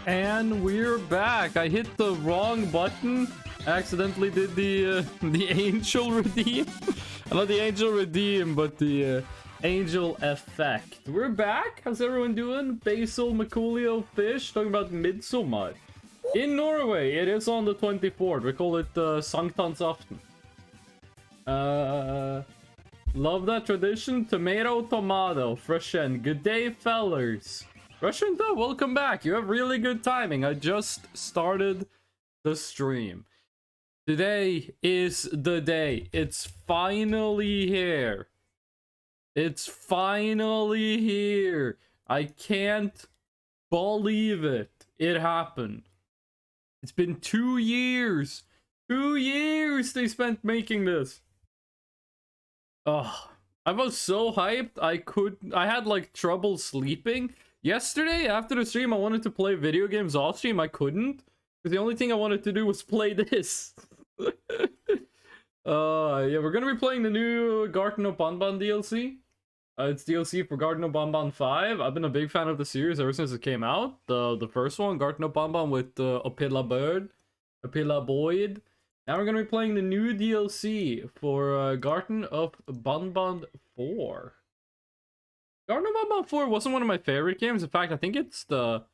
And we're back. I hit the wrong button. Accidentally did the angel redeem. Not the angel redeem, but the angel effect. We're back. How's everyone doing? Basil, Maculio, Fish, talking about Midsommar. In Norway, it is on the 24th. We call it Sankthansaften. Love that tradition. Tomato, tomato. Fresh end. Good day, fellers. Russian though, welcome back. You have really good timing. I just started the stream. Today is the day. It's finally here. It's finally here. I can't believe it. It happened. It's been 2 years. 2 years they spent making this. Oh, I was so hyped. I had like trouble sleeping. Yesterday, after the stream, I wanted to play video games off stream. I couldn't. Because the only thing I wanted to do was play this. Yeah, we're gonna be playing the new Garten of Banban DLC. It's DLC for Garten of Banban 5. I've been a big fan of the series ever since it came out. The first one, Garten of Banban with Opila Boyd. Now we're gonna be playing the new DLC for Garten of Banban 4. Garten of Banban 4 wasn't one of my favorite games. In fact, I think it's the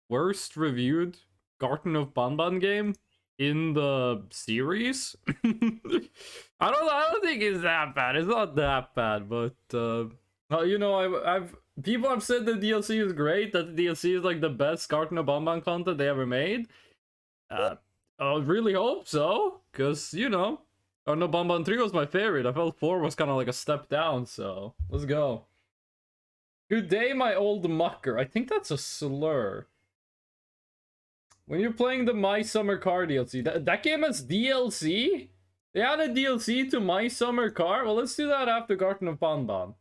worst reviewed Garten of Banban game in the series. I don't think it's that bad. It's not that bad, but you know, people have said the DLC is great. That the DLC is like the best Garten of Banban content they ever made. I really hope so, cause you know, Garten of Banban 3 was my favorite. I felt 4 was kind of like a step down. So let's go. Good day, my old mucker. I think that's a slur. When you're playing the My Summer Car DLC, that game has DLC? They added DLC to My Summer Car? Well, let's do that after Garten of Banban.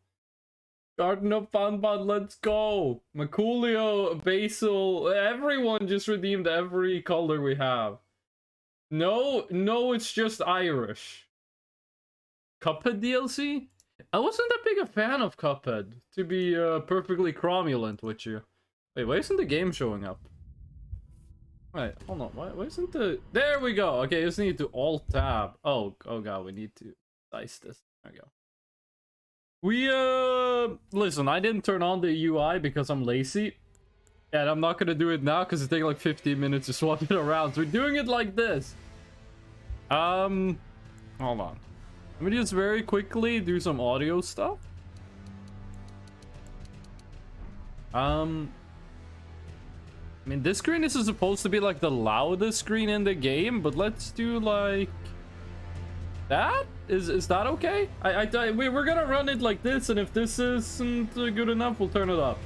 Garten of Banban, let's go. Maculio, Basil, everyone just redeemed every color we have. No, it's just Irish. Cuphead DLC? I wasn't that big a fan of Cuphead, to be perfectly cromulent with you. Wait, why isn't the game showing up? Wait, hold on, why isn't the... There we go! Okay, just need to Alt-Tab. Oh god, we need to dice this. There we go. Listen, I didn't turn on the UI because I'm lazy. And I'm not gonna do it now because it takes like 15 minutes to swap it around. So we're doing it like this. Hold on. Let me just very quickly do some audio stuff. I mean, this screen is supposed to be like the loudest screen in the game, but let's do like that. Is that okay? We're gonna run it like this, and if this isn't good enough, we'll turn it up.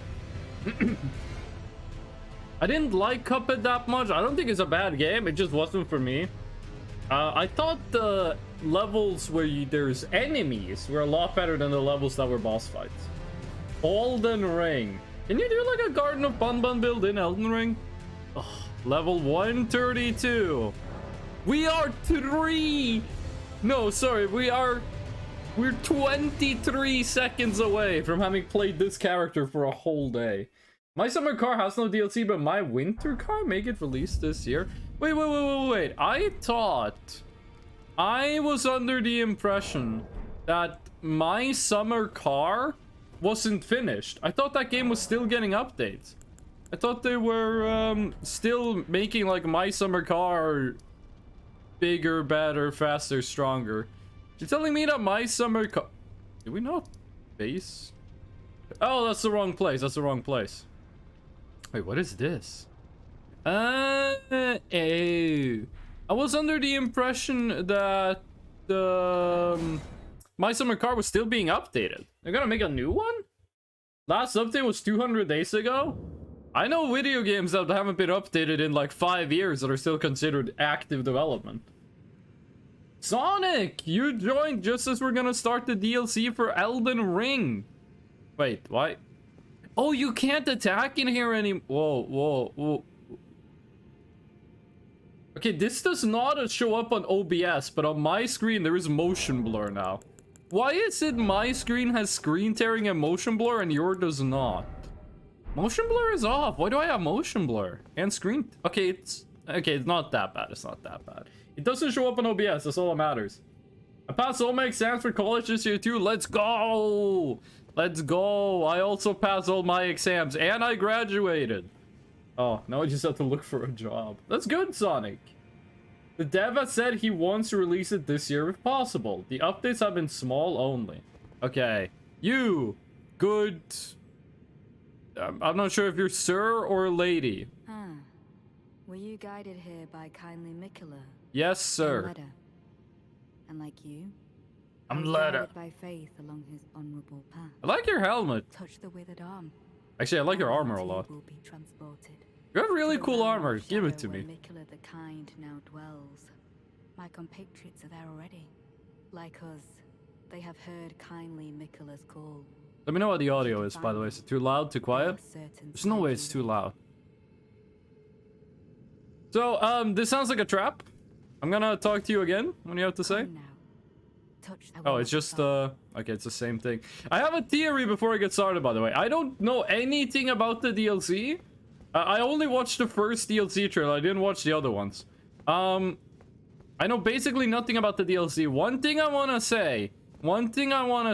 I didn't like Cuphead that much. I don't think it's a bad game. It just wasn't for me. I thought the levels where there's enemies were a lot better than the levels that were boss fights. Elden Ring. Can you do like a Garten of Banban build in Elden Ring? Oh, level 132. We are 3. No, sorry, we're 23 seconds away from having played this character for a whole day. My Summer Car has no DLC, but My Winter Car may get released this year. Wait. I thought I was under the impression that My Summer Car wasn't finished. I thought that game was still getting updates. I thought they were still making like My Summer Car bigger, better, faster, stronger. You're telling me that My Summer Car... Did we not base? Oh, that's the wrong place. That's the wrong place. Wait, what is this? I was under the impression that My Summer Car was still being updated. They're gonna make a new one? Last update was 200 days ago? I know video games that haven't been updated in like 5 years that are still considered active development. Sonic! You joined just as we're gonna start the DLC for Elden Ring. Wait, why? Oh, you can't attack in here anymore. Whoa. Okay, this does not show up on OBS, but on my screen there is motion blur now. Why is it my screen has screen tearing and motion blur and yours does not? Motion blur is off. Why do I have motion blur? And screen... Okay, it's not that bad. It's not that bad. It doesn't show up on OBS. That's all that matters. I passed all my exams for college this year too. Let's go! Let's go! I also passed all my exams and I graduated. Oh, now I just have to look for a job. That's good, Sonic. The dev has said he wants to release it this year if possible. The updates have been small only. Okay. You! Good... I'm not sure if you're sir or lady. Were you guided here by kindly Mikola? Yes, sir. And like you, I'm led by faith along his honorable path. I like your helmet. Touch the withered arm. Actually, I like your armor a lot. Will be transported. You have really cool armor. Give it to me. Mikola the kind now dwells. My compatriots are there already. Like us, they have heard kindly Mikola's call. Let me know what the audio is, by the way. Is it too loud, too quiet? There's no way it's too loud. So, this sounds like a trap. I'm gonna talk to you again. What do you have to say? Oh, it's just, okay, it's the same thing. I have a theory before I get started, by the way. I don't know anything about the DLC. I only watched the first DLC trailer. I didn't watch the other ones. I know basically nothing about the DLC. One thing I want to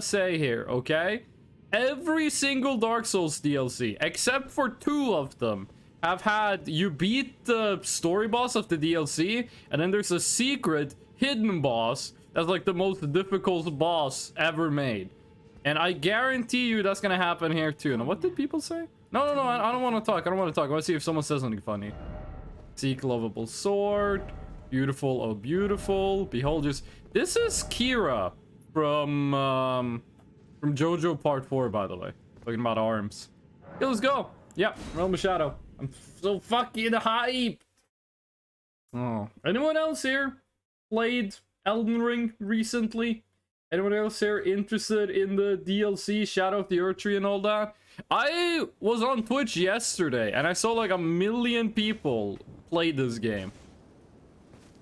say here, okay? Every single Dark Souls DLC, except for 2 of them, have had you beat the story boss of the DLC, and then there's a secret hidden boss that's like the most difficult boss ever made. And I guarantee you that's gonna happen here too. Now, what did people say? No, I don't want to talk. I want to see if someone says something funny. Seek lovable sword. Beautiful, oh beautiful. Behold, just... This is Kira from JoJo Part 4, by the way. Talking about arms. Okay, let's go. Yep, Realm of Shadow. I'm so fucking hyped. Oh, anyone else here played Elden Ring recently? Anyone else here interested in the DLC, Shadow of the Erdtree and all that? I was on Twitch yesterday and I saw like 1 million people play this game.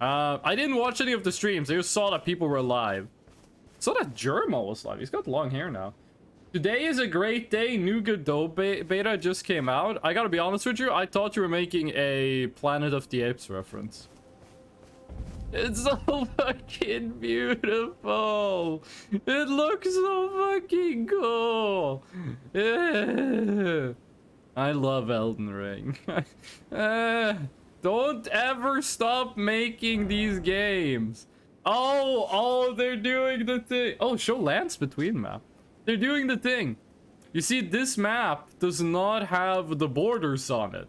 I didn't watch any of the streams. I just saw that people were live. Saw that Germo was live. He's got long hair now. Today is a great day. New Godot beta just came out. I gotta be honest with you. I thought you were making a Planet of the Apes reference. It's so fucking beautiful. It looks so fucking cool. I love Elden Ring. Don't ever stop making these games. Oh, they're doing the thing. Oh, show lands between map. They're doing the thing. You see, this map does not have the borders on it.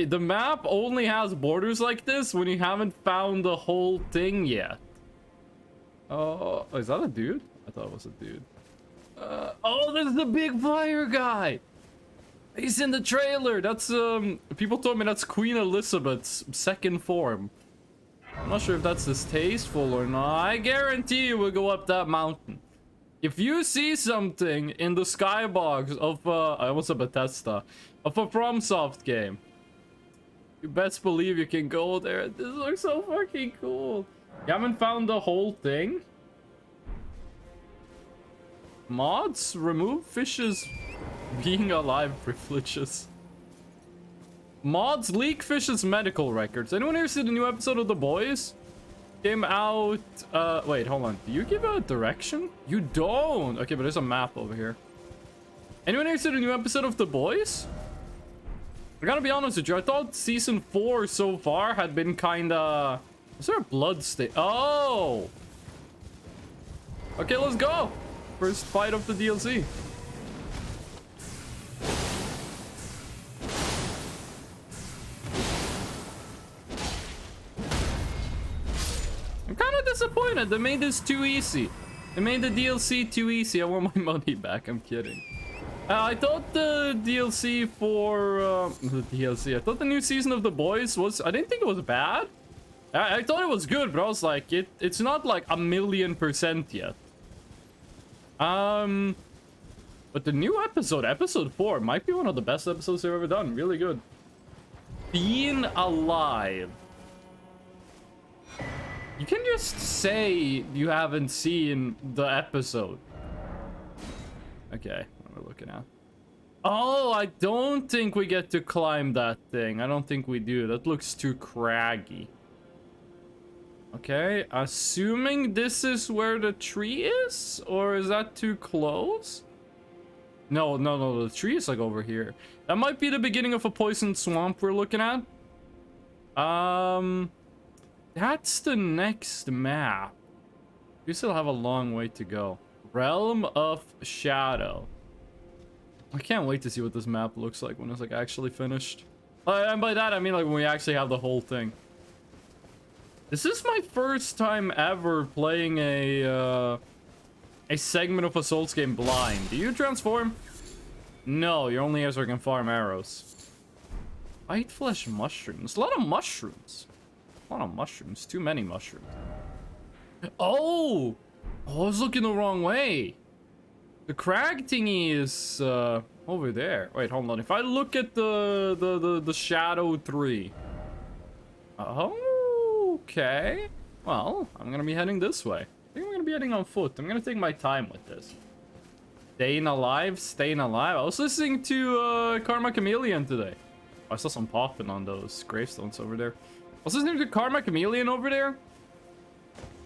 The map only has borders like this when you haven't found the whole thing yet. Oh, is that a dude? I thought it was a dude. Oh, there's the big fire guy. He's in the trailer. That's, people told me that's Queen Elizabeth's second form. I'm not sure if that's distasteful or not. I guarantee you will go up that mountain. If you see something in the skybox of, I almost said Bethesda, of a FromSoft game, you best believe you can go there. This looks so fucking cool. You haven't found the whole thing? Mods? Remove fishes being alive privileges. Mods leak fish's medical records. Anyone here see the new episode of The Boys? Came out, wait, hold on. Do you give a direction? You don't. Okay, but there's a map over here. Anyone here see the new episode of The Boys? I gotta be honest with you. I thought season 4 so far had been kinda... Is there a blood stain? Oh! Okay, let's go. First fight of the DLC. I'm kind of disappointed. They made this too easy. They made the DLC too easy. I want my money back. I'm kidding. I thought the DLC for... the DLC. I thought the new season of The Boys was... I didn't think it was bad. I thought it was good, but I was like, it's not like 1,000,000% yet. But the new episode, episode 4, might be one of the best episodes they've ever done. Really good. Being alive. You can just say you haven't seen the episode. Okay, what am I looking at? Oh, I don't think we get to climb that thing. I don't think we do. That looks too craggy. Okay, assuming this is where the tree is? Or is that too close? No, no, no, the tree is like over here. That might be the beginning of a poisoned swamp we're looking at. That's the next map. We still have a long way to go. Realm of Shadow. I can't wait to see what this map looks like when it's like actually finished. And by that I mean like when we actually have the whole thing. This is my first time ever playing a segment of a Souls game blind. Do you transform? No, you're only here so I can farm arrows. White flesh mushrooms. A lot of mushrooms. A lot of mushrooms. Too many mushrooms. Oh! Oh, I was looking the wrong way. The crag thingy is over there. Wait, hold on. If I look at the Shadow 3. Oh, okay. Well, I'm gonna be heading this way. I think I'm gonna be heading on foot. I'm gonna take my time with this. Staying alive, staying alive. I was listening to Karma Chameleon today. I saw some popping on those gravestones over there. I was listening to Karma Chameleon over there.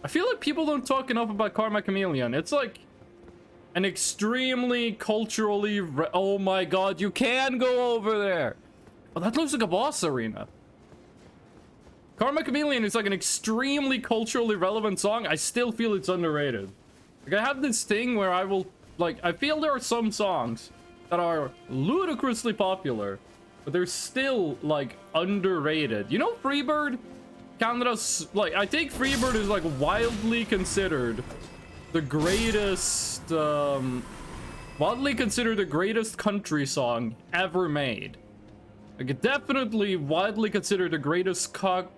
I feel like people don't talk enough about Karma Chameleon. It's like an extremely culturally... Oh my god, you can go over there! Oh, that looks like a boss arena. Karma Chameleon is like an extremely culturally relevant song. I still feel it's underrated. Like, I have this thing where I will... Like, I feel there are some songs that are ludicrously popular, but they're still, like, underrated. You know Freebird? Canada's... Like, I think Freebird is, like, wildly considered the greatest, widely considered the greatest country song ever made. Like, definitely widely considered the greatest country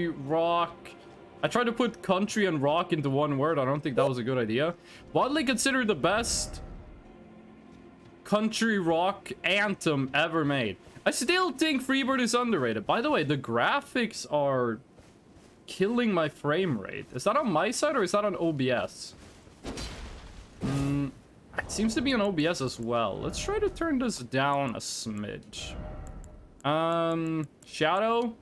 rock. I tried to put country and rock into one word. I don't think that was a good idea. Widely considered the best country rock anthem ever made. I still think Freebird is underrated. By the way, the graphics are killing my frame rate. Is that on my side or is that on OBS? It seems to be on OBS as well. Let's try to turn this down a smidge. Shadow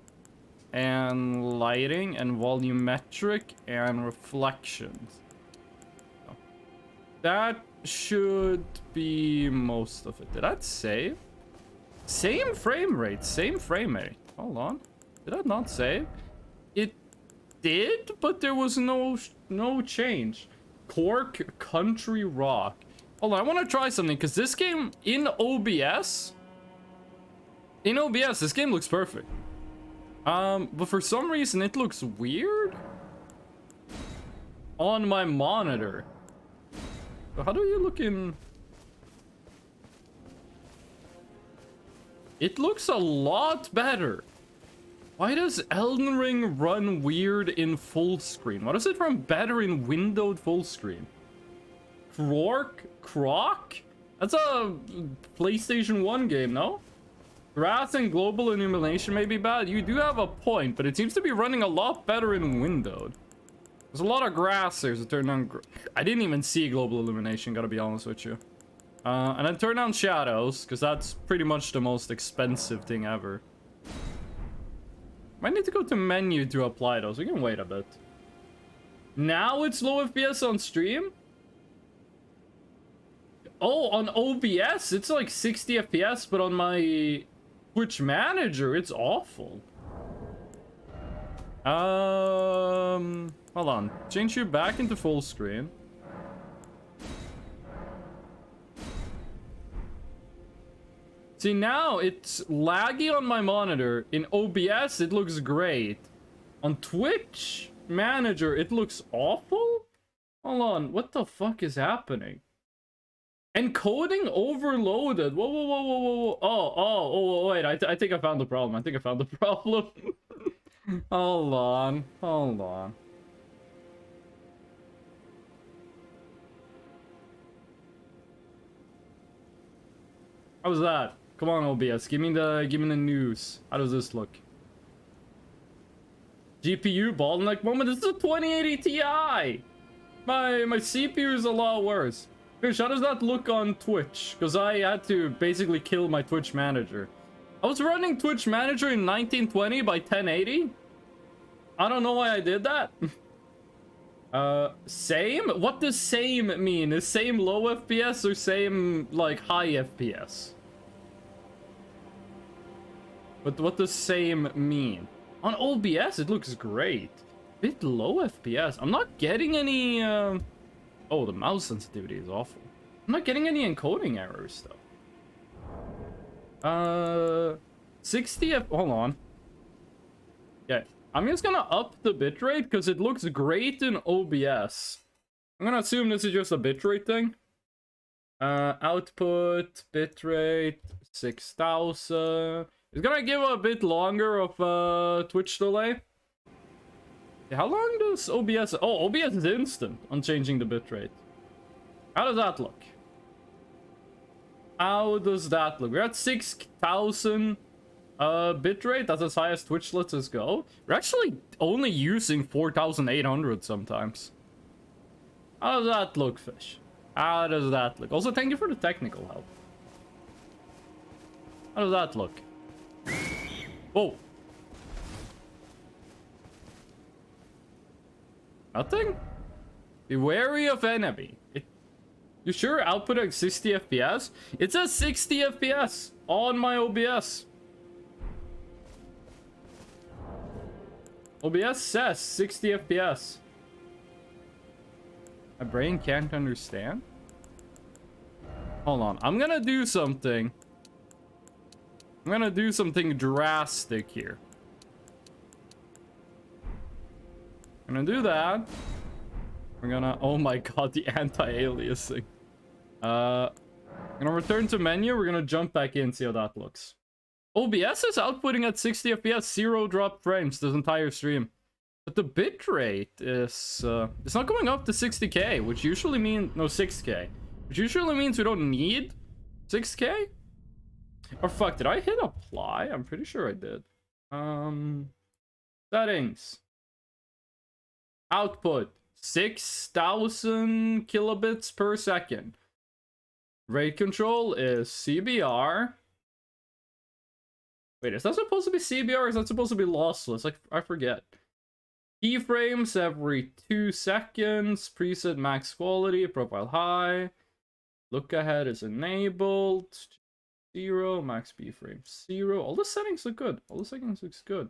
and lighting and volumetric and reflections. That should be most of it. Did that save? Same frame rate, same frame rate. Hold on. Did I not save? It did, but there was no change. Cork Country Rock. Hold on, I want to try something because this game in OBS, this game looks perfect. But for some reason it looks weird on my monitor. So how do you look in? It looks a lot better. Why does Elden Ring run weird in full screen? Why does it run better in windowed full screen? Croc? That's a PlayStation 1 game, no? Grass and global illumination may be bad. You do have a point, but it seems to be running a lot better in windowed. There's a lot of grass there, so turn on... I didn't even see global illumination, gotta be honest with you. And then turn on shadows, because that's pretty much the most expensive thing ever. Might need to go to menu to apply those. We can wait a bit. Now it's low FPS on stream? Oh, on OBS, it's like 60 FPS, but on my Twitch manager, it's awful. Hold on. Change you back into full screen. See, now it's laggy on my monitor. In OBS, it looks great. On Twitch manager, it looks awful? Hold on, what the fuck is happening? Encoding overloaded. Whoa, whoa, whoa, whoa, whoa, whoa. Oh, wait. I think I found the problem. I think I found the problem. Hold on. Hold on. How was that? Come on, OBS. Give me the news. How does this look? GPU bottleneck moment. This is a 2080 Ti. My CPU is a lot worse. Fish, how does that look on Twitch? Because I had to basically kill my Twitch manager. I was running Twitch manager in 1920 by 1080. I don't know why I did that. Same? What does same mean? Is same low FPS or same, like, high FPS? But what does same mean? On OBS, it looks great. Bit low FPS. I'm not getting any, Oh, the mouse sensitivity is awful. I'm not getting any encoding errors, though. 60 F... Hold on. Yeah, I'm just gonna up the bitrate because it looks great in OBS. I'm gonna assume this is just a bitrate thing. Output, bitrate, 6000. It's gonna give a bit longer of Twitch delay. How long does OBS... Oh, OBS is instant on changing the bitrate. How does that look? How does that look? We're at 6000 bitrate. That's as high as Twitch lets us go. We're actually only using 4800 sometimes. How does that look, Fish? How does that look? Also, thank you for the technical help. How does that look? Whoa. Nothing? Be wary of enemy. You sure output at 60 FPS? It says 60 FPS on my OBS. OBS says 60 FPS. My brain can't understand. Hold on. I'm gonna do something. I'm gonna do something drastic here. I'm gonna do that. We're gonna... Oh my god, the anti-aliasing. I'm gonna return to menu. We're gonna jump back in, see how that looks. OBS is outputting at 60 FPS, 0 drop frames this entire stream. But the bitrate is... it's not going up to 60k, which usually means... No, 6k. Which usually means we don't need 6k? Or fuck, did I hit apply? I'm pretty sure I did. Settings. Output. 6000 kilobits per second. Rate control is CBR. Wait, is that supposed to be CBR or is that supposed to be lossless? Like, I forget. Keyframes every 2 seconds. Preset max quality. Profile high. Look ahead is enabled. 0. Max B-frame 0. All the settings look good. All the settings looks good.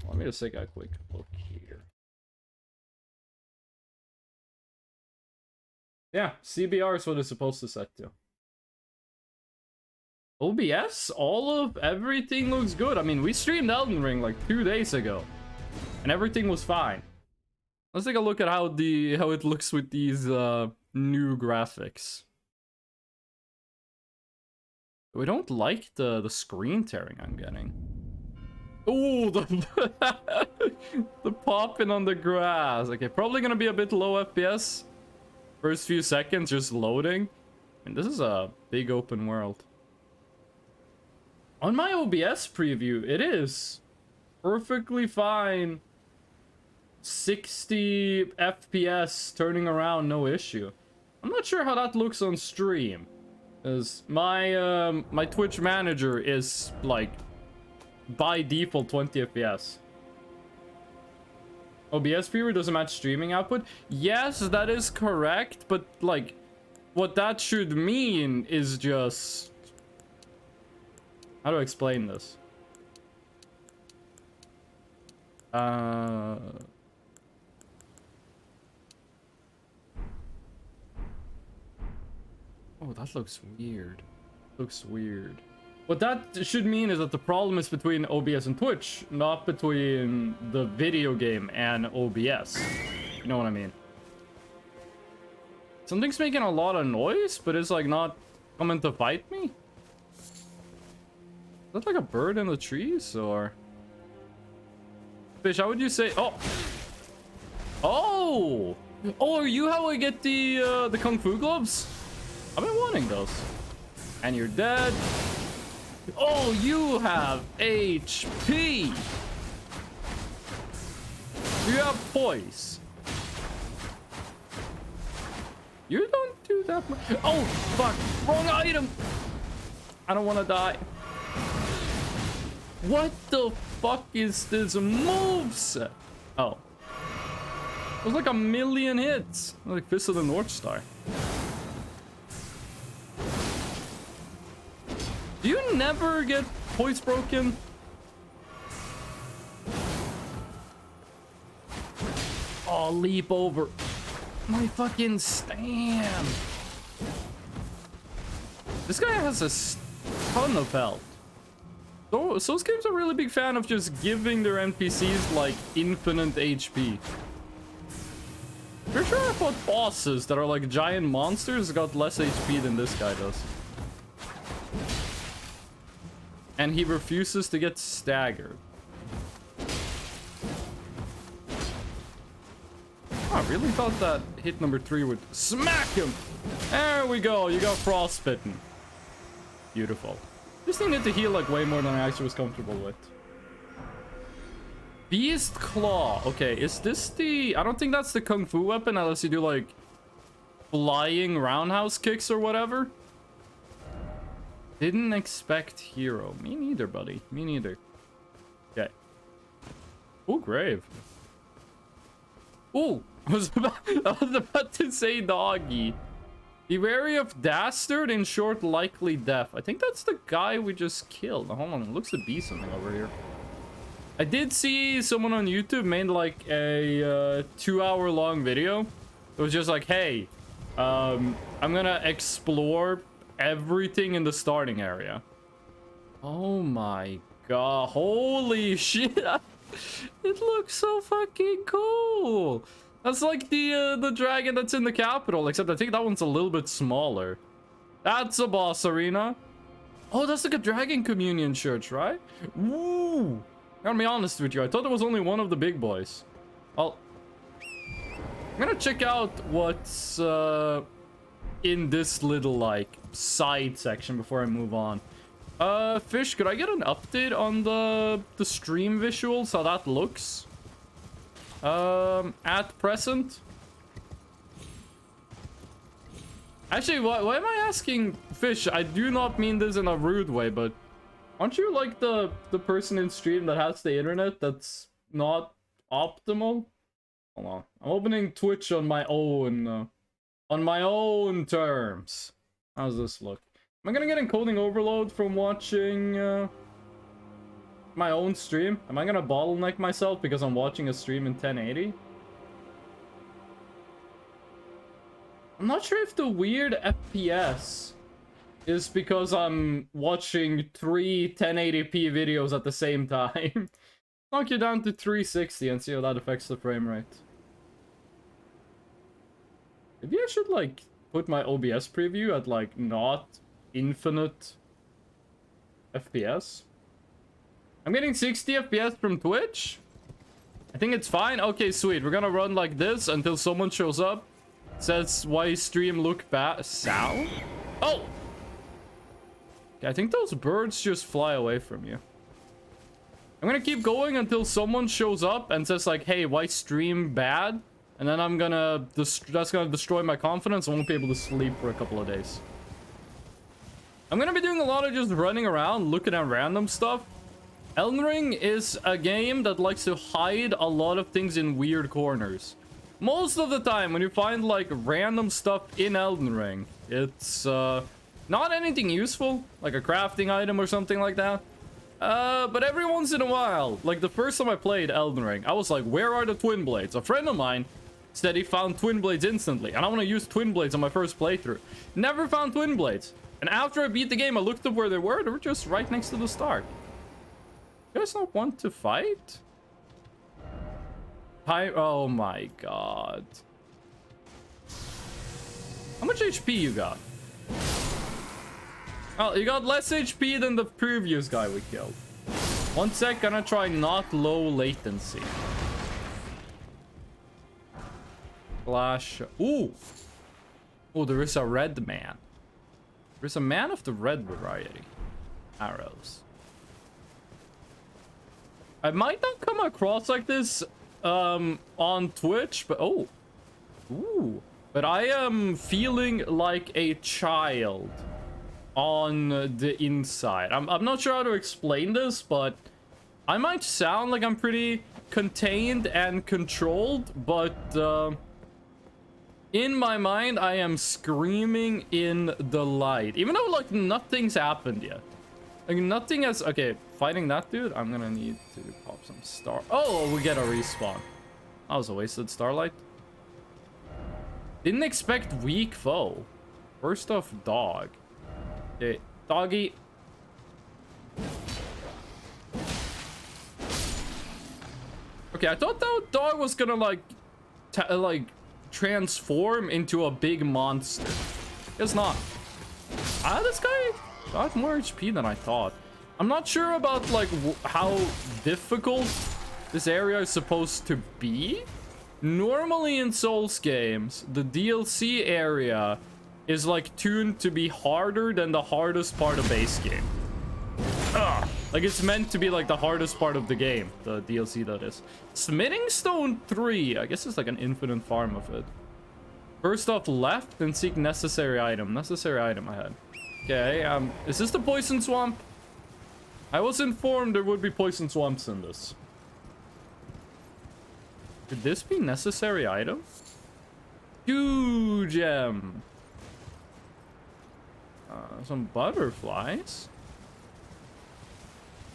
Let me just take a quick look here. Yeah, CBR is what it's supposed to set to. OBS, everything looks good. I mean, we streamed Elden Ring like 2 days ago, and everything was fine. Let's take a look at how it looks with these new graphics. We don't like the screen tearing I'm getting. Oh, the popping on the grass. Okay, probably gonna be a bit low FPS. First few seconds just loading. I mean, this is a big open world. On my OBS preview, it is perfectly fine. 60 FPS turning around, no issue. I'm not sure how that looks on stream, as my my Twitch manager is like by default 20 FPS. OBS preview doesn't match streaming output. Yes, that is correct, but like what that should mean is just... How do I explain this? Oh, that looks weird. Looks weird. What that should mean is that the problem is between OBS and Twitch, not between the video game and OBS. You know what I mean? Something's making a lot of noise, but it's like not coming to fight me. Is that like a bird in the trees, or... Fish, how would you say... Oh! Oh! Oh, are you how I get the Kung Fu gloves? I've been wanting those. And you're dead. Oh, you have HP! You have poise. You don't do that much. Oh, fuck. Wrong item. I don't want to die. What the fuck is this moveset? Oh. It was like a million hits. Like Fist of the North Star. Do you never get poise broken? Oh, leap over. My fucking stand. This guy has a ton of health. So those games are really big fan of just giving their NPCs like infinite HP. Pretty sure I fought bosses that are like giant monsters got less HP than this guy does. And he refuses to get staggered. I really thought that hit number 3 would smack him. There we go. You got frostbitten. Beautiful. Just needed to heal like way more than I actually was comfortable with. Beast Claw. Okay, is this the... I don't think that's the Kung Fu weapon unless you do like flying roundhouse kicks or whatever. Didn't expect hero. Me neither, buddy. Me neither. Okay. Oh, grave. Oh, I was about to say doggy. Be wary of Dastard in short likely death. I think that's the guy we just killed. Hold on, it looks to be something over here. I did see someone on YouTube made like a 2-hour long video. It was just like, hey, I'm gonna explore everything in the starting area. Oh my god, holy shit. It looks so fucking cool. That's like the dragon that's in the capital, except I think that one's a little bit smaller. That's a boss arena. Oh, that's like a dragon communion church, right? Woo! Gotta be honest with you, I thought there was only one of the big boys. Well, I'm gonna check out what's in this little like side section before I move on. Fish, could I get an update on the stream visuals, how that looks? At present. Actually, why am I asking Fish? I do not mean this in a rude way, but aren't you like the person in stream that has the internet that's not optimal? Hold on, I'm opening Twitch on my own terms. How's this look? Am I gonna get encoding overload from watching my own stream? Am I gonna bottleneck myself because I'm watching a stream in 1080? I'm not sure if the weird FPS is because I'm watching 3 1080p videos at the same time. Knock you down to 360 and see how that affects the frame rate. Maybe I should like put my OBS preview at like not infinite FPS. I'm getting 60 FPS from Twitch. I think it's fine. Okay, sweet. We're gonna run like this until someone shows up. Says, why stream look bad? Sal? Oh! Okay, I think those birds just fly away from you. I'm gonna keep going until someone shows up and says like, hey, why stream bad? And then I'm gonna... that's gonna destroy my confidence. I won't be able to sleep for a couple of days. I'm gonna be doing a lot of just running around, looking at random stuff. Elden Ring is a game that likes to hide a lot of things in weird corners. Most of the time, when you find, like, random stuff in Elden Ring, it's, not anything useful, like a crafting item or something like that. But every once in a while, like the first time I played Elden Ring, I was like, where are the twin blades? A friend of mine said he found twin blades instantly, and I want to use twin blades on my first playthrough. Never found twin blades. And after I beat the game, I looked up where they were just right next to the start. You guys not want to fight? Oh my god. How much HP you got? Oh, you got less HP than the previous guy we killed. 1 sec, gonna try not low latency. Flash. Ooh! Oh, there is a red man. There's a man of the red variety. Arrows. I might not come across like this on Twitch, but oh. Ooh. But I am feeling like a child on the inside. I'm not sure how to explain this, but I might sound like I'm pretty contained and controlled, but in my mind, I am screaming in delight. Even though, like, nothing's happened yet. Like, nothing has... Okay, fighting that dude, I'm gonna need to pop some star... Oh, we get a respawn. That was a wasted starlight. Didn't expect weak foe. First off, dog. Okay, doggy. Okay, I thought that dog was gonna, like, transform into a big monster. It's not. This guy got more HP than I thought. I'm not sure about, like, how difficult this area is supposed to be. Normally in Souls games, the DLC area is, like, tuned to be harder than the hardest part of base game. Ugh. Like, it's meant to be, like, the hardest part of the game. The DLC, that is. Smithing Stone 3. I guess it's, like, an infinite farm of it. First off, left and seek necessary item. Necessary item I had. Okay, is this the poison swamp? I was informed there would be poison swamps in this. Could this be necessary item? Huge gem. Some butterflies.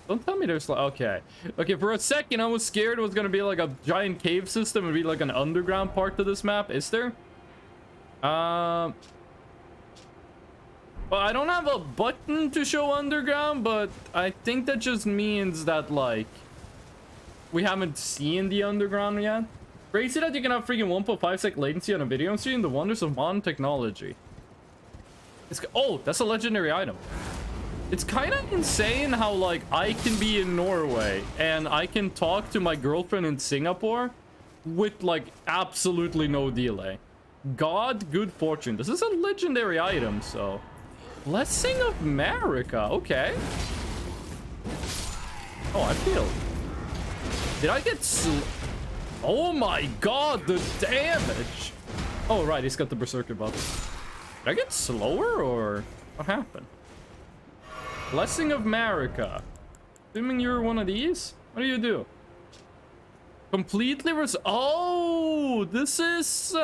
Don't tell me there's like... Okay. Okay, for a second, I was scared it was gonna be like a giant cave system and be like an underground part to this map. Is there? Well, I don't have a button to show underground, but I think that just means that, like, we haven't seen the underground yet. Crazy that you can have freaking 1.5 sec latency on a video stream. The wonders of modern technology. Oh, that's a legendary item. It's kind of insane how, like, I can be in Norway and I can talk to my girlfriend in Singapore with, like, absolutely no delay. God, good fortune. This is a legendary item, so... Blessing of America. Okay. Oh, I feel... Did I get Oh my god, the damage! Oh, right, he's got the Berserker buff. Did I get slower, or what happened? Blessing of America. Assuming you're one of these? What do you do? Completely Oh, this is,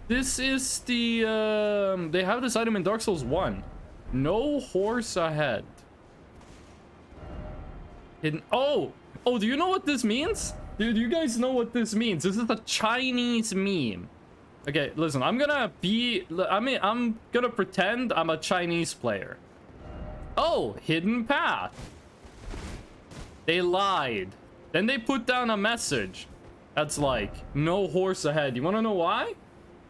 This is the, they have this item in Dark Souls 1. No horse ahead. Hidden. Oh, do you know what this means? Dude, you guys know what this means. This is a Chinese meme. Okay, listen, I'm gonna pretend I'm a Chinese player. Oh, hidden path. They lied. Then they put down a message that's like, no horse ahead. You wanna know why?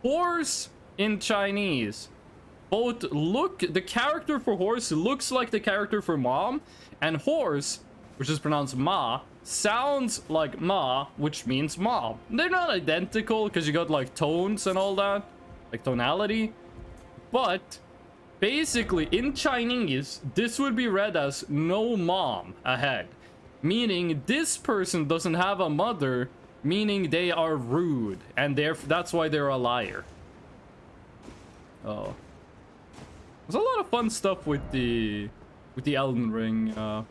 Horse in Chinese. Both look, the character for horse looks like the character for mom, and horse, which is pronounced ma, sounds like ma, which means mom. They're not identical because you got like tones and all that, like tonality, but basically in Chinese this would be read as no mom ahead, meaning this person doesn't have a mother, meaning they are rude, and that's why they're a liar. Oh, there's a lot of fun stuff with the Elden Ring, the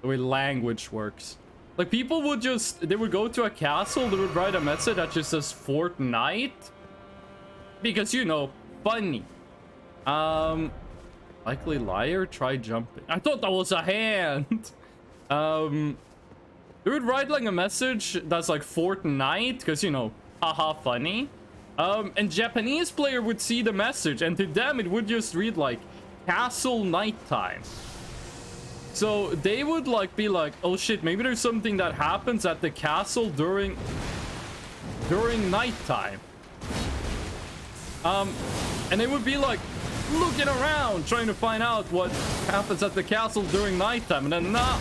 way language works. Like, people would they would go to a castle, they would write a message that just says Fortnite. Because, you know, funny. Likely liar, try jumping. I thought that was a hand. They would write like a message that's like Fortnite, because, you know, haha, funny. And Japanese player would see the message, and to them it would just read like castle nighttime. So they would like be like, oh shit, maybe there's something that happens at the castle during nighttime. And they would be like looking around trying to find out what happens at the castle during nighttime, and then nah,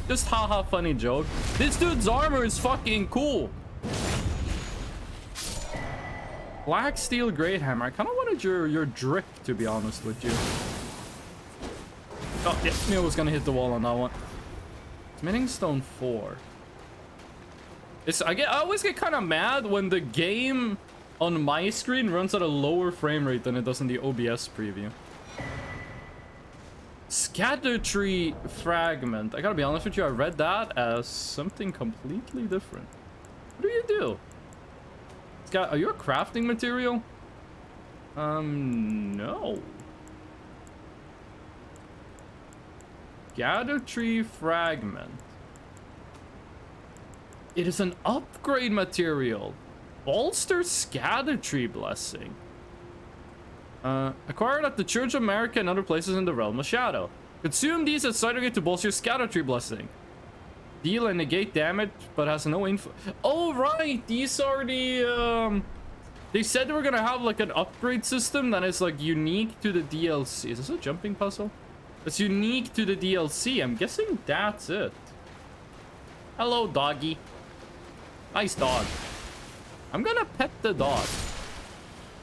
just haha, funny joke. This dude's armor is fucking cool. Black steel great hammer. I kind of wanted your drip, to be honest with you. Oh, yeah, I was gonna hit the wall on that one. Smithing Stone 4. I always get kind of mad when the game on my screen runs at a lower frame rate than it does in the OBS preview. Scatter tree fragment. I gotta be honest with you, I read that as something completely different. What do you do? Are you a crafting material? No. Gather tree fragment. It is an upgrade material. Bolster scatter tree blessing. Acquired at the Church of America and other places in the Realm of Shadow. Consume these at starter gate to bolster your scatter tree blessing. Deal and negate damage, but has no info. Oh, right. These are the, they said they were gonna have, like, an upgrade system that is, like, unique to the DLC. Is this a jumping puzzle? It's unique to the DLC. I'm guessing that's it. Hello, doggy. Nice dog. I'm gonna pet the dog.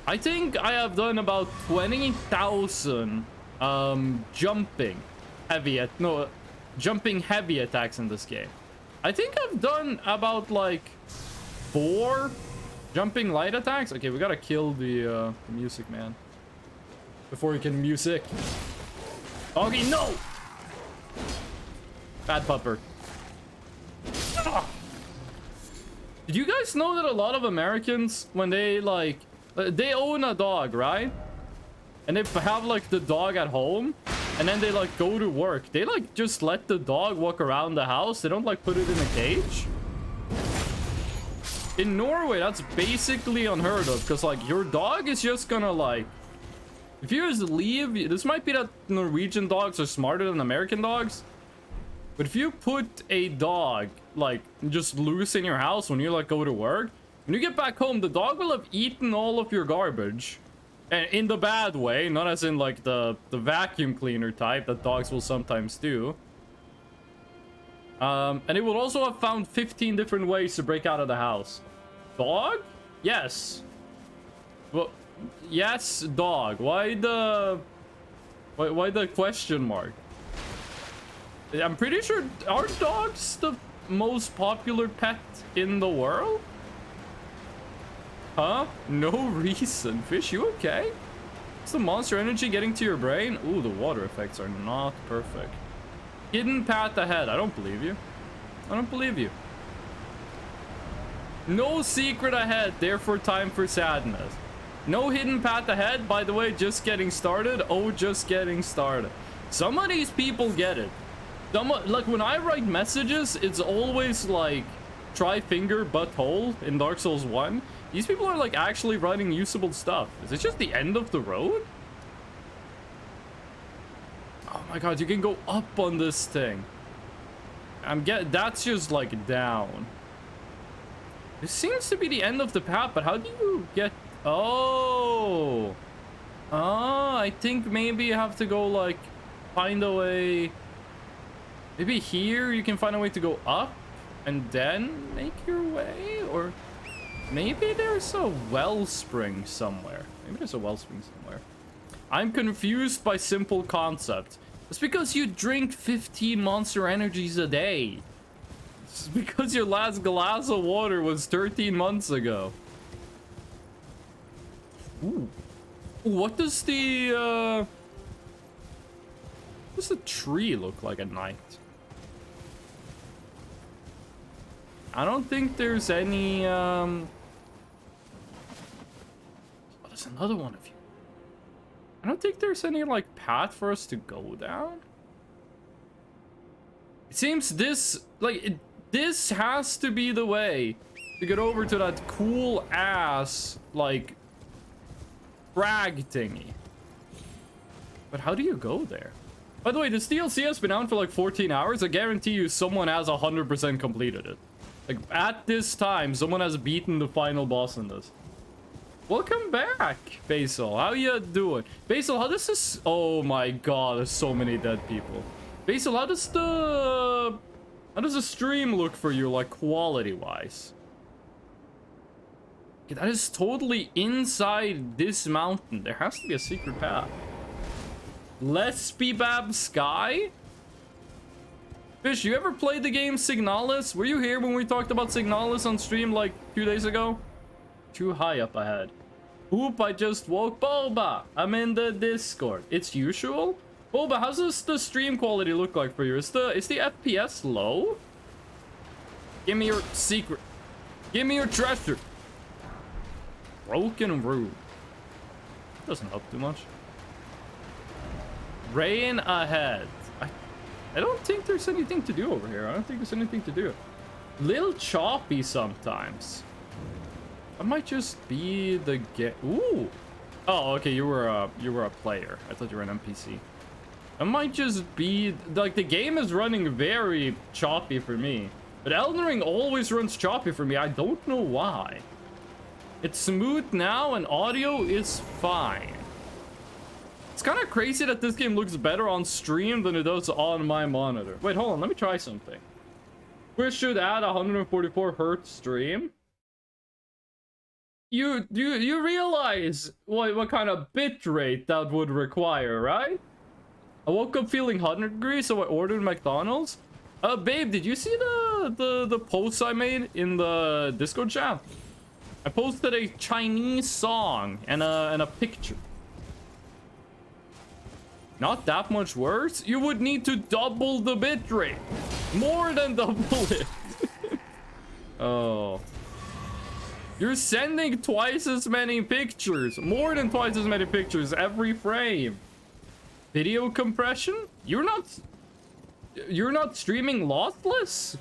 I think I have done about 20,000, jumping heavy attacks in this game. I think I've done about, like, 4 jumping light attacks. Okay, we gotta kill the music man before he can music. Doggy, no! Bad pupper. Ah! Did you guys know that a lot of Americans, when they, like, they own a dog, right? And they have, like, the dog at home, and then they, like, go to work. They, like, just let the dog walk around the house. They don't, like, put it in a cage. In Norway, that's basically unheard of, because, like, your dog is just gonna, like, if you just leave, this might be that Norwegian dogs are smarter than American dogs, but if you put a dog, like, just loose in your house when you, like, go to work, when you get back home, the dog will have eaten all of your garbage. And in the bad way, not as in, like, the vacuum cleaner type that dogs will sometimes do. And it will also have found 15 different ways to break out of the house. Dog? Yes. Well, yes, dog. Why the question mark? I'm pretty sure, are dogs the most popular pet in the world? Huh? No reason. Fish, you okay? Is the monster energy getting to your brain? Ooh, the water effects are not perfect. Hidden path ahead. I don't believe you. I don't believe you. No secret ahead, therefore time for sadness. No hidden path ahead, by the way, just getting started. Oh, just getting started. Some of these people get it. Like, when I write messages, it's always like try finger butthole in Dark Souls 1. These people are like actually writing usable stuff. Is it just the end of the road? Oh my god, you can go up on this thing. That's just like down. This seems to be the end of the path, but how do you get... Oh, I think maybe you have to go, like, find a way. Maybe here you can find a way to go up and then make your way, or maybe there's a wellspring somewhere. Maybe there's a wellspring somewhere. I'm confused by simple concept. It's because you drink 15 monster energies a day. It's because your last glass of water was 13 months ago. Ooh. What does the tree look like at night? I don't think there's any oh, there's another one of you. I don't think there's any, like, path for us to go down. It seems this, like, this has to be the way to get over to that cool ass, like, frag thingy. But how do you go there? By the way, this DLC has been out for like 14 hours. I guarantee you someone has 100% completed it. Like, at this time, someone has beaten the final boss in this. Welcome back, Basil. How you doing? Basil, how does this... Oh my god, there's so many dead people. Basil, how does the stream look for you, like, quality-wise? Okay, that is totally inside this mountain. There has to be a secret path. Lespibab Sky? Fish, you ever played the game Signalis? Were you here when we talked about Signalis on stream like 2 days ago? Too high up ahead. Oop, I just woke Boba. I'm in the Discord. It's usual? Boba, how's the stream quality look like for you? Is the FPS low? Give me your secret. Give me your treasure. Broken Room. Doesn't help too much. Rain ahead. I don't think there's anything to do over here. I don't think there's anything to do. Little choppy sometimes. I might just be the Ooh. Oh, okay. You were a player. I thought you were an NPC. I might just be like, the game is running very choppy for me. But Elden Ring always runs choppy for me. I don't know why. It's smooth now and audio is fine. It's kind of crazy that this game looks better on stream than it does on my monitor. Wait, hold on. Let me try something. We should add 144 hertz stream. You realize what kind of bit rate that would require, right? I woke up feeling hungry, so I ordered McDonald's. Babe, did you see the posts I made in the Discord chat? I posted a Chinese song and a picture. Not that much worse. You would need to double the bitrate. More than double it. Oh. You're sending twice as many pictures. More than twice as many pictures every frame. Video compression? You're not streaming lossless?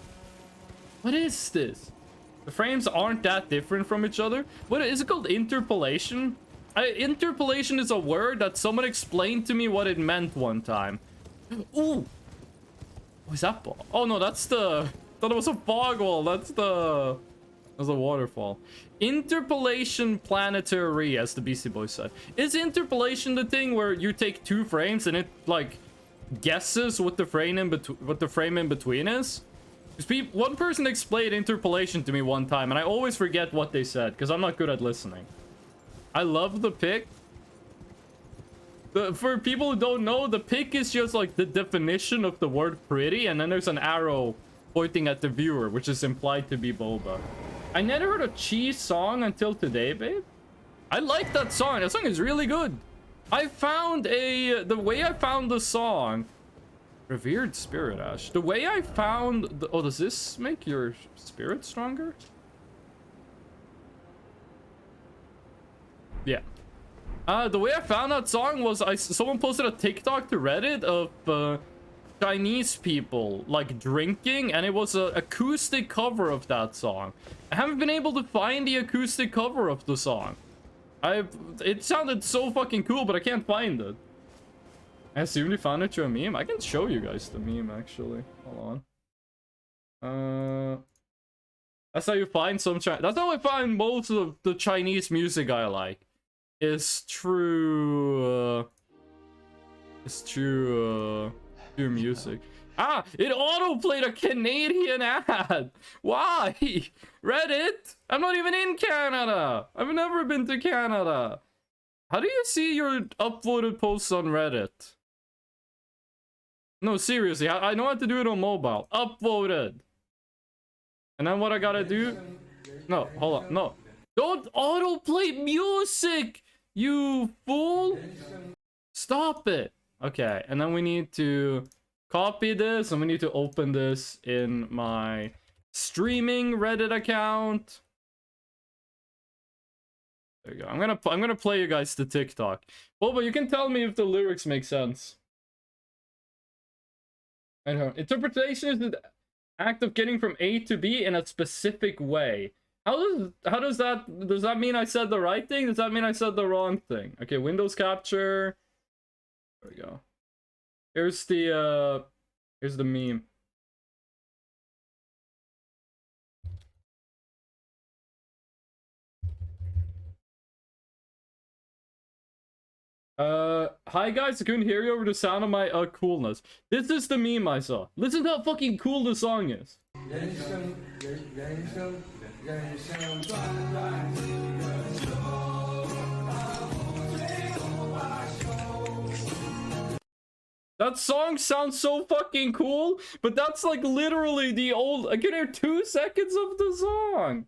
What is this? The frames aren't that different from each other. What is it called? Interpolation? Interpolation is a word that someone explained to me what it meant one time. Ooh! What's that ball? Oh no, that's the... I thought it was a fog wall. That's a waterfall. Interpolation planetary, as the Beastie Boys said. Is interpolation the thing where you take 2 frames and it, like, guesses what the frame in between is? Because one person explained interpolation to me one time, and I always forget what they said, because I'm not good at listening. I love the pick. For people who don't know, the pick is just like the definition of the word pretty, and then there's an arrow pointing at the viewer, which is implied to be Boba. I never heard a cheese song until today, babe. I like that song. That song is really good. The way I found the song, Revered Spirit Ash. The way I found oh, does this make your spirit stronger? Yeah. The way I found that song was someone posted a TikTok to Reddit of Chinese people like drinking, and it was an acoustic cover of that song. I haven't been able to find the acoustic cover of the song. It sounded so fucking cool, but I can't find it. I assumed you found it through a meme. I can show you guys the meme actually. Hold on. That's how you find some that's how I find most of the Chinese music I like. It's true music. Ah, it auto-played a Canadian ad. Why? Reddit? I'm not even in Canada. I've never been to Canada. How do you see your uploaded posts on Reddit? No, seriously, I know how to do it on mobile. Uploaded. And then what I gotta do? No, hold on, no. Don't autoplay music, you fool! Stop it. Okay, and then we need to copy this, and we need to open this in my streaming Reddit account. There you go. I'm gonna play you guys the TikTok. Well, but you can tell me if the lyrics make sense. I don't know. Interpretation is the act of getting from A to B in a specific way. How does that mean I said the right thing? Does that mean I said the wrong thing? Okay, Windows capture. There we go. Here's the meme. Hi guys, I couldn't hear you over the sound of my coolness. This is the meme I saw. Listen to how fucking cool the song is. That song sounds so fucking cool, but that's like literally the old. I can hear 2 seconds of the song.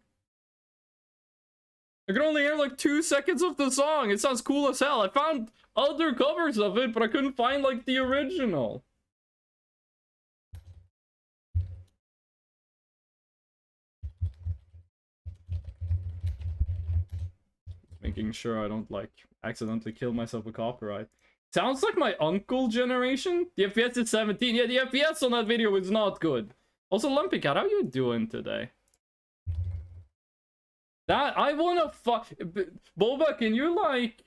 I can only hear like 2 seconds of the song. It sounds cool as hell. I found other covers of it, but I couldn't find like the original. Making sure I don't like accidentally kill myself with copyright. Sounds like my uncle generation. The FPS is 17. Yeah, the FPS on that video is not good. Also, Lumpy Cat, how you doing today? That I wanna fuck. Boba, can you like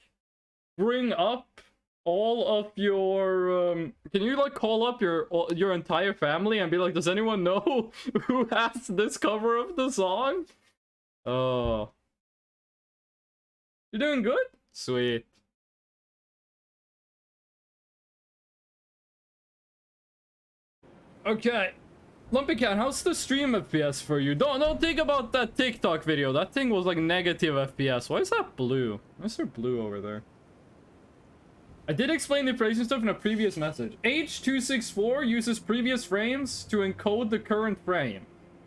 bring up all of your can you like call up your entire family and be like, does anyone know who has this cover of the song? Oh, you're doing good? Sweet. Okay. Lumpy Cat, how's the stream FPS for you? Don't think about that TikTok video. That thing was like negative FPS. Why is that blue? Why is there blue over there? I did explain the phrasing stuff in a previous message. H.264 uses previous frames to encode the current frame.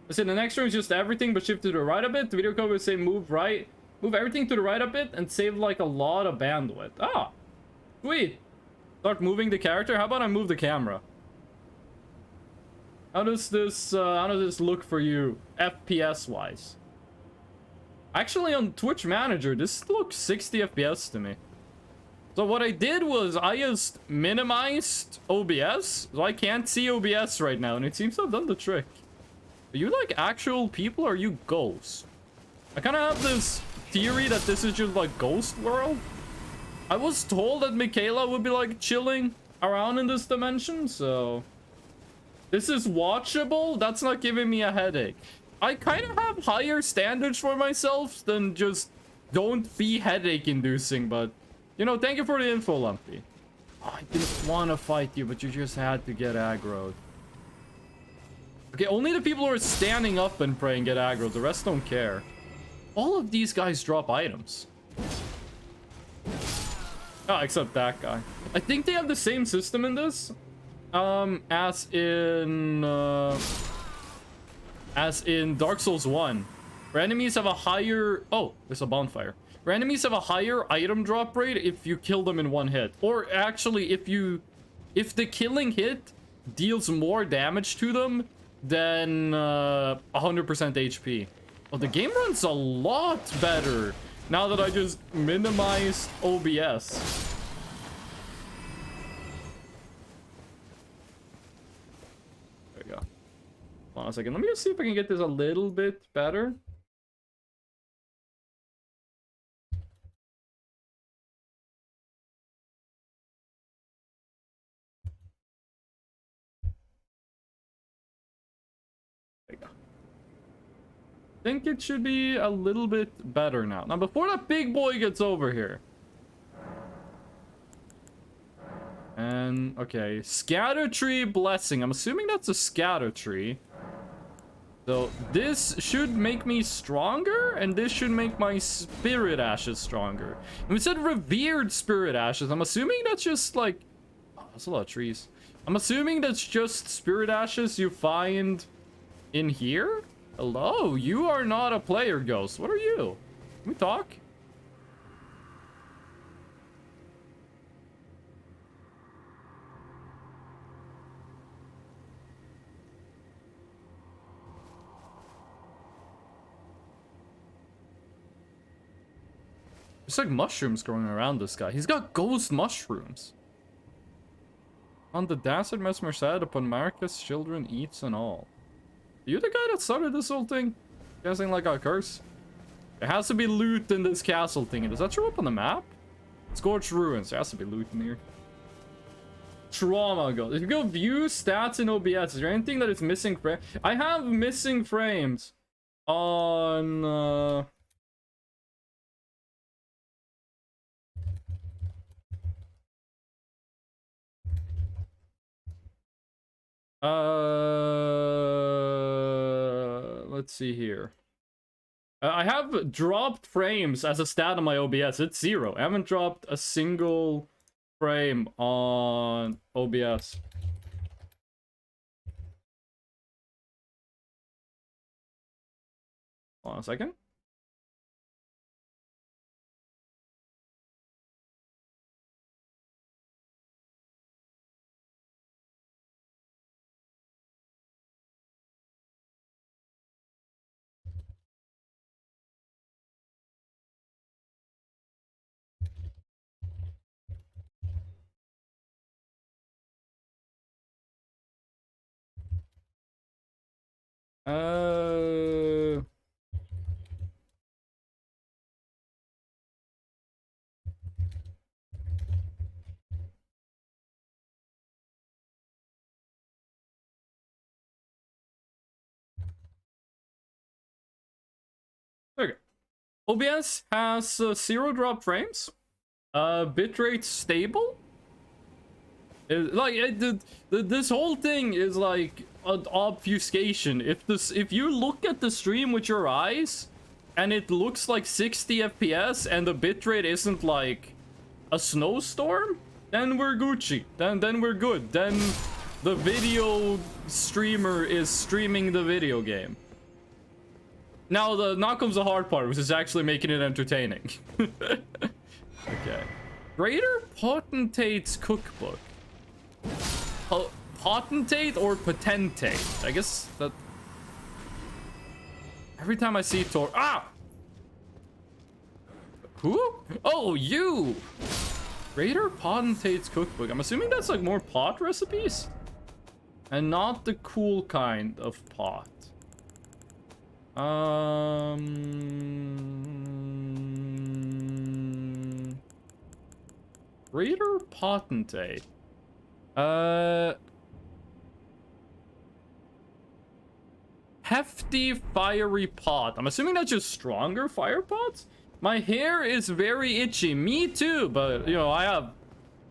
I said the next frame is just everything but shifted to the right a bit. The video code would say move everything to the right a bit and save like a lot of bandwidth. Ah, sweet. Start moving the character. How about I move the camera? How does this look for you, FPS wise? Actually, on Twitch Manager, this looks 60 FPS to me. So what I did was I just minimized OBS, so I can't see OBS right now, and it seems to have done the trick. Are you like actual people, or are you ghosts? I kind of have this theory that this is just like Ghost World. I was told that Michaela would be like chilling around in this dimension, so... This is watchable. That's not giving me a headache. I kind of have higher standards for myself than just don't be headache inducing, but you know, thank you for the info, Lumpy. Oh, I didn't want to fight you, but you just had to get aggroed. Okay, only the people who are standing up and praying get aggroed. The rest don't care. All of these guys drop items. Oh, except that guy. I think they have the same system in this. As in Dark Souls 1, where enemies have a higher... Oh, there's a bonfire. Where enemies have a higher item drop rate if you kill them in one hit. Or actually, if the killing hit deals more damage to them than 100% HP. Oh, the game runs a lot better now that I just minimized OBS. Hold on a second. Let me just see if I can get this a little bit better. There you go. I think it should be a little bit better now. Now, before that big boy gets over here. And, okay. Scatter Tree Blessing. I'm assuming that's a scatter tree. So this should make me stronger, and this should make my spirit ashes stronger. And we said revered spirit ashes. I'm assuming that's just like... Oh, that's a lot of trees. I'm assuming that's just spirit ashes you find in here? Hello, you are not a player ghost. What are you? Can we talk? There's like mushrooms growing around this guy. He's got ghost mushrooms. On the desert, Mesmer said, upon Marcus, children eats and all. Are you the guy that started this whole thing? Guessing like a curse? There has to be loot in this castle thing. Does that show up on the map? Scorched ruins. There has to be loot in here. Trauma goes. If you go view stats in OBS, is there anything that is missing frame? I have missing frames on let's see here. I have dropped frames as a stat on my OBS. It's 0. I haven't dropped a single frame on OBS. Hold on a second. Uh, okay. OBS has 0 drop frames. Bitrate stable. This whole thing is like an obfuscation. If you look at the stream with your eyes, and it looks like 60 FPS, and the bitrate isn't like a snowstorm, then we're Gucci. Then we're good. Then the video streamer is streaming the video game. Now comes the hard part, which is actually making it entertaining. Okay. Greater Potentate's Cookbook. Potentate or potentate? I guess that... Every time I see Tor... Ah! Who? Oh, you! Greater Potentate's Cookbook. I'm assuming that's like more pot recipes? And not the cool kind of pot. Greater Potentate. Hefty fiery pot. I'm assuming that's just stronger fire pots? My hair is very itchy. Me too, but you know, I have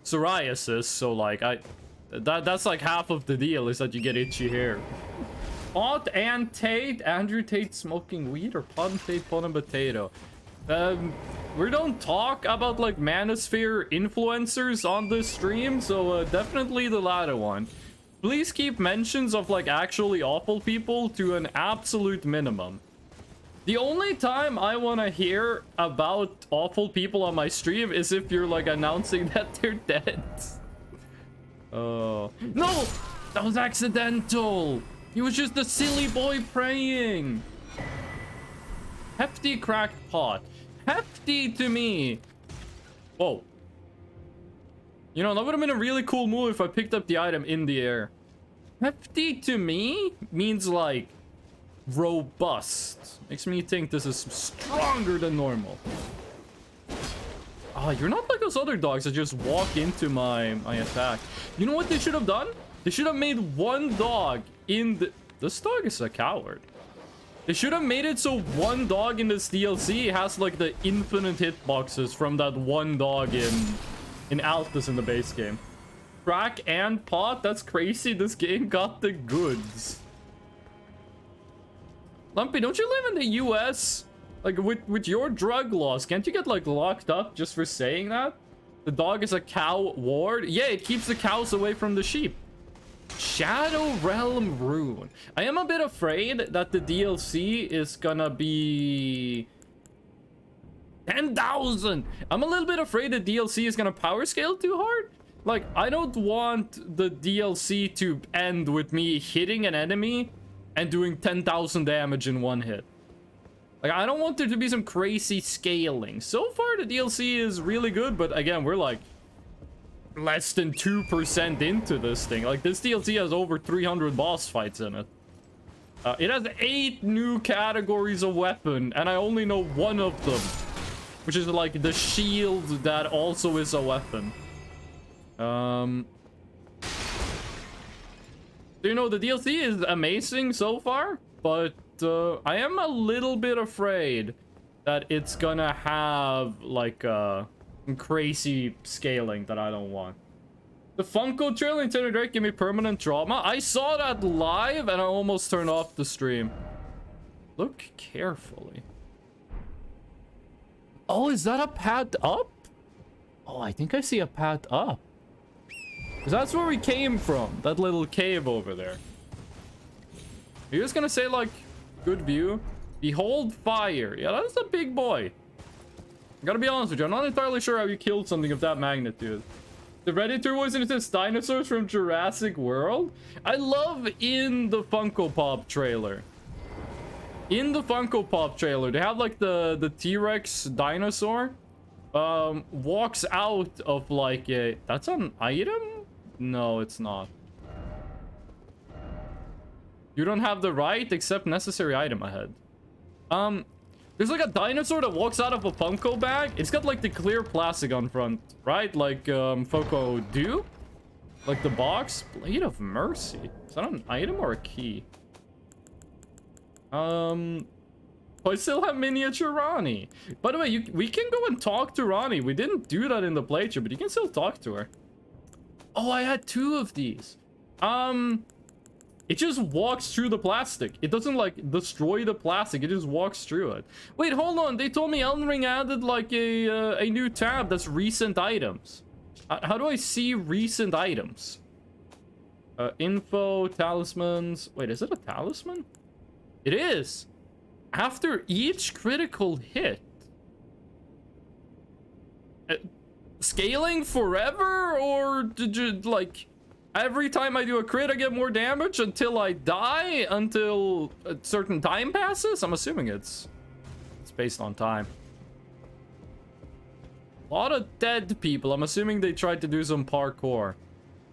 psoriasis, so like that's like half of the deal is that you get itchy hair. Pot and Tate, Andrew Tate smoking weed, or Potentate, pot and potato? We don't talk about like manosphere influencers on this stream, so definitely the latter one. Please keep mentions of like actually awful people to an absolute minimum. The only time I want to hear about awful people on my stream is if you're like announcing that they're dead. Oh no, that was accidental. He was just a silly boy praying. Hefty cracked pot. Hefty to me. Whoa. You know, that would have been a really cool move if I picked up the item in the air. Hefty to me means like robust. Makes me think this is stronger than normal. Ah, you're not like those other dogs that just walk into my attack. You know what they should have done? They should have made one dog in the... This dog is a coward. They should have made it so one dog in this DLC has like the infinite hitboxes from that one dog in Altus in the base game. Crack and pot? That's crazy. This game got the goods. Lumpy, don't you live in the US? Like with your drug laws, can't you get like locked up just for saying that? The dog is a cow ward? Yeah, it keeps the cows away from the sheep. Shadow Realm Rune. I am a bit afraid that the DLC is gonna be 10,000. I'm a little bit afraid the DLC is gonna power scale too hard. Like, I don't want the DLC to end with me hitting an enemy and doing 10,000 damage in one hit. Like, I don't want there to be some crazy scaling. So far, the DLC is really good, but again, we're like less than 2% into this thing. Like, this DLC has over 300 boss fights in it. It has 8 new categories of weapon, and I only know one of them, which is like the shield that also is a weapon. So, you know, the DLC is amazing so far, but I am a little bit afraid that it's gonna have like crazy scaling that I don't want. The Funko trailer in Nintendo Direct gave me permanent trauma. I saw that live and I almost turned off the stream. Look carefully. Oh, is that a pad up? Oh, I think I see a path up. Because that's where we came from. That little cave over there. Are you just gonna say, like, good view? Behold fire. Yeah, that's a big boy. I gotta be honest with you. I'm not entirely sure how you killed something of that magnitude. The Redditor was into this dinosaurs from Jurassic World. I love in the Funko Pop trailer. In the Funko Pop trailer, they have like the T-Rex dinosaur. Walks out of like a... That's an item? No, it's not. You don't have the right, except necessary item ahead. There's like a dinosaur that walks out of a Funko bag. It's got like the clear plastic on front, right? Like Funko do. Like the box. Blade of Mercy. Is that an item or a key? I still have miniature Ronnie. By the way, we can go and talk to Ronnie. We didn't do that in the playthrough, but you can still talk to her. Oh, I had 2 of these. It just walks through the plastic. It doesn't like destroy the plastic. It just walks through it. Wait, hold on. They told me Elden Ring added like a new tab that's recent items. How do I see recent items? Info, talismans. Wait, is it a talisman? It is. After each critical hit. Scaling forever, or did you like... Every time I do a crit, I get more damage until I die, until a certain time passes? I'm assuming it's based on time. A lot of dead people. I'm assuming they tried to do some parkour.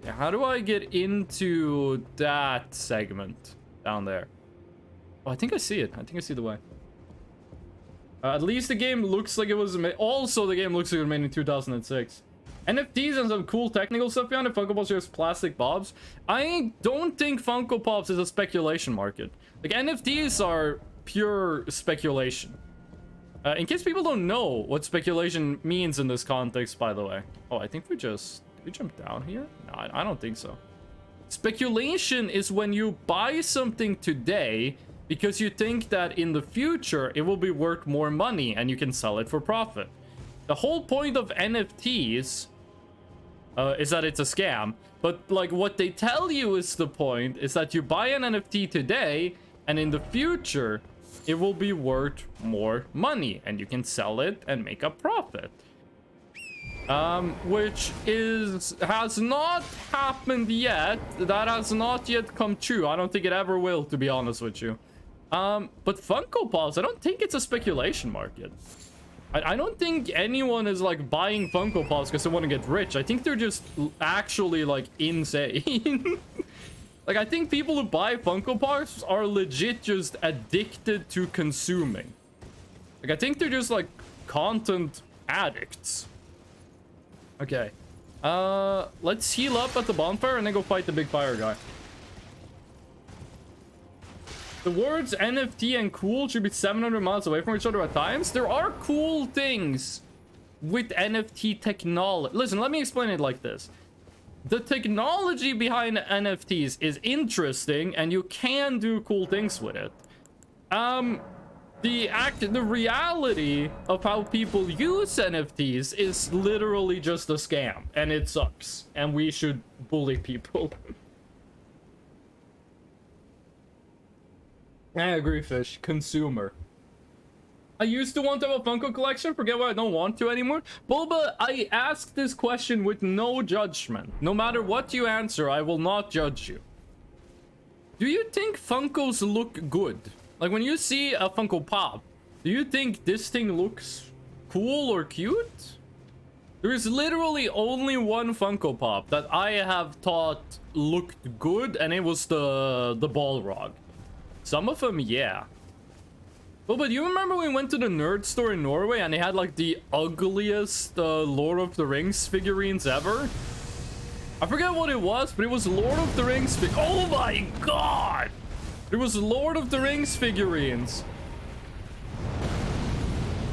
Yeah, how do I get into that segment down there? Oh, I think I see it. I think I see the way. At least the game looks like it was made. Also, the game looks like it was made in 2006. NFTs and some cool technical stuff behind it. Funko Pops are just plastic bobs. I don't think Funko Pops is a speculation market. Like, NFTs are pure speculation. In case people don't know what speculation means in this context, by the way. Oh, I think did we jump down here? No, I don't think so. Speculation is when you buy something today because you think that in the future it will be worth more money and you can sell it for profit. The whole point of NFTs is that it's a scam, but like what they tell you is the point is that you buy an NFT today and in the future it will be worth more money and you can sell it and make a profit. Which has not happened yet. That has not yet come true. I don't think it ever will, to be honest with you. But Funko Pops, I don't think it's a speculation market. I don't think anyone is like buying Funko Pops because they want to get rich. I think they're just actually like insane. Like, I think people who buy Funko Pops are legit just addicted to consuming. Like, I think they're just like content addicts. Okay. Let's heal up at the bonfire and then go fight the big fire guy. The words NFT and cool should be 700 miles away from each other at times. There are cool things with NFT technology. Listen, let me explain it like this. The technology behind NFTs is interesting and you can do cool things with it. The reality of how people use NFTs is literally just a scam and it sucks and we should bully people. I agree, Fish. Consumer. I used to want to have a Funko collection. Forget what I don't want to anymore. Bulba, I ask this question with no judgment. No matter what you answer, I will not judge you. Do you think Funkos look good? Like, when you see a Funko Pop, do you think this thing looks cool or cute? There is literally only one Funko Pop that I have thought looked good, and it was the Balrog. Some of them, yeah. Well, but you remember when we went to the nerd store in Norway and they had like the ugliest Lord of the Rings figurines ever? I forget what it was, but it was Lord of the Rings oh my god! It was Lord of the Rings figurines.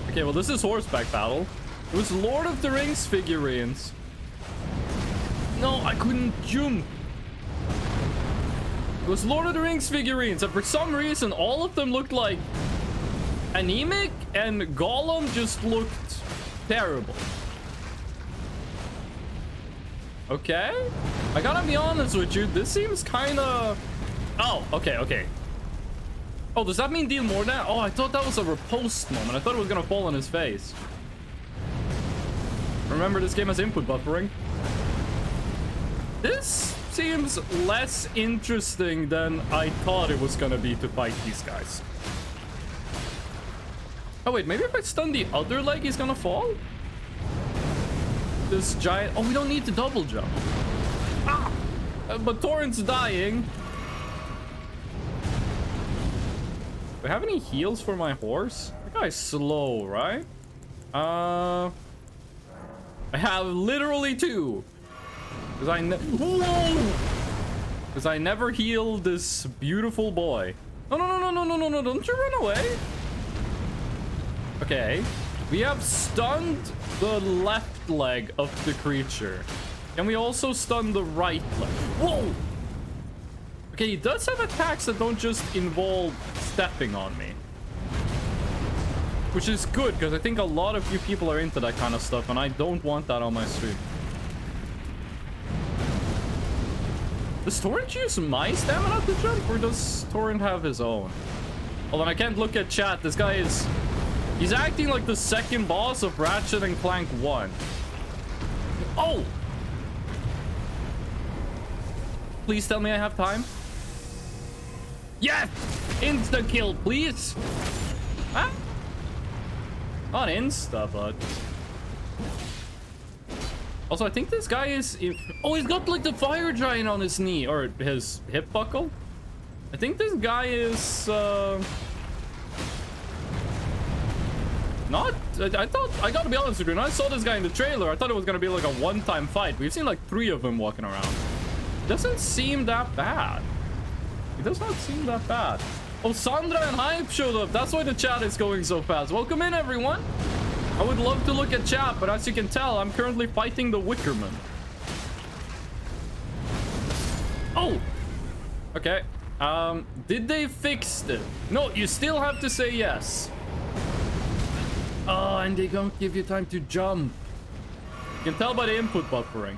Okay, well, this is horseback battle. It was Lord of the Rings figurines. No, I couldn't jump. It was Lord of the Rings figurines, and for some reason, all of them looked like anemic, and Gollum just looked terrible. Okay. I gotta be honest with you. This seems kind of... Oh, okay, okay. Oh, does that mean deal more than... Oh, I thought that was a riposte moment. I thought it was gonna fall on his face. Remember, this game has input buffering. This seems less interesting than I thought it was gonna be to fight these guys. Oh, wait, maybe if I stun the other leg, he's gonna fall? This giant... Oh, we don't need to double jump. Ah! But Torrent's dying. Do I have any heals for my horse? That guy's slow, right? I have literally 2. Because I never healed this beautiful boy. No, no, no, no, no, no, no, don't you run away. Okay. We have stunned the left leg of the creature. Can we also stun the right leg? Whoa! Okay, he does have attacks that don't just involve stepping on me. Which is good, because I think a lot of you people are into that kind of stuff, and I don't want that on my stream. Does Torrent use my stamina to jump, or does Torrent have his own? Hold on, I can't look at chat. This guy is... He's acting like the second boss of Ratchet and Clank 1. Oh! Please tell me I have time. Yes! Insta kill, please! Huh? Not insta, but... Also, I think this guy is... Oh, he's got like the fire giant on his knee, or his hip buckle. I think this guy is... Not... I thought... I gotta be honest with you, when I saw this guy in the trailer, I thought it was gonna be like a one-time fight. We've seen like 3 of them walking around. Doesn't seem that bad. It does not seem that bad. Oh, Sandra and Hype showed up. That's why the chat is going so fast. Welcome in, everyone. I would love to look at chat, but as you can tell, I'm currently fighting the Wickerman. Oh! Okay. Did they fix it? No, you still have to say yes. Oh, and they don't give you time to jump. You can tell by the input buffering.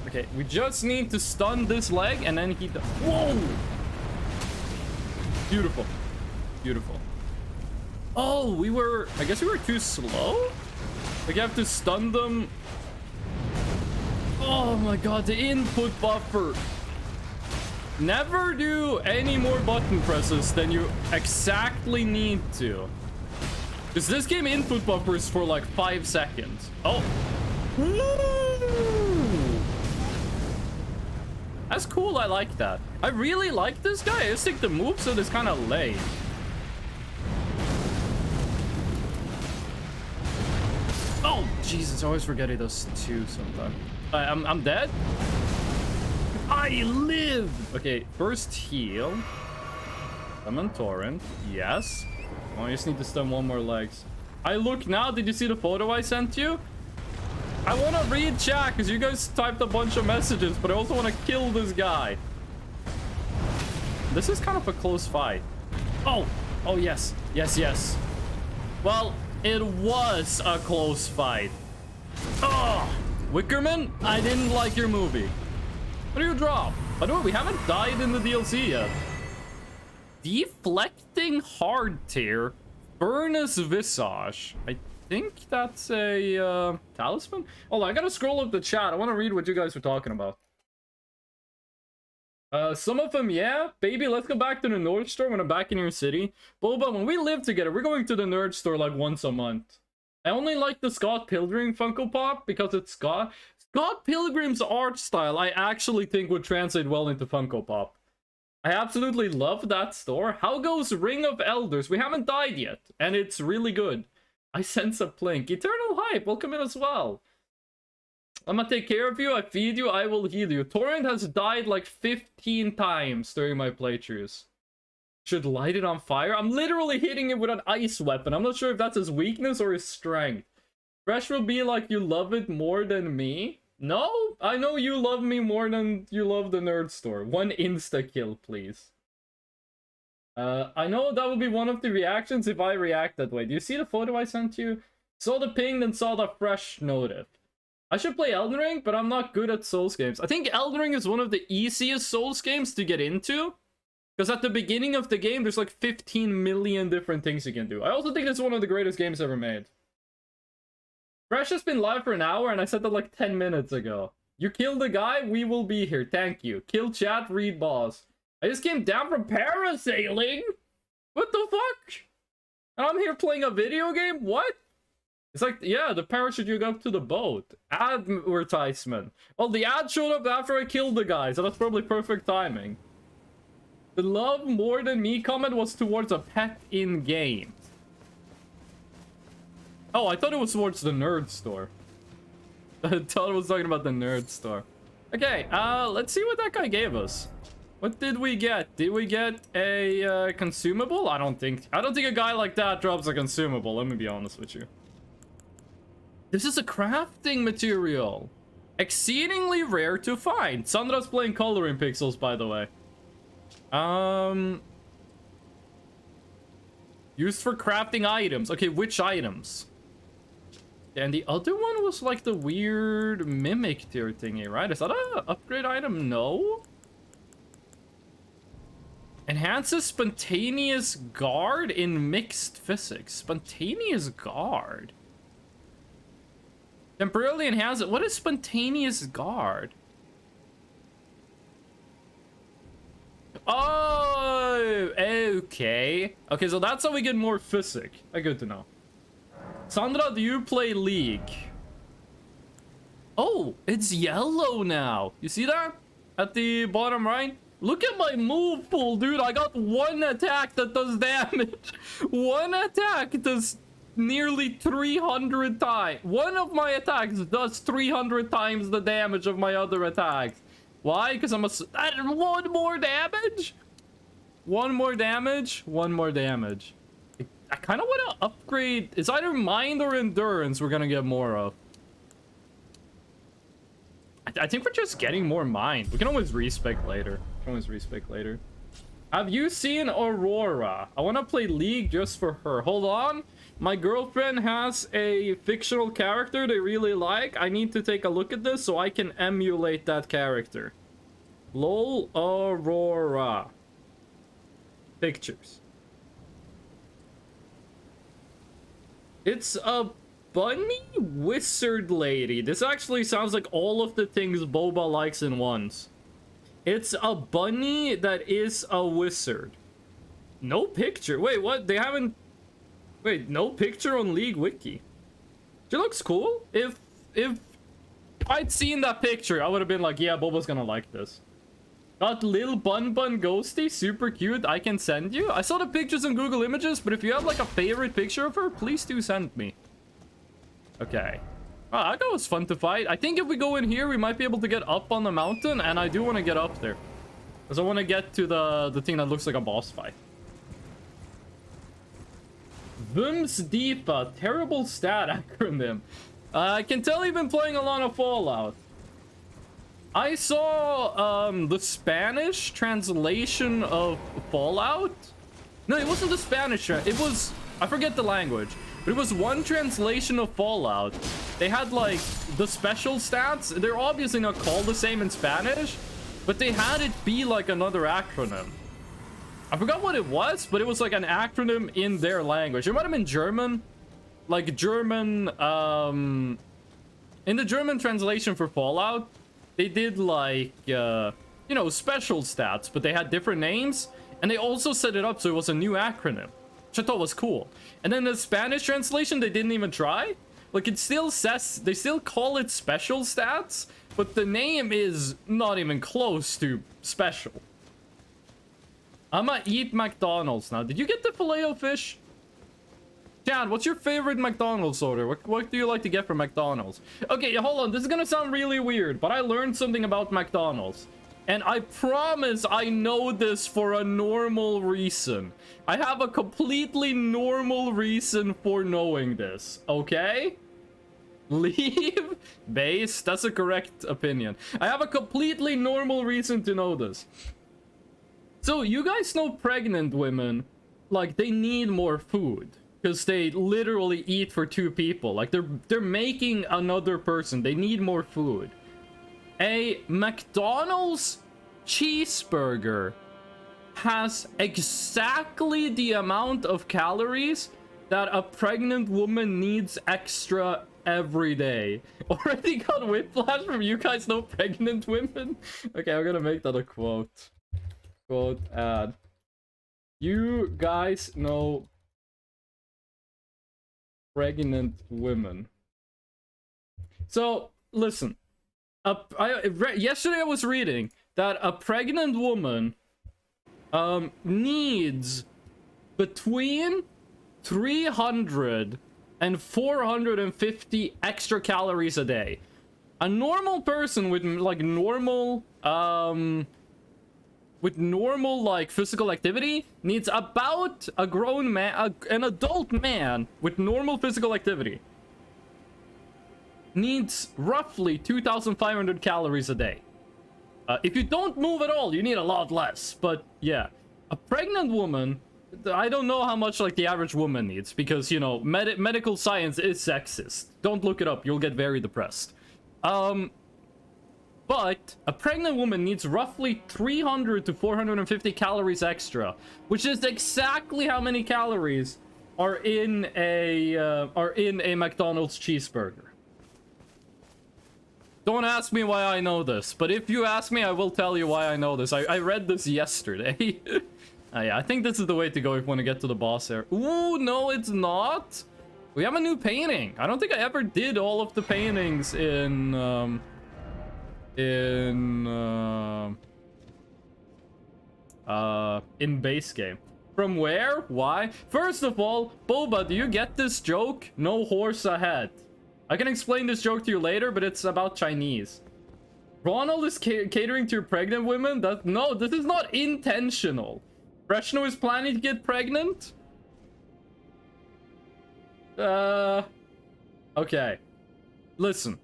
Okay, we just need to stun this leg and then he... Whoa! Beautiful. Beautiful. Oh, we were... I guess we were too slow? Like, you have to stun them. Oh my god, the input buffer. Never do any more button presses than you exactly need to. Because this game input buffers for like 5 seconds. Oh. Ooh. That's cool, I like that. I really like this guy. I just think the moveset is kind of lame. Oh, Jesus, I always forget he does 2 sometimes. I'm dead? I live! Okay, first heal. Summon Torrent. Yes. Oh, I just need to stun 1 more legs. I look now. Did you see the photo I sent you? I want to read chat because you guys typed a bunch of messages, but I also want to kill this guy. This is kind of a close fight. Oh! Oh, yes. Yes, yes. Well, it was a close fight. Oh! Wickerman, I didn't like your movie. What do you drop? By the way, we haven't died in the DLC yet. Deflecting Hardtear. Furnace Visage. I think that's a talisman. Hold on, I gotta scroll up the chat. I want to read what you guys were talking about. Some of them, yeah. Baby, let's go back to the Nerd Store when I'm back in your city. Boba, when we live together, we're going to the Nerd Store like once a month. I only like the Scott Pilgrim Funko Pop because it's Scott Pilgrim's art style. I actually think would translate well into Funko Pop. I absolutely love that store. How goes Ring of Elders? We haven't died yet, and it's really good. I sense a plink. Eternal Hype, welcome in as well. I'm gonna take care of you. I feed you. I will heal you. Torrent has died like 15 times during my playthroughs. Should light it on fire? I'm literally hitting it with an ice weapon. I'm not sure if that's his weakness or his strength. Fresh will be like, you love it more than me? No, I know you love me more than you love the Nerd Store. 1 insta-kill, please. I know that would be one of the reactions if I react that way. Do you see the photo I sent you? Saw the ping, then saw the fresh notif. I should play Elden Ring, but I'm not good at Souls games. I think Elden Ring is one of the easiest Souls games to get into. Because at the beginning of the game, there's like 15 million different things you can do. I also think it's one of the greatest games ever made. Fresh has been live for an hour, and I said that like 10 minutes ago. You killed the guy, we will be here. Thank you. Kill chat, read boss. I just came down from parasailing? What the fuck? And I'm here playing a video game? What? It's like, yeah, the parachute you got to the boat. Advertisement. Well, the ad showed up after I killed the guy, so that's probably perfect timing. The love more than me comment was towards a pet in-game. Oh, I thought it was towards the nerd store. I thought it was talking about the nerd store. Okay, let's see what that guy gave us. What did we get? Did we get a consumable? I don't think a guy like that drops a consumable, let me be honest with you. This is a crafting material. Exceedingly rare to find. Sandra's playing coloring pixels, by the way. Used for crafting items. Okay, which items? And the other one was like the weird mimic tier thingy, right? Is that a upgrade item? No. Enhances spontaneous guard in mixed physics. Spontaneous guard. Temporarily enhance it. What is spontaneous guard? Oh, okay. Okay, so that's how we get more physic. Good to know. Sandra, do you play League? Oh, it's yellow now. You see that? At the bottom right? Look at my move pool, dude. I got one attack that does damage. One attack does nearly 300 times. One of my attacks does 300 times the damage of my other attacks. Why? Because I'm one more damage? One more damage? One more damage. I kind of want to upgrade. It's either mind or endurance we're going to get more of. I think we're just getting more mind. We can always respec later. Have you seen Aurora? I want to play League just for her. Hold on. My girlfriend has a fictional character they really like. I need to take a look at this so I can emulate that character. LOL Aurora. Pictures. It's a bunny wizard lady. This actually sounds like all of the things Boba likes in ones. It's a bunny that is a wizard. No picture. Wait, what? They haven't... Wait, no picture on League Wiki. She looks cool. If I'd seen that picture, I would have been like, yeah, Boba's gonna like this. Got Lil Bun Bun Ghosty, super cute. I can send you. I saw the pictures in Google Images, but if you have like a favorite picture of her, please do send me. Okay. Oh, that guy was fun to fight. I think if we go in here, we might be able to get up on the mountain, and I do want to get up there. Because I want to get to the thing that looks like a boss fight. Vums Deepa, terrible stat acronym. I can tell you've been playing a lot of Fallout. I saw the Spanish translation of Fallout. No, it wasn't the Spanish. It was, I forget the language, but it was one translation of Fallout. They had like the special stats. They're obviously not called the same in Spanish, but they had it be like another acronym. I forgot what it was, but it was like an acronym in their language. It might have been German, like German. In the German translation for Fallout, they did like, you know, special stats, but they had different names. And they also set it up so it was a new acronym, which I thought was cool. And then the Spanish translation, they didn't even try. Like, it still says, they still call it special stats, but the name is not even close to special. I'ma eat McDonald's now. Did you get the Filet-O-Fish? Chad, what's your favorite McDonald's order? What do you like to get from McDonald's? Okay, hold on. This is gonna sound really weird, but I learned something about McDonald's. And I promise I know this for a normal reason. I have a completely normal reason for knowing this, okay? Leave base. That's a correct opinion. I have a completely normal reason to know this. So, you guys know pregnant women, like, they need more food. because they literally eat for 2 people. Like they're making another person. They need more food. A McDonald's cheeseburger has exactly the amount of calories that a pregnant woman needs extra every day. Already got whiplash from you guys know pregnant women? Okay, I'm gonna make that a quote. Quote ad. You guys know pregnant women. So, listen. Yesterday I was reading that a pregnant woman needs between 300 and 450 extra calories a day. A normal person with like normal like physical activity needs about a grown man, an adult man with normal physical activity needs roughly 2,500 calories a day. If you don't move at all, you need a lot less. But yeah, a pregnant woman, I don't know how much like the average woman needs because, you know, medical science is sexist. Don't look it up. You'll get very depressed. But a pregnant woman needs roughly 300 to 450 calories extra, which is exactly how many calories are in a McDonald's cheeseburger. Don't ask me why I know this, but if you ask me, I will tell you why I know this. I read this yesterday. Yeah, I think this is the way to go if you want to get to the boss area. Ooh, no, it's not. We have a new painting. I don't think I ever did all of the paintings in base game. From where? Why? First of all, Boba, do you get this joke? No horse ahead. I can explain this joke to you later, but it's about Chinese. Ronald is catering to your pregnant women? No, this is not intentional. Breshno is planning to get pregnant? Okay. Listen.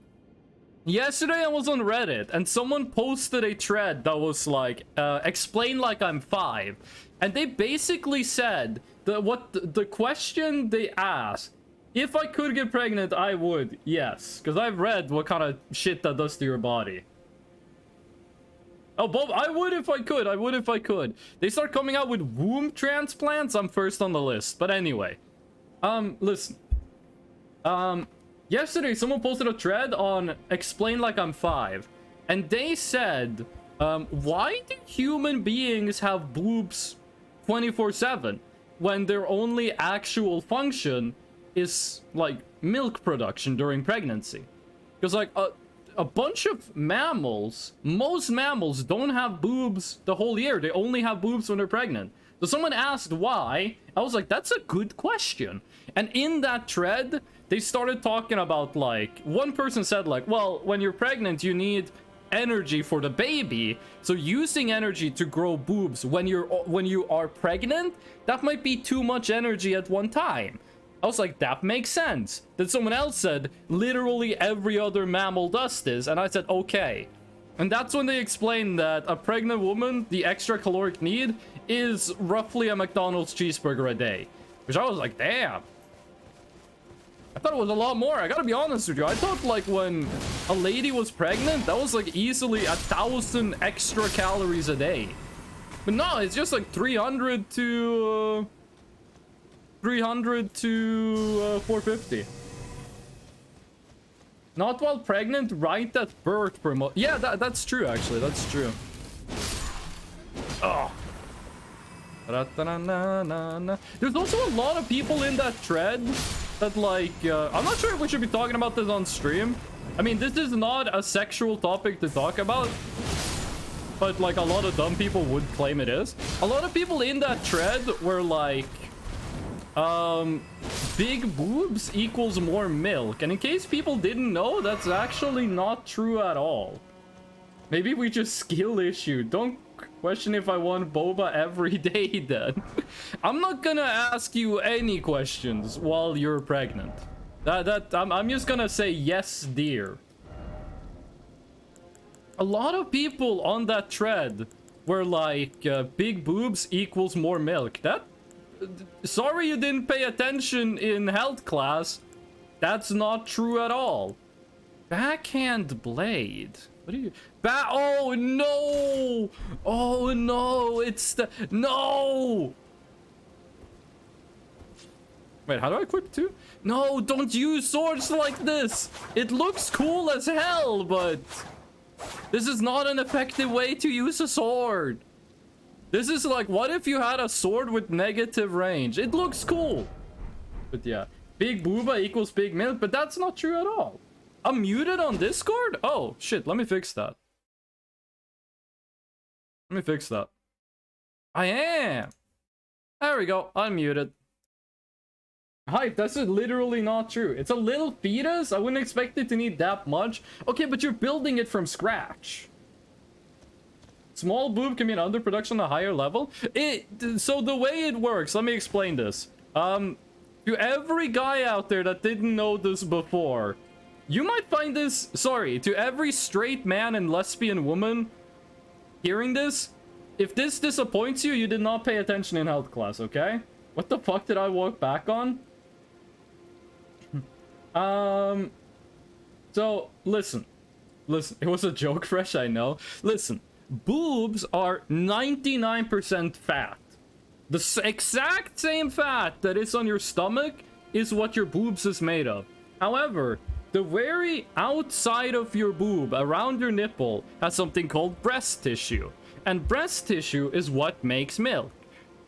Yesterday I was on Reddit, and someone posted a thread that was like, explain like I'm 5. And they basically said that the question they asked, if I could get pregnant, I would, yes. Because I've read what kind of shit that does to your body. Oh, Bob, I would if I could. I would if I could. They start coming out with womb transplants. I'm first on the list. But anyway. Listen. Yesterday, someone posted a thread on Explain Like I'm 5. And they said, why do human beings have boobs 24/7 when their only actual function is like milk production during pregnancy? Because like a bunch of mammals, most mammals don't have boobs the whole year. They only have boobs when they're pregnant. So someone asked why. I was like, that's a good question. And in that thread, they started talking about like, one person said like, well, when you're pregnant, you need energy for the baby. So using energy to grow boobs when you are pregnant, that might be too much energy at one time. I was like, that makes sense. Then someone else said, literally every other mammal does this. And I said, okay. And that's when they explained that a pregnant woman, the extra caloric need is roughly a McDonald's cheeseburger a day. Which I was like, damn. I thought it was a lot more. I gotta be honest with you. I thought like when a lady was pregnant, that was like easily 1,000 extra calories a day. But no, it's just like 300 to 450. Not while pregnant, right at birth per month. Yeah, that's true, actually. That's true. Oh. There's also a lot of people in that thread that, like, I'm not sure if we should be talking about this on stream. I mean, this is not a sexual topic to talk about, but, like, a lot of dumb people would claim it is. A lot of people in that thread were like, big boobs equals more milk. And in case people didn't know, that's actually not true at all. Maybe we just skill issue. Don't question if I want boba every day then. I'm not gonna ask you any questions while you're pregnant. I'm just gonna say yes, dear. A lot of people on that thread were like, big boobs equals more milk. Sorry you didn't pay attention in health class. That's not true at all. Backhand blade. What are you? Oh no! Oh no! It's the no! Wait, how do I equip too? No, don't use swords like this. It looks cool as hell, but this is not an effective way to use a sword. This is like, what if you had a sword with negative range? It looks cool. But yeah, big booba equals big milk, but that's not true at all. I'm muted on Discord? Oh, shit, let me fix that. Let me fix that. I am. There we go, unmuted. Hype, that's literally not true. It's a little fetus. I wouldn't expect it to need that much. Okay, but you're building it from scratch. Small boob can be an underproduction on a higher level. So the way it works, let me explain this. To every guy out there that didn't know this before, you might find this, sorry, to every straight man and lesbian woman hearing this, if this disappoints you, you did not pay attention in health class, okay? What the fuck did I walk back on? So, listen, it was a joke, Fresh, I know. Listen, boobs are 99% fat. The exact same fat that is on your stomach is what your boobs is made of. However, the very outside of your boob, around your nipple, has something called breast tissue. And breast tissue is what makes milk.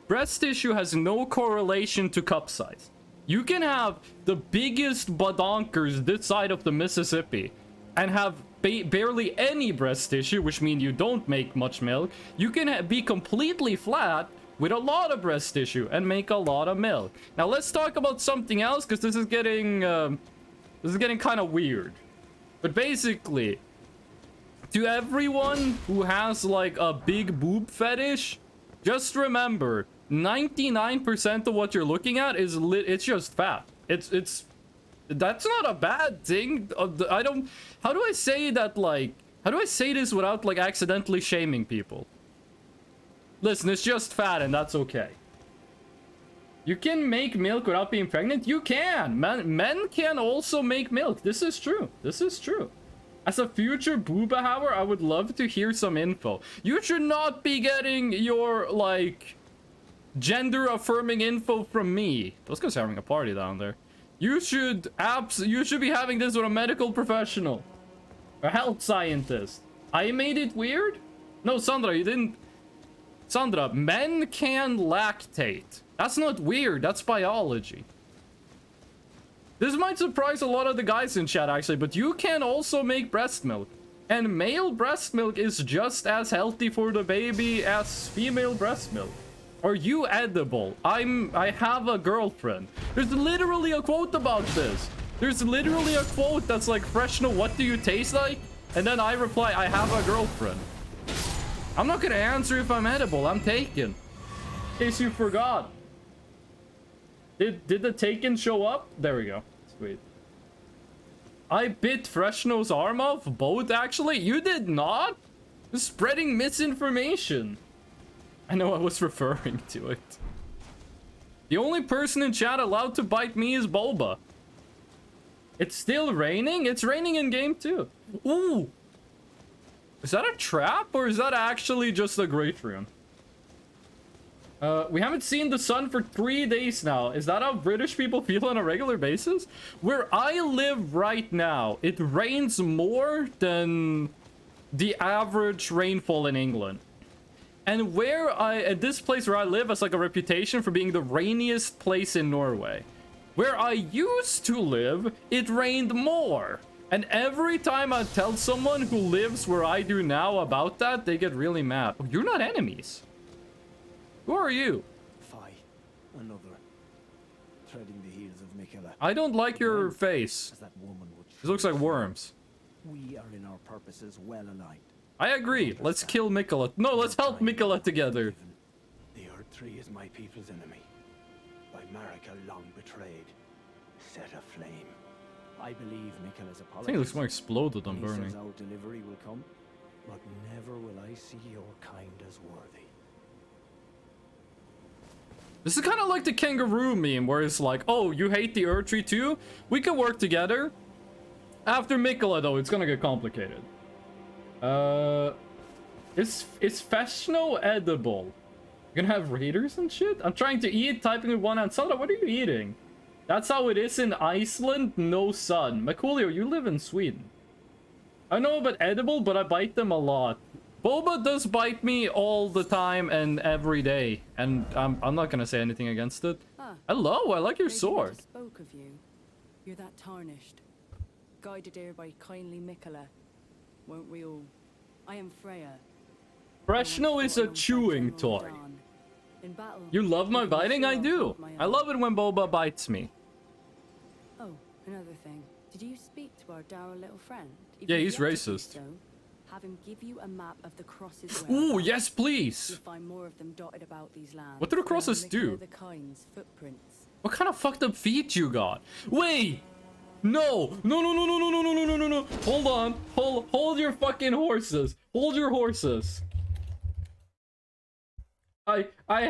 Breast tissue has no correlation to cup size. You can have the biggest badonkers this side of the Mississippi and have barely any breast tissue, which means you don't make much milk. You can be completely flat with a lot of breast tissue and make a lot of milk. Now let's talk about something else, because this is getting kind of weird. But basically, to everyone who has like a big boob fetish, just remember, 99% of what you're looking at is it's just fat. It's that's not a bad thing. How do I say that, like, how do I say this without like accidentally shaming people? Listen, it's just fat and that's okay. You can make milk without being pregnant? You can! Men can also make milk. This is true. This is true. As a future booba hower, I would love to hear some info. You should not be getting your, like, gender-affirming info from me. Those guys are having a party down there. You should be having this with a medical professional. A health scientist. I made it weird? No, Sandra, you didn't... Sandra, men can lactate. That's not weird, that's biology. This might surprise a lot of the guys in chat, actually, but you can also make breast milk. And male breast milk is just as healthy for the baby as female breast milk. Are you edible? I have a girlfriend. There's literally a quote about this. There's literally a quote that's like, Freshno, what do you taste like? And then I reply, I have a girlfriend. I'm not gonna answer if I'm edible, I'm taken. In case you forgot. Did the taken show up? There we go. Sweet. I bit Freshno's arm off? Both, actually? You did not? You're spreading misinformation. I know I was referring to it. The only person in chat allowed to bite me is Bulba. It's still raining? It's raining in game too. Ooh! Is that a trap or is that actually just a great rune? We haven't seen the sun for 3 days now. Is that how British people feel on a regular basis? Where I live right now, it rains more than the average rainfall in England. And at this place where I live has like a reputation for being the rainiest place in Norway. Where I used to live, it rained more. And every time I tell someone who lives where I do now about that, they get really mad. Oh, you're not enemies. Who are you? Fight another, treading the heels of Mikela. I don't like your face. That woman would It looks like worms. We are in our purposes well aligned. I agree. Let's kill Mikela. No, let's help Mikela together. The Earth Tree is my people's enemy. By Marika long betrayed, set aflame. I believe Mikela's apology. I think it looks more exploded than burning. Our delivery will come, but never will I see your kind as worthy. This is kind of like the kangaroo meme, where it's like, oh, you hate the Erd tree too? We can work together. After Mikola, though, it's gonna get complicated. Is Feshno edible? You're gonna have raiders and shit? I'm trying to eat, typing with one hand. Sandra, what are you eating? That's how it is in Iceland, no sun. Macaulio, you live in Sweden. I know about edible, but I bite them a lot. Boba does bite me all the time and every day, and I'm not gonna say anything against it. Hello, I like your sword. Spoke of you. You're that tarnished, guided here by kindly Mikola. Won't we all? I am Freya. Freshno is a chewing toy. In battle, You love my biting? I do. I love it when Boba bites me. Oh, another thing. Did you speak to our dour little friend? If Yeah, you've he's yet to do racist. so, have him give you a map of the crosses. Ooh, yes, please. You'll find more of them dotted about these lands. What do the They are crosses do? Mikola the Kind's footprints. What kind of fucked up feet you got? Wait! No! No, no, no, no, no, no, no, no, no, no, no. Hold on. Hold your fucking horses. Hold your horses. I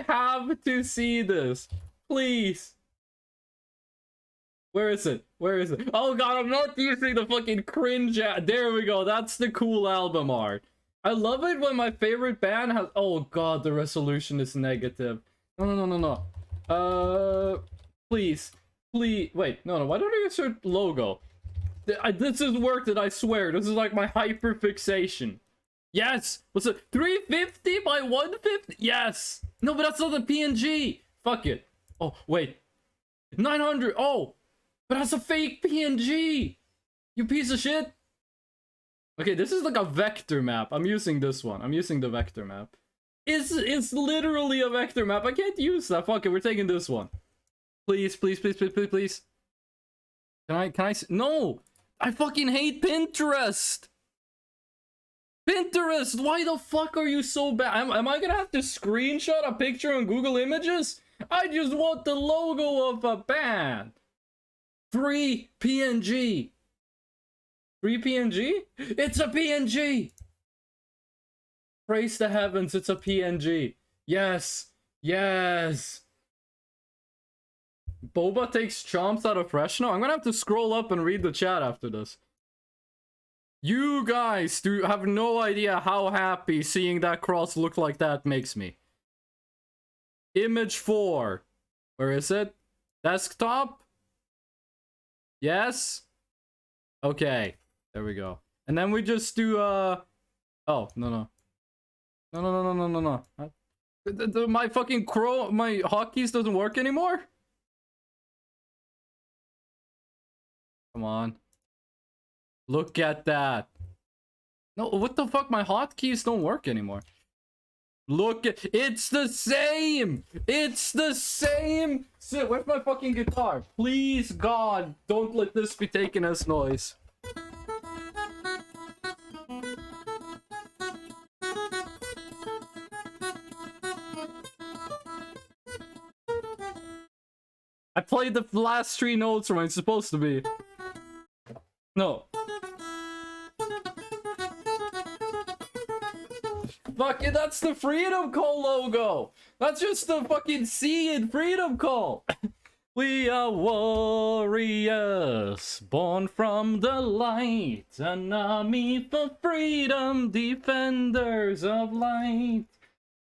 have to see this. Please. Where is it? Where is it? Oh god, I'm not using the fucking cringe. There we go. That's the cool album art. I love it when my favorite band has... Oh god, the resolution is negative. No, no, no, no, no. Please. Please. Wait, no, no. Why don't I insert logo? This is worth it, I swear. This is like my hyperfixation. Yes! What's it? 350 by 150? Yes! No, but that's not a PNG! Fuck it. Oh, wait. 900! Oh! But that's a fake PNG! You piece of shit! Okay, this is like a vector map. I'm using this one. I'm using the vector map. It's literally a vector map. I can't use that. Fuck it, we're taking this one. Please, please, please, please, please, please. Can I no! I fucking hate Pinterest! Pinterest! Why the fuck are you so bad? Am I gonna have to screenshot a picture on Google Images? I just want the logo of a band. 3 PNG. 3 PNG? It's a PNG! Praise the heavens, it's a PNG. Yes! Yes! Boba takes chomps out of Freshno? I'm gonna have to scroll up and read the chat after this. You guys do have no idea how happy seeing that cross look like that makes me. Image 4. Where is it? Desktop? Yes? Okay. There we go. And then we just do, Oh, no, no. No, no, no, no, no, no, no. My fucking my hotkeys doesn't work anymore? Come on. Look at that. No, what the fuck? My hotkeys don't work anymore. Look at... It's the same! It's the same! Sit, where's my fucking guitar? Please, God, don't let this be taken as noise. I played the last 3 notes where it's supposed to be. No. Fuck it, that's the Freedom Call logo! That's just the fucking C in Freedom Call! We are warriors, born from the light, an army for freedom, defenders of light.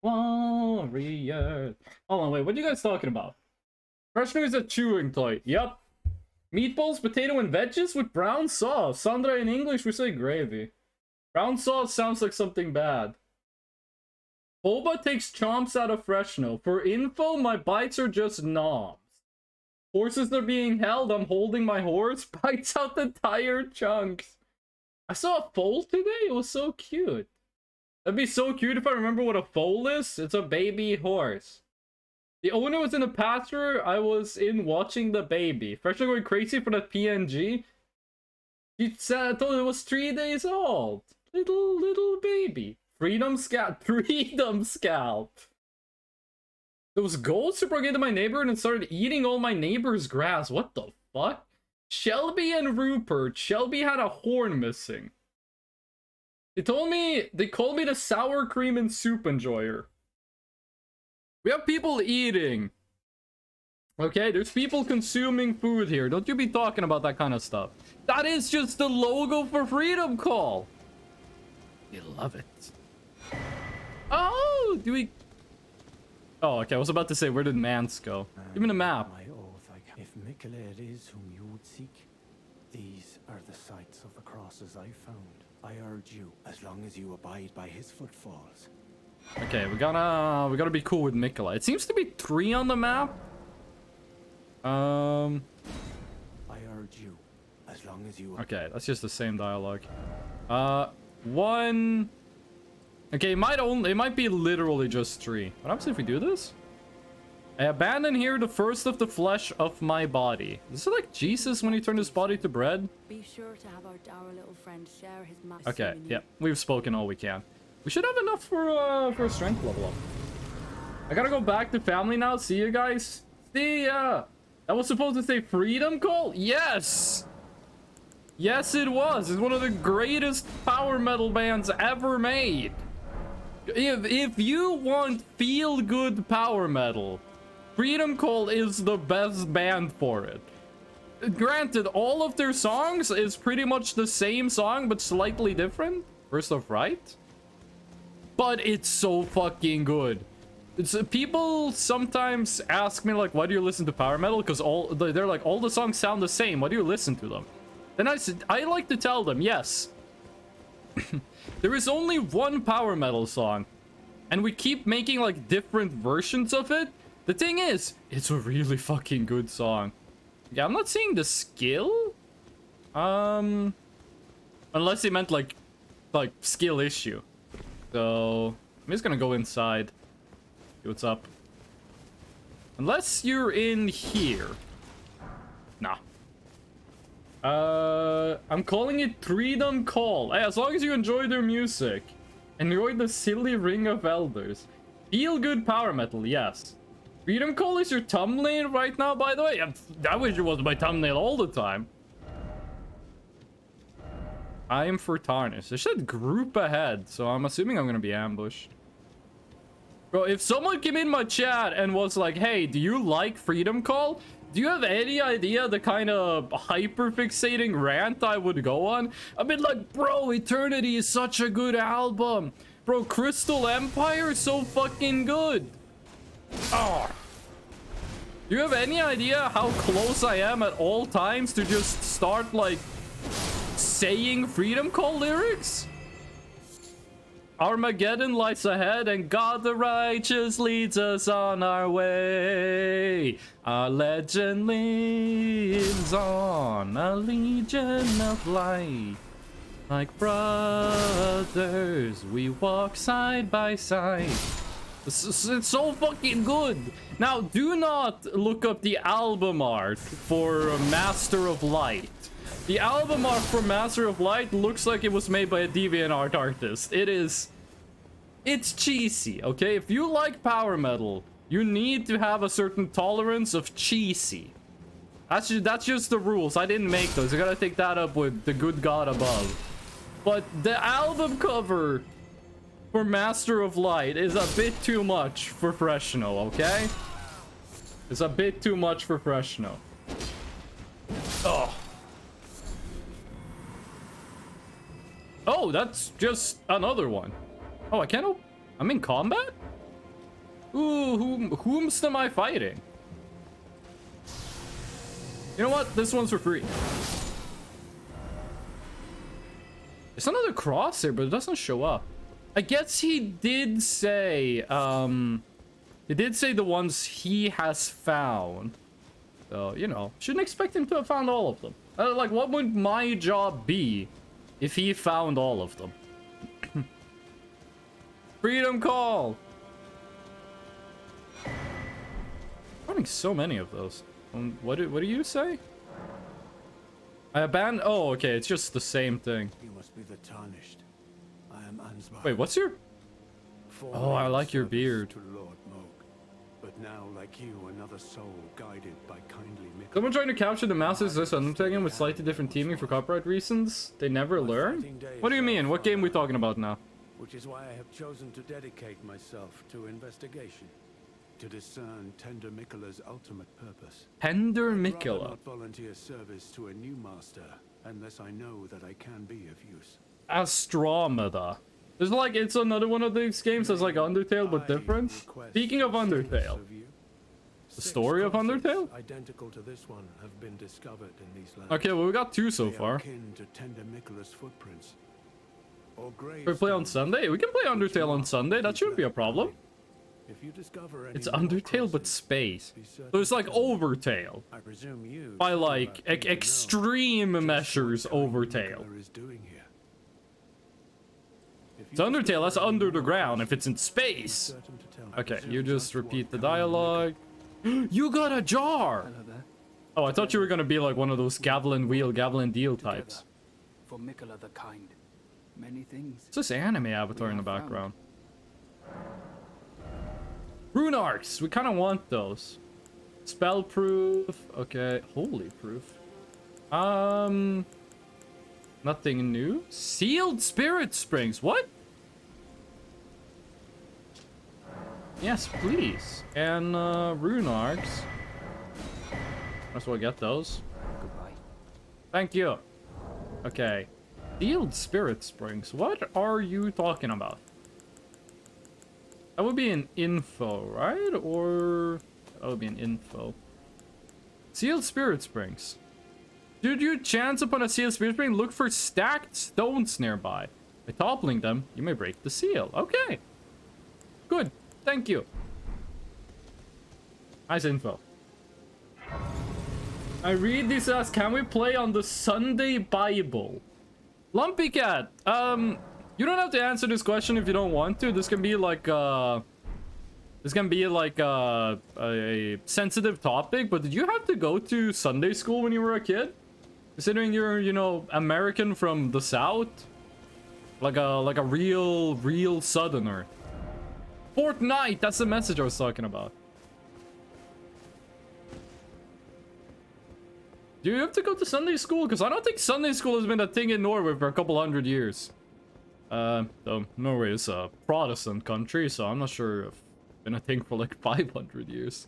Warriors. Hold on, wait, what are you guys talking about? Freshno is a chewing toy. Yup. Meatballs, potato, and veggies with brown sauce. Sandra, in English, we say gravy. Brown sauce sounds like something bad. Boba takes chomps out of Freshno. For info, my bites are just knobs. Horses are being held. I'm holding my horse. Bites out the tire chunks. I saw a foal today. It was so cute. That'd be so cute if I remember what a foal is. It's a baby horse. The owner was in the pasture. I was in watching the baby. Freshno going crazy for that PNG. She said, I told it was 3 days old. Little baby. Freedom Scalp. Freedom Scalp. Those goats who broke into my neighborhood and started eating all my neighbor's grass. What the fuck? Shelby and Rupert. Shelby had a horn missing. They called me the sour cream and soup enjoyer. We have people eating Okay, there's people consuming food here. Don't you be talking about that kind of stuff. That is just the logo for Freedom Call. We love it. Oh, do we... Oh, okay, I was about to say, where did Mance go? Give me the map. My oath, if Miquella it is whom you would seek, these are the sites of the crosses I found. I urge you, as long as you abide by his footfalls. Okay, we gotta be cool with Miquella. It seems to be 3 on the map. I urge you, as long as you... Okay, that's just the same dialogue. 1... Okay, it might be literally just 3. What happens if we do this? I abandon here the first of the flesh of my body. Is it like Jesus when he turned his body to bread? Be sure to have our little friend share his map. Okay, yeah, we've spoken all we can. We should have enough for a strength level up. I gotta go back to family now. See you guys. See ya. That was supposed to say Freedom Call? Yes! Yes, it was. It's one of the greatest power metal bands ever made. If you want feel-good power metal, Freedom Call is the best band for it. Granted, all of their songs is pretty much the same song, but slightly different. First off, right? But it's so fucking good. People sometimes ask me, like, why do you listen to power metal? Because they're like, all the songs sound the same. Why do you listen to them? Then I like to tell them, yes. There is only one power metal song. And we keep making, like, different versions of it. The thing is, it's a really fucking good song. Yeah, I'm not seeing the skill. Unless he meant, like skill issue. So, I'm just gonna go inside. See what's up. Unless you're in here. Nah. I'm calling it Freedom Call. Hey, as long as you enjoy their music. Enjoy the silly Ring of Elders. Feel good power metal, yes. Freedom Call is your thumbnail right now, by the way. I wish it was my thumbnail all the time. I am for Tarnish. It said group ahead, so I'm assuming I'm gonna be ambushed. Bro, if someone came in my chat and was like, hey, do you like Freedom Call? Do you have any idea the kind of hyper-fixating rant I would go on? I've been like, bro, Eternity is such a good album. Bro, Crystal Empire is so fucking good. Oh. Do you have any idea how close I am at all times to just start, like, saying Freedom Call lyrics? Armageddon lies ahead and God the righteous leads us on our way. Our legend lives on, a legion of light. Like brothers, we walk side by side. It's so fucking good. Now, do not look up the album art for Master of Light. The album art for Master of Light looks like it was made by a DeviantArt artist. It's cheesy, okay? If you like power metal, you need to have a certain tolerance of cheesy. That's just the rules. I didn't make those. You gotta take that up with the good God above. But the album cover for Master of Light is a bit too much for Fresno, okay? It's a bit too much for Fresno. Oh. Oh, that's just another one. Oh, I can't. I'm in combat? Ooh, whomst am I fighting? You know what? This one's for free. There's another cross here, but it doesn't show up. I guess he did say, he did say the ones he has found. So, you know, shouldn't expect him to have found all of them. Like, what would my job be if he found all of them? Freedom Call! Running so many of those. What do you say? I abandoned. Oh, okay, it's just the same thing. You must be the Tarnished. I am Ansbach. Wait, what's your? Oh, I like your beard. To Lord Moog, but now, like you, another soul guided by kindly Miquella. Someone trying to capture the Masters of this Undertaking with slightly different teaming for copyright reasons. They never learn. What do you mean? What game are we talking about now? Which is why I have chosen to dedicate myself to investigation. to discern Tender Mikkela's ultimate purpose. Tender I'd rather Mikkela. not volunteer service to a new master unless I know that I can be of use. Astromeda. There's like, it's another one of these games that's like Undertale but different. Speaking of Undertale, the story of Undertale? Identical to this one have been discovered in these lands. Okay, well we got 2 so They are far. akin to Tender Mikkela's footprints. Or We play on Sunday? We can play Undertale on Sunday, that shouldn't be a problem. If you discover any It's more Undertale but crossings, space. be certain So it's like to tell me. Overtale. I presume you By still like have need to know extreme just what measures Tender Overtale. Mikkela is doing here. If you It's Undertale, discover that's any under the more ground. If crossings, it's in be space. certain to tell me. Okay, Presume you just that's what repeat the Tender Mikkela- dialogue. You got a jar! Hello there. Oh, I thought you were gonna be like one of those Gavilan Wheel, Gavilan Deal types. For Mikkela the Kind. Many things. It's this anime avatar in the have found. background. Rune arcs! We kind of want those. Spell proof. Okay, holy proof. Nothing new. Sealed spirit springs. What? Yes, please. And rune arcs. Might as well get those. Goodbye. Thank you. Okay. Sealed spirit springs. What are you talking about? That would be an info, right? Or that would be an info. Sealed spirit springs. Should you chance upon a sealed spirit spring, look for stacked stones nearby. By toppling them, you may break the seal. Okay. Good. Thank you. Nice info. I read this as, can we play on the Sunday Bible? Lumpy Cat, you don't have to answer this question if you don't want to. This can be like, a sensitive topic, but did you have to go to Sunday school when you were a kid? Considering you're, you know, American from the South? Like a real Southerner. Fortnite, that's the message I was talking about. Do you have to go to Sunday school? Because I don't think Sunday school has been a thing in Norway for a couple hundred years. Though Norway is a Protestant country, so I'm not sure if it's been a thing for like 500 years.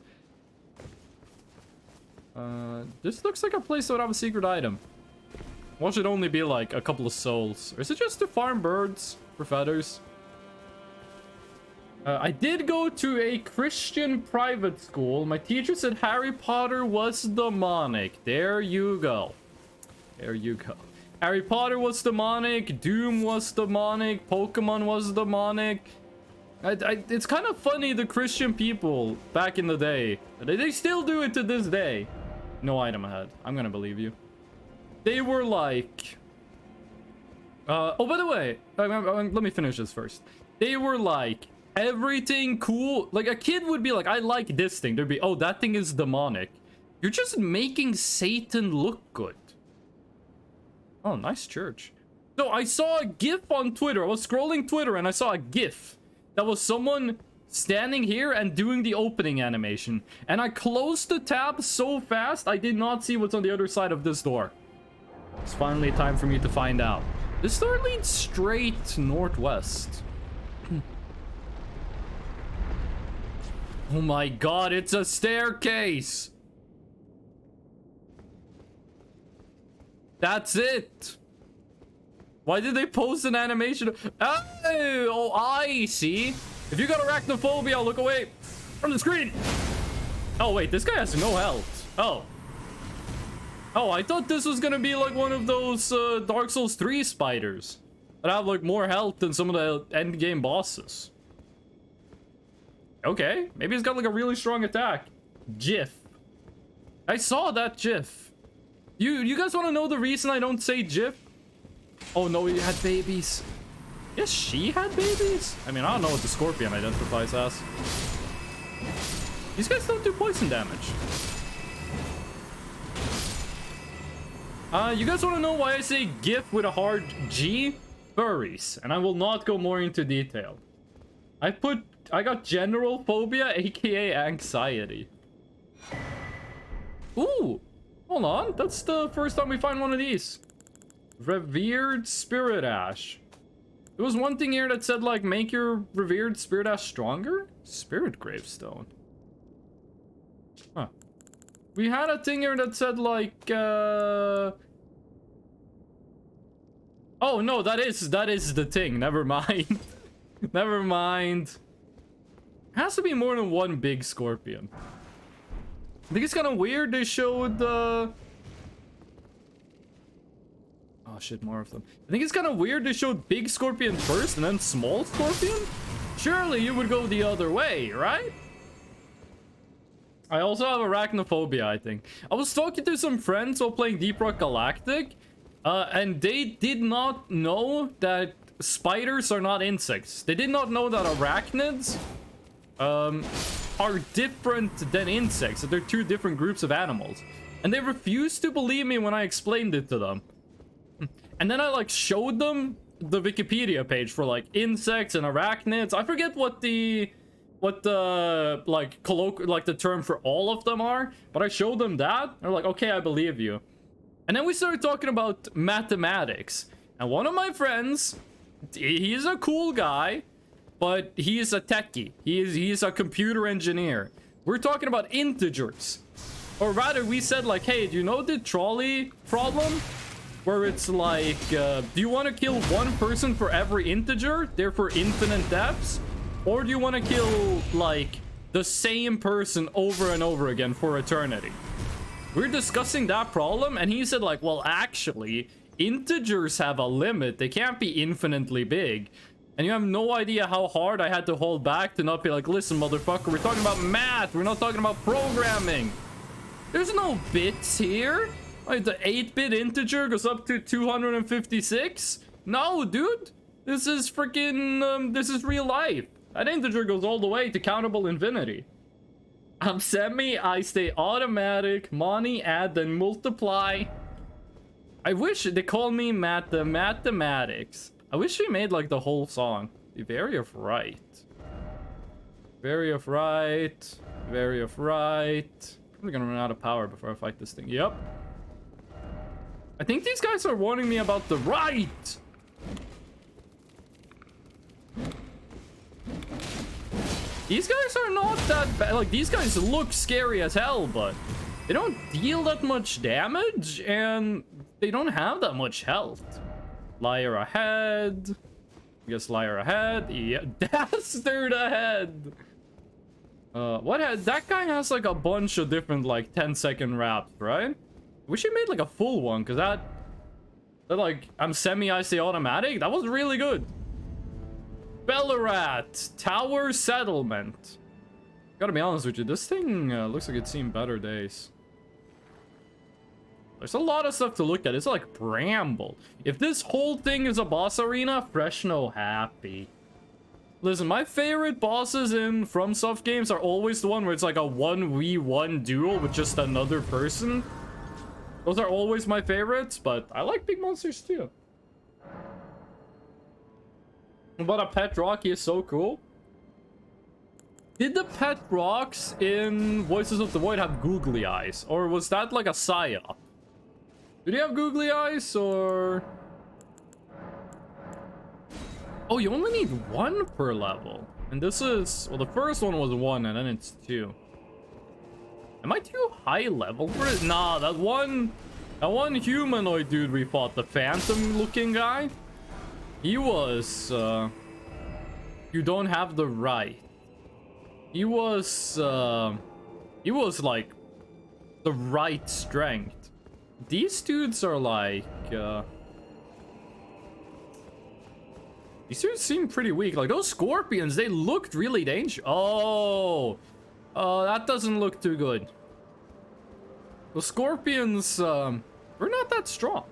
This looks like a place that would have a secret item. What should only be like a couple of souls? Or is it just to farm birds for feathers? I did go to a Christian private school. My teacher said Harry Potter was demonic. There you go. There you go. Harry Potter was demonic. Doom was demonic. Pokemon was demonic. It's kind of funny, the Christian people back in the day. They still do it to this day. No item ahead. I'm gonna believe you. They were like... oh, by the way, let me finish this first. They were like... everything cool. Like, a kid would be like, I like this thing. There'd be, oh, that thing is demonic. You're just making Satan look good. Oh, nice church. So I saw a GIF on Twitter. I was scrolling Twitter and I saw a GIF that was someone standing here and doing the opening animation. And I closed the tab so fast, I did not see what's on the other side of this door. It's finally time for me to find out. This door leads straight northwest. Oh my god, it's a staircase! That's it! Why did they post an animation? Oh, I see. If you got arachnophobia, look away from the screen. Oh wait, this guy has no health. Oh. Oh, I thought this was gonna be like one of those Dark Souls 3 spiders that have like more health than some of the end game bosses. Okay, maybe he's got like a really strong attack. GIF. I saw that GIF. You guys want to know the reason I don't say GIF? Oh no, he had babies. Yes, she had babies? I mean, I don't know what the scorpion identifies as. These guys don't do poison damage. You guys want to know why I say GIF with a hard G? Furries. And I will not go more into detail. I got general phobia, aka anxiety. Ooh! Hold on, that's the first time we find one of these. Revered Spirit Ash. There was one thing here that said, like, make your revered Spirit Ash stronger? Spirit Gravestone. Huh. We had a thing here that said like oh no, that is the thing. Never mind. Never mind. Has to be more than one big scorpion. I think it's kind of weird they showed oh shit, more of them. I think it's kind of weird they showed big scorpion first and then small scorpion. Surely you would go the other way, right? I also have arachnophobia, I think. I was talking to some friends while playing Deep Rock Galactic, and they did not know that spiders are not insects. They did not know that arachnids are different than insects, that they're two different groups of animals. And they refused to believe me when I explained it to them. And then I like showed them the Wikipedia page for like insects and arachnids. I forget what the like the term for all of them are, but I showed them that. They're like, okay, I believe you. And then we started talking about mathematics. And one of my friends, he's a cool guy, but he's a techie. He's a computer engineer. We're talking about integers. Or rather, we said like, hey, do you know the trolley problem? Where it's like, do you want to kill one person for every integer, therefore infinite deaths? Or do you want to kill, like, the same person over and over again for eternity? We're discussing that problem, and he said, like, well, actually, integers have a limit. They can't be infinitely big. And you have no idea how hard I had to hold back to not be like, listen, motherfucker, we're talking about math. We're not talking about programming. There's no bits here. Like, the 8-bit integer goes up to 256? No, dude. This is freaking, this is real life. That integer goes all the way to countable infinity. I'm semi, I stay automatic, money, add, then multiply. I wish they called me mathematics. I wish we made like the whole song. Be very of right. Very of right. Very of right. Probably gonna run out of power before I fight this thing. Yep. I think these guys are warning me about the right. These guys are not that bad. Like, these guys look scary as hell, but they don't deal that much damage, and they don't have that much health. Liar ahead. I guess liar ahead. Yeah, dastard ahead. That guy has like a bunch of different like 10-second raps, right? Wish he made like a full one, because that like, I'm semi-icy automatic. That was really good. Bellarat Tower Settlement. Gotta be honest with you, this thing looks like it's seen better days. There's a lot of stuff to look at. It's like Bramble. If this whole thing is a boss arena, fresh no happy. Listen, my favorite bosses in FromSoft games are always the one where it's like a 1v1 duel with just another person. Those are always my favorites, but I like big monsters too. But a pet rock is so cool. Did the pet rocks in Voices of the Void have googly eyes? Or was that like a psyop? Do they have googly eyes or... Oh, you only need one per level. And this is... Well, the first one was 1 and then it's 2. Am I too high level for it? Nah, that one humanoid dude we fought, the phantom looking guy. He was, you don't have the right. He was like the right strength. These dudes are like, these dudes seem pretty weak. Like those scorpions, they looked really dangerous. Oh, that doesn't look too good. The scorpions, we're not that strong.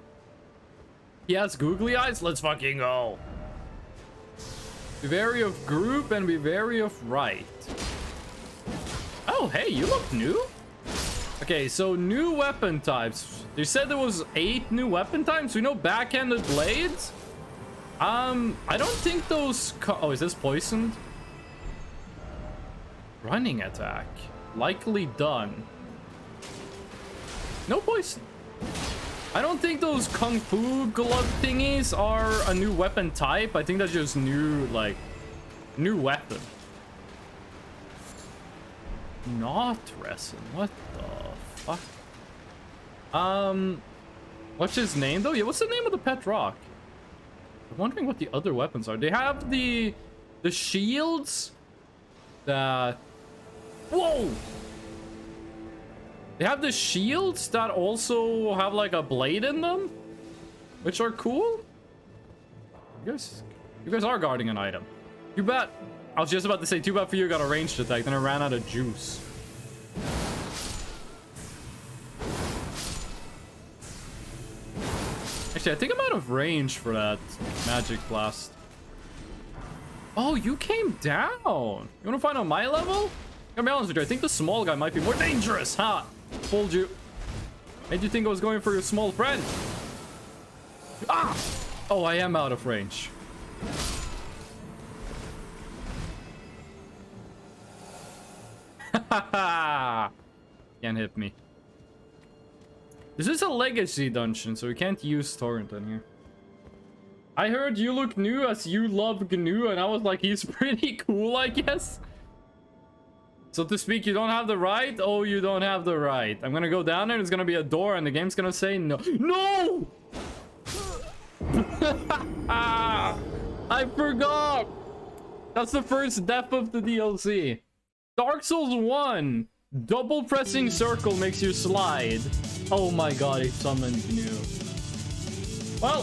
He has googly eyes? Let's fucking go. Be wary of group and be wary of right. Oh, hey, you look new? Okay, so new weapon types. They said there was 8 new weapon types. We know backhanded blades. I don't think those... Oh, is this poisoned? Running attack. Likely done. No poison. I don't think those kung fu glove thingies are a new weapon type. I think that's just new, like, new weapon. Not resin. What the fuck? What's his name though? Yeah, what's the name of the pet rock? I'm wondering what the other weapons are. They have the shields that... Whoa! They have the shields that also have like a blade in them, which are cool. You guys are guarding an item. You bet. I was just about to say, too bad for you, got a ranged attack, then I ran out of juice. Actually, I think I'm out of range for that magic blast. Oh, you came down. You want to find out my level? I'm gonna be honest with you, I think the small guy might be more dangerous, huh? Fooled you. Made you think I was going for your small friend. Ah! Oh, I am out of range. Can't hit me. This is a legacy dungeon, so we can't use torrent in here. I heard you look new as you love GNU, and I was like, he's pretty cool, I guess. So to speak, you don't have the right? Oh, you don't have the right. I'm gonna go down there, there's gonna be a door, and the game's gonna say no. No! I forgot! That's the first death of the DLC. Dark Souls 1. Double pressing circle makes you slide. Oh my god, he summoned GNU. Well,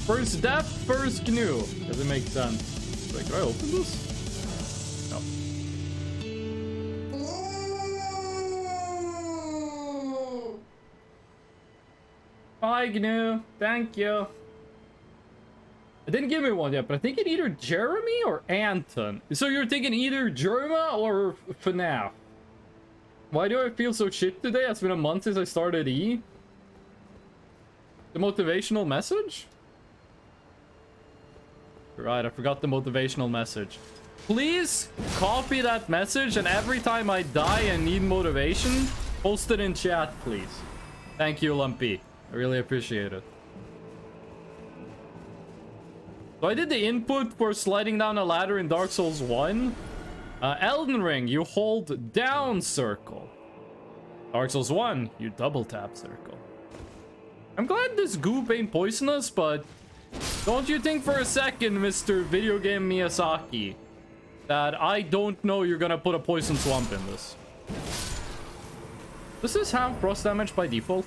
first death, first GNU. Does it make sense? Like, do I open this? No. Bye, GNU. Thank you. It didn't give me one yet, but I think it's either Jeremy or Anton. So you're thinking either Jerma or FNAF. Why do I feel so shit today? It's been a month since I started E. The motivational message? Right, I forgot the motivational message. Please copy that message, and every time I die and need motivation, post it in chat, please. Thank you, Lumpy. I really appreciate it. So I did the input for sliding down a ladder in Dark Souls 1. Elden Ring, you hold down circle. Dark Souls 1, you double tap circle. I'm glad this goop ain't poisonous, but don't you think for a second, Mr. Video Game Miyazaki, that I don't know you're gonna put a poison swamp in this. Does this have frost damage by default?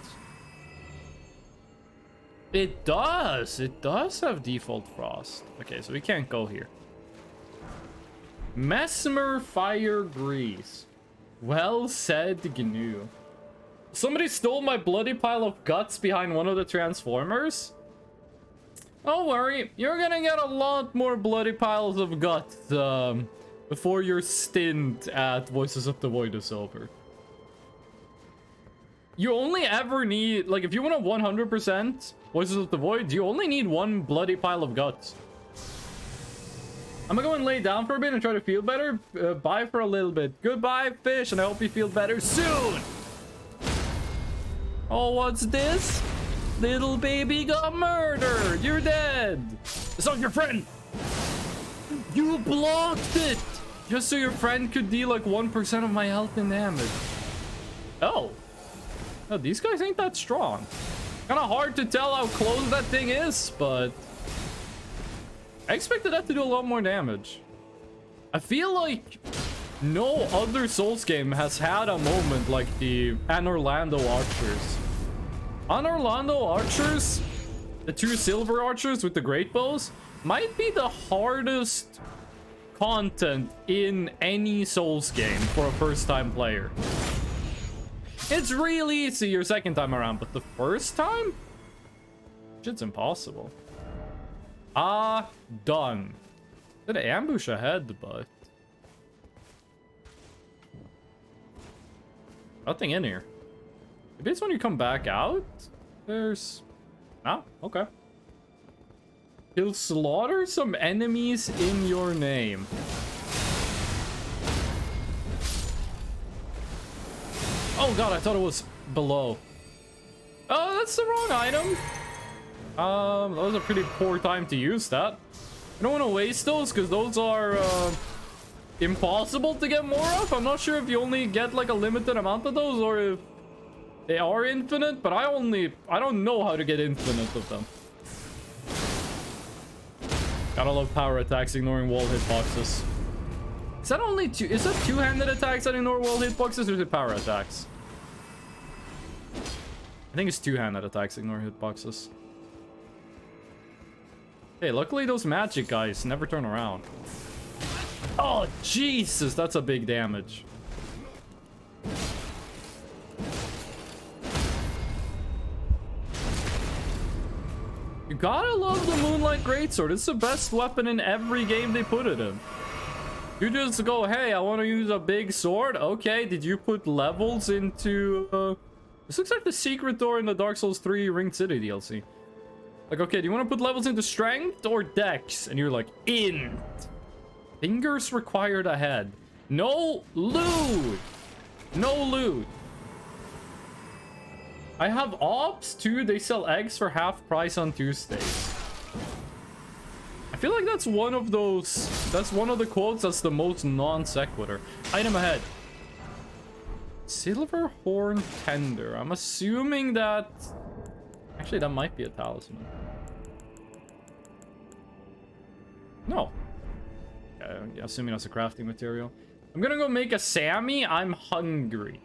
It does. It does have default frost. Okay, so we can't go here. Mesmer Fire Grease. Well said, GNU. Somebody stole my bloody pile of guts behind one of the Transformers? Don't worry, you're gonna get a lot more bloody piles of guts before your stint at Voices of the Void is over. You only ever need, like, if you want to 100% Voices of the Void, you only need one bloody pile of guts. I'm gonna go and lay down for a bit and try to feel better. Bye for a little bit. Goodbye, fish, and I hope you feel better soon. Oh, what's this? Little baby got murdered. You're dead. It's not your friend. You blocked it. Just so your friend could deal like 1% of my health and damage. Oh. No, these guys ain't that strong. Kind of hard to tell how close that thing is, but I expected that to do a lot more damage. I feel like no other Souls game has had a moment like the Orlando Archers. On Orlando Archers, the two silver archers with the great bows might be the hardest content in any Souls game for a first-time player. It's really easy your second time around, but the first time? Shit's impossible. Done. Did an ambush ahead, but nothing in here. Maybe it's when you come back out? There's... Ah, okay. He'll slaughter some enemies in your name. Oh god, I thought it was below. Oh, that's the wrong item. That was a pretty poor time to use that. I don't want to waste those because those are impossible to get more of. I'm not sure if you only get like a limited amount of those or if they are infinite, but I don't know how to get infinite of them. Gotta love power attacks ignoring wall hitboxes. Is that only two? Is that two-handed attacks that ignore wall hitboxes, or is it power attacks? I think it's two-handed attacks ignore hitboxes. Hey, luckily those magic guys never turn around. Oh, Jesus, that's a big damage. You gotta love the Moonlight Greatsword. It's the best weapon in every game they put it in. You just go, hey, I want to use a big sword. Okay, did you put levels into... This looks like the secret door in the Dark Souls 3 Ring City DLC. Like, okay, do you want to put levels into strength or dex? And you're like, int. Fingers required ahead. No loot. No loot. I have ops too. They sell eggs for half price on Tuesdays. I feel like that's one of those. That's one of the quotes that's the most non sequitur. Item ahead. Silver horn tender. I'm assuming that. Actually, that might be a talisman. No. Yeah, assuming that's a crafting material. I'm gonna go make a Sammy. I'm hungry.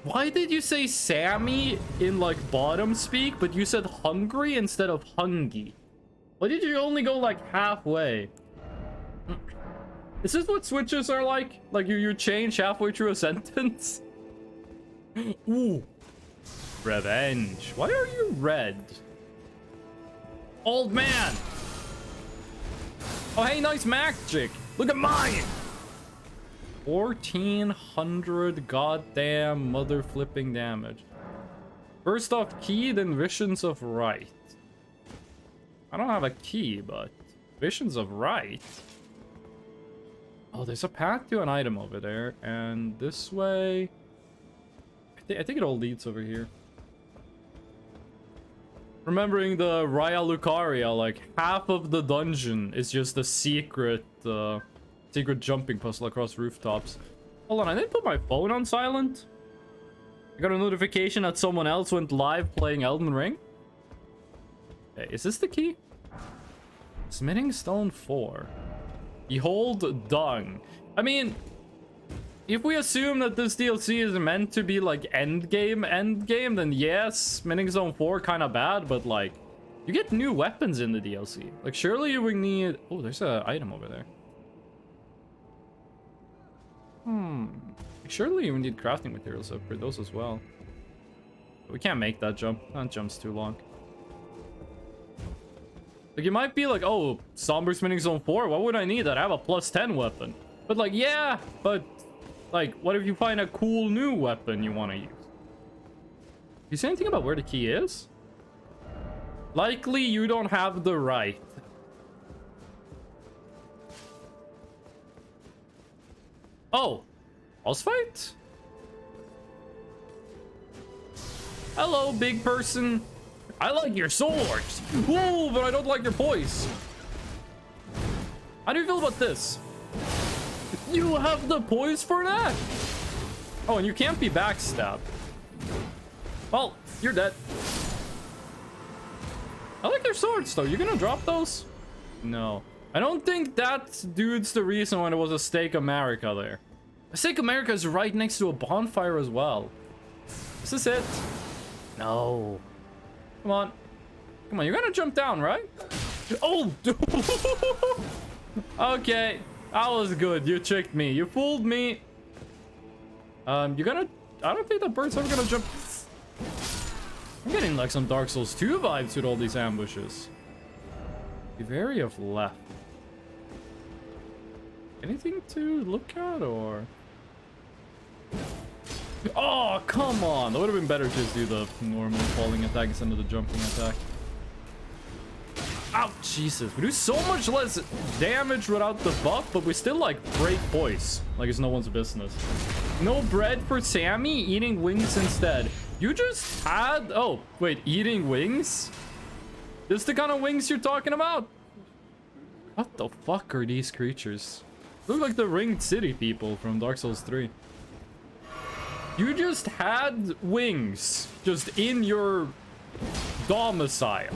Why did you say Sammy in like bottom speak, but you said hungry instead of hungy? Why did you only go like halfway? Is this what switches are like? Like you change halfway through a sentence? Ooh. Revenge. Why are you red? Old man. Oh, hey, nice magic. Look at mine. 1400 goddamn mother flipping damage. First off, key, then visions of right. I don't have a key, but visions of right. Oh, there's a path to an item over there, and this way. I think it all leads over here. Remembering the Raya Lucaria, like half of the dungeon is just a secret jumping puzzle across rooftops. Hold on, I didn't put my phone on silent. I got a notification that someone else went live playing Elden Ring. Okay, is this the key? Smithing Stone 4. Behold dung. I mean, if we assume that this DLC is meant to be like endgame, then yes, Smithing Stone 4 kind of bad, but like, you get new weapons in the DLC. Like, surely you would need... Oh, there's an item over there. Surely you would need crafting materials up for those as well. But we can't make that jump. That jump's too long. Like, you might be like, oh, Somber Smithing Zone 4, what would I need that? I have a plus 10 weapon. But like, yeah, but like, what if you find a cool new weapon you want to use? You say anything about where the key is? Likely you don't have the right. Oh, boss fight? Hello, big person. I like your swords. Whoa, but I don't like your poise. How do you feel about this? You have the poise for that? Oh, and you can't be backstabbed. Well, you're dead. I like their swords, though. You gonna drop those? No. I don't think that dude's the reason why there was a Stake America there. A Stake America is right next to a bonfire as well. Is this it? No. Come on. Come on, you're gonna jump down, right? Oh! Okay. That was good. You tricked me. You fooled me. You're gonna... I don't think that bird's ever gonna jump... I'm getting like some Dark Souls 2 vibes with all these ambushes. Be wary of left. Anything to look at, or... Oh, come on. That would have been better to just do the normal falling attack instead of the jumping attack. Ow, Jesus. We do so much less damage without the buff, but we still, like, break voice. Like it's no one's business. No bread for Sammy? Eating wings instead. You just had... Oh, wait. Eating wings? This the kind of wings you're talking about? What the fuck are these creatures? Look like the Ringed City people from Dark Souls 3. You just had wings just in your domicile.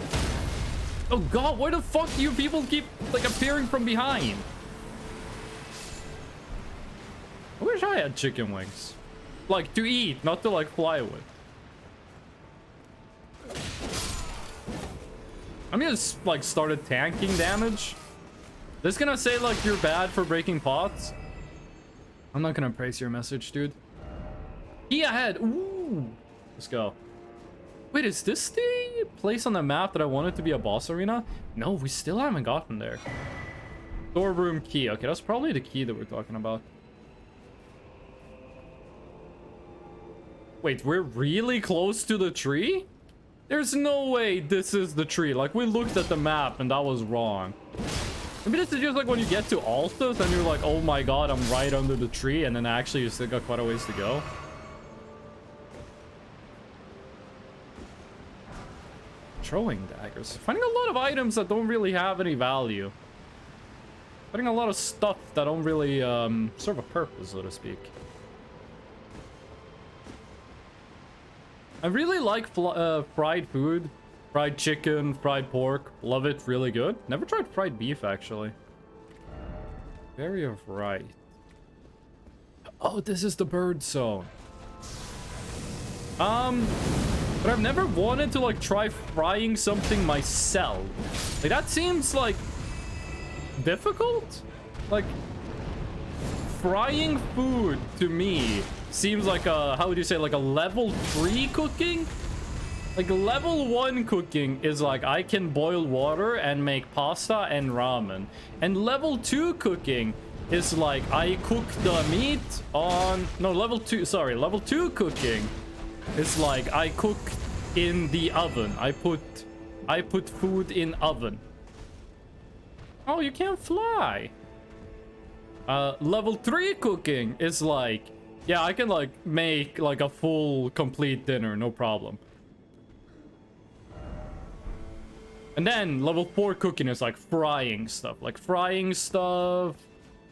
Oh god, why the fuck do you people keep like appearing from behind? I wish I had chicken wings. Like to eat, not to like fly with. I'm gonna just like started tanking damage. This gonna say like you're bad for breaking pots. I'm not gonna praise your message, dude. He ahead. Ooh. Let's go. Wait, is this the place on the map that I wanted to be a boss arena? No, we still haven't gotten there. Storeroom key. Okay, that's probably the key that we're talking about. Wait, we're really close to the tree? There's no way this is the tree. Like, we looked at the map and that was wrong. Maybe this is just like when you get to Altus and you're like, oh my god, I'm right under the tree. And then actually you still got quite a ways to go. Throwing daggers. Finding a lot of items that don't really have any value. Finding a lot of stuff that don't really serve a purpose, so to speak. I really like fried food. Fried chicken, fried pork. Love it, really good. Never tried fried beef, actually. Very right. Oh, this is the bird zone. But I've never wanted to like try frying something myself. Like that seems like difficult. Like frying food to me seems like a, how would you say, like a level 3 cooking? Like level 1 cooking is like I can boil water and make pasta and ramen. And level 2 cooking is like I cook the meat on, no, level 2 cooking is like I cook in the oven. I put food in oven. Oh, you can't fly. Level 3 cooking is like, yeah, I can like make like a full complete dinner, no problem. And then level 4 cooking is like frying stuff. Like frying stuff.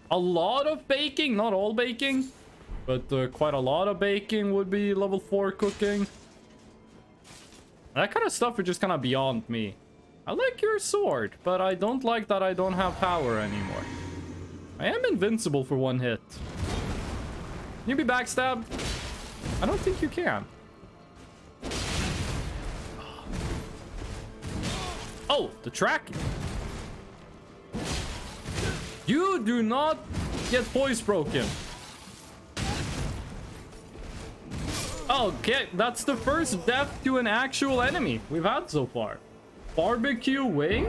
A lot of baking, not all baking. But quite a lot of baking would be level 4 cooking. That kind of stuff is just kind of beyond me. I like your sword, but I don't like that I don't have power anymore. I am invincible for 1 hit. Can you be backstabbed? I don't think you can. Oh, the tracking. You do not get voice broken. Okay, that's the first death to an actual enemy we've had so far. Barbecue wing?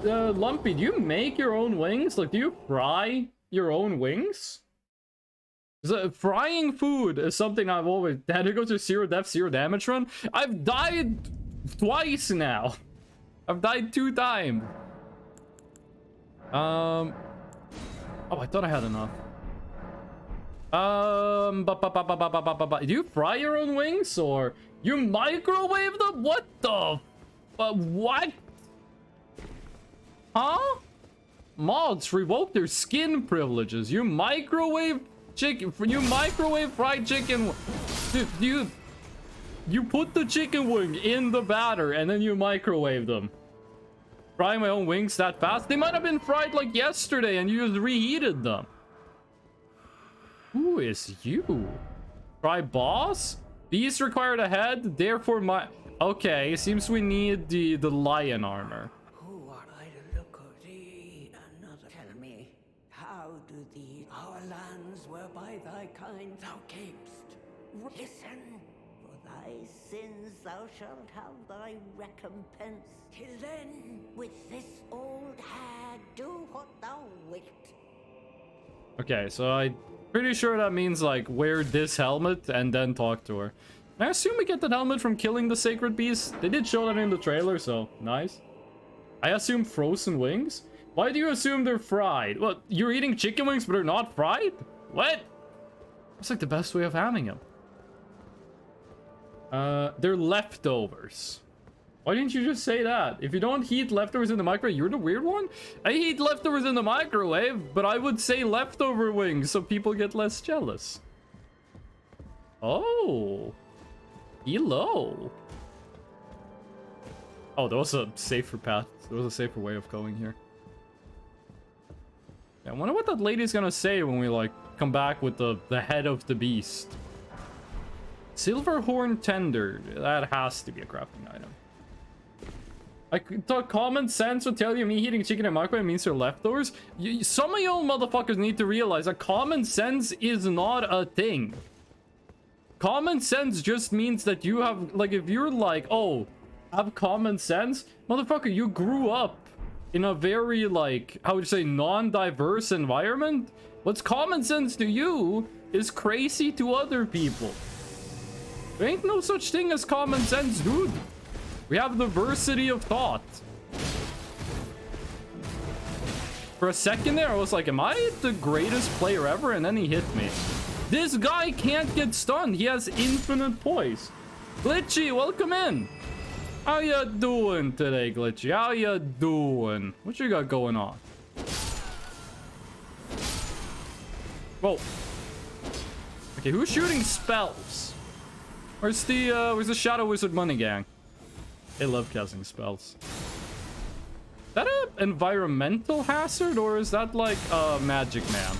Lumpy, do you make your own wings? Like, do you fry your own wings? Frying food is something I've always had to go to 0 death, 0 damage run. I've died twice now. I've died 2 times. Oh, I thought I had enough. Do you fry your own wings or you microwave them? What the? What? Huh? Mods revoke their skin privileges. You microwave chicken. You microwave fried chicken. Dude, you put the chicken wing in the batter and then you microwave them. Frying my own wings that fast? They might have been fried like yesterday and you just reheated them. Who is you? Try boss? Beast required a head, therefore my... Okay, seems we need the lion armor. Who are I to look of thee? Another tell me, how do thee our lands whereby thy kind thou camest? Listen, for thy sins thou shalt have thy recompense. Till then, with this old hag, do what thou wilt. Okay, so I'm pretty sure that means like wear this helmet and then talk to her. And I assume we get that helmet from killing the sacred beast. They did show that in the trailer, so nice. I assume frozen wings? Why do you assume they're fried? What, you're eating chicken wings but they're not fried? What? That's like the best way of having them. They're leftovers. Why didn't you just say that? If you don't heat leftovers in the microwave, you're the weird one? I heat leftovers in the microwave, but I would say leftover wings so people get less jealous. Oh. Hello. Oh, there was a safer path. There was a safer way of going here. Yeah, I wonder what that lady's gonna say when we, like, come back with the head of the beast. Silver horn tender. That has to be a crafting item. I thought common sense would tell you me heating chicken in microwave means they're leftovers. Some of you motherfuckers need to realize that common sense is not a thing. Common sense just means that you have, like, if you're like, oh, have common sense, motherfucker, you grew up in a very, like, how would you say, non-diverse environment. What's common sense to you is crazy to other people. There ain't no such thing as common sense, dude. We have diversity of thought. For a second there, I was like, am I the greatest player ever? And then he hit me. This guy can't get stunned. He has infinite poise. Glitchy, welcome in. How ya doing today, Glitchy? How ya doing? What you got going on? Whoa. Okay, who's shooting spells? Where's the Shadow Wizard Money Gang? They love casting spells. Is that an environmental hazard, or is that like a magic man?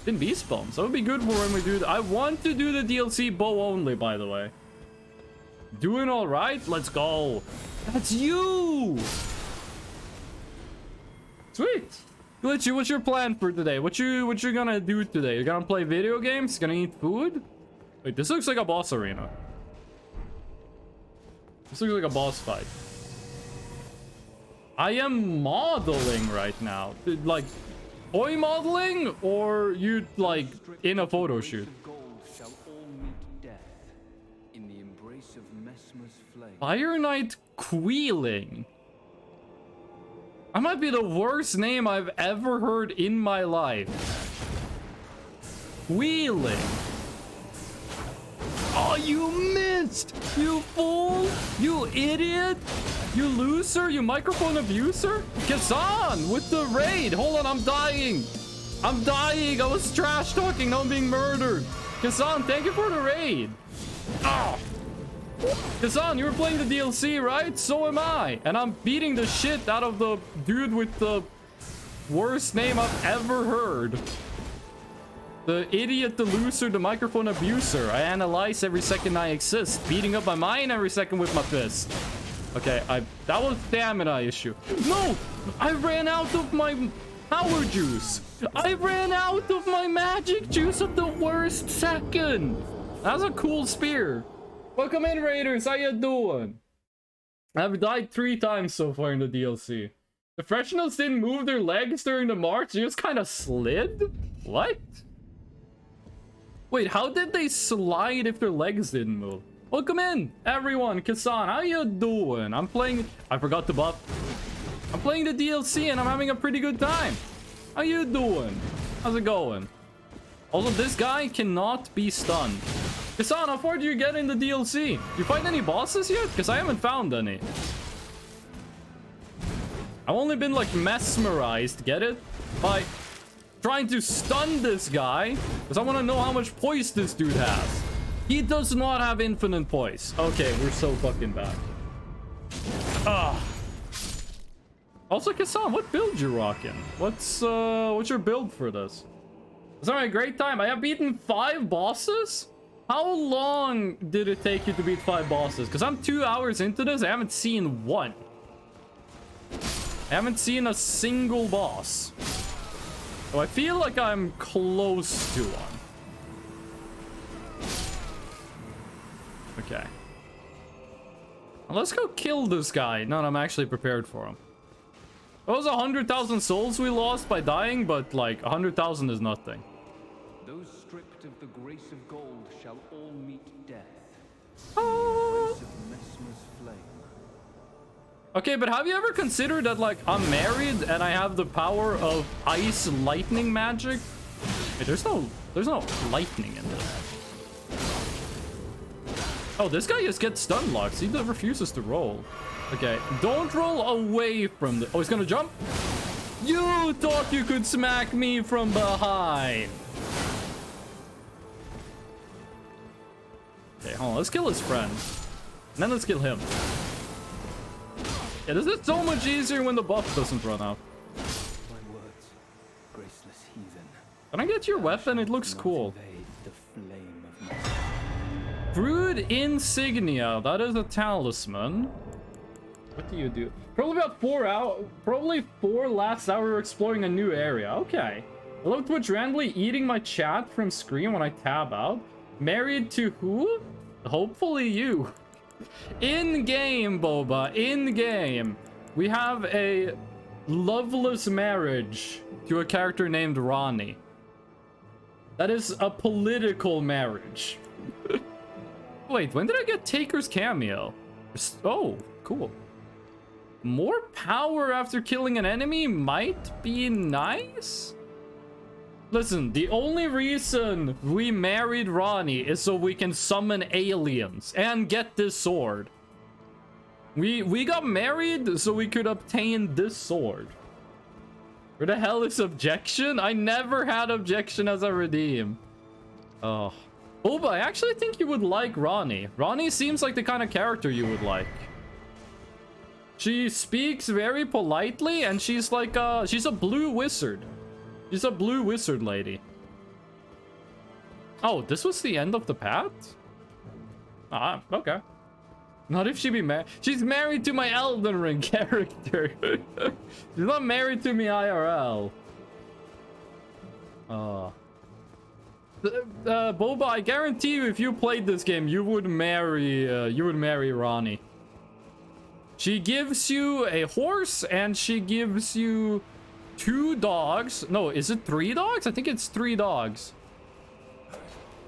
In beast bombs. That would be good for when we do that. I want to do the DLC bow only, by the way. Doing all right? Let's go. That's you. Sweet. Glitchy, what's your plan for today? What you gonna do today? You're gonna play video games? Gonna eat food? Wait, this looks like a boss arena. This looks like a boss fight. I am modeling right now. Like, toy modeling, or you, like, in a photo shoot? Fire Knight Queeling. That might be the worst name I've ever heard in my life. Queeling. Oh, you missed! You fool! You idiot! You loser! You microphone abuser! Kazan with the raid! Hold on, I'm dying! I'm dying! I was trash talking, now I'm being murdered! Kazan, thank you for the raid! Oh. Kazan, you were playing the DLC, right? So am I! And I'm beating the shit out of the dude with the worst name I've ever heard. The idiot, the loser, the microphone abuser. I analyze every second I exist, beating up my mind every second with my fist. Okay, that was stamina issue. No! I ran out of my power juice. I ran out of my magic juice at the worst second. That's a cool spear. Welcome in, Raiders. How you doing? I've died 3 times so far in the DLC. The Professionals didn't move their legs during the march. They just kind of slid? What? Wait, how did they slide if their legs didn't move? Welcome in, everyone. Kasan, how you doing? I'm playing... I forgot to buff. I'm playing the DLC and I'm having a pretty good time. How you doing? How's it going? Also, this guy cannot be stunned. Kasan, how far do you get in the DLC? Do you find any bosses yet? Because I haven't found any. I've only been, like, mesmerized, get it? By trying to stun this guy, because I want to know how much poise this dude has. He does not have infinite poise. Okay, we're so fucking bad. Ah. Also, Kasan, what build you rocking? What's your build for this? It's alright, great time. I have beaten 5 bosses? How long did it take you to beat 5 bosses? Because I'm 2 hours into this, I haven't seen one. I haven't seen a single boss. So I feel like I'm close to one. Okay. Well, let's go kill this guy. No, I'm actually prepared for him. It was 100,000 souls we lost by dying, but like 100,000 is nothing. Those stripped of the grace of gold shall all meet death. Oh. Okay, but have you ever considered that, like, I'm married and I have the power of ice lightning magic? Wait, there's no lightning in this. Oh, this guy just gets stun locks. He refuses to roll. Okay, don't roll away from the... Oh, he's gonna jump? You thought you could smack me from behind. Okay, hold on. Let's kill his friend. And then let's kill him. Yeah, this is so much easier when the buff doesn't run out. My words, graceless heathen. Can I get your weapon? It looks cool. Invade the flame of my... Brood Insignia. That is a talisman. What do you do? Probably about 4 hours. Probably 4 last hour exploring a new area. Okay. I love Twitch randomly eating my chat from screen when I tab out. Married to who? Hopefully you. In game, Boba. In game. We have a loveless marriage to a character named Ronnie. That is a political marriage. Wait, when did I get Taker's cameo? Oh, cool. More power after killing an enemy might be nice? Listen, the only reason we married Ronnie is so we can summon aliens and get this sword. We got married so we could obtain this sword. Where the hell is objection? I never had objection as a redeem. Oh. Boba, I actually think you would like Ronnie. Ronnie seems like the kind of character you would like. She speaks very politely, and she's like, she's a blue wizard. She's a blue wizard lady. Oh, this was the end of the path? Ah, okay. Not if she be married. She's married to my Elden Ring character. She's not married to me IRL. Boba, I guarantee you, if you played this game, you would marry Ronnie. She gives you a horse, and she gives you 2 dogs. No, is it 3 dogs? I think it's 3 dogs.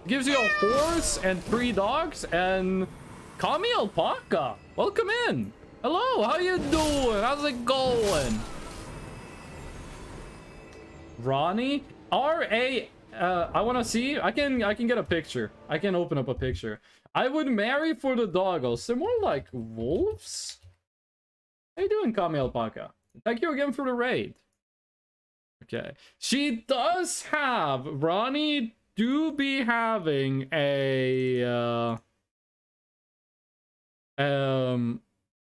Gives you a horse and 3 dogs, and Kami Alpaca. Welcome in. Hello, how you doing? How's it going? Ronnie? R-A... I want to see. I can get a picture. I can open up a picture. I would marry for the doggos. They're more like wolves. How you doing, Kami Alpaca? Thank you again for the raid. Okay. She does have... Ronnie do be having an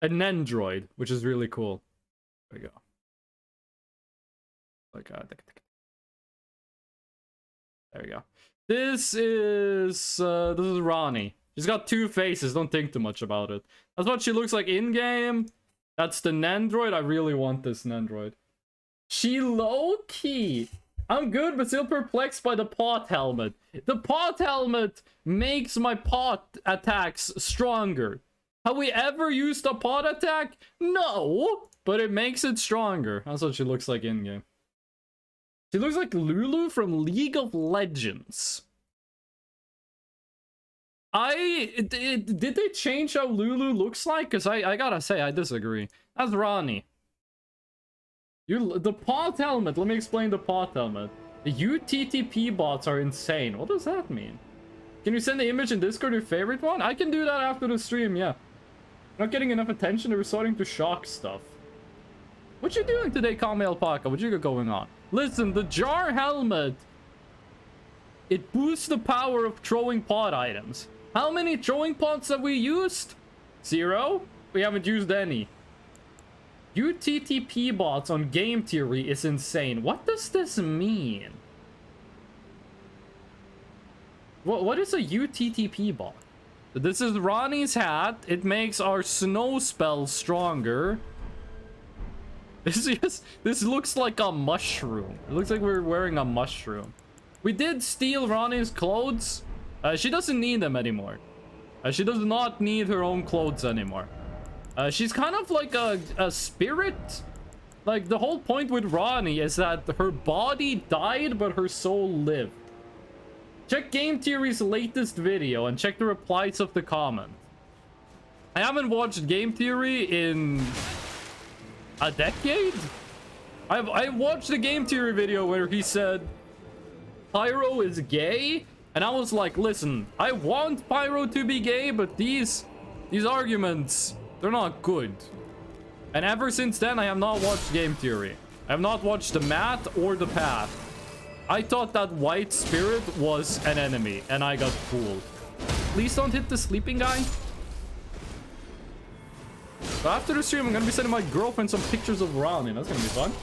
android, which is really cool. There we go. Like, there we go. This is Ronnie. She's got 2 faces. Don't think too much about it. That's what she looks like in game. That's the Nandroid. I really want this Nandroid. She low-key. I'm good, but still perplexed by the pot helmet. The pot helmet makes my pot attacks stronger. Have we ever used a pot attack? No, but it makes it stronger. That's what she looks like in game. She looks like Lulu from League of Legends. Did they change how Lulu looks like? Because I gotta say, I disagree. That's Ronnie. The pot helmet. Let me explain the pot helmet. The UTTP bots are insane. What does that mean? Can you send the image in Discord, your favorite one? I can do that after the stream, yeah. Not getting enough attention, they're starting to shock stuff. What you doing today, Kami Alpaca? What you got going on? Listen, the jar helmet, it boosts the power of throwing pot items. How many throwing pots have we used? 0? We haven't used any. UTTP bots on game theory is insane. What does this mean? What is a UTTP bot? This is Ronnie's hat. It makes our snow spell stronger. This looks like a mushroom. It looks like we're wearing a mushroom. We did steal Ronnie's clothes. She doesn't need them anymore. She does not need her own clothes anymore. She's kind of like a spirit. Like, the whole point with Ronnie is that her body died, but her soul lived. Check Game Theory's latest video and check the replies of the comment. I haven't watched Game Theory in a decade? I watched the Game Theory video where he said Pyro is gay, And I was like, listen, I want Pyro to be gay, but these arguments, they're not good. And ever since then, I have not watched Game Theory. I have not watched The Math or The Path. I thought that White Spirit was an enemy, and I got fooled. Please don't hit the sleeping guy. So after the stream, I'm gonna be sending my girlfriend some pictures of Ronnie. That's gonna be fun.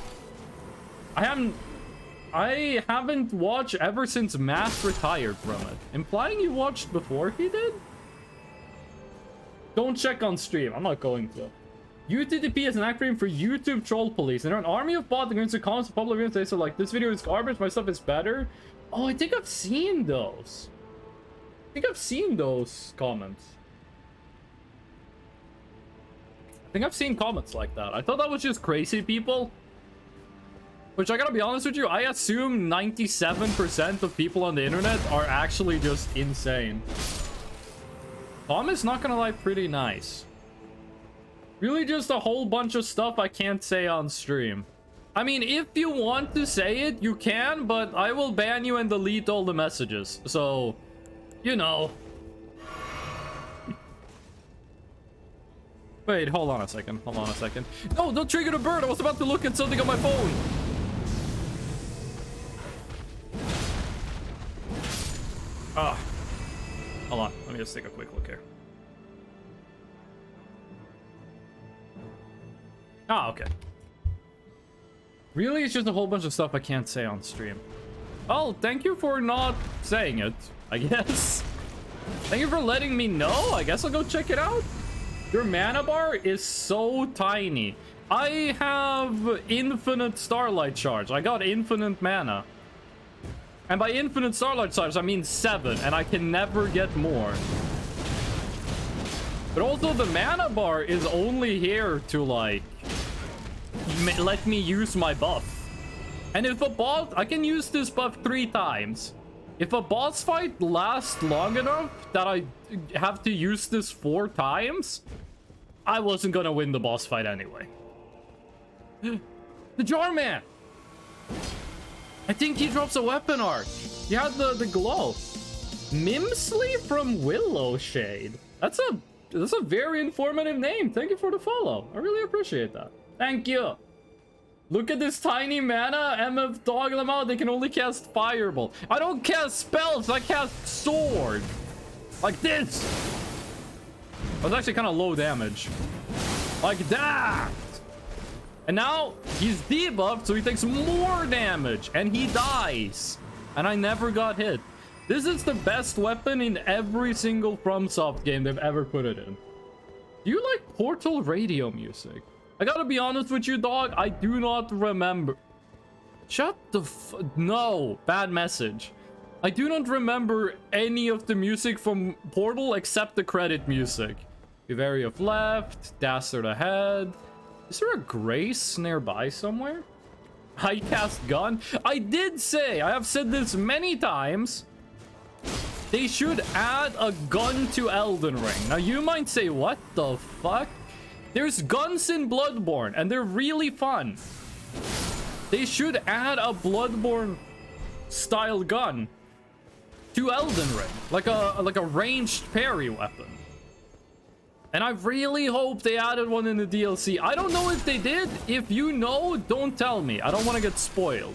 I haven't watched ever since Math retired from it. Implying you watched before he did? Don't check on stream. I'm not going to. UTTP is an acronym for YouTube Troll Police. And they're an army of bots against the comments of public videos. They say, like, this video is garbage, my stuff is better. Oh, I think I've seen those. I think I've seen those comments. I think I've seen comments like that. I thought that was just crazy people. Which, I gotta be honest with you, I assume 97% of people on the internet are actually just insane. Thomas, not gonna lie, pretty nice. Really just a whole bunch of stuff I can't say on stream. I mean, if you want to say it, you can, but I will ban you and delete all the messages. So, you know. Wait, hold on a second. Hold on a second. No, don't trigger the bird. I was about to look at something on my phone. Ah. Hold on. Let me just take a quick look here. Ah, okay. Really, it's just a whole bunch of stuff I can't say on stream. Oh, thank you for not saying it, I guess. Thank you for letting me know. I guess I'll go check it out. Your mana bar is so tiny. I have infinite starlight charge. I got infinite mana. And by infinite starlight charge, I mean 7, and I can never get more. But also, the mana bar is only here to, like, let me use my buff. And if a boss, I can use this buff 3 times. If a boss fight lasts long enough that I have to use this 4 times, I wasn't gonna win the boss fight anyway. The Jar Man! I think he drops a weapon art. He had the glow. Mimsley from Willow Shade. That's a very informative name. Thank you for the follow. I really appreciate that. Thank you. Look at this tiny mana. MF dog them out. They can only cast Fireball. I don't cast spells. I cast Sword. Like this. That's actually kind of low damage. Like that. And now he's debuffed, so he takes more damage. And he dies. And I never got hit. This is the best weapon in every single FromSoft game they've ever put it in. Do you like Portal radio music? I gotta be honest with you, dog. I do not remember. Shut the no. Bad message. I do not remember any of the music from Portal except the credit music. Bavaria left. Dastard ahead. Is there a Grace nearby somewhere? I cast gun. I did say, I have said this many times, they should add a gun to Elden Ring. Now you might say, what the fuck? There's guns in Bloodborne and they're really fun. They should add a Bloodborne style gun to Elden Ring, like a ranged parry weapon. And I really hope they added one in the DLC. I don't know if they did. If you know, don't tell me. I don't want to get spoiled.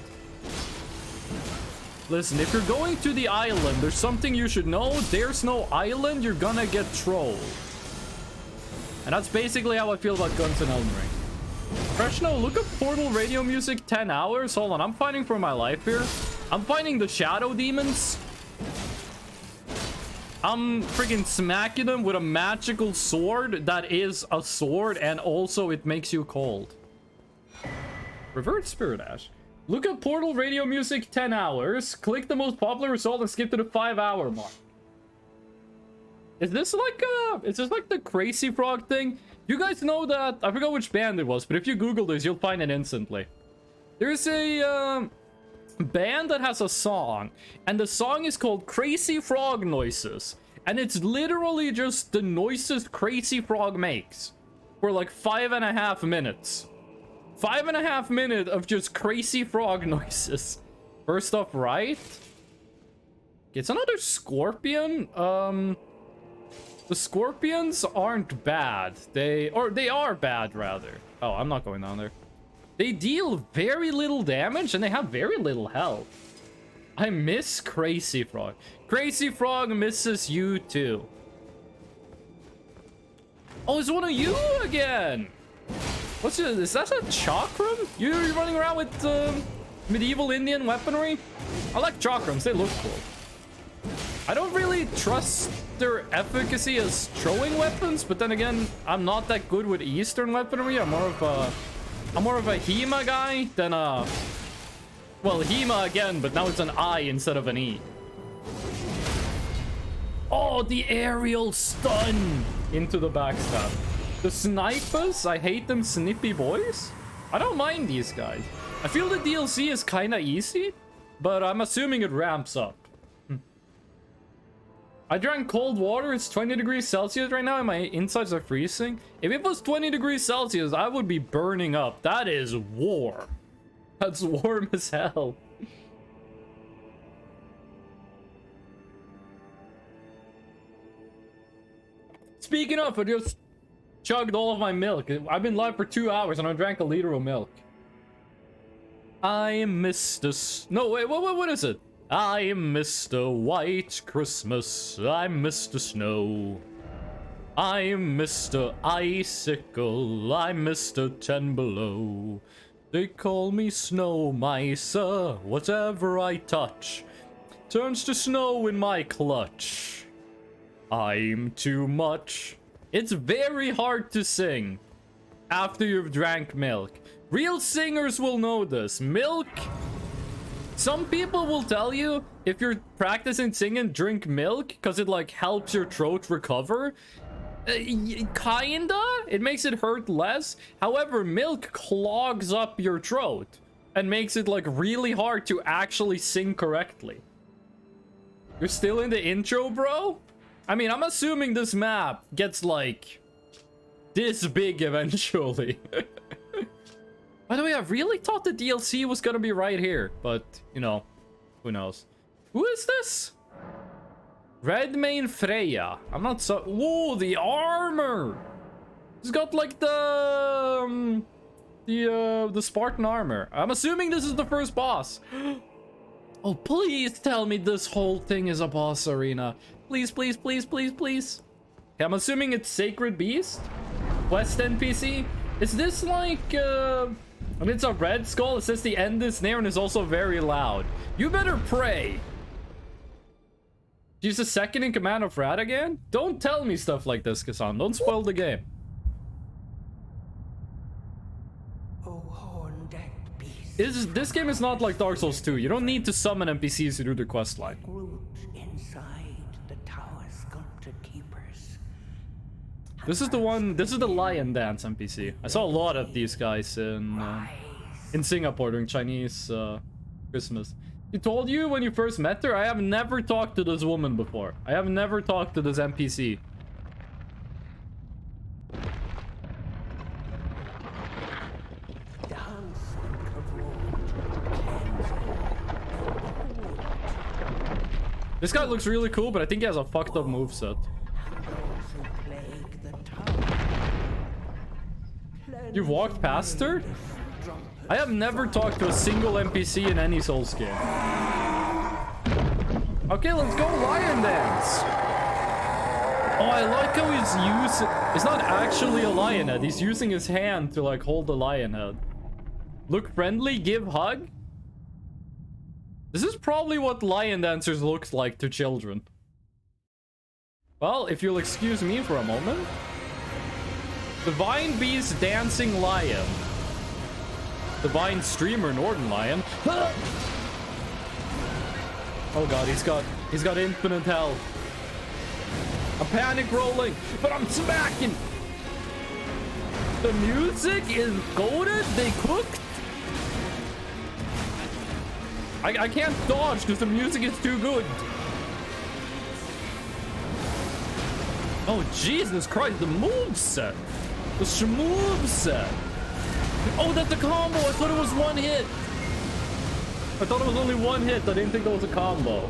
Listen, if you're going to the island, there's something you should know. There's no island, you're gonna get trolled. And that's basically how I feel about guns in Elden Ring. Freshno, look up Portal radio music 10 hours. Hold on, I'm fighting for my life here. I'm fighting the shadow demons. I'm freaking smacking them with a magical sword that is a sword, and also it makes you cold. Revert Spirit Ash. Look at Portal radio music 10 hours. Click the most popular result and skip to the 5-hour mark. Is this like the Crazy Frog thing? You guys know that, I forgot which band it was, but if you Google this, you'll find it instantly. There's a band that has a song, and the song is called Crazy Frog Noises, and it's literally just the noises Crazy Frog makes for like 5.5 minutes. 5.5 minutes of just Crazy Frog noises. First off, right? It's another scorpion. The scorpions aren't bad. They are bad, rather. Oh, I'm not going down there. They deal very little damage, and they have very little health. I miss Crazy Frog. Crazy Frog misses you, too. Oh, it's one of you again! What's it? Is that a chakram? You're running around with medieval Indian weaponry? I like chakrams. They look cool. I don't really trust their efficacy as throwing weapons, but then again, I'm not that good with Eastern weaponry. I'm more of a Hema guy than a... Well, Hema again, but now it's an I instead of an E. Oh, the aerial stun into the backstab. The snipers, I hate them snippy boys. I don't mind these guys. I feel the DLC is kind of easy, but I'm assuming it ramps up. I drank cold water. It's 20 degrees Celsius right now and my insides are freezing. If it was 20 degrees Celsius, I would be burning up. That is warm. That's warm as hell. Speaking of, I just chugged all of my milk. I've been live for 2 hours and I drank a liter of milk. I missed the... No, wait, what is it? I missed a white Christmas. I missed the snow. I missed a icicle. I missed a 10 below. They call me Snow Mice. Whatever I touch turns to snow in my clutch. I'm too much. It's very hard to sing after you've drank milk. Real singers will know this. Milk... Some people will tell you if you're practicing singing, drink milk because it like helps your throat recover. Kinda. It makes it hurt less. However, milk clogs up your throat and makes it like really hard to actually sing correctly. You're still in the intro, bro? I mean, I'm assuming this map gets like this big eventually. By the way, I really thought the DLC was gonna be right here, but, you know, who knows? Who is this? Redmane Freya. I'm not so... Whoa, the armor! He's got, like, the Spartan armor. I'm assuming this is the first boss. Oh, please tell me this whole thing is a boss arena. Please, please, please, please, please. Okay, I'm assuming it's Sacred Beast? Quest NPC? Is this, like, I mean, it's a red skull. It says the end is near and is also very loud. You better pray. She's the second in command of Radagan? Don't tell me stuff like this, Kasan. Don't spoil the game. Oh, horn-decked beast. This game is not like Dark Souls 2. You don't need to summon NPCs to do the quest line. Root inside the tower sculpted keepers. This is the one. This is the lion dance NPC. I saw a lot of these guys in Singapore during Chinese Christmas. She told you when you first met her? I have never talked to this woman before. I have never talked to this NPC. This guy looks really cool, but I think he has a fucked up moveset. You've walked past her? I have never talked to a single NPC in any Souls game. Okay, let's go lion dance. Oh, I like how he's using... It's not actually a lion head. He's using his hand to, like, hold the lion head. Look friendly, give hug. This is probably what lion dancers looks like to children. Well, if you'll excuse me for a moment. Divine Beast Dancing Lion. Divine Streamer Northern Lion. Oh god, he's got infinite health. I'm panic rolling, but I'm smacking. The music is golden. They cooked. I can't dodge because the music is too good. Oh Jesus Christ, the moveset. The moveset. Oh, that's a combo. I thought it was one hit. I thought it was only one hit. I didn't think that was a combo.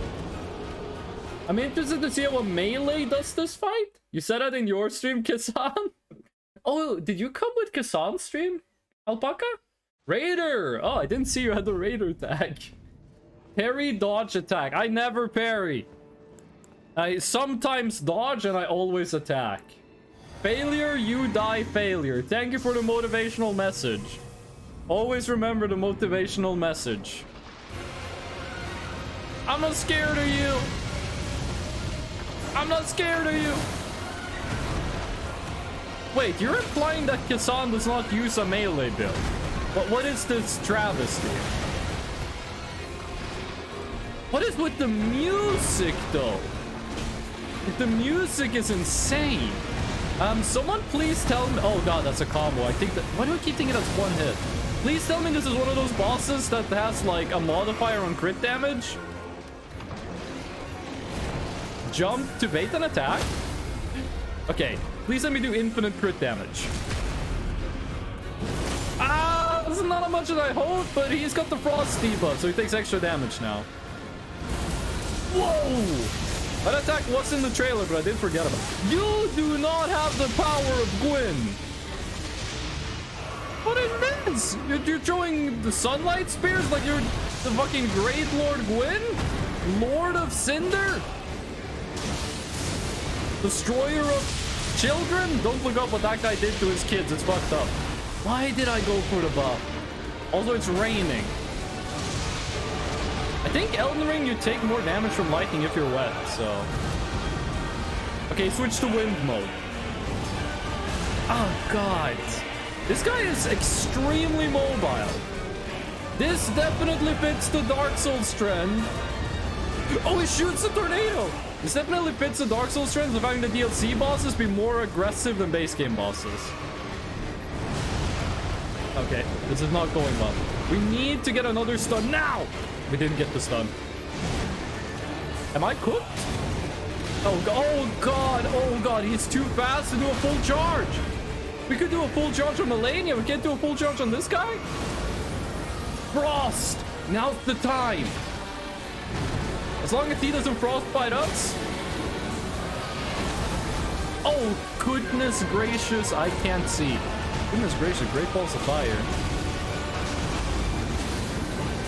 I'm interested to see how a melee does this fight. You said that in your stream, Kasan? Oh, did you come with Kasan's stream, Alpaca? Raider! Oh, I didn't see you had the Raider tag. Parry, dodge, attack. I never parry. I sometimes dodge and I always attack. Failure, you die, failure. Thank you for the motivational message. Always remember the motivational message. I'm not scared of you. I'm not scared of you. Wait, you're implying that Kasan does not use a melee build. But what is this travesty? What is with the music, though? The music is insane. Someone please tell me... Oh god, that's a combo. I think that... Why do I keep thinking that's one hit? Please tell me this is one of those bosses that has, like, a modifier on crit damage. Jump to bait an attack? Okay, please let me do infinite crit damage. Ah, this is not as much as I hoped, but he's got the frost debuff, so he takes extra damage now. Whoa! That attack was in the trailer, but I did forget about it. You do not have the power of Gwyn. What is this? You're throwing the sunlight spears like you're the fucking Great Lord Gwyn? Lord of Cinder? Destroyer of children? Don't look up what that guy did to his kids. It's fucked up. Why did I go for the buff? Also, it's raining. I think Elden Ring, you take more damage from lightning if you're wet, so... Okay, switch to wind mode. Oh, God. This guy is extremely mobile. This definitely fits the Dark Souls trend. Oh, he shoots the tornado! This definitely fits the Dark Souls trend of having the DLC bosses be more aggressive than base game bosses. Okay, this is not going well. We need to get another stun now! We didn't get the stun. Am I cooked? Oh god, he's too fast to do a full charge. We could do a full charge on Melania. We can't do a full charge on this guy? Frost! Now's the time. As long as he doesn't frostbite us. Oh, goodness gracious, I can't see. Goodness gracious, great balls of fire.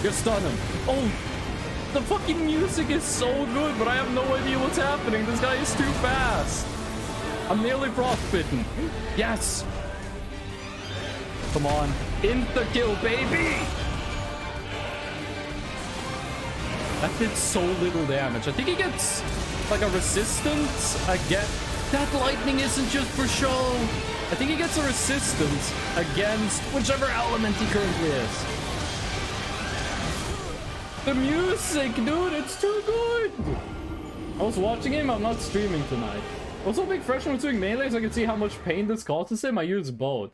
Just stun him. Oh, the fucking music is so good, but I have no idea what's happening. This guy is too fast. I'm nearly frostbitten. Yes. Come on. Insta-kill, baby. That did so little damage. I think he gets like a resistance again. That lightning isn't just for show. I think he gets a resistance against whichever element he currently is. The music, dude, it's too good. I was watching him. I'm not streaming tonight. Also, Big Freshman was doing melee, so I can see how much pain this causes him. I use both.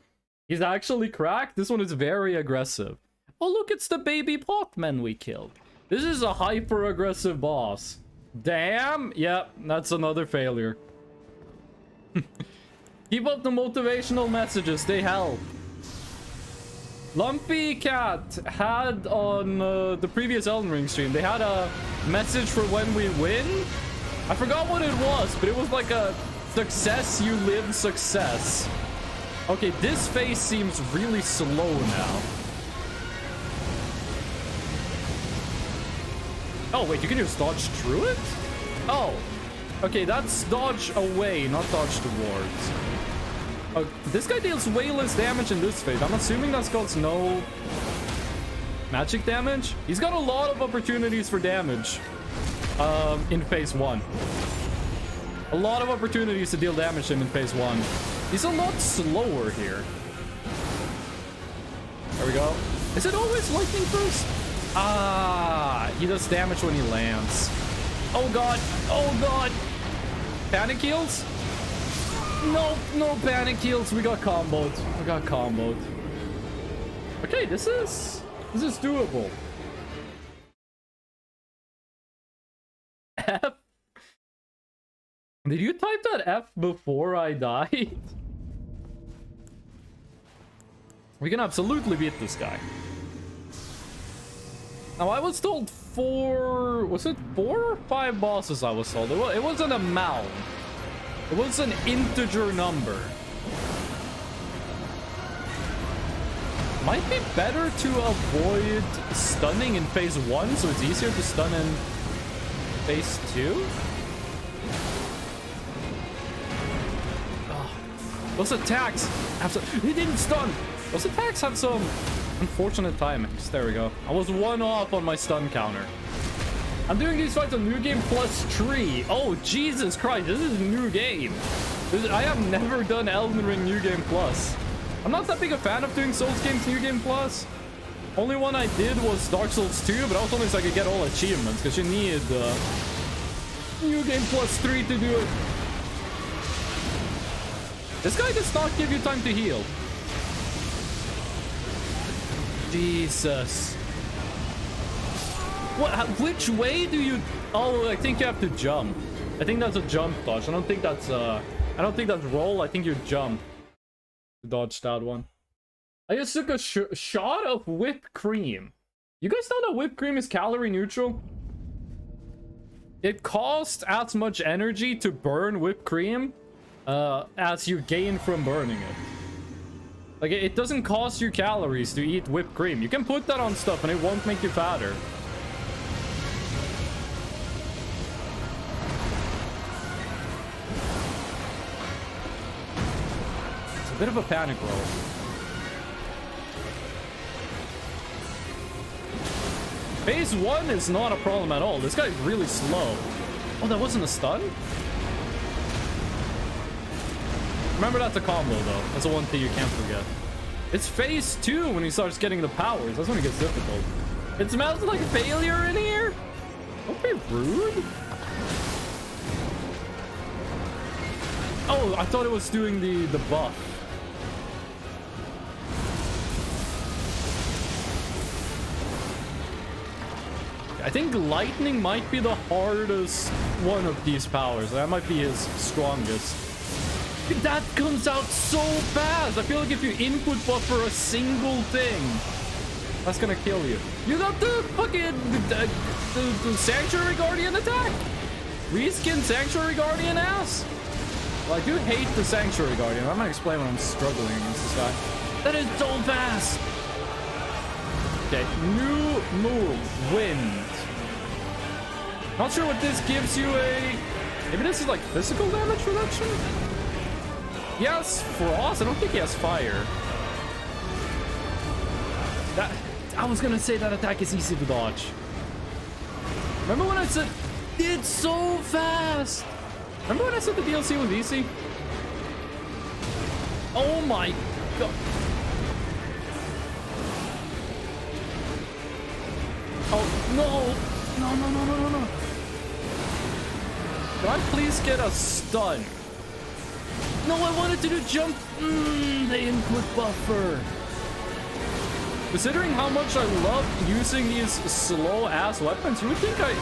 He's actually cracked. This one is very aggressive. Oh, look, it's the baby potman we killed. This is a hyper-aggressive boss. Damn. Yep, that's another failure. Keep up the motivational messages. They help. Lumpy Cat had on the previous Elden Ring stream, they had a message for when we win. I forgot what it was, but it was like a success you live success. Okay, this phase seems really slow now. Oh, wait, you can just dodge through it? Oh, okay, that's dodge away, not dodge towards. This guy deals way less damage in this phase. I'm assuming that's because no magic damage. He's got a lot of opportunities for damage in phase 1. A lot of opportunities to deal damage to him in phase 1. He's a lot slower here. There we go. Is it always lightning first? Ah, he does damage when he lands. Oh god. Oh god. Panic heals? No, no panic heals. We got comboed. We got comboed. Okay, this is doable. F? Did you type that F before I died? We can absolutely beat this guy. Now, I was told 4... Was it 4 or 5 bosses I was told? It wasn't a amount. It was an integer number. Might be better to avoid stunning in phase 1, so it's easier to stun in phase 2. Oh, those attacks have some... He didn't stun! Those attacks have some unfortunate timings. There we go. I was 1 off on my stun counter. I'm doing these fights on New Game Plus 3. Oh, Jesus Christ, this is a new game. I have never done Elden Ring New Game Plus. I'm not that big a fan of doing Souls games New Game Plus. Only one I did was Dark Souls 2, but that was only so I could get all achievements, because you need New Game Plus 3 to do it. This guy does not give you time to heal. Jesus. What? Which way do you... Oh, I think you have to jump. I think that's a jump dodge. I don't think that's roll. I think you jump. Dodge that one. I just took a shot of whipped cream. You guys know that whipped cream is calorie neutral? It costs as much energy to burn whipped cream as you gain from burning it. Like, it doesn't cost you calories to eat whipped cream. You can put that on stuff and it won't make you fatter. A bit of a panic roll. Phase 1 is not a problem at all. This guy's really slow. Oh, that wasn't a stun? Remember, that's a combo, though. That's the one thing you can't forget. It's phase 2 when he starts getting the powers. That's when it gets difficult. It smells like failure in here. Don't be rude. Oh, I thought it was doing the buff. I think lightning might be the hardest one of these powers. That might be his strongest. That comes out so fast. I feel like if you input buffer a single thing, that's gonna kill you. You got the fucking the Sanctuary Guardian attack. Reskin Sanctuary Guardian ass. Well, I do hate the Sanctuary Guardian. I'm gonna explain when I'm struggling against this guy. That is so fast. Okay, new move, wind. Not sure what this gives you a... Maybe this is like physical damage reduction? He has frost? I don't think he has fire. I was gonna say that attack is easy to dodge. Remember when I said it's so fast? Remember when I said the DLC was easy? Oh my god. Oh, no. No. Can I please get a stun? No, I wanted to do jump. The input buffer. Considering how much I love using these slow-ass weapons, you would think I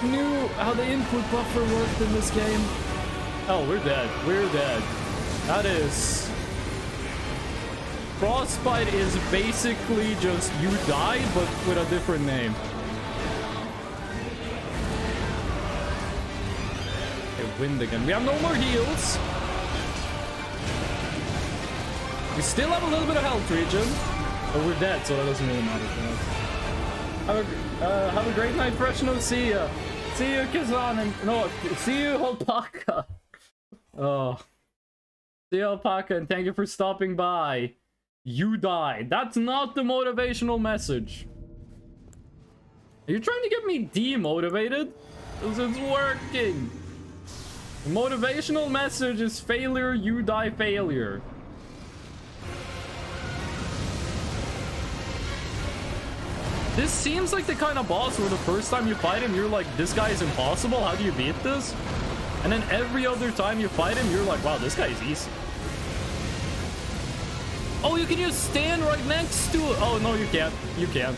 knew how the input buffer worked in this game. Oh, we're dead. We're dead. That is... Frostbite is basically just you died, but with a different name. Okay, wind again. We have no more heals. We still have a little bit of health regen, but we're dead, so that doesn't really matter for us. Have a great night, Freshno. See ya. See you, Kazan, and no, see you, Alpaca. Oh, see you, Alpaca, and thank you for stopping by. You died. That's not the motivational message. Are you trying to get me demotivated? Because it's working. The motivational message is failure, you die, failure. This seems like the kind of boss where the first time you fight him, you're like, this guy is impossible. How do you beat this? And then every other time you fight him, you're like, wow, this guy is easy. Oh, you can just stand right next to it. Oh, no, you can't. You can't.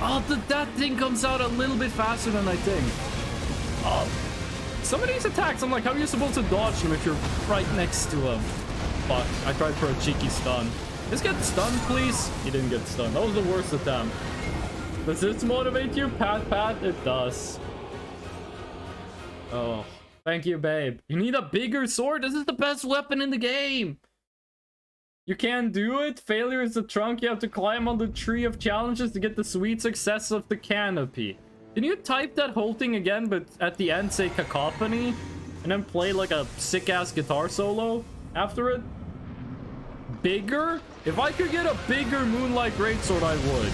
Oh, that thing comes out a little bit faster than I think. Oh, some of these attacks, I'm like, how are you supposed to dodge them if you're right next to him? Fuck, I tried for a cheeky stun. Just get stunned, please. He didn't get stunned. That was the worst attempt. Does this motivate you? Pat, it does. Oh, thank you, babe. You need a bigger sword? This is the best weapon in the game. You can't do it. Failure is the trunk. You have to climb on the tree of challenges to get the sweet success of the canopy. Can you type that whole thing again, but at the end say cacophony? And then play like a sick-ass guitar solo after it? Bigger? If I could get a bigger Moonlight Greatsword, I would.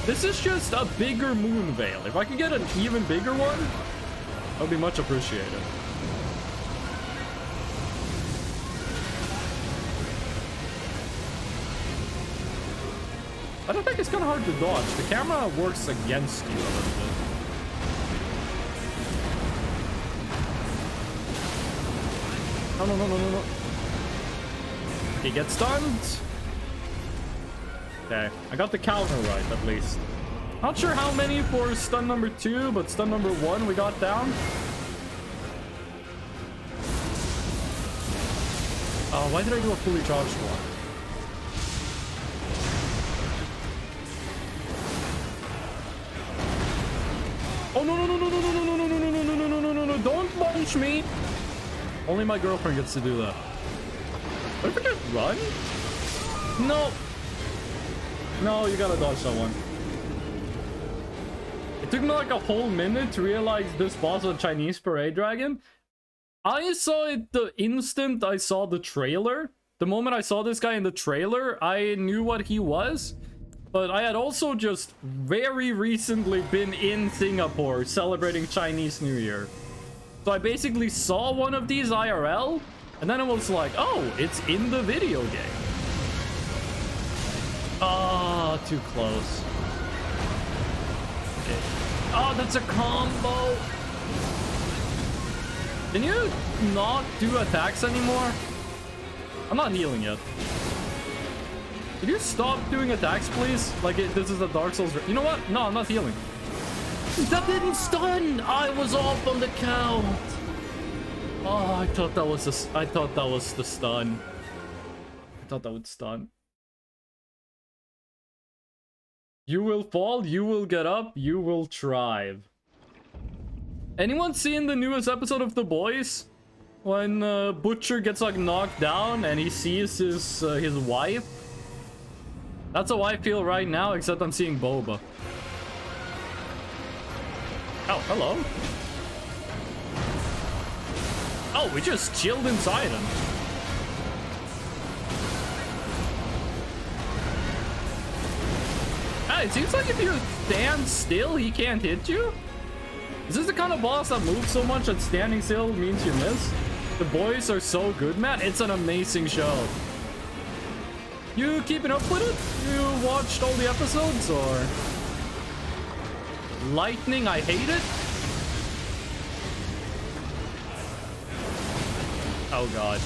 This is just a bigger Moon Veil. If I could get an even bigger one, that would be much appreciated. I don't think it's kind of hard to dodge. The camera works against you a little bit. No. He gets stunned. Okay, I got the counter right, at least. Not sure how many for stun number 2, but stun number 1 we got down. Oh, why did I do a fully charged one? Oh, no, don't punch me. Only my girlfriend gets to do that. What if I just run? No. No, you gotta dodge that one. It took me like a whole minute to realize this boss was a Chinese parade dragon. I saw it the instant I saw the trailer. The moment I saw this guy in the trailer, I knew what he was. But I had also just very recently been in Singapore celebrating Chinese New Year. So I basically saw one of these IRL, and then I was like, oh, it's in the video game. Ah, too close. Okay. Oh, that's a combo. Can you not do attacks anymore? I'm not healing yet. Can you stop doing attacks, please? Like, this is a Dark Souls... You know what? No, I'm not healing. That didn't stun! I was off on the count! Oh, I thought that was the stun. I thought that would stun. You will fall, you will get up, you will thrive. Anyone seen the newest episode of The Boys? When Butcher gets like knocked down and he sees his wife? That's how I feel right now, except I'm seeing Boba. Oh, hello. Oh, we just chilled inside him. Hey, it seems like if you stand still, he can't hit you? Is this the kind of boss that moves so much that standing still means you miss? The boys are so good, man. It's an amazing show. You keeping up with it? You watched all the episodes, or? Lightning, I hate it. Oh god.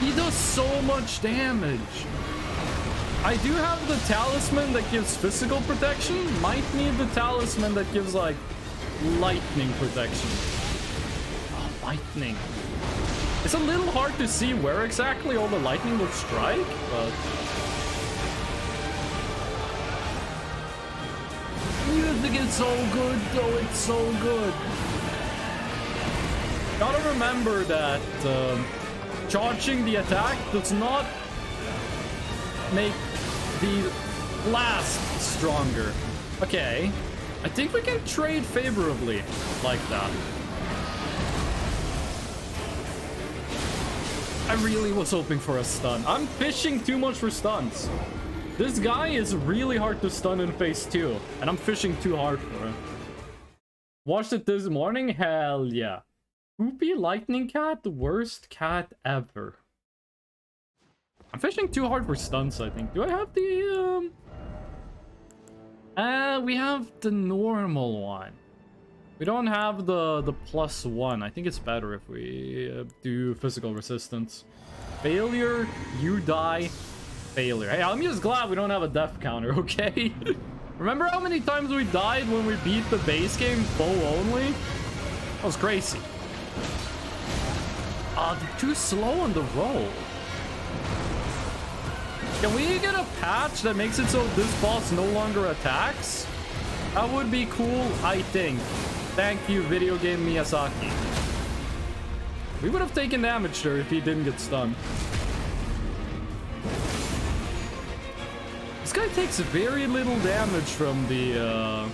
He does so much damage. I do have the talisman that gives physical protection. Might need the talisman that gives like lightning protection. Oh, lightning. It's a little hard to see where exactly all the lightning will strike, but music is so good, though. It's so good. Gotta remember that charging the attack does not make the blast stronger. Okay, I think we can trade favorably like that. I really was hoping for a stun. I'm fishing too much for stuns. This guy is really hard to stun in phase 2, and I'm fishing too hard for him. Watched it this morning? Hell yeah. Poopy Lightning Cat, the worst cat ever. I'm fishing too hard for stuns, I think. Do I have the, we have the normal one. We don't have the +1. I think it's better if we do physical resistance. Failure, you die. Failure. Hey, I'm just glad we don't have a death counter, okay? Remember how many times we died when we beat the base game bow only? That was crazy. They're too slow on the roll. Can we get a patch that makes it so this boss no longer attacks? That would be cool, I think. Thank you, video game Miyazaki. We would have taken damage there if he didn't get stunned. This guy takes very little damage from the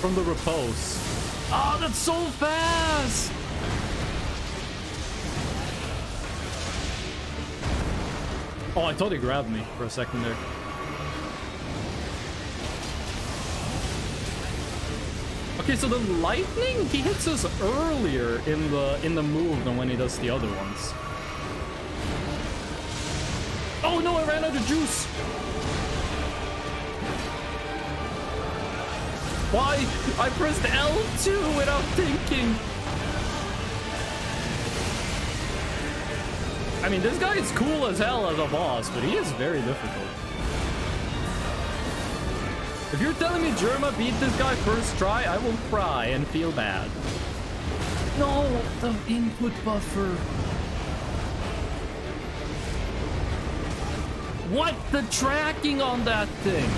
repose. Oh, that's so fast! Oh, I thought he grabbed me for a second there. Okay, so the lightning, he hits us earlier in the move than when he does the other ones. Oh no, I ran out of juice. Why? I pressed L2 without thinking. I mean, this guy is cool as hell as a boss, but he is very difficult. If you're telling me Germa beat this guy first try, I will cry and feel bad. No, the input buffer. What? The tracking on that thing?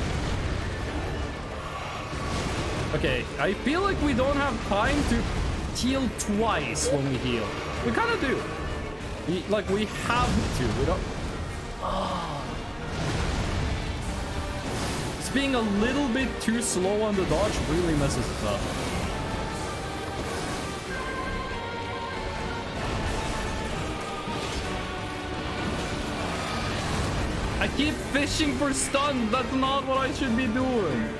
Okay, I feel like we don't have time to heal twice when we heal. We kind of do. Like, we have to. We don't... Oh. It's being a little bit too slow on the dodge really messes us up. I keep fishing for stun. That's not what I should be doing.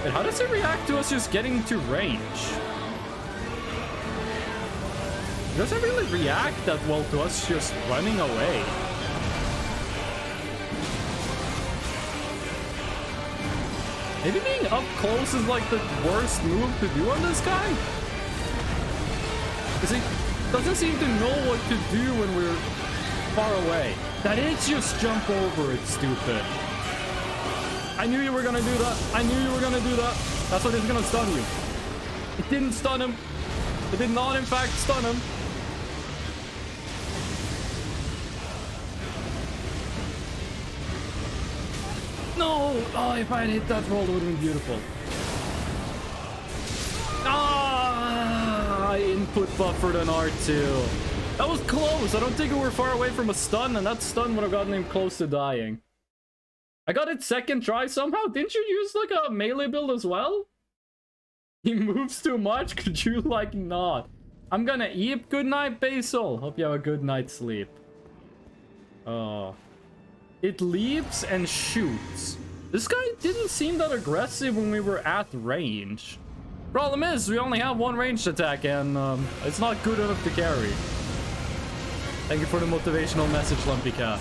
And how does it react to us just getting to range? It doesn't really react that well to us just running away. Maybe being up close is like the worst move to do on this guy? Because he doesn't seem to know what to do when we're far away. That is just jump over it, stupid. I knew you were gonna do that. I knew you were gonna do that. That's what it's gonna stun you. It didn't stun him. It did not, in fact, stun him. No! Oh, if I had hit that roll, it would have been beautiful. Ah! I input buffered an R2. That was close. I don't think we were far away from a stun, and that stun would have gotten him close to dying. I got it second try somehow. Didn't you use like a melee build as well? He moves too much. Could you like not? I'm gonna eat. Good night, Basil. Hope you have a good night's sleep. Oh. It leaps and shoots. This guy didn't seem that aggressive when we were at range. Problem is, we only have one ranged attack, and it's not good enough to carry. Thank you for the motivational message, Lumpy Cat.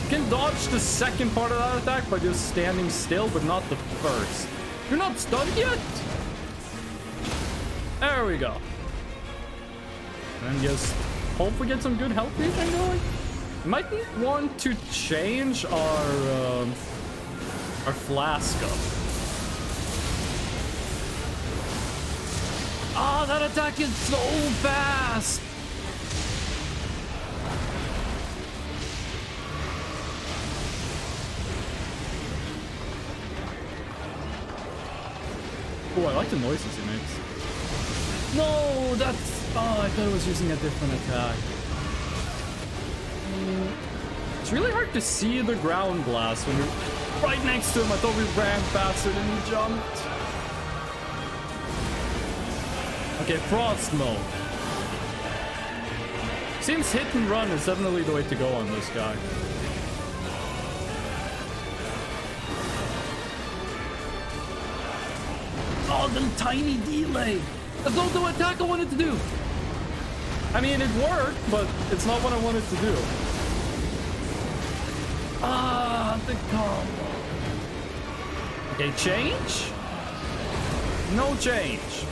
You can dodge the second part of that attack by just standing still, but not the first. You're not stunned yet? There we go. And just hope we get some good health regen going. Might want to change our flask up. Ah, that attack is so fast. Oh, I like the noises it makes. No, that's... Oh, I thought it was using a different attack. It's really hard to see the ground blast when you're right next to him. I thought we ran faster than he jumped. Okay, frost mode. Seems hit and run is definitely the way to go on this guy. Oh, the tiny delay. That's not the attack I wanted to do. I mean, it worked, but it's not what I wanted to do. Ah, the combo. Okay, change? No change.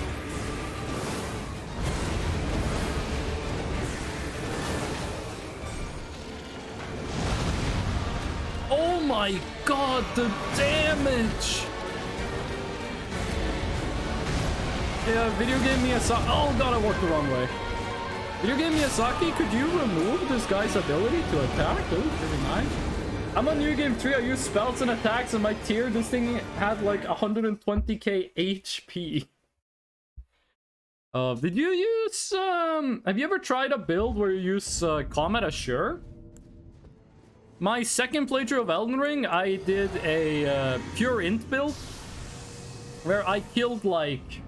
Oh my god, the damage! Yeah, video game Miyazaki. Oh god, I walked the wrong way. Video game Miyazaki, could you remove this guy's ability to attack? That was pretty nice. I'm on New Game 3, I use spells and attacks, and my tier, this thing had like 120k HP. Did you use, have you ever tried a build where you use Comet Assure? My second playthrough of Elden Ring, I did a pure int build, where I killed like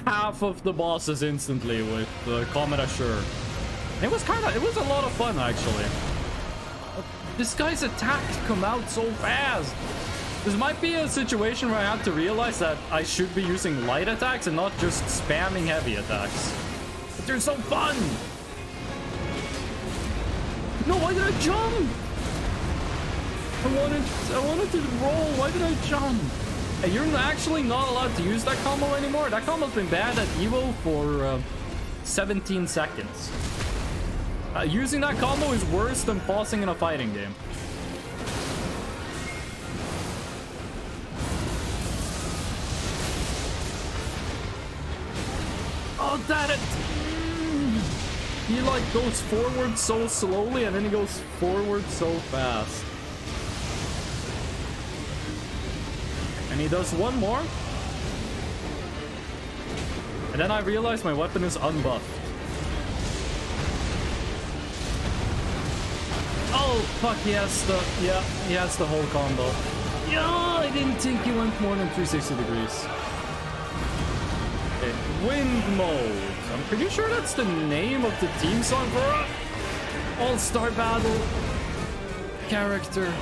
half of the bosses instantly with Comet Assure. It was a lot of fun actually. This guy's attacks come out so fast. This might be a situation where I have to realize that I should be using light attacks and not just spamming heavy attacks. But they're so fun! No, why did I jump? I wanted to roll, why did I jump? Hey, you're actually not allowed to use that combo anymore. That combo's been banned at Evo for 17 seconds. Using that combo is worse than pausing in a fighting game. Oh, that it! He like goes forward so slowly and then he goes forward so fast. And he does one more. And then I realize my weapon is unbuffed. Oh, fuck, he has the whole combo. Yeah, I didn't think he went more than 360 degrees. Okay, wind mode. I'm pretty sure that's the name of the team song for All-Star Battle character.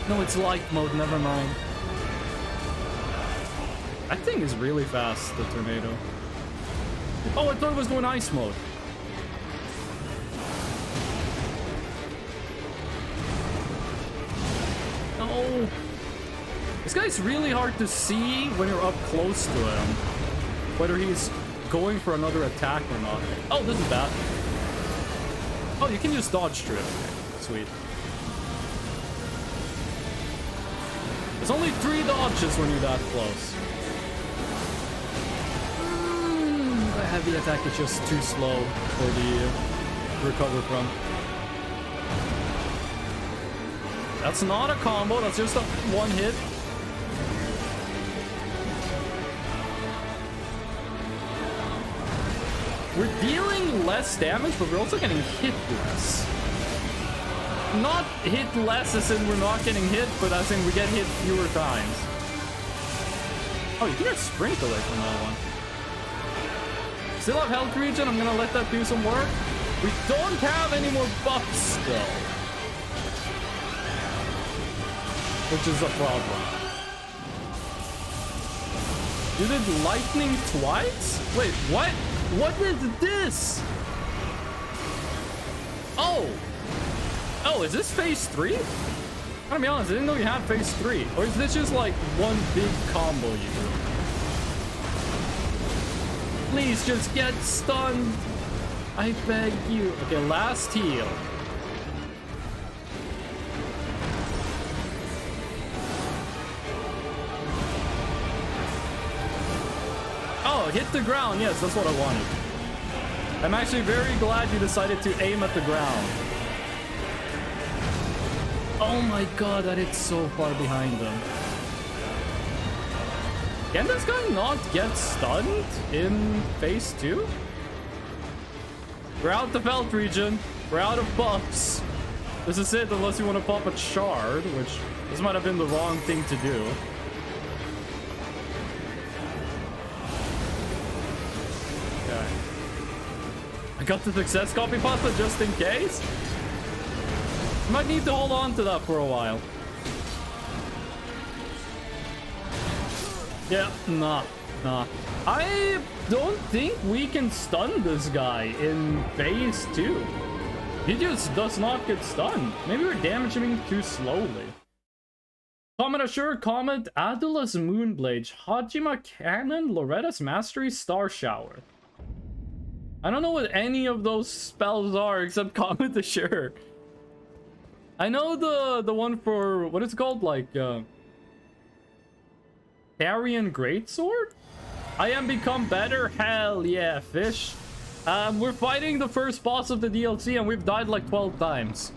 No, it's light mode, never mind. That thing is really fast, the tornado. Oh, I thought it was going ice mode. No. This guy's really hard to see when you're up close to him. Whether he's going for another attack or not. Oh, this is bad. Oh, you can use dodge strip. Okay, sweet. There's only 3 dodges when you're that close. The heavy attack is just too slow for the recover from. That's not a combo, that's just a one hit. We're dealing less damage, but we're also getting hit less. Not hit less as in we're not getting hit, but as in we get hit fewer times. Oh, you can just sprint away from that one. Still have health regen, I'm gonna let that do some work. We don't have any more buffs still. Which is a problem. You did lightning twice? Wait, what? What is this? Oh! Oh, is this phase 3? I'm gonna be honest, I didn't know you had phase 3. Or is this just like one big combo you do? Please just get stunned. I beg you. Okay, last heal. Oh, hit the ground. Yes, that's what I wanted. I'm actually very glad you decided to aim at the ground. Oh my god, that hit so far behind them. Can this guy not get stunned in phase 2? We're out the Felt region. We're out of buffs. This is it, unless you want to pop a shard, which this might have been the wrong thing to do. Okay. I got the success copy pasta just in case. Might need to hold on to that for a while. Yeah, nah. I don't think we can stun this guy in phase 2. He just does not get stunned. Maybe we're damaging him too slowly. Comet Assure, Comet, Adula's Moonblade, Hajima Cannon, Loretta's Mastery, Star Shower. I don't know what any of those spells are except Comet Assure. I know the one for, what is it called? Like, Carrion Greatsword? I am become better? Hell yeah, fish. We're fighting the first boss of the DLC and we've died like 12 times.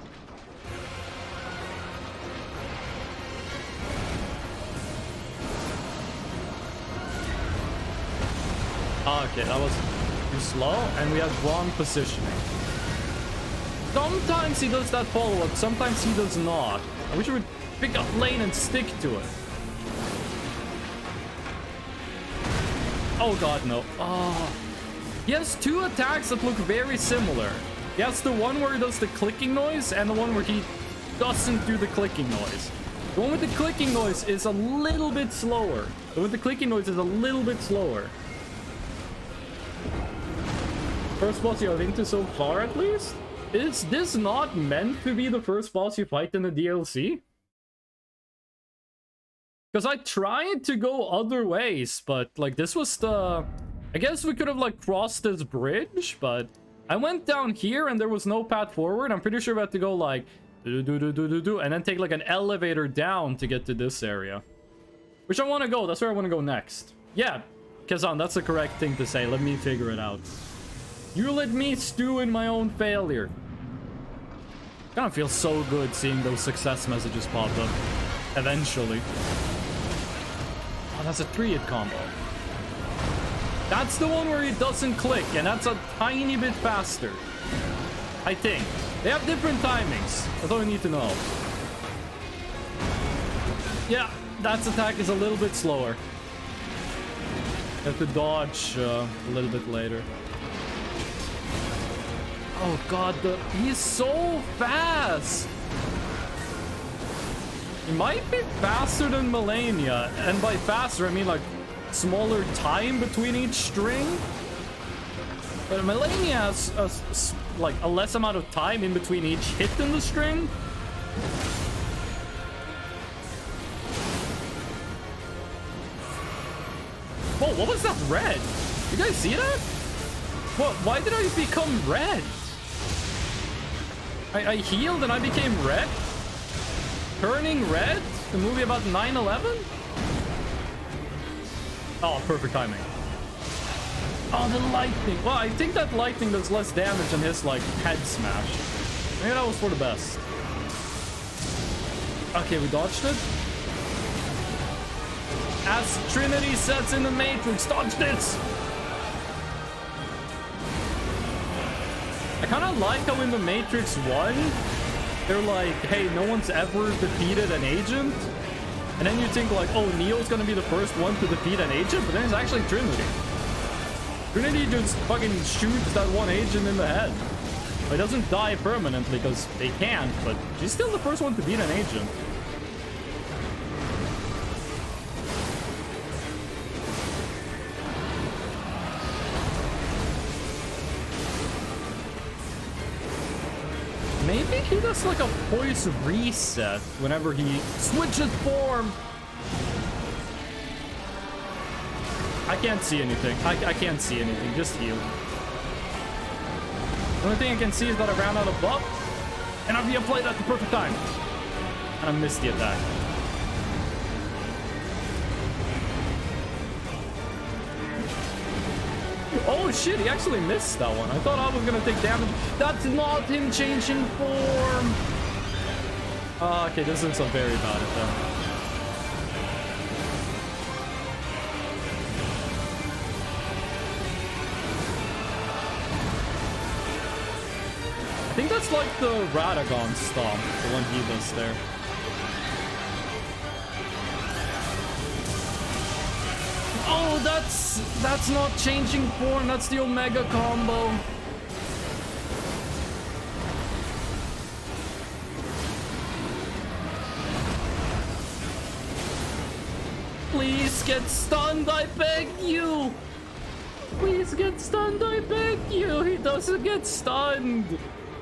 Okay, that was too slow and we had wrong positioning. Sometimes he does that follow-up, sometimes he does not. I wish he would pick up lane and stick to it. Oh god, no. Oh. He has two attacks that look very similar. He has the one where he does the clicking noise and the one where he doesn't do the clicking noise. The one with the clicking noise is a little bit slower. The one with the clicking noise is a little bit slower. First boss you have into so far, at least? Is this not meant to be the first boss you fight in the DLC? Because I tried to go other ways, but like this was the... I guess we could have like crossed this bridge, but I went down here and there was no path forward. I'm pretty sure we had to go like and then take like an elevator down to get to this area. Which I want to go. That's where I want to go next. Yeah, Kazan, that's the correct thing to say. Let me figure it out. You let me stew in my own failure. Kind of feels so good seeing those success messages pop up. Eventually. Oh, that's a 3-hit combo. That's the one where it doesn't click, and that's a tiny bit faster. I think. They have different timings. That's all we need to know. Yeah, that attack is a little bit slower. You have to dodge a little bit later. Oh god, he's so fast! He might be faster than Melania, and by faster I mean like smaller time between each string. But Melania has like a less amount of time in between each hit in the string. Whoa, what was that red? You guys see that? What? Why did I become red? I healed and I became red? Turning red? The movie about 9/11? Oh, perfect timing. Oh, the lightning. Well, I think that lightning does less damage than his, like, head smash. Maybe that was for the best. Okay, we dodged it. As Trinity says in the Matrix, dodge this! I kind of like how in the Matrix 1, they're like, hey, no one's ever defeated an agent. And then you think like, oh, Neo's gonna be the first one to defeat an agent, but then it's actually Trinity. Trinity just fucking shoots that one agent in the head. He doesn't die permanently because they can't, but she's still the first one to beat an agent. Maybe he does like a voice reset whenever he switches form. I can't see anything. I can't see anything. Just heal. The only thing I can see is that I ran out of buff, and I've played at the perfect time. And I missed the attack. Oh shit, he actually missed that one. I thought I was gonna take damage. That's not him changing form. Okay, this looks very bad at them. I think that's like the Radagon stomp, the one he does there. Oh, that's not changing form. That's the Omega combo. Please get stunned, I beg you. Please get stunned, I beg you. He doesn't get stunned.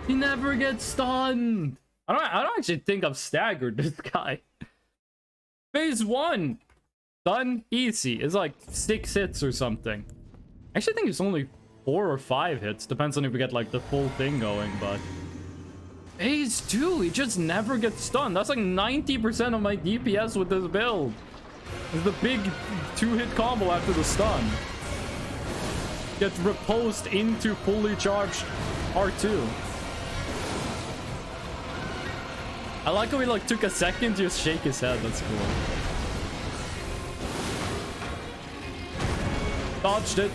He never gets stunned. I don't actually think I've staggered this guy. Phase 1. Done easy. It's like 6 hits or something. I actually think it's only 4 or 5 hits. Depends on if we get like the full thing going, but Ace 2, he just never gets stunned. That's like 90% of my DPS with this build. It's the big 2-hit combo after the stun. Gets reposed into fully charged R2. I like how he like took a second to just shake his head. That's cool. Dodged it.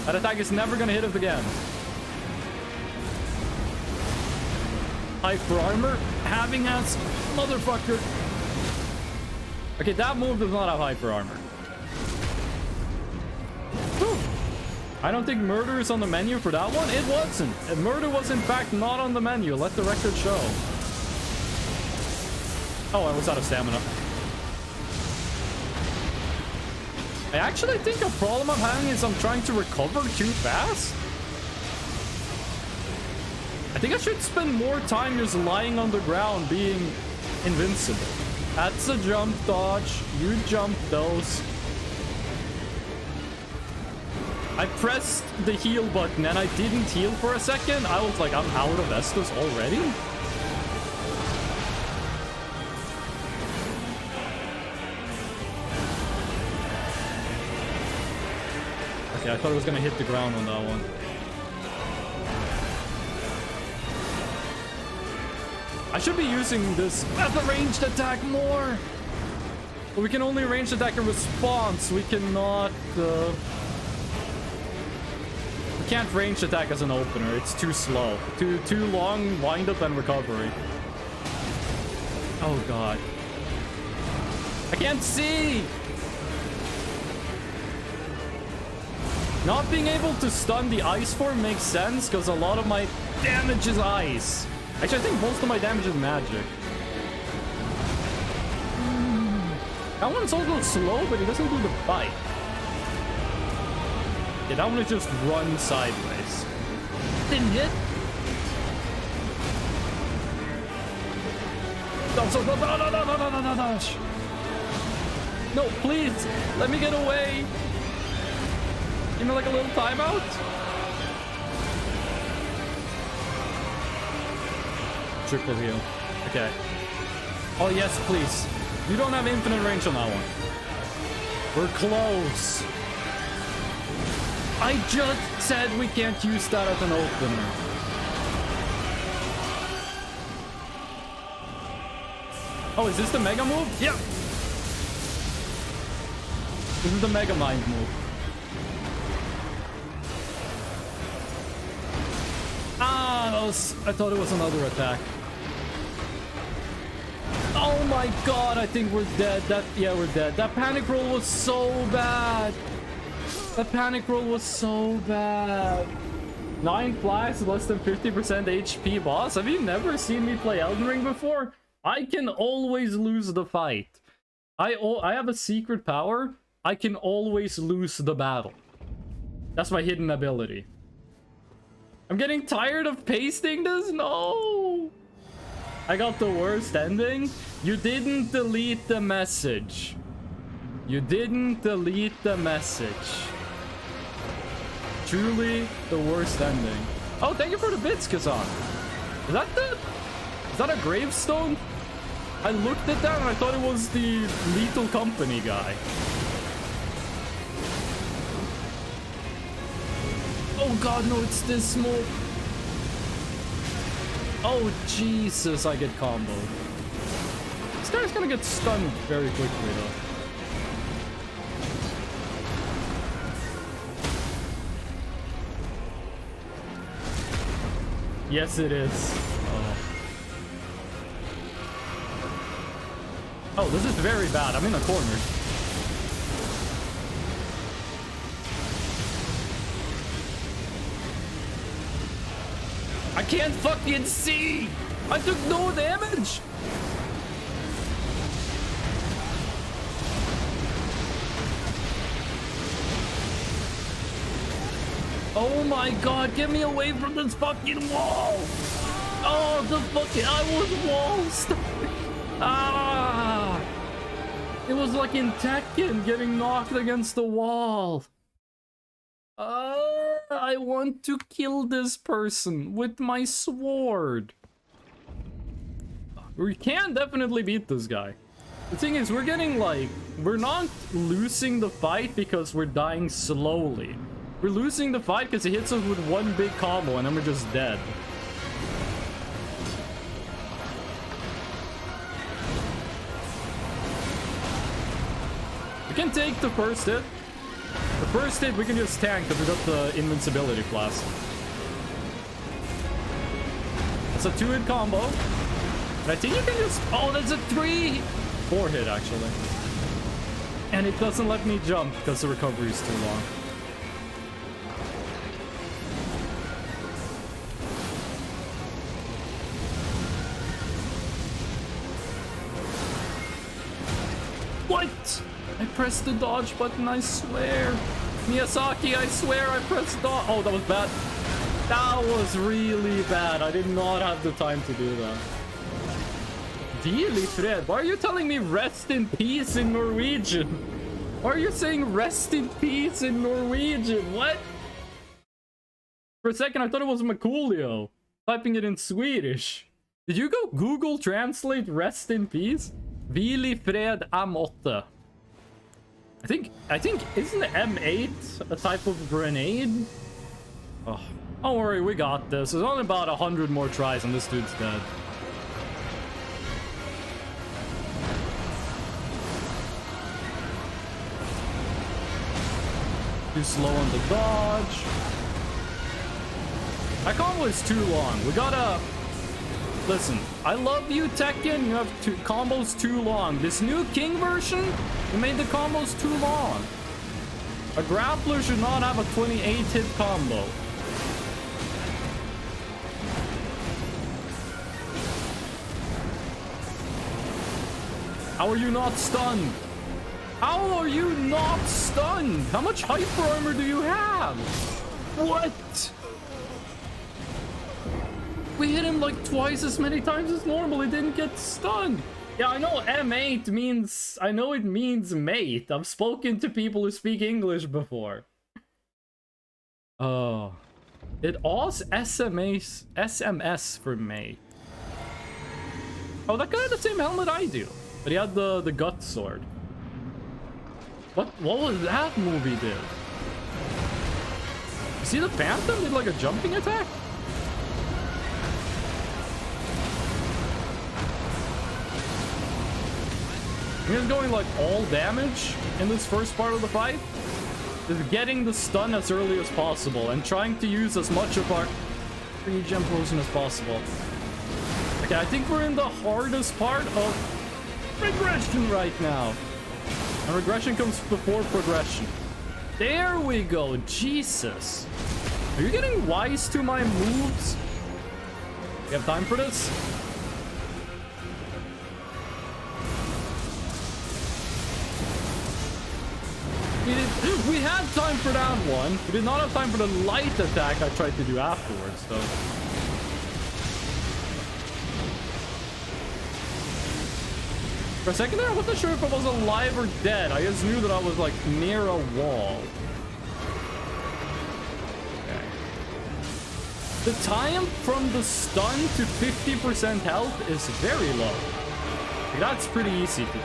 That attack is never gonna hit us again. Hyper armor. Having has motherfucker. Okay, that move does not have hyper armor. Whew. I don't think murder is on the menu for that one. It wasn't. Murder was in fact not on the menu. Let the record show. Oh, I was out of stamina. I actually think a problem I'm having is I'm trying to recover too fast. I think I should spend more time just lying on the ground being invincible. That's a jump dodge. You jump those. I pressed the heal button and I didn't heal for a second. I was like, I'm out of Estus already? Okay, I thought it was gonna hit the ground on that one. I should be using this as a ranged attack more. But we can only ranged attack in response. We cannot... we can't ranged attack as an opener. It's too slow. Too long wind up and recovery. Oh god. I can't see! Not being able to stun the ice form makes sense because a lot of my damage is ice. Actually, I think most of my damage is magic. That one's also slow, but he doesn't do the bite. Yeah, that one is just run sideways. Didn't hit. No, please, let me get away. Give me like a little timeout. Triple heal. Okay. Oh, yes, please. You don't have infinite range on that one. We're close. I just said we can't use that as an opener. Oh, is this the Mega move? Yeah. This is the Mega Mind move. Ah, I thought it was another attack. Oh my god, I think we're dead. Yeah, we're dead. That panic roll was so bad. That panic roll was so bad. 9 flies, less than 50% HP boss. Have you never seen me play Elden Ring before? I can always lose the fight. I have a secret power. I can always lose the battle. That's my hidden ability. I'm getting tired of pasting this. No. I got the worst ending. You didn't delete the message. You didn't delete the message. Truly the worst ending. Oh, thank you for the bits, Kazan. Is that a gravestone? I looked at that and I thought it was the Lethal Company guy. Oh god, no, it's this small. Oh, Jesus, I get comboed. This guy's gonna get stunned very quickly, though. Yes, it is. Oh, this is very bad. I'm in a corner. I can't fucking see! I took no damage! Oh my god, get me away from this fucking wall! Oh, the fucking... I was wall stuck! Ah! It was like in Tekken, getting knocked against the wall. I want to kill this person with my sword. We can definitely beat this guy. The thing is, we're getting like... We're not losing the fight because we're dying slowly. We're losing the fight because he hits us with one big combo and then we're just dead. We can take the first hit. The first hit we can just tank because we got the invincibility flask. It's a 2-hit combo. And I think you can just... Oh, that's a 4 hit actually. And it doesn't let me jump because the recovery is too long. What? I pressed the dodge button, I swear. Miyazaki, I swear I pressed dodge. Oh, that was bad. That was really bad. I did not have the time to do that. Really, Fred? Why are you telling me rest in peace in Norwegian? Why are you saying rest in peace in Norwegian? What? For a second, I thought it was Makulio. Typing it in Swedish. Did you go Google Translate rest in peace? Hvil fred M8. I think, isn't M8 a type of grenade? Oh, don't worry, we got this. There's only about 100 more tries and this dude's dead. Too slow on the dodge. That combo is too long. We gotta... Listen, I love you, Tekken. You have combos too long. This new King version, you made the combos too long. A grappler should not have a 28-hit combo. How are you not stunned? How are you not stunned? How much hyper armor do you have? What? We hit him like twice as many times as normal. He didn't get stunned. Yeah, I know M8 means... I know it means mate. I've spoken to people who speak English before. Oh. It was SMS for mate. Oh, that guy had the same helmet I do. But he had the gut sword. What was that movie did? You see the Phantom did like a jumping attack? He's going like all damage in this first part of the fight. Just getting the stun as early as possible and trying to use as much of our regen potion as possible. Okay, I think we're in the hardest part of regression right now. And regression comes before progression. There we go. Jesus. Are you getting wise to my moves? You have time for this? We had time for that one. We did not have time for the light attack I tried to do afterwards, though. For a second there, I wasn't sure if I was alive or dead. I just knew that I was like near a wall. Okay. The time from the stun to 50% health is very low. Like, that's pretty easy to do.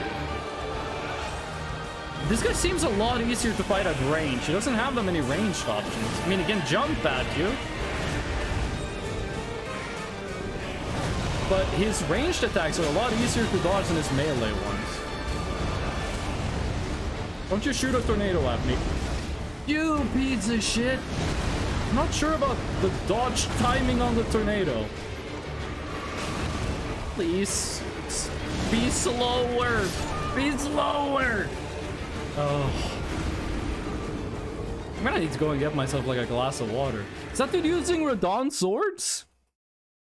This guy seems a lot easier to fight at range. He doesn't have that many ranged options. I mean, he can jump at you. But his ranged attacks are a lot easier to dodge than his melee ones. Don't you shoot a tornado at me. You piece of shit. I'm not sure about the dodge timing on the tornado. Please. Be slower. Be slower. Oh. I'm gonna need to go and get myself like a glass of water. Is that dude using Radon swords?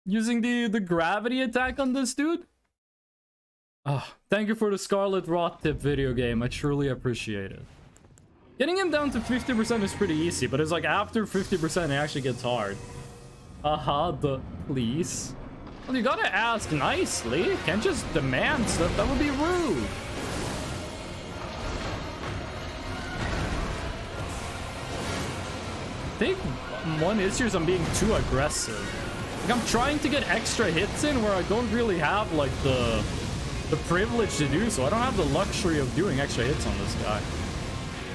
Using the gravity attack on this dude? Oh, thank you for the Scarlet Rot tip video game. I truly appreciate it. Getting him down to 50% is pretty easy, but it's like after 50% it actually gets hard. Please. Well, you gotta ask nicely. You can't just demand stuff. That would be rude. I think one issue is I'm being too aggressive. Like, I'm trying to get extra hits in where I don't really have, like, the privilege to do so. I don't have the luxury of doing extra hits on this guy.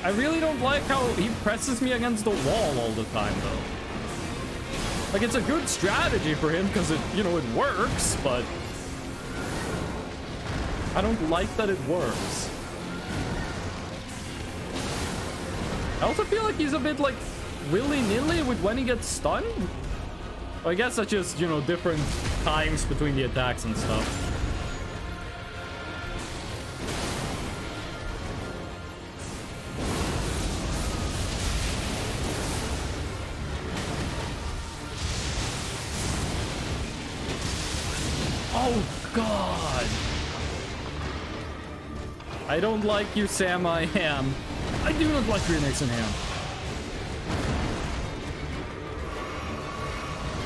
I really don't like how he presses me against the wall all the time, though. Like, it's a good strategy for him because it, you know, it works, but I don't like that it works. I also feel like he's a bit, like, willy-nilly with when he gets stunned. I guess that's just, you know, different times between the attacks and stuff. Oh, God. I don't like you, Sam. I am. I do not like Greenix and Ham.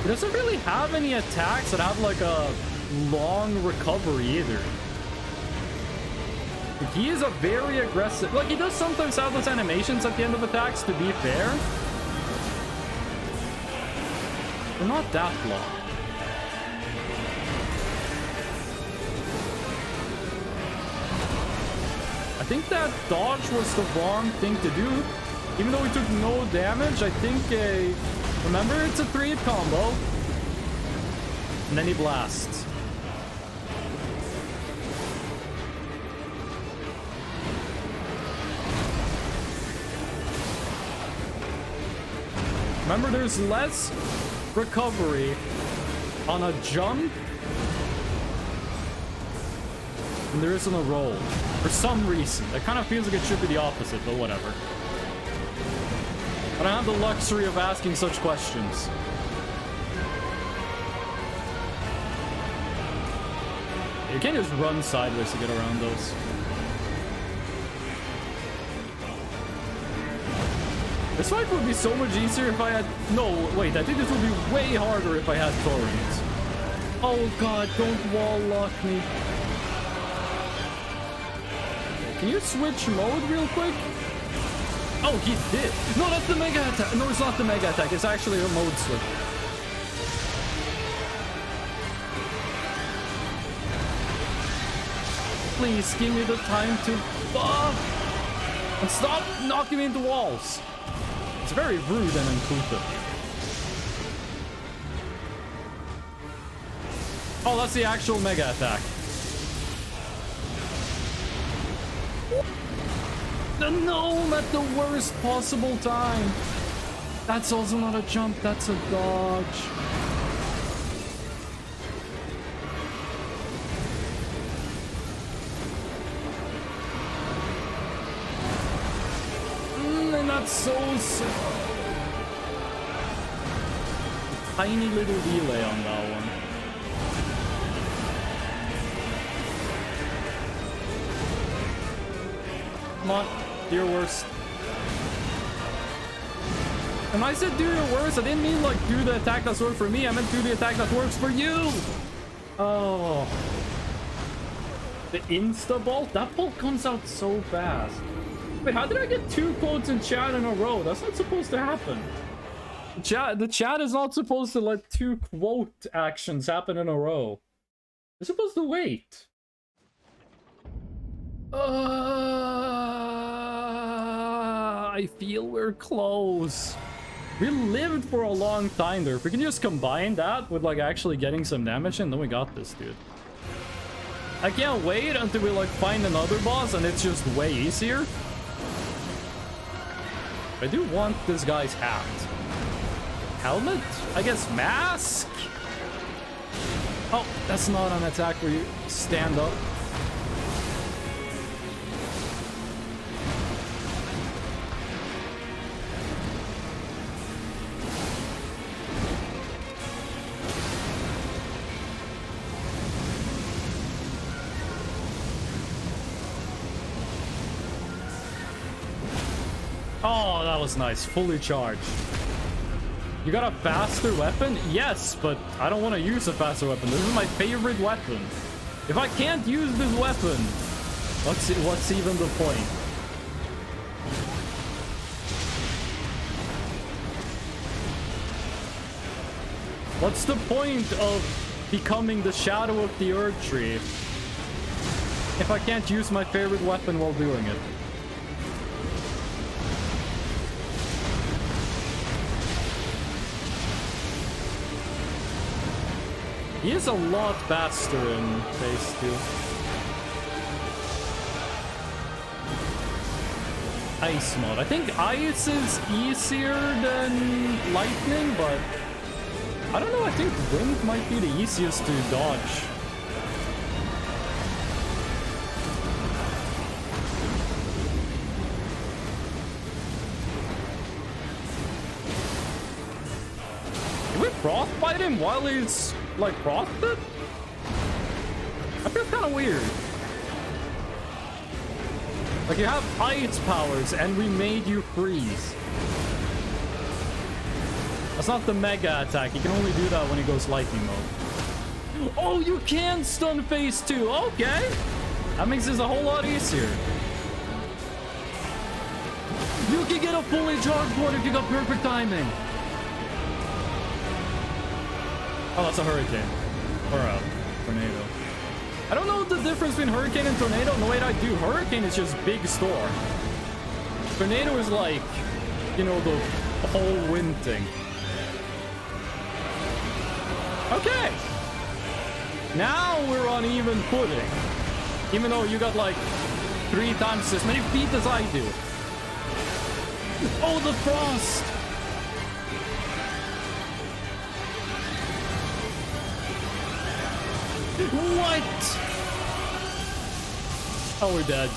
He doesn't really have any attacks that have like a long recovery either. Like, he is a very aggressive... Like, he does sometimes have those animations at the end of attacks, to be fair. They're not that long. I think that dodge was the wrong thing to do. Even though he took no damage, I think remember, it's a 3-hit combo. And then he blasts. Remember, there's less recovery on a jump than there is on a roll. For some reason. That kind of feels like it should be the opposite, but whatever. I don't have the luxury of asking such questions. You can't just run sideways to get around those. This fight would be so much easier if I had... No, wait, I think this would be way harder if I had torrents. Oh god, don't wall lock me. Can you switch mode real quick? Oh, he did. No, that's the mega attack. No, it's not the mega attack. It's actually a mode switch. Please give me the time to buff. And stop knocking me into walls. It's very rude and intuitive. Oh, that's the actual mega attack. The gnome at the worst possible time. That's also not a jump, that's a dodge. And that's so slow. Tiny little delay on that one. Come on, do your worst. And I said do your worst, I didn't mean like do the attack that's worked for me, I meant do the attack that works for you. Oh. The insta-bolt? That bolt comes out so fast. Wait, how did I get 2 quotes in chat in a row? That's not supposed to happen. The chat is not supposed to let 2 quote actions happen in a row. They're supposed to wait. I feel we're close. We lived for a long time there. If we can just combine that with like actually getting some damage in, then we got this, dude. I can't wait until we like find another boss and it's just way easier. I do want this guy's hat. Helmet? I guess mask? Oh, that's not an attack where you stand up. Oh, that was nice. Fully charged. You got a faster weapon? Yes, but I don't want to use a faster weapon. This is my favorite weapon. If I can't use this weapon, what's even the point? What's the point of becoming the shadow of the Earth Tree if I can't use my favorite weapon while doing it? He is a lot faster in phase 2. Ice mode. I think ice is easier than lightning, but I don't know. I think wind might be the easiest to dodge. Can we frostbite him while he's like frosted? I feel kind of weird. Like, you have ice powers and we made you freeze. That's not the mega attack. You can only do that when he goes lightning mode. Oh, you can stun phase 2. Okay. That makes this a whole lot easier. You can get a fully charged one if you got perfect timing. Oh, that's a hurricane. Or a tornado. I don't know the difference between hurricane and tornado. No, wait, I do. Hurricane is just big storm. Tornado is like, you know, the whole wind thing. Okay. Now we're on even footing. Even though you got like 3 times as many feet as I do. Oh, the frost. What? Oh, we're dead.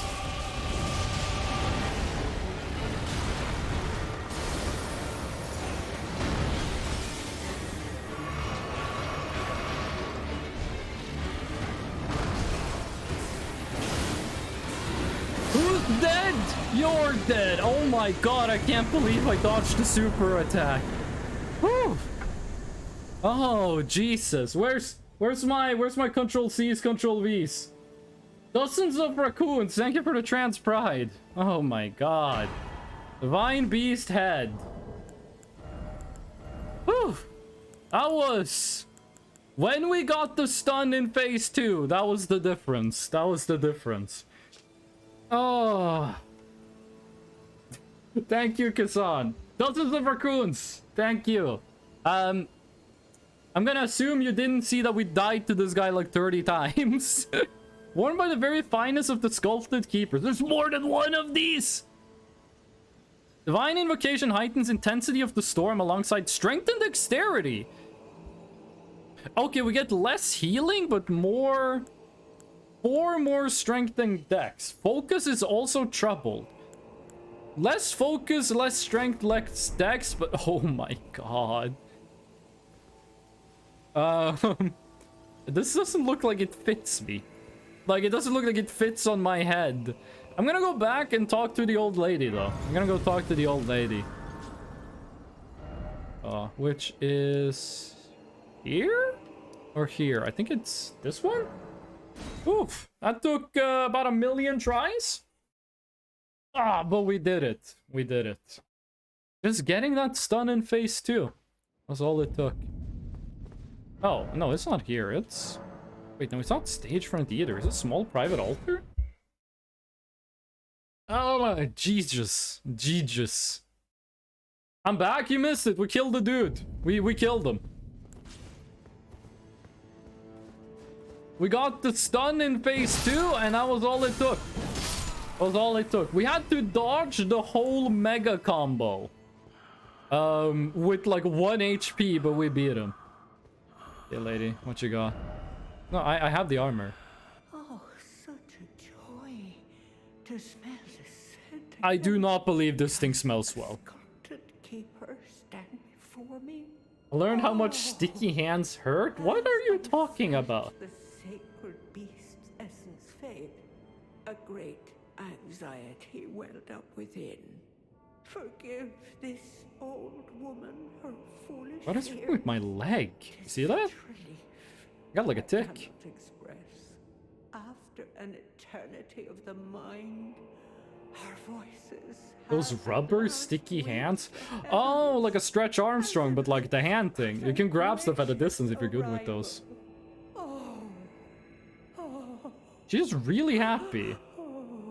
Who's dead? You're dead. Oh my god, I can't believe I dodged the super attack. Whew. Oh, Jesus. Where's my Control C's, Control V's? Dozens of raccoons. Thank you for the trans pride. Oh my god. Divine Beast Head. Whew. That was... When we got the stun in phase 2, that was the difference. That was the difference. Oh. Thank you, Kasan. Dozens of raccoons. Thank you. I'm gonna assume you didn't see that we died to this guy like 30 times. Worn by the very finest of the sculpted keepers. There's more than one of these! Divine Invocation heightens intensity of the storm alongside strength and dexterity. Okay, we get less healing, but more... 4 more strength and dex. Focus is also troubled. Less focus, less strength, less dex, but... Oh my god. This doesn't look like it fits me. Like, it doesn't look like it fits on my head. I'm gonna go back and talk to the old lady, though. I'm gonna go talk to the old lady. Which is... here? Or here? I think it's this one? Oof. That took about 1,000,000 tries? Ah, but we did it. We did it. Just getting that stun in phase 2. That's all it took. Oh, no, it's not here. It's... Wait, no, it's not stage front either. Is it small private altar? Oh my... Jesus. Jesus. I'm back? You missed it. We killed the dude. We killed him. We got the stun in phase 2, and that was all it took. That was all it took. We had to dodge the whole mega combo. With like 1 HP, but we beat him. Yeah, lady, what you got? No, I have the armor. Oh, such a joy to smell the scent. I do not believe this thing smells well. Sculpted keeper stand before me. Learn how much sticky hands hurt? What are you talking about? The sacred beast's essence fade. A great anxiety welled up within. Forgive this old woman her foolish What is fear. wrong with my leg? You see that? I got like a tick. Cannot express. After an eternity of the mind, Our voices. Those have rubber at sticky last hands? reached the Oh, heavens. like a Stretch Armstrong, but like the hand thing. You can grab stuff at a distance if you're good with those. She's really happy.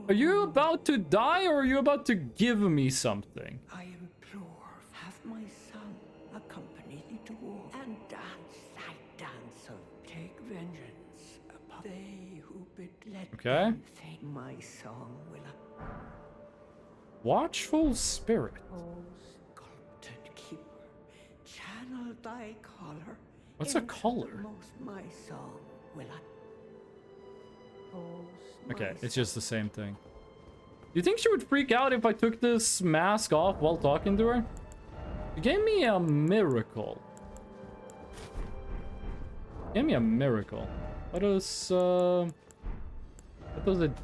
Are you about to die or are you about to give me something? I implore, have my son accompany thee to war and dance thy dance of take vengeance upon they who bid let Okay. them think my song will Watchful spirit. O sculpted keeper, channel thy color. What's a into the color? most my song will Okay, it's just the same thing. You think she would freak out if I took this mask off while talking to her? You gave me a miracle. Give me a miracle. What does it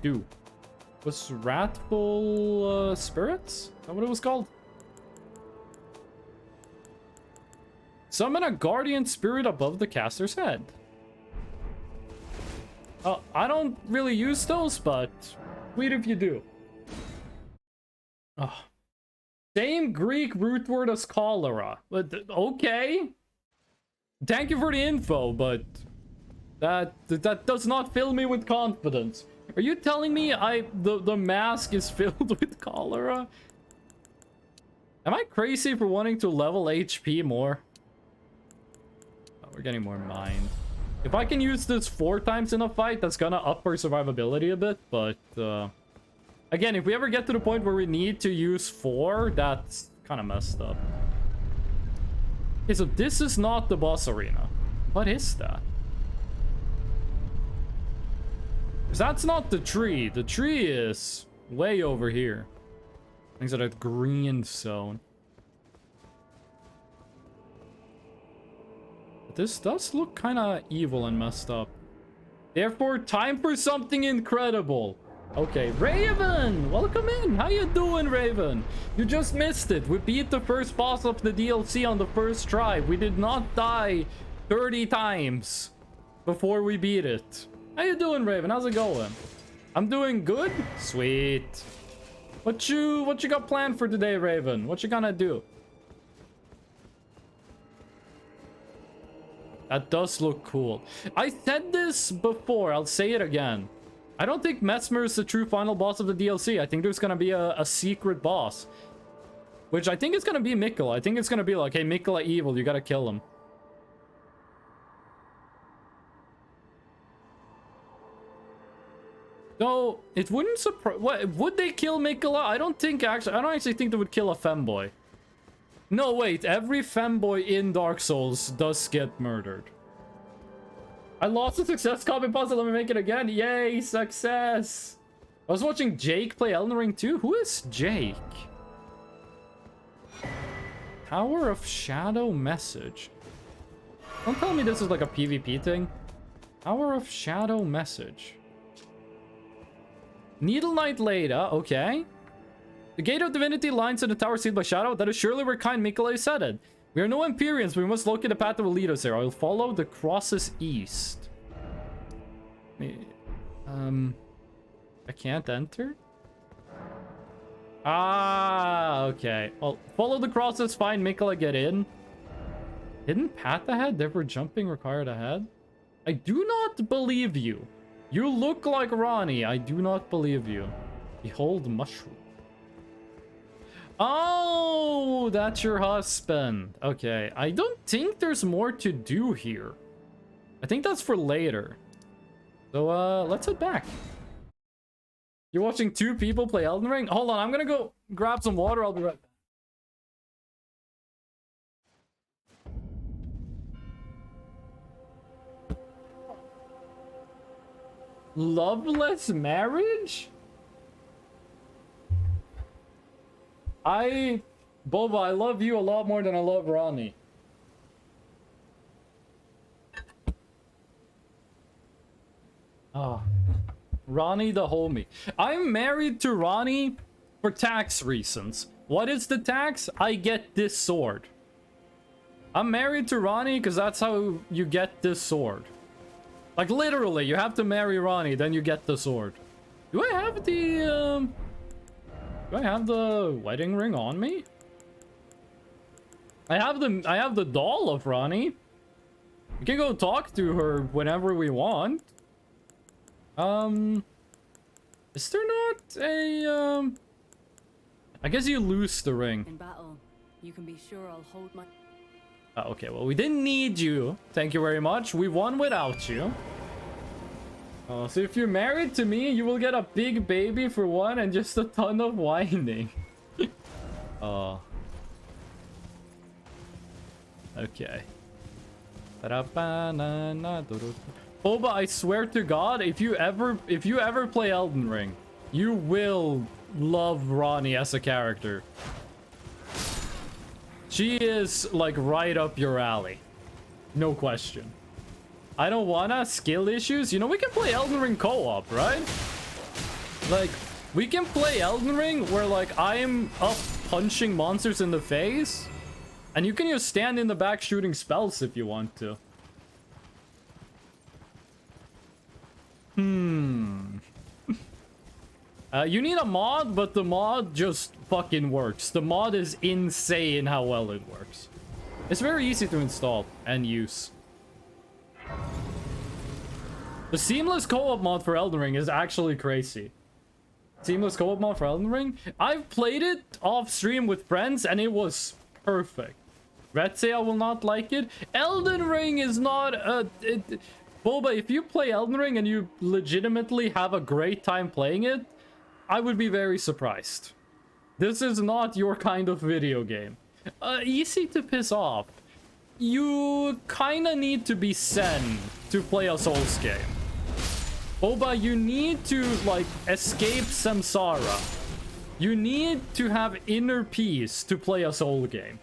do? Was wrathful spirits? Is that what it was called? Summon a guardian spirit above the caster's head. I don't really use those, but sweet if you do. Oh. Same Greek root word as cholera. But okay. Thank you for the info, but that does not fill me with confidence. Are you telling me the mask is filled with cholera? Am I crazy for wanting to level HP more? Oh, we're getting more mind. If I can use this 4 times in a fight, that's gonna up our survivability a bit, but again, if we ever get to the point where we need to use 4, that's kind of messed up. Okay, so this is not the boss arena. What is that? 'Cause that's not the tree. The tree is way over here. Things that are green zone. But this does look kind of evil and messed up. Therefore, time for something incredible. Okay, Raven! Welcome in! How you doing, Raven? You just missed it. We beat the first boss of the DLC on the first try. We did not die 30 times before we beat it. How you doing, Raven? How's it going? I'm doing good? Sweet. What you got planned for today, Raven? What you gonna do? That does look cool. I said this before. I'll say it again. I don't think Mesmer is the true final boss of the DLC. I think there's gonna be a secret boss. Which I think is gonna be Mikola. I think it's gonna be like, hey, Mikola evil, you gotta kill him. So, it wouldn't surprise... What, would they kill Mikola? I don't actually think they would kill a femboy. No, wait. Every femboy in Dark Souls does get murdered. I lost the success copy puzzle. Let me make it again. Yay, success. I was watching Jake play Elden Ring 2. Who is Jake? Tower of Shadow message. Don't tell me this is like a PvP thing. Tower of Shadow message. Needle Knight Leda, okay. The Gate of Divinity lies in the tower sealed by shadow. That is surely where kind Mikola is headed. We are no Empyreans, but we must locate the path that will lead us there. I will follow the crosses east. I can't enter? Ah, okay. Well, follow the crosses, find Mikola, get in. Hidden path ahead? Therefore jumping required ahead? I do not believe you. You look like Ronnie. I do not believe you. Behold mushroom. Oh, that's your husband. Okay, I don't think there's more to do here. I think that's for later. So, let's head back. You're watching 2 people play Elden Ring? Hold on, I'm gonna go grab some water. I'll be right back. Loveless marriage? Boba, I love you a lot more than I love Ronnie. Oh, Ronnie the homie. I'm married to Ronnie for tax reasons. What is the tax? I get this sword. I'm married to Ronnie because that's how you get this sword. Like, literally, you have to marry Ronnie, then you get the sword. Do I have the, Do I have the wedding ring on me? I have the doll of Ronnie. We can go talk to her whenever we want. Is there not a I guess you lose the ring. In battle, you can be sure I'll hold my... Oh, okay, well, we didn't need you. Thank you very much. We won without you. So if you're married to me, you will get a big baby for one and just a ton of whining. Oh. Okay. Boba, I swear to God, if you ever play Elden Ring, you will love Ronnie as a character. She is like right up your alley. No question. I don't wanna skill issues. You know, we can play Elden Ring co-op, right? Like, we can play Elden Ring where like I'm up punching monsters in the face. And you can just stand in the back shooting spells if you want to. You need a mod, but the mod just fucking works. The mod is insane how well it works. It's very easy to install and use. The seamless co-op mod for Elden Ring is actually crazy. Seamless co-op mod for Elden Ring? I've played it off stream with friends and it was perfect. Retsia will not like it. Elden Ring is not a... Boba, if you play Elden Ring and you legitimately have a great time playing it, I would be very surprised. This is not your kind of video game. Easy to piss off. You kinda need to be Zen to play a Souls game. Boba, you need to, like, escape samsara. You need to have inner peace to play a Soul game.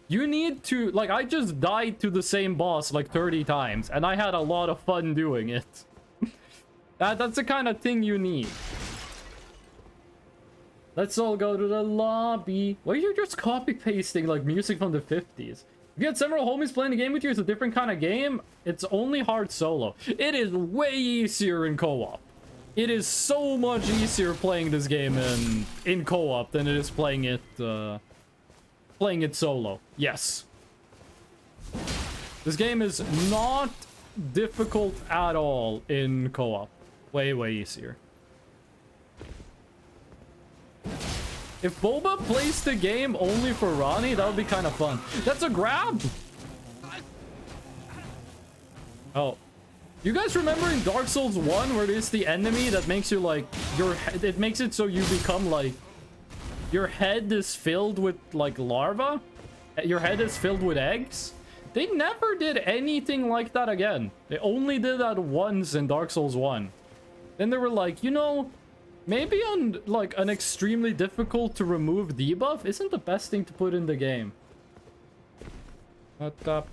You need to, like, I just died to the same boss like 30 times, and I had a lot of fun doing it. That's the kind of thing you need. Let's all go to the lobby. Well, you're just copy-pasting, like, music from the 50s. If you had several homies playing the game with you, it's a different kind of game. It's only hard solo. It is way easier in co-op. It is so much easier playing this game in co-op than it is playing it solo. Yes. This game is not difficult at all in co-op. Way, way easier. If Boba plays the game only for Ronnie, that would be kind of fun. That's a grab! Oh. You guys remember in Dark Souls 1 where there's the enemy that makes you like... it makes it so you become like... Your head is filled with like larva? Your head is filled with eggs? They never did anything like that again. They only did that once in Dark Souls 1. Then they were like, you know... Maybe on, like, an extremely difficult to remove debuff isn't the best thing to put in the game. Boba,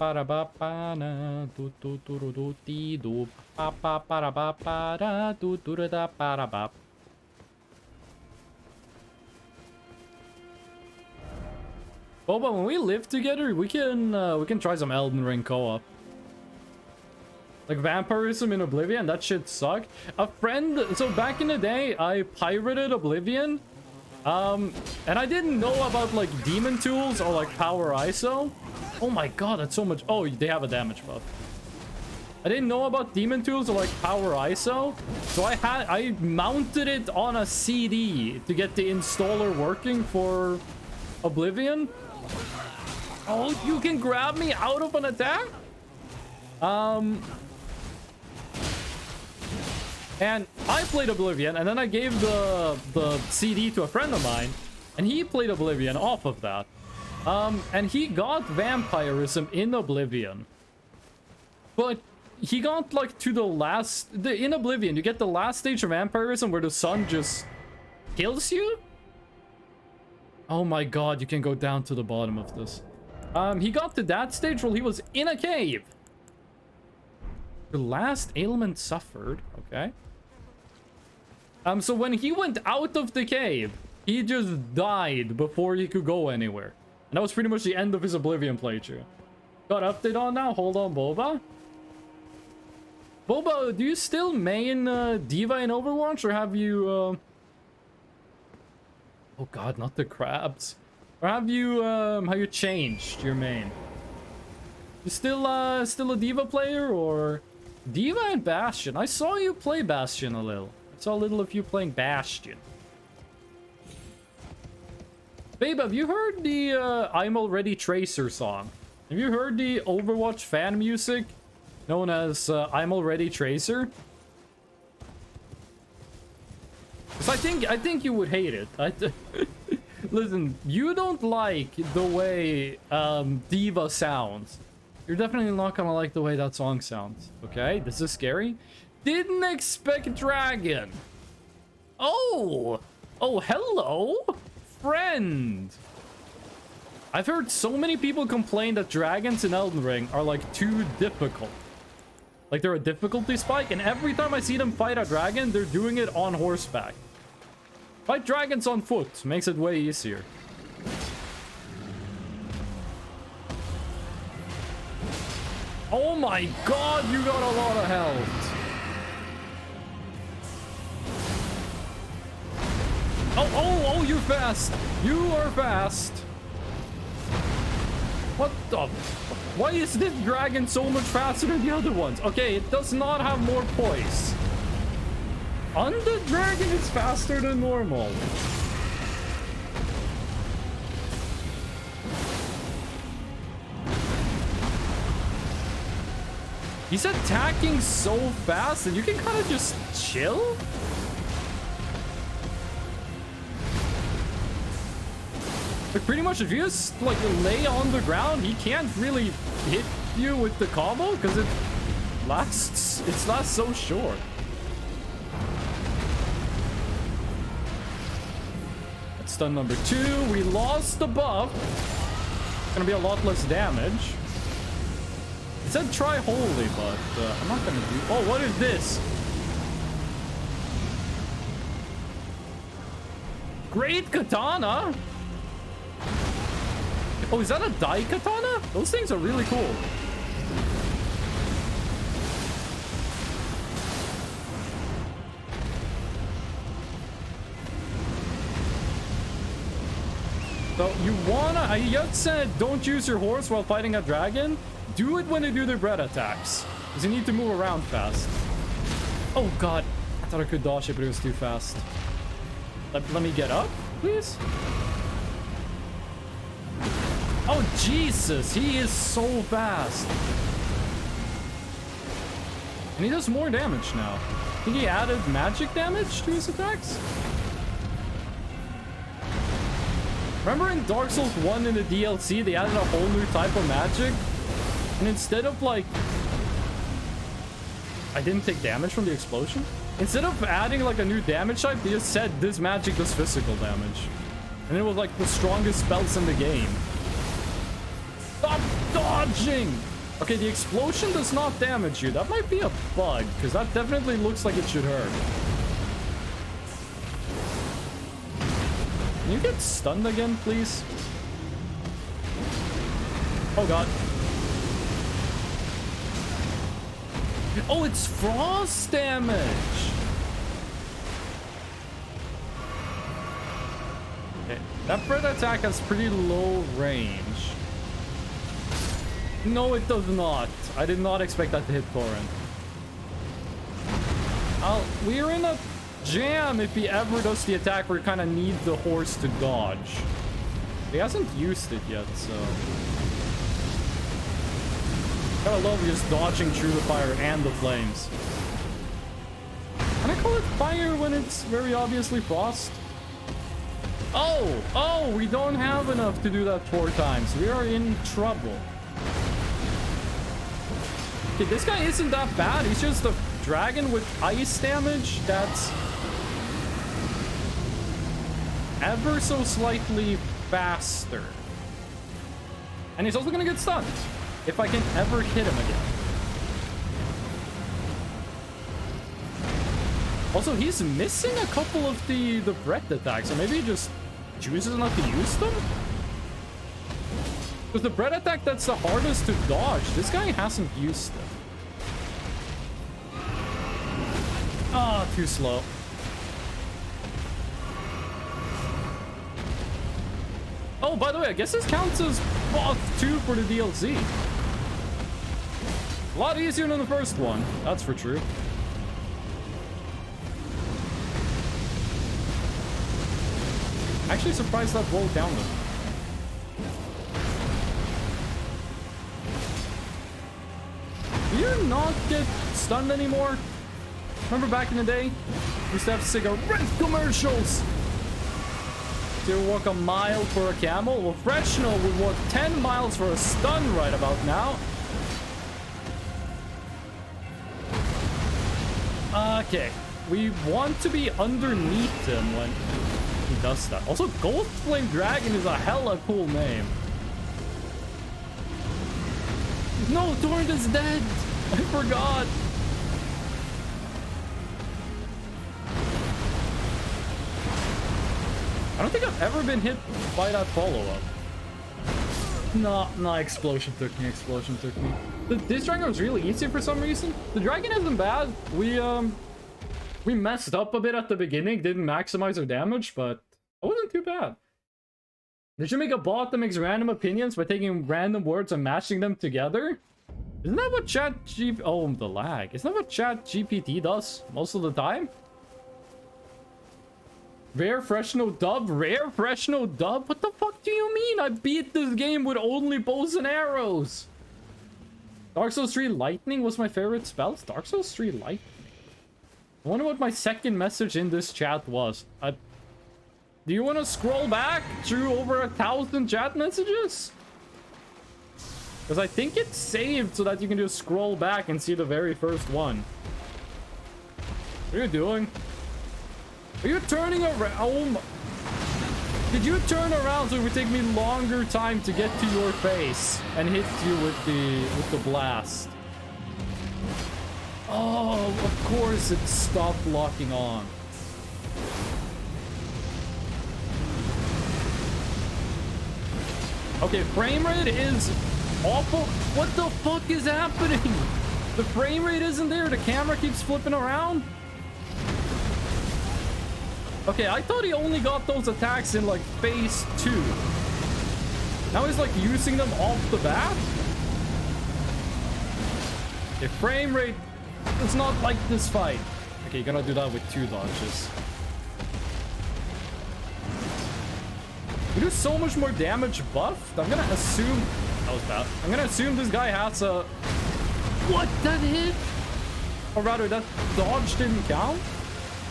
when we live together, we can try some Elden Ring co-op. Like vampirism in Oblivion, that shit sucked. A friend, so back in the day, I pirated Oblivion. And I didn't know about like demon tools or like power ISO. Oh my god, that's so much. Oh, they have a damage buff. I didn't know about demon tools or like power ISO. So I mounted it on a CD to get the installer working for Oblivion. Oh, you can grab me out of an attack? And I played Oblivion, and then I gave the CD to a friend of mine, and he played Oblivion off of that. And he got vampirism in Oblivion. But he got, like, to the last... in Oblivion, you get the last stage of vampirism where the sun just kills you? Oh my god, you can go down to the bottom of this. He got to that stage while he was in a cave. The last ailment suffered. Okay. So when he went out of the cave, he just died before he could go anywhere. And that was pretty much the end of his Oblivion playthrough. Got update on now? Hold on, Boba. Boba, do you still main D.Va in Overwatch, or have you Oh god, not the crabs. Or have you changed your main? You still a Diva player, or Diva and Bastion? I saw you play Bastion a little. I saw a little of you playing Bastion. Babe, have you heard the I'm Already Tracer song? Have you heard the Overwatch fan music known as I'm Already Tracer? 'Cause I think you would hate it. Listen, you don't like the way Diva sounds. You're definitely not gonna like the way that song sounds. Okay, this is scary. Didn't expect dragon. Oh, hello, friend. I've heard so many people complain that dragons in Elden Ring are like too difficult. Like they're a difficulty spike, and every time I see them fight a dragon, they're doing it on horseback. Fight dragons on foot makes it way easier. Oh my god, you got a lot of health. Oh, you're fast. You are fast. What the? Why is this dragon so much faster than the other ones? Okay, it does not have more poise. Undead dragon is faster than normal. He's attacking so fast and you can kind of just chill? Like pretty much if you just like lay on the ground, he can't really hit you with the combo because it lasts so short. That's stun number 2. We lost the buff. It's gonna be a lot less damage. It said try holy, but I'm not gonna do. Oh, what is this? Great katana. Oh, is that a dai katana? Those things are really cool. So you wanna, I just said don't use your horse while fighting a dragon. Do it when they do their bread attacks, because you need to move around fast. Oh god, I thought I could dodge it, but it was too fast. Let me get up, please. Oh Jesus, he is so fast. And he does more damage now. I think he added magic damage to his attacks. Remember in Dark Souls 1 in the DLC, they added a whole new type of magic? And instead of like... I didn't take damage from the explosion? Instead of adding like a new damage type, they just said this magic does physical damage. And it was like the strongest spells in the game. Stop dodging! Okay, the explosion does not damage you. That might be a bug, because that definitely looks like it should hurt. Can you get stunned again, please? Oh god. Oh, it's frost damage! Okay, that bread attack has pretty low range. No, it does not. I did not expect that to hit Thorin. We're in a jam if he ever does the attack where you kind of need the horse to dodge. He hasn't used it yet, so... Gotta love just dodging through the fire and the flames. Can I call it fire when it's very obviously frost? Oh, we don't have enough to do that 4 times. We are in trouble. Okay, this guy isn't that bad. He's just a dragon with ice damage that's ever so slightly faster. And he's also gonna get stunned if I can ever hit him again. Also, he's missing a couple of the breath attacks, so maybe he just chooses not to use them? Because the bread attack that's the hardest to dodge, this guy hasn't used it. Ah, too slow. Oh, by the way, I guess this counts as boss 2 for the DLC. A lot easier than the first one, that's for true. Actually surprised that rolled down though. Do you not get stunned anymore? Remember back in the day? We used to have cigarette commercials! Do you walk a mile for a camel? Well, Freshnel would walk 10 miles for a stun right about now. Okay. We want to be underneath him when he does that. Also, Gold Flame Dragon is a hella cool name. No, Torrent is dead! I forgot! I don't think I've ever been hit by that follow-up. No, explosion took me, This dragon was really easy for some reason. The dragon isn't bad. We messed up a bit at the beginning, didn't maximize our damage, but it wasn't too bad. They should make a bot that makes random opinions by taking random words and matching them together. Isn't that what Oh, the lag. Isn't that what ChatGPT does most of the time? Rare Freshnel dub? Rare Freshnel dub? What the fuck do you mean? I beat this game with only bows and arrows. Dark Souls 3 Lightning was my favorite spell. Dark Souls 3 Lightning. I wonder what my second message in this chat was. Do you want to scroll back through over 1,000 chat messages? Because I think it's saved so that you can just scroll back and see the very first one. What are you doing? Are you turning around? Oh my... Did you turn around so it would take me longer time to get to your face and hit you with the blast? Oh, of course it stopped locking on. Okay, frame rate is awful. What the fuck is happening? The frame rate isn't there. The camera keeps flipping around. Okay, I thought he only got those attacks in like phase 2. Now he's like using them off the bat. Okay, frame rate is not like this fight. Okay, you're gonna do that with 2 dodges. We do so much more damage buffed. I'm gonna assume that was bad. I'm gonna assume this guy has a... What? That hit? Or rather, that dodge didn't count?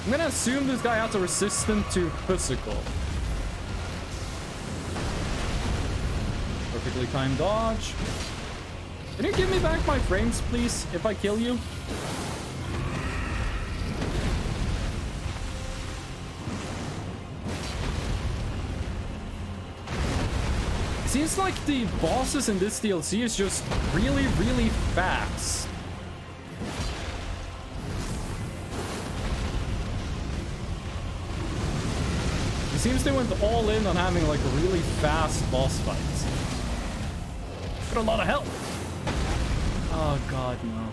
I'm gonna assume this guy has a resistance to physical. Perfectly timed dodge. Can you give me back my frames, please, if I kill you? It seems like the bosses in this DLC is just really, really fast. It seems they went all in on having like really fast boss fights. Got a lot of health. Oh god, no.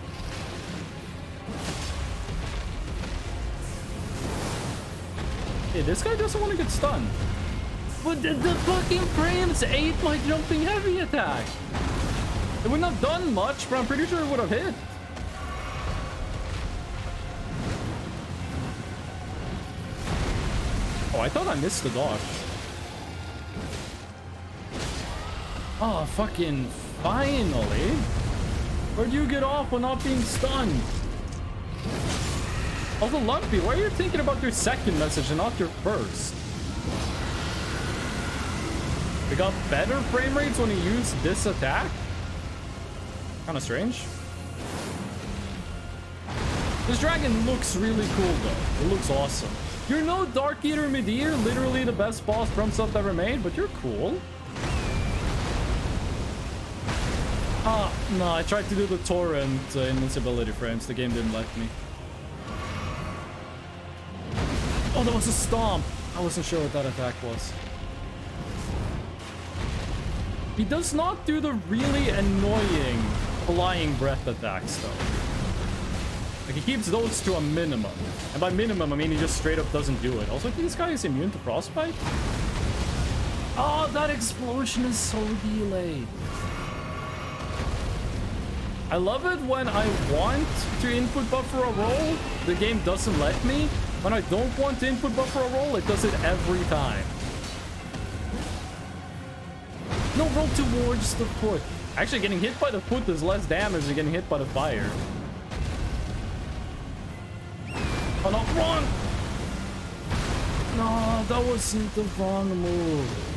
Hey, this guy doesn't want to get stunned. But the fucking frames ate my jumping heavy attack. It wouldn't have done much, but I'm pretty sure it would have hit. Oh, I thought I missed the dodge. Oh, fucking finally. Where'd you get off on not being stunned? Also, Lumpy, why are you thinking about your second message and not your first? We got better frame rates when he used this attack? Kinda strange. This dragon looks really cool though. It looks awesome. You're no Dark Eater Midir, literally the best boss FromSoft ever made, but you're cool. Ah, no, I tried to do the torrent invincibility frames. The game didn't let me. Oh, that was a stomp. I wasn't sure what that attack was. He does not do the really annoying flying breath attacks, though. Like, he keeps those to a minimum. And by minimum, I mean he just straight up doesn't do it. Also, I think this guy is immune to frostbite. Oh, that explosion is so delayed. I love it when I want to input buffer a roll, the game doesn't let me. When I don't want to input buffer a roll, it does it every time. No, roll towards the foot. Actually, getting hit by the foot does less damage than getting hit by the fire. Oh no, wrong! No, that wasn't the wrong move.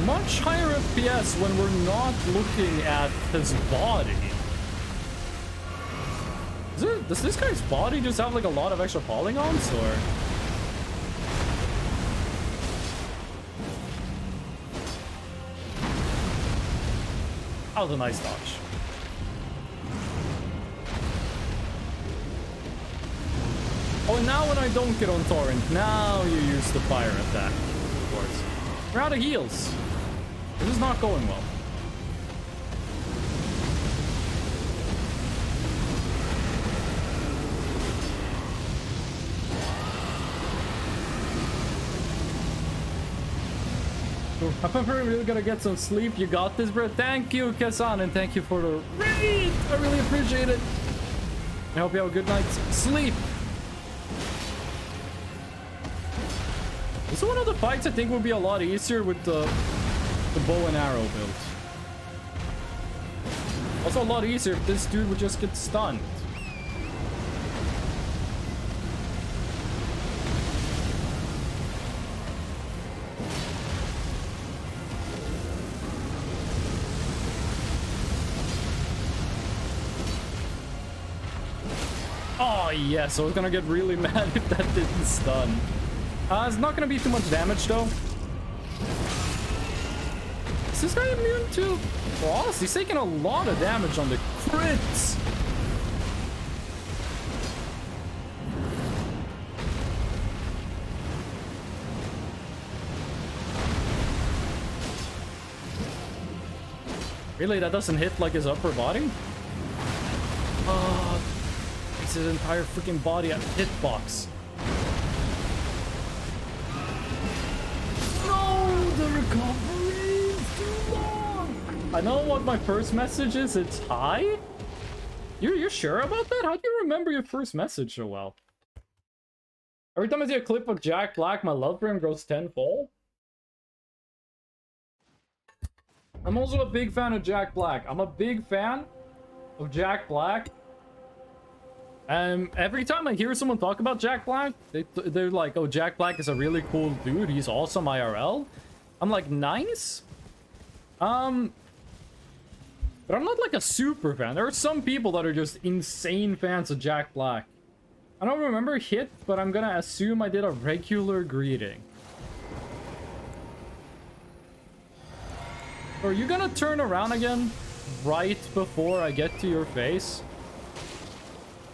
Much higher FPS when we're not looking at his body. Does this guy's body just have like a lot of extra polygons, or? That was a nice dodge. Oh, and now when I don't get on torrent, now you use the fire attack, of course. We're out of heals. This is not going well. I'm really gonna get some sleep. You got this, bro. Thank you, Kasan, and thank you for the raid. I really appreciate it. I hope you have a good night's sleep. This is one of the fights I think would be a lot easier with the bow and arrow build. Also a lot easier if this dude would just get stunned. Oh yes, I was gonna get really mad if that didn't stun. It's not gonna be too much damage though. Is this guy immune to frost? He's taking a lot of damage on the crits. Really, that doesn't hit like his upper body? Makes his entire freaking body a hitbox. The recovery is too long. I know what my first message is. It's high. You're sure about that? How do you remember your first message so well? Every time I see a clip of Jack Black, my love for him grows tenfold. I'm also a big fan of Jack Black. I'm a big fan of Jack Black. Every time I hear someone talk about Jack Black, they're like, oh, Jack Black is a really cool dude. He's awesome IRL. I'm like, nice. But I'm not like a super fan. There are some people that are just insane fans of Jack Black. I don't remember hit, but I'm gonna assume I did a regular greeting. Are you gonna turn around again right before I get to your face?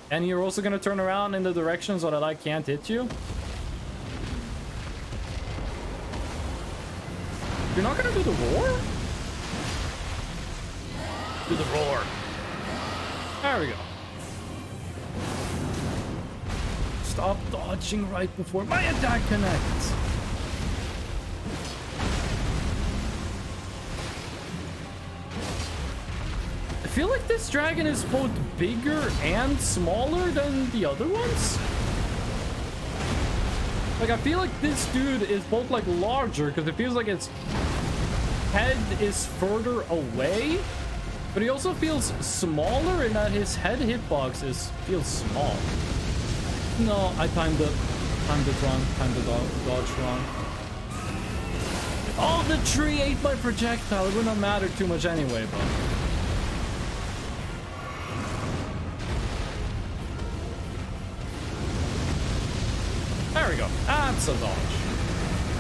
And you're also gonna turn around in the direction so that I can't hit you? You're not gonna do the roar? Do the roar. There we go. Stop dodging right before my attack connects. I feel like this dragon is both bigger and smaller than the other ones. Like, I feel like this dude is both, like, larger, because it feels like its head is further away. But he also feels smaller in that his head hitbox feels small. No, I timed it wrong. Timed the dodge wrong. Oh, the tree ate my projectile. It would not matter too much anyway, bro. There we go. That's a dodge.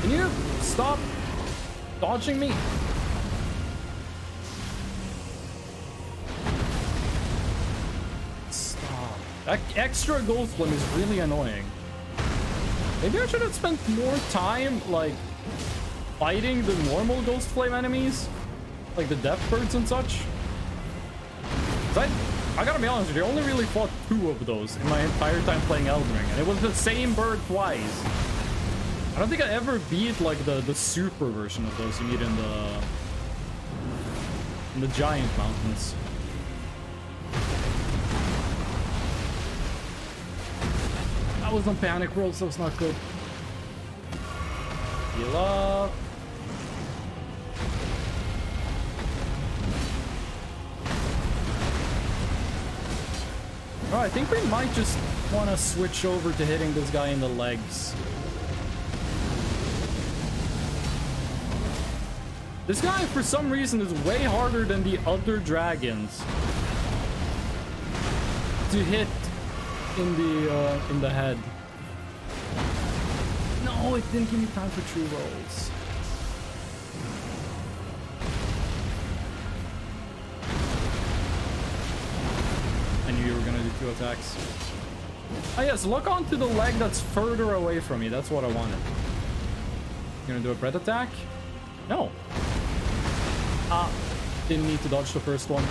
Can you stop dodging me? Stop. That extra ghost flame is really annoying. Maybe I should have spent more time, like, fighting the normal ghost flame enemies. Like the death birds and such. I gotta be honest with you, I only really fought 2 of those in my entire time playing Elden Ring, and it was the same bird twice. I don't think I ever beat like the super version of those you meet in the giant mountains. That was on panic roll, so it's not good. Heal up. Alright, I think we might just want to switch over to hitting this guy in the legs. This guy, for some reason, is way harder than the other dragons to hit in the head. No, it didn't give me time for true rolls. I knew you were gonna do 2 attacks. Oh yes, look onto the leg that's further away from me. That's what I wanted. You gonna do a breath attack? No. Ah, didn't need to dodge the first one.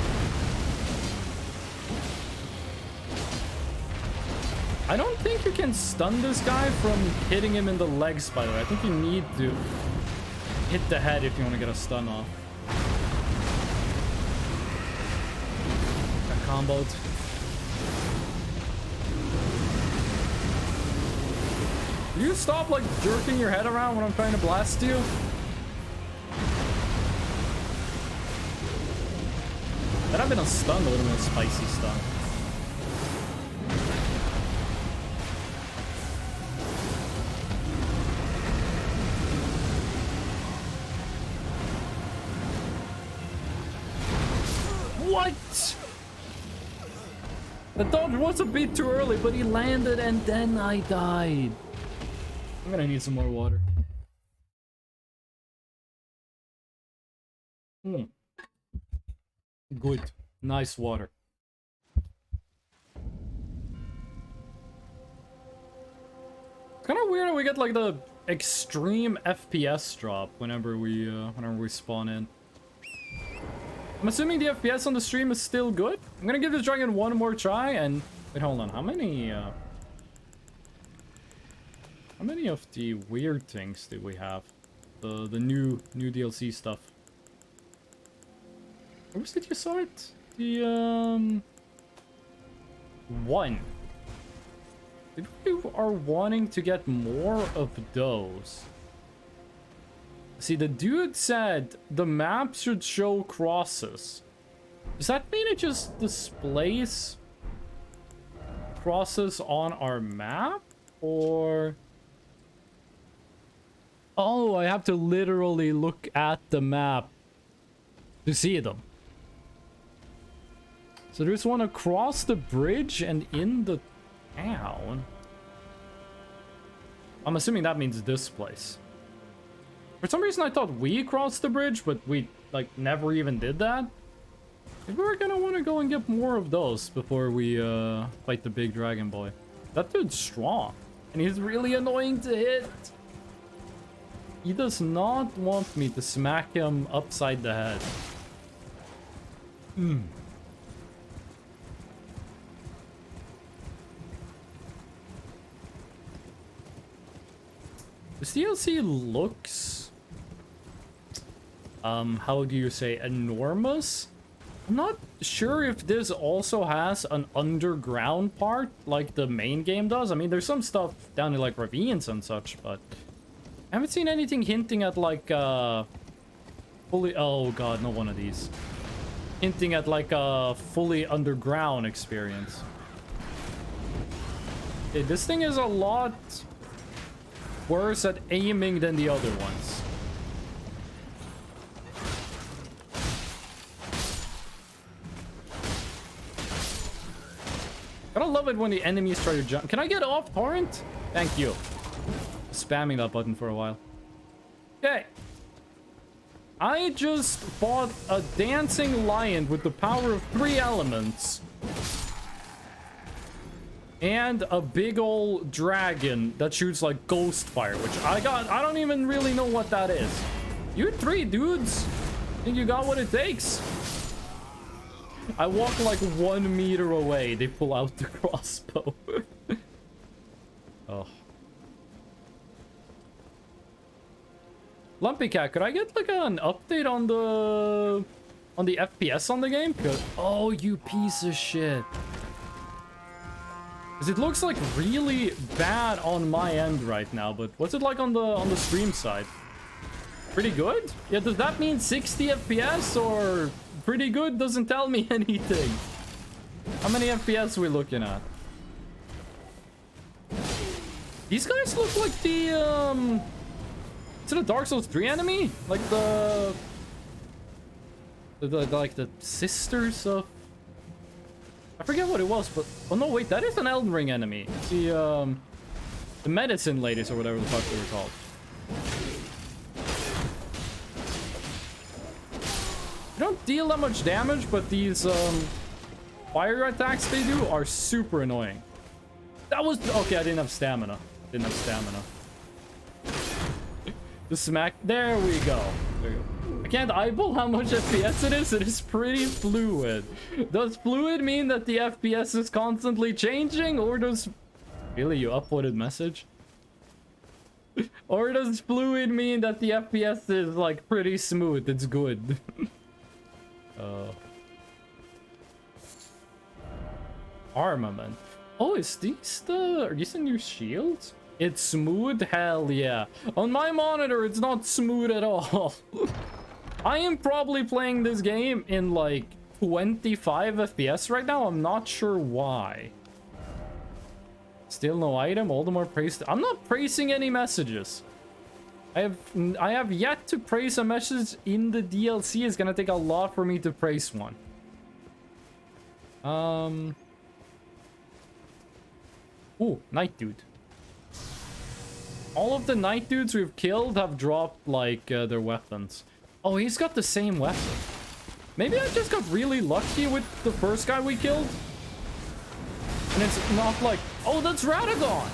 I don't think you can stun this guy from hitting him in the legs, by the way. I think you need to hit the head if you want to get a stun off. Got comboed. Do you stop, like, jerking your head around when I'm trying to blast you? That I've been a stun, a little bit of spicy stun. What? The dodge was a bit too early, but he landed and then I died. I'm gonna need some more water. Good. Nice water. It's kind of weird that we get like the extreme FPS drop whenever we spawn in. I'm assuming the FPS on the stream is still good. I'm gonna give this dragon one more try and wait, hold on. How many of the weird things do we have? The new DLC stuff. Where did you saw it? The 1. If you are wanting to get more of those. See, the dude said the map should show crosses. Does that mean it just displays crosses on our map? Or... oh, I have to literally look at the map to see them. So there's one across the bridge and in the town. I'm assuming that means this place. For some reason I thought we crossed the bridge, but we like never even did that. Maybe we're gonna want to go and get more of those before we fight the big dragon boy. That dude's strong and he's really annoying to hit. He does not want me to smack him upside the head. This DLC looks... how do you say, enormous? I'm not sure if this also has an underground part like the main game does. I mean, there's some stuff down in like ravines and such, but I haven't seen anything hinting at like fully... oh god, not one of these. Hinting at like a fully underground experience. Okay, this thing is a lot worse at aiming than the other ones. Gotta love it when the enemies try to jump. Can I get off torrent? Thank you. Spamming that button for a while. Okay. I just fought a dancing lion with the power of 3 elements. And a big old dragon that shoots like ghost fire, which I don't even really know what that is. You 3 dudes. Think you got what it takes? I walk like 1 meter away, they pull out the crossbow. Oh. Lumpy Cat, could I get like an update on the FPS on the game? Oh, you piece of shit. Because it looks like really bad on my end right now, but what's it like on the stream side? Pretty good? Yeah, does that mean 60 FPS or pretty good? Doesn't tell me anything. How many FPS are we looking at? These guys look like the is it a Dark Souls 3 enemy? Like the sisters of, I forget what it was, but oh no, wait, that is an Elden Ring enemy. The medicine ladies or whatever the fuck they were called. They don't deal that much damage, but these fire attacks they do are super annoying. That was okay. I didn't have stamina. The smack. There we go. There we go. I can't eyeball how much FPS it is. It is pretty fluid. Does fluid mean that the FPS is constantly changing, or does really you uploaded message? Or does fluid mean that the FPS is like pretty smooth? It's good. Armament. Oh, are these the new shields? It's smooth? Hell yeah. On my monitor, it's not smooth at all. I am probably playing this game in like 25 FPS right now. I'm not sure why. Still no item. All the more praise. I'm not praising any messages. I have yet to praise a message in the DLC. It's gonna take a lot for me to praise one. Ooh, Night Dude. All of the Night Dudes we've killed have dropped, like, their weapons. Oh, he's got the same weapon. Maybe I just got really lucky with the first guy we killed. And it's not like, oh, that's Radagon!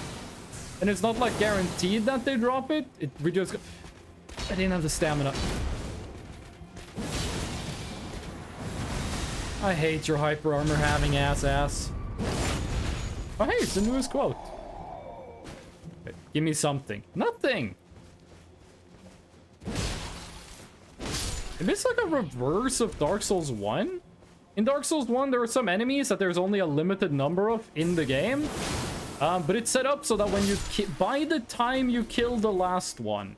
And it's not, like, guaranteed that they drop it. We just got... I didn't have the stamina. I hate your hyper armor having ass. Oh, hey, it's the newest quote. Okay, give me something. Nothing! Is this like a reverse of Dark Souls 1? In Dark Souls 1, there are some enemies that there's only a limited number of in the game. But it's set up so that when you by the time you kill the last one...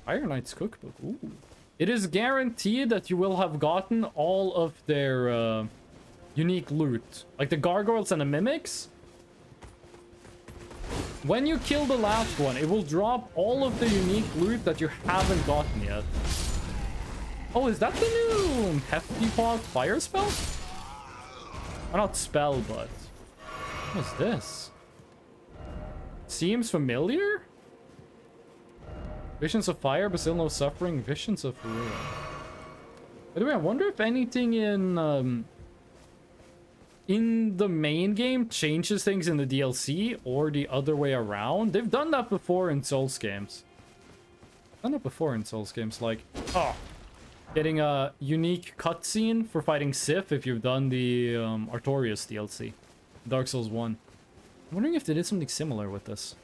Iron Knight's Cookbook. Ooh. It is guaranteed that you will have gotten all of their... unique loot, like the gargoyles and the mimics. When you kill the last one, it will drop all of the unique loot that you haven't gotten yet. Oh, is that the new Hefty Paw fire spell? Or not spell, but what's this? Seems familiar. Visions of fire, but still no suffering. Visions of ruin. By the way, I wonder if anything in the main game changes things in the DLC or the other way around. They've done that before in Souls games. Like, oh, getting a unique cutscene for fighting Sif if you've done the Artorias DLC, Dark Souls 1. I'm wondering if they did something similar with this.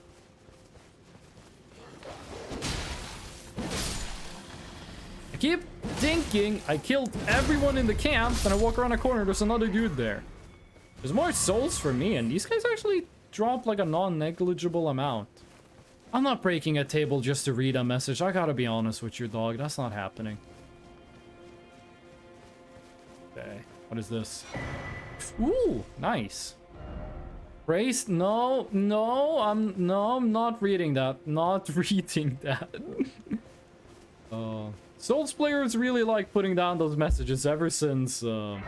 I keep thinking I killed everyone in the camp, and I walk around a corner, there's another dude there. There's more souls for me, and these guys actually drop like a non-negligible amount. I'm not breaking a table just to read a message. I gotta be honest with you, dog. That's not happening. Okay, what is this? Ooh, nice. Praise? No, I'm not reading that. Not reading that. Souls players really like putting down those messages ever since, oh,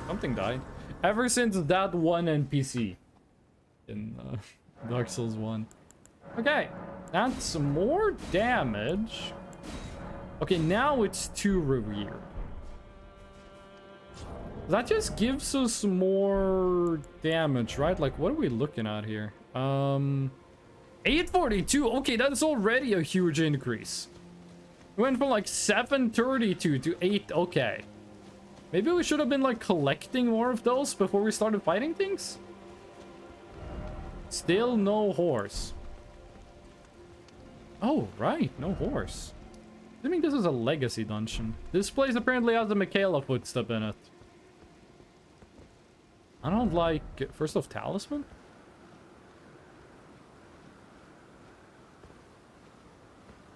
something died. Ever since that one NPC in Dark Souls 1. Okay, that's some more damage. Okay, now it's too weird. That just gives us more damage, right? Like, what are we looking at here? 842. Okay, that's already a huge increase. We went from like 732 to 8. Okay. Maybe we should have been like collecting more of those before we started fighting things? Still no horse. Oh, right. No horse. I think this is a legacy dungeon. This place apparently has a Michaela footstep in it. I don't like... First off, talisman?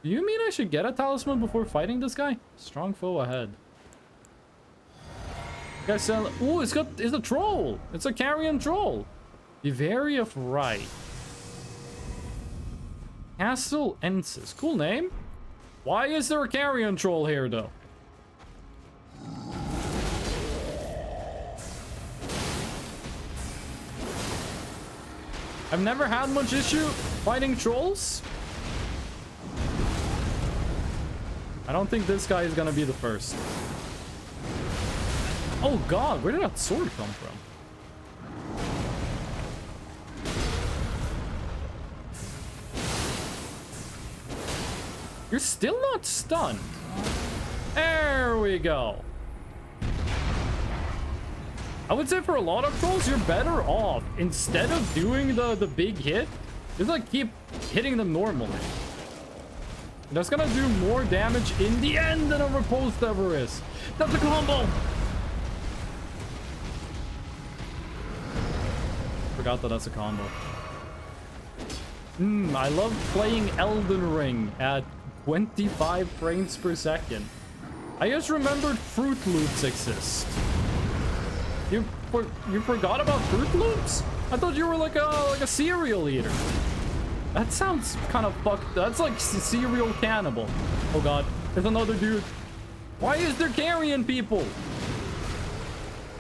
Do you mean I should get a talisman before fighting this guy? Strong foe ahead. Guys sell... Ooh, it's a troll! It's a carrion troll! Be wary of right. Castle Ensis. Cool name. Why is there a carrion troll here, though? I've never had much issue fighting trolls. I don't think this guy is gonna be the first. Oh god, where did that sword come from? You're still not stunned. There we go. I would say for a lot of trolls, you're better off. Instead of doing the big hit, just like keep hitting them normally. That's gonna do more damage in the end than a riposte ever is. That's a combo! Forgot that that's a combo. I love playing Elden Ring at 25 frames per second. I just remembered Fruit Loops exist. You forgot about Fruit Loops? I thought you were like a cereal eater. That sounds kind of fucked. That's like cereal cannibal. Oh god, there's another dude. Why is there carrion people?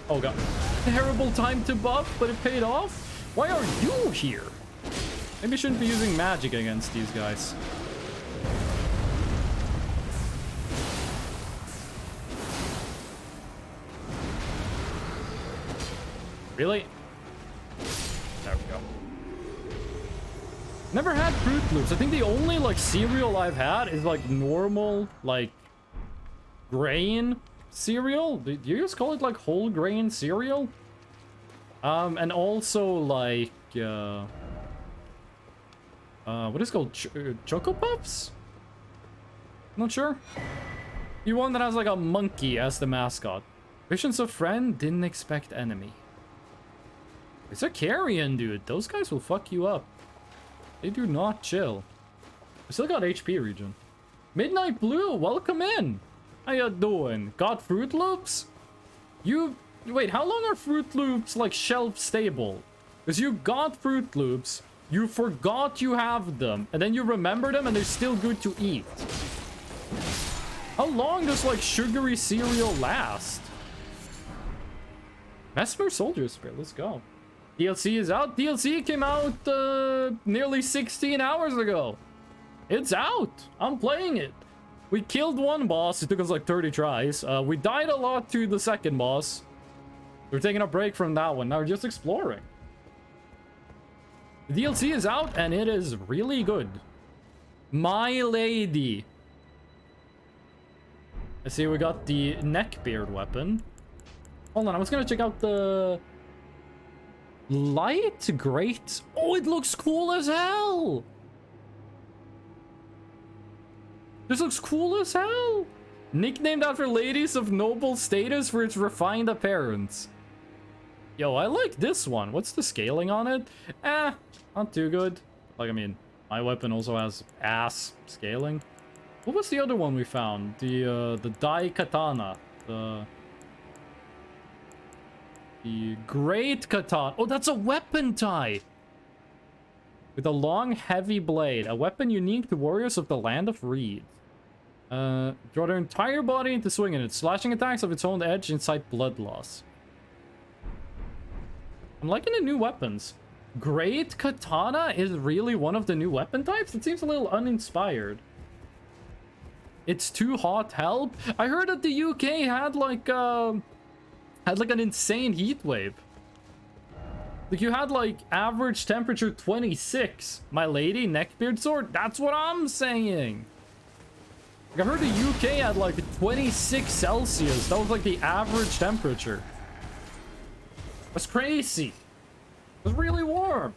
Oh god. Terrible time to buff, but it paid off? Why are you here? Maybe I shouldn't be using magic against these guys. Really? There we go. Never had Fruit Loops. I think the only like cereal I've had is like normal like grain cereal. Do you just call it like whole grain cereal? And also like what is it called? Choco Puffs? Not sure. The one that has like a monkey as the mascot. Visions of friend, didn't expect enemy. It's a carrion, dude. Those guys will fuck you up. They do not chill. I still got HP regen. Midnight Blue, welcome in. How you doing? Got Fruit Loops? You... Wait, how long are Fruit Loops, like, shelf stable? Because you got Fruit Loops, you forgot you have them, and then you remember them, and they're still good to eat. How long does, like, sugary cereal last? Mesmer Soldier Spirit, let's go. DLC is out. DLC came out nearly 16 hours ago. It's out. I'm playing it. We killed one boss. It took us like 30 tries. We died a lot to the second boss. We're taking a break from that one. Now we're just exploring. The DLC is out and it is really good. My lady. I see we got the neckbeard weapon. Hold on, I was gonna check out the... Light? Great. Oh, it looks cool as hell. This looks cool as hell. Nicknamed after ladies of noble status for its refined appearance. Yo, I like this one. What's the scaling on it? Not too good. Like, I mean, my weapon also has ass scaling. What was the other one we found? The Dai Katana. The Great Katana. Oh, that's a weapon tie! With a long, heavy blade. A weapon unique to warriors of the Land of Reed. Draw their entire body into swinging it. Slashing attacks of its own edge incite blood loss. I'm liking the new weapons. Great Katana is really one of the new weapon types? It seems a little uninspired. It's too hot, help? I heard that the UK had like an insane heat wave. Like you had like average temperature 26. My lady, neckbeard sword, that's what I'm saying. Like, I heard the UK had like 26 Celsius. That was like the average temperature. That's crazy. It was really warm.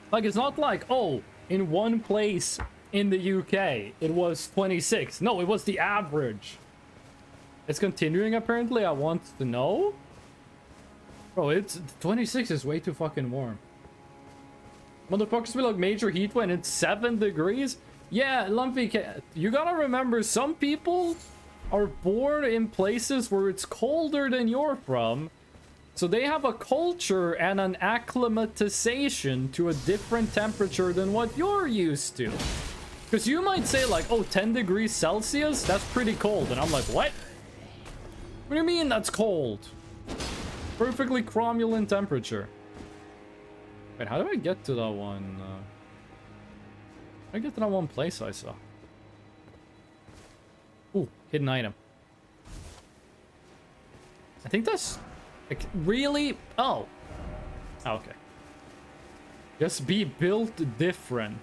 Like, it's not like, oh, in one place in the UK, it was 26. No, it was the average. It's continuing, apparently. I want to know. Bro, it's 26 is way too fucking warm. Motherfuckers be like major heat when it's 7 degrees. Yeah, Lumpy Cat, you gotta remember, some people are born in places where it's colder than you're from. So they have a culture and an acclimatization to a different temperature than what you're used to. Because you might say like, oh, 10 degrees Celsius? That's pretty cold. And I'm like, what? What do you mean that's cold? Perfectly cromulent temperature. Wait, how do I get to that one? How do I get to that one place I saw? Ooh, hidden item. I think that's... Like, really? Oh. Okay. Just be built different.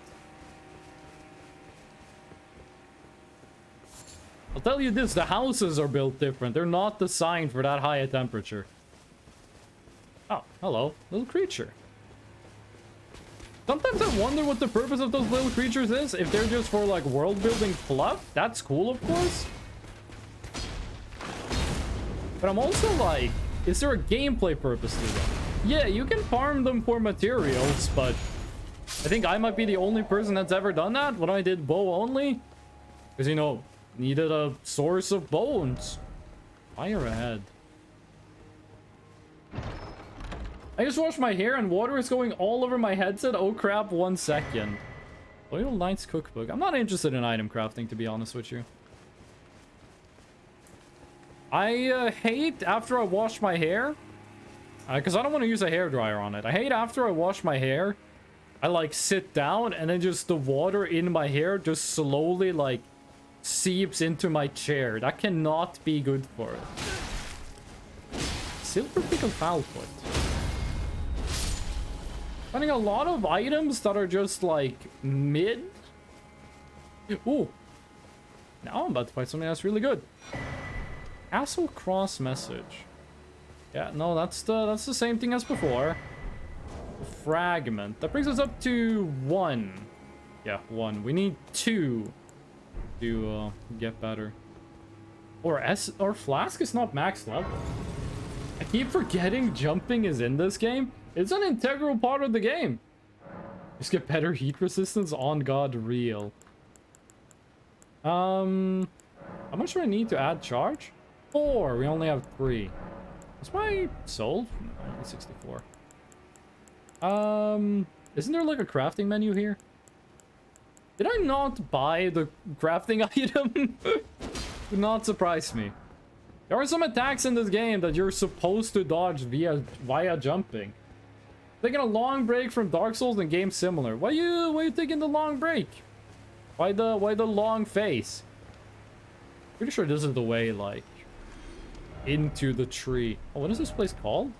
I'll tell you this, the houses are built different. They're not designed for that high a temperature. Oh, hello. Little creature. Sometimes I wonder what the purpose of those little creatures is. If they're just for, like, world-building fluff, that's cool, of course. But I'm also like... Is there a gameplay purpose to them? Yeah, you can farm them for materials, but I think I might be the only person that's ever done that when I did bow only. Because, you know, needed a source of bones. Fire ahead. I just washed my hair and water is going all over my headset. Oh crap, 1 second. Loyal Knight's Cookbook. I'm not interested in item crafting, to be honest with you. I hate after I wash my hair, because I don't want to use a hairdryer on it. I hate after I wash my hair, I like sit down and then just the water in my hair just slowly like seeps into my chair. That cannot be good for it. Silver Pickle Foulfoot. Finding a lot of items that are just like mid. Ooh. Now I'm about to find something that's really good. Castle Cross message. Yeah, no, that's the same thing as before. Fragment. That brings us up to 1. Yeah, 1. We need 2 to get better. Or Flask is not max level. I keep forgetting jumping is in this game. It's an integral part of the game. Just get better heat resistance, on God, real. How much do I need to add charge? 4. We only have 3. Is my soul? No, only 64. Isn't there like a crafting menu here? Did I not buy the crafting item? Would not surprise me. There are some attacks in this game that you're supposed to dodge via jumping. Taking a long break from Dark Souls and games similar. Why you taking the long break? Why the long face? Pretty sure this is the way, like, into the tree. Oh, what is this place called?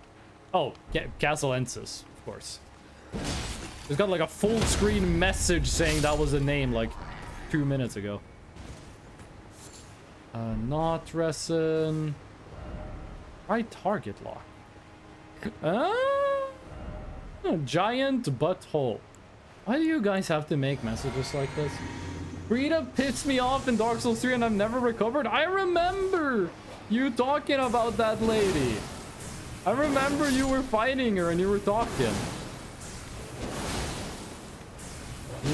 Oh, Castle Ensis, of course. It's got like a full screen message saying that was the name like 2 minutes ago. Not resin. Right target lock. Giant butthole. Why do you guys have to make messages like this? Rita pissed me off in Dark Souls 3 and I've never recovered. I remember you talking about that lady. I remember you were fighting her and you were talking.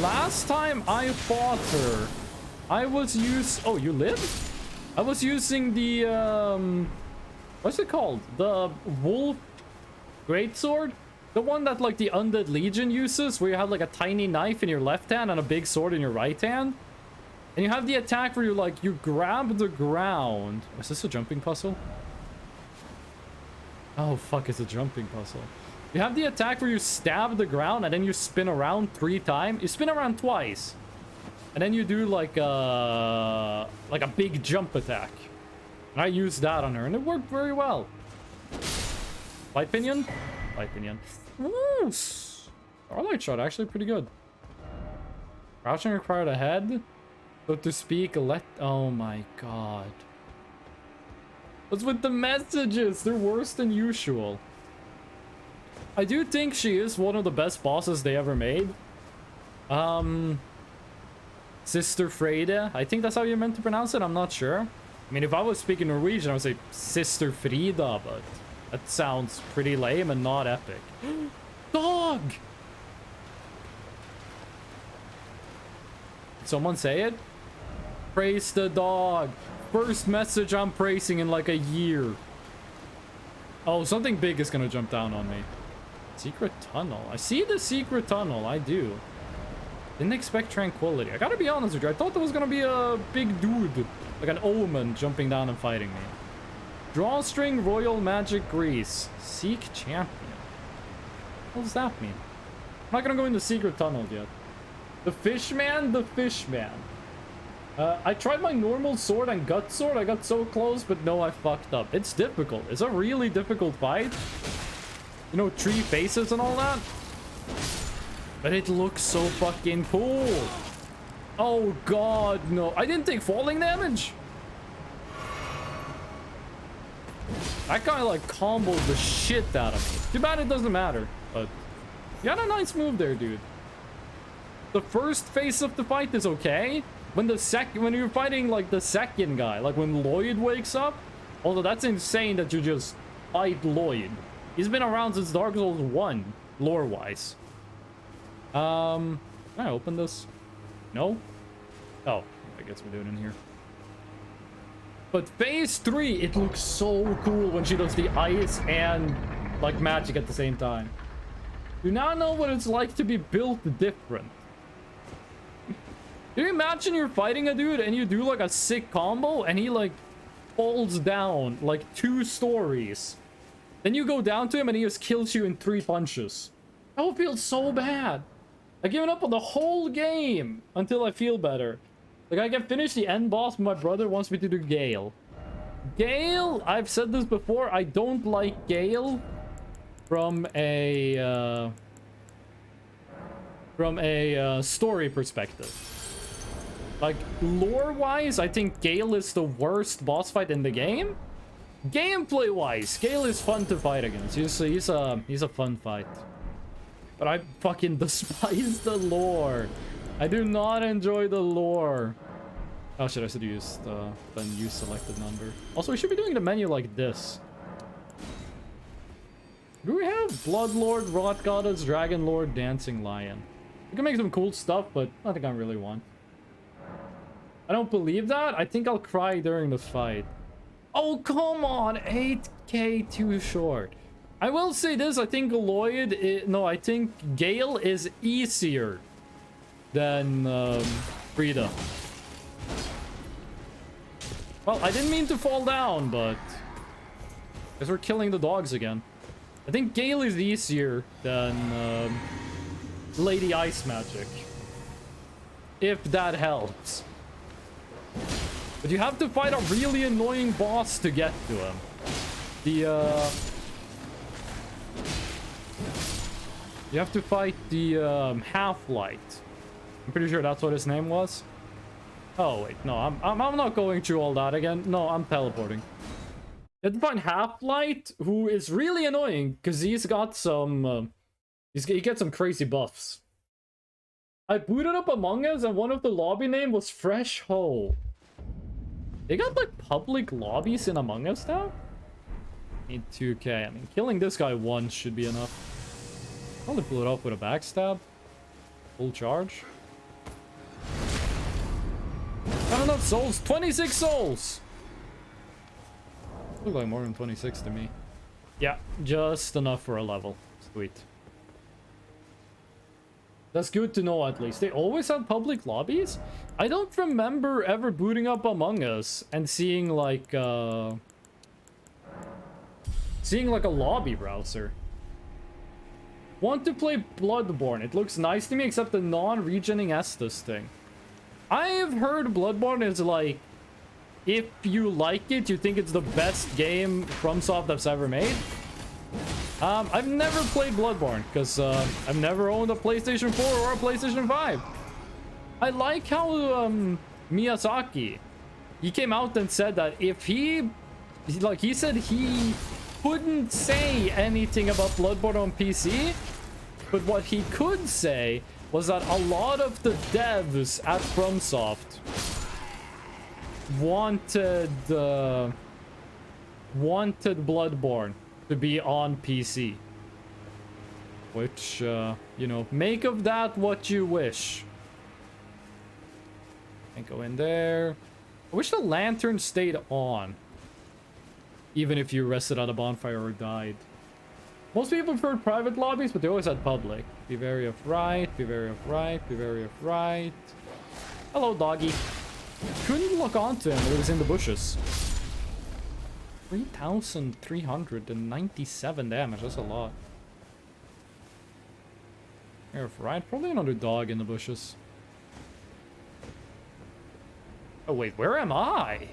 Last time I fought her, I was oh, you live? I was using the, what's it called? The wolf greatsword? The one that, like, the Undead Legion uses, where you have, like, a tiny knife in your left hand and a big sword in your right hand. And you have the attack where you, like, you grab the ground. Is this a jumping puzzle? Oh, fuck, it's a jumping puzzle. You have the attack where you stab the ground and then you spin around 3 times. You spin around twice. And then you do, like a big jump attack. And I used that on her, and it worked very well. Light pinion? Light pinion. Ooh. Starlight shot, actually pretty good. Crouching required ahead. So to speak, oh my god. What's with the messages? They're worse than usual. I do think she is one of the best bosses they ever made. Sister Freda. I think that's how you're meant to pronounce it. I'm not sure. I mean, if I was speaking Norwegian, I would say Sister Frida, but that sounds pretty lame and not epic. Dog! Did someone say it? Praise the dog. First message I'm praising in like a year. Oh, something big is gonna jump down on me. Secret tunnel. I see the secret tunnel. I do. Didn't expect tranquility. I gotta be honest with you. I thought there was gonna be a big dude, like an omen, jumping down and fighting me. Drawstring Royal Magic Grease. Seek Champion. What does that mean? I'm not gonna go into secret tunnel yet. The Fishman? The Fishman. I tried my normal sword and gut sword. I got so close, but no, I fucked up. It's difficult. It's a really difficult fight. You know, 3 faces and all that. But it looks so fucking cool. Oh god, no. I didn't take falling damage. That guy like comboed the shit out of me. Too bad it doesn't matter. But you got a nice move there, dude. The first phase of the fight is okay. When you're fighting like the second guy, like when Lloyd wakes up, although that's insane that you just fight Lloyd. He's been around since Dark Souls 1, lore-wise. Can I open this? No? Oh, I guess we do it in here. But phase 3, it looks so cool when she does the ice and like magic at the same time. Do not know what it's like to be built different. Can you imagine you're fighting a dude and you do like a sick combo and he like falls down like 2 stories. Then you go down to him and he just kills you in 3 punches. That would feel so bad. I've given up on the whole game until I feel better. Like I can finish the end boss, but my brother wants me to do Gale. Gale, I've said this before, I don't like Gale from a story perspective. Like, lore-wise, I think Gale is the worst boss fight in the game. Gameplay-wise, Gale is fun to fight against. He's a fun fight. But I fucking despise the lore. I do not enjoy the lore. Oh shit, I should use then use selected number. Also, we should be doing the menu like this. Do we have Bloodlord, Rot Goddess, Dragon Lord, Dancing Lion? We can make some cool stuff, but I think I really want. I don't believe that. I think I'll cry during the fight. Oh, come on. 8k too short. I will say this. I think Lloyd... No, I think Gale is easier than Frida. Well, I didn't mean to fall down, but... Because we're killing the dogs again. I think Gale is easier than Lady Ice Magic. If that helps. But you have to fight a really annoying boss to get to him. You have to fight the Half-Light. I'm pretty sure that's what his name was. Oh wait, no, I'm not going through all that again. No, I'm teleporting. You have to find Half-Light, who is really annoying because he's got some he gets some crazy buffs. I booted up Among Us and one of the lobby name was Fresh Hole. They got like public lobbies in Among Us now? Need 2k. I mean, killing this guy once should be enough. Probably blew it up with a backstab. Full charge. Not enough souls. 26 souls! Look like more than 26 to me. Yeah, just enough for a level. Sweet. That's good to know at least. They always have public lobbies? I don't remember ever booting up Among Us and seeing like a lobby browser. Want to play Bloodborne. It looks nice to me except the non-regening Estus thing. I have heard Bloodborne is like, if you like it, you think it's the best game FromSoft that's ever made. I've never played Bloodborne because I've never owned a PlayStation 4 or a PlayStation 5. I like how Miyazaki, he came out and said that if he said he couldn't say anything about Bloodborne on PC, but what he could say was that a lot of the devs at FromSoft wanted Bloodborne to be on PC. Which, you know, make of that what you wish. And go in there. I wish the lantern stayed on. Even if you rested on a bonfire or died. Most people preferred private lobbies, but they always had public. Be wary of right, be wary of right, be wary of right. Hello, doggy. Couldn't look onto him, it was in the bushes. 3,397 damage, that's a lot. Wary of right, probably another dog in the bushes. Oh wait, where am I?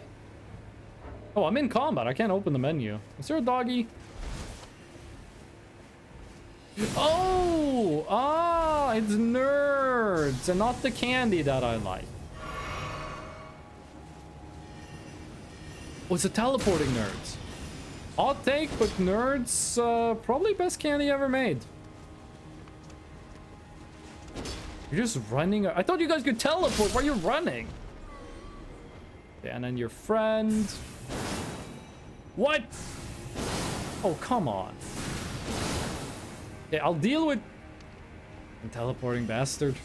Oh, I'm in combat. I can't open the menu. Is there a doggy? Oh! Ah! It's nerds! And not the candy that I like. Oh, it's the teleporting nerds. Hot take, but nerds, probably best candy ever made. You're just running. I thought you guys could teleport while you're running. Okay, and then your friend. What? Oh, come on. Okay, I'll deal with... teleporting bastard.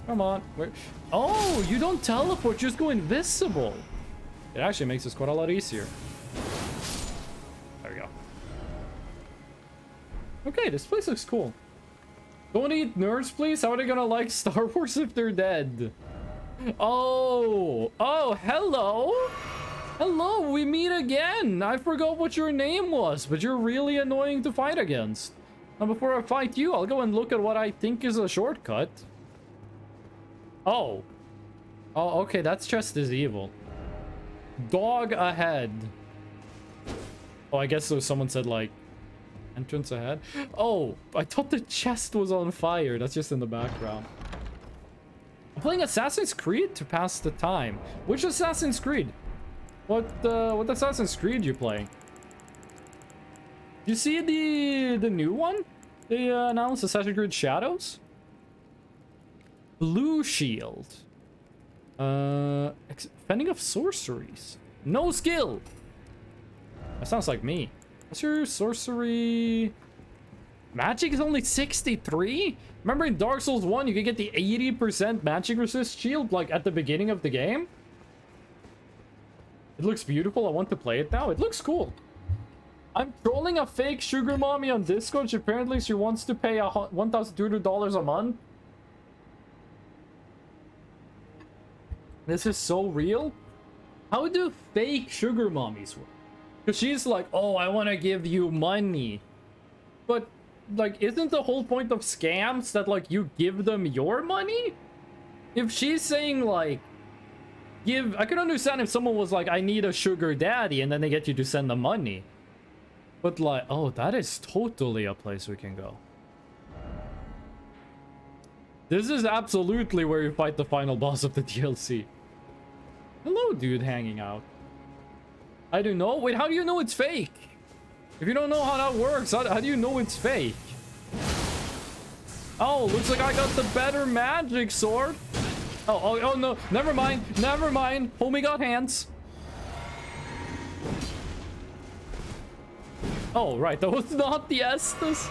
Come on. Where... Oh, you don't teleport, just go invisible. It actually makes this quite a lot easier. There we go. Okay, this place looks cool. Don't eat nerds, please. How are they gonna like Star Wars if they're dead? Oh, hello. Hello, we meet again. I forgot what your name was, but you're really annoying to fight against. Now, before I fight you, I'll go and look at what I think is a shortcut. Oh. Oh, okay, that's just as evil. Dog ahead. Oh, I guess someone said, like, entrance ahead. Oh, I thought the chest was on fire. That's just in the background. I'm playing Assassin's Creed to pass the time. Which Assassin's Creed? What Assassin's Creed you playing? You see the new one? They announced Assassin's Creed Shadows? Blue Shield. Fending of sorceries. No skill. That sounds like me. What's your sorcery? Magic is only 63? Remember in Dark Souls 1, you could get the 80% magic resist shield, like, at the beginning of the game? It looks beautiful. I want to play it now. It looks cool. I'm trolling a fake sugar mommy on Discord. Apparently, she wants to pay $1,200 a month. This is so real. How do fake sugar mommies work? Because she's like, oh, I want to give you money. But, like, isn't the whole point of scams that, like, you give them your money? If she's saying, like, I could understand if someone was like, I need a sugar daddy, and then they get you to send them money. But, like, oh, that is totally a place we can go. This is absolutely where you fight the final boss of the DLC. Hello, dude hanging out. I don't know. Wait, how do you know it's fake? If you don't know how that works, how do you know it's fake? Oh, looks like I got the better magic sword. Oh, no. Never mind. Never mind. Homie got hands. Oh, right. That was not the Estus.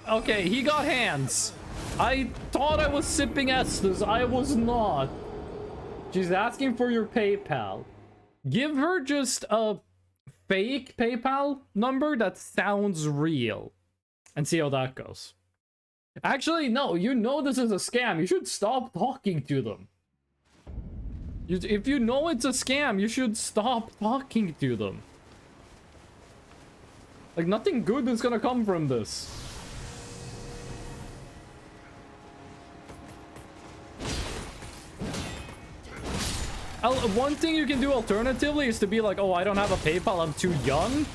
Okay, he got hands. I thought I was sipping Estus. I was not. She's asking for your PayPal. Give her just a fake PayPal number that sounds real. And see how that goes. Actually, no. You know this is a scam. You should stop talking to them. If you know it's a scam, you should stop talking to them. Like, nothing good is gonna come from this. One thing you can do alternatively is to be like, oh, I don't have a PayPal, I'm too young.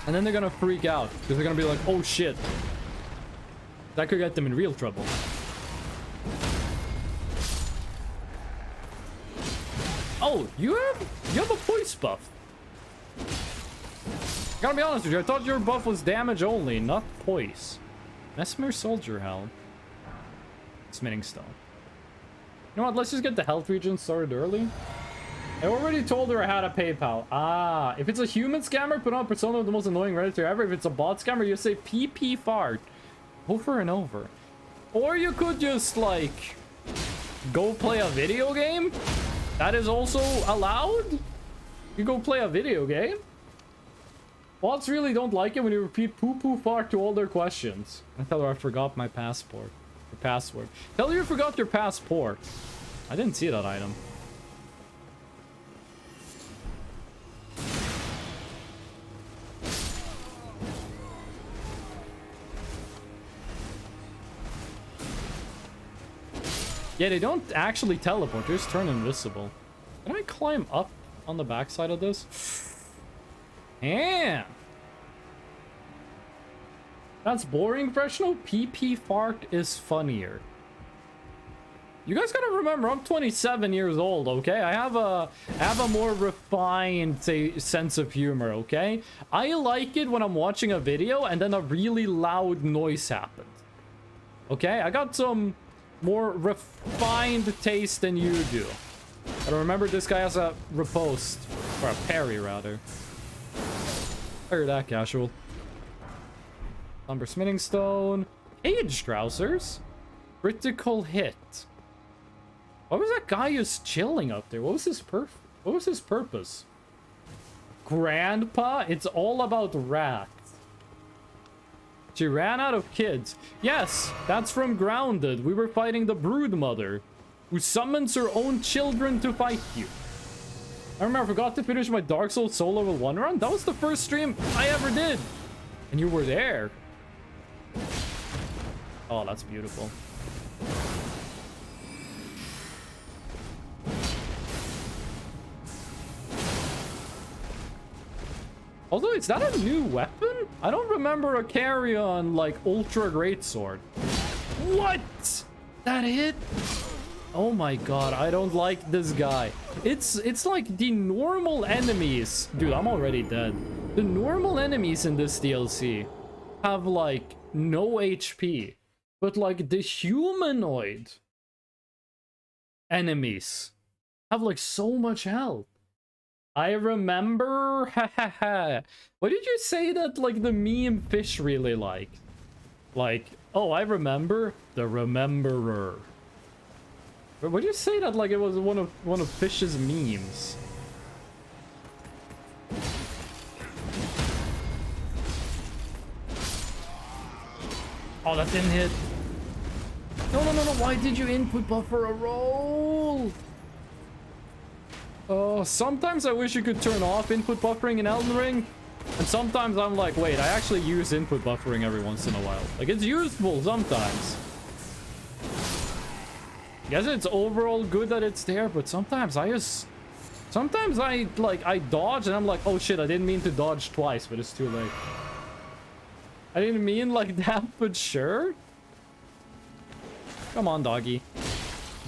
And then they're gonna freak out because they're gonna be like, oh shit. That could get them in real trouble. Oh, you have a voice buff. Gotta be honest with you, I thought your buff was damage only, not poise. Mesmer Soldier Helm. Smithing Stone. You know what, let's just get the health regen started early. I already told her I had a PayPal. Ah, if it's a human scammer, put on Persona of the most annoying Redditor ever. If it's a bot scammer, you say PP fart. Over and over. Or you could just, like, go play a video game. That is also allowed. You go play a video game. Bots really don't like it when you repeat poo-poo fart to all their questions. I tell her I forgot my passport. Your password. Tell her you forgot your passport. I didn't see that item. Yeah, they don't actually teleport, they just turn invisible. Can I climb up on the backside of this? Damn! That's boring, professional. PP fart is funnier. You guys gotta remember, I'm 27 years old, okay? I have a more refined, say, sense of humor, okay? I like it when I'm watching a video and then a really loud noise happens. Okay? I got some more refined taste than you do. But remember, this guy has a riposte. Or a parry, rather. I heard that, casual. Lumber Smithing Stone. Cage Trousers. Critical hit. What was that guy who's chilling up there? What was his purpose? Grandpa? It's all about rats. She ran out of kids. Yes, that's from Grounded. We were fighting the Brood Mother, who summons her own children to fight you. I remember I forgot to finish my Dark Souls Soul Level 1 run. That was the first stream I ever did. And you were there. Oh, that's beautiful. Although, is that a new weapon? I don't remember a carry-on, like, Ultra Greatsword. What? That hit? Oh my god, I don't like this guy. It's like the normal enemies. Dude, I'm already dead. The normal enemies in this DLC have, like, no HP. But, like, the humanoid enemies have, like, so much health. I remember, what did you say that, like, the meme Fish really liked? Like, oh, I remember the Rememberer. But what did you say that, like, it was one of Fish's memes? Oh, that didn't hit. No, why did you input buffer a roll? Oh, sometimes I wish you could turn off input buffering in Elden Ring. And sometimes I'm like, wait, I actually use input buffering every once in a while. Like, it's useful sometimes. Guess it's overall good that it's there, but sometimes I dodge and I'm like, oh shit, I didn't mean to dodge twice, but it's too late. I didn't mean like that, but sure. Come on, doggy.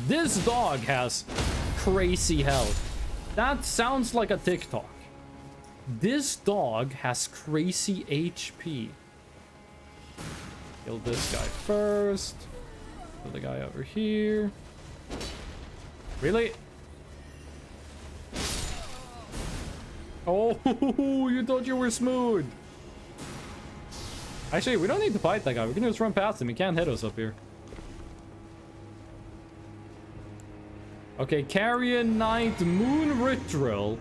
This dog has crazy health. That sounds like a TikTok. This dog has crazy HP. Kill this guy first. Kill the guy over here. Really? Oh, you thought you were smooth. Actually, we don't need to fight that guy. We can just run past him. He can't hit us up here. Okay, Carrion Knight Moon Ritual.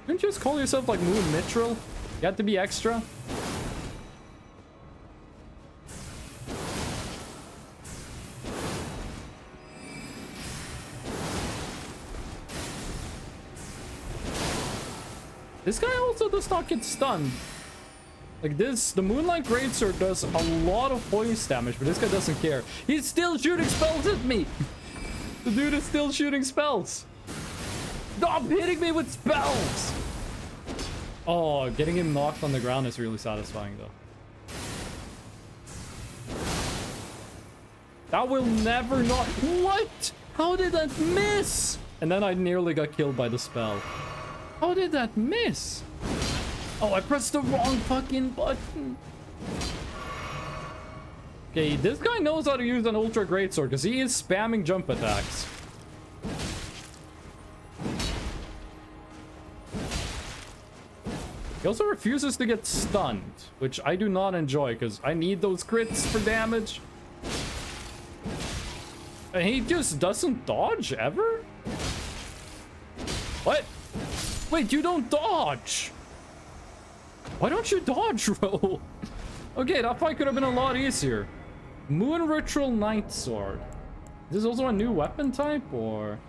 Couldn't you just call yourself like Moon Mithril? You have to be extra. This guy also does not get stunned. Like this, the Moonlight Greatsword does a lot of poise damage, but this guy doesn't care. He's still shooting spells at me! The dude is still shooting spells! Stop hitting me with spells! Oh, getting him knocked on the ground is really satisfying, though. That will never not... What? How did that miss? And then I nearly got killed by the spell. How did that miss? Oh, I pressed the wrong fucking button. Okay, this guy knows how to use an ultra greatsword because he is spamming jump attacks. He also refuses to get stunned, which I do not enjoy because I need those crits for damage. And he just doesn't dodge ever? What? Wait, you don't dodge! Why don't you dodge roll? Okay, that fight could have been a lot easier. Moon Ritual Night Sword. Is this also a new weapon type or?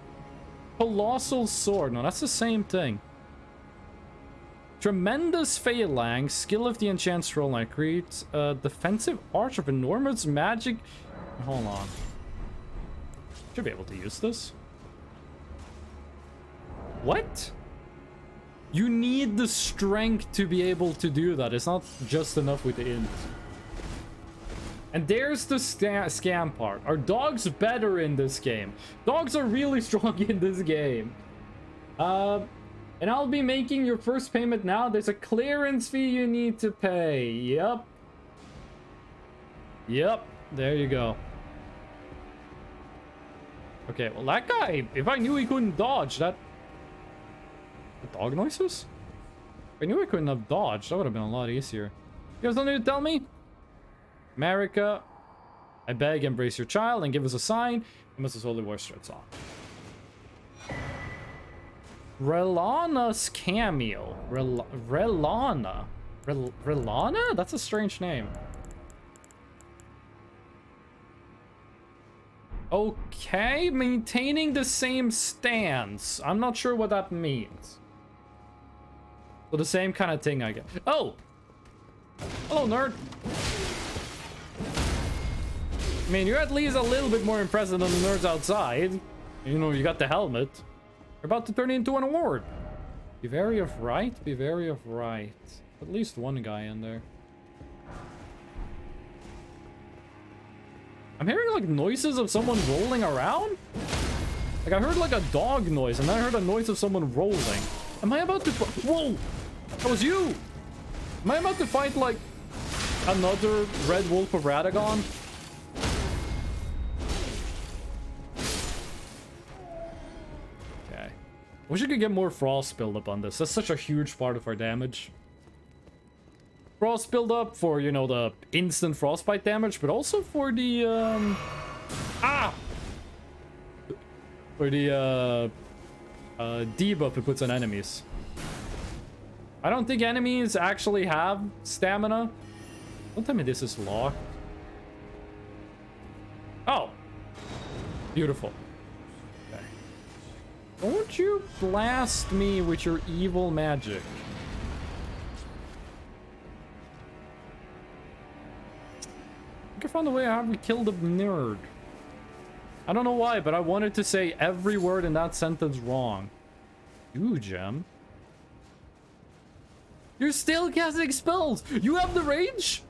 Colossal Sword. No, that's the same thing. Tremendous Phalanx, skill of the enchant scroll knight, creates a defensive arch of enormous magic. Hold on. Should be able to use this. What? You need the strength to be able to do that. It's not just enough with the int. And there's the scam part. Are dogs better in this game? Dogs are really strong in this game. And I'll be making your first payment now. There's a clearance fee you need to pay. Yep. Yep. There you go. Okay, well that guy, if I knew he couldn't dodge, that... The dog noises? If I knew I couldn't have dodged, that would have been a lot easier. You have something to tell me? America, I beg, embrace your child and give us a sign. You must as holy war strips on. Relana's cameo. Relana? Relana? That's a strange name. Okay, maintaining the same stance. I'm not sure what that means. So the same kind of thing, I guess. Oh! Hello, nerd. I mean, you're at least a little bit more impressive than the nerds outside. You know, you got the helmet. You're about to turn into an award. Be wary of right, be wary of right. At least one guy in there. I'm hearing like noises of someone rolling around. Like I heard like a dog noise and then I heard a noise of someone rolling. Am I about to... Whoa! That was you! Am I about to fight like another Red Wolf of Radagon? Okay. I wish I could get more frost build up on this. That's such a huge part of our damage. Frost build up for, you know, the instant frostbite damage, but also for the for the debuff it puts on enemies. I don't think enemies actually have stamina. Don't tell me this is locked. Oh, beautiful. Okay. Don't you blast me with your evil magic. I found a way how we killed a nerd. I don't know why, but I wanted to say every word in that sentence wrong. Ooh, Gem. You're still casting spells! You have the range?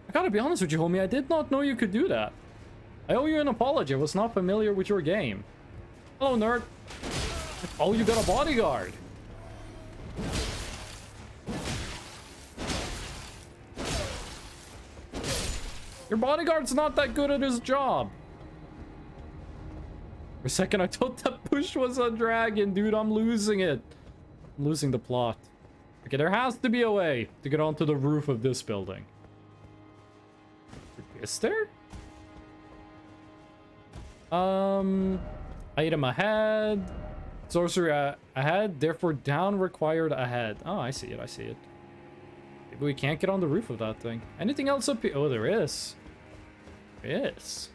I gotta be honest with you, homie. I did not know you could do that. I owe you an apology. I was not familiar with your game. Hello, nerd. Oh, you got a bodyguard. Your bodyguard's not that good at his job. For a second, I thought that push was a dragon, dude. I'm losing it. I'm losing the plot. Okay, there has to be a way to get onto the roof of this building. Is there? Item ahead. Sorcery ahead. Therefore, down required ahead. Oh, I see it. I see it. Maybe we can't get on the roof of that thing. Anything else up here? Oh, there is. There is.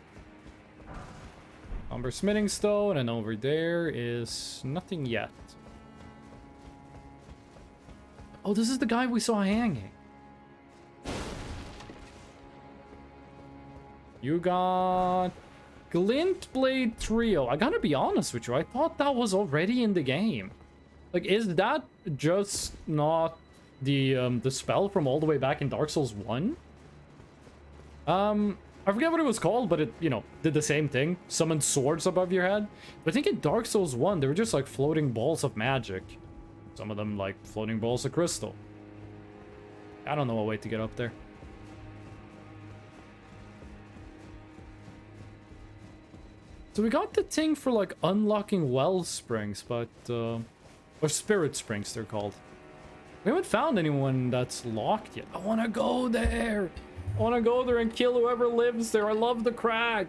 Umber smithing stone, and over there is nothing yet. Oh, this is the guy we saw hanging. You got Glint Blade Trio. I gotta be honest with you. I thought that was already in the game. Like, is that just not the spell from all the way back in Dark Souls 1? I forget what it was called, but it, you know, did the same thing. Summoned swords above your head. But I think in Dark Souls 1, they were just like floating balls of magic. Some of them like floating balls of crystal. I don't know a way to get up there. So we got the thing for like unlocking well springs, but or spirit springs they're called. We haven't found anyone that's locked yet. I want to go there. I want to go there and kill whoever lives there. I love the crag.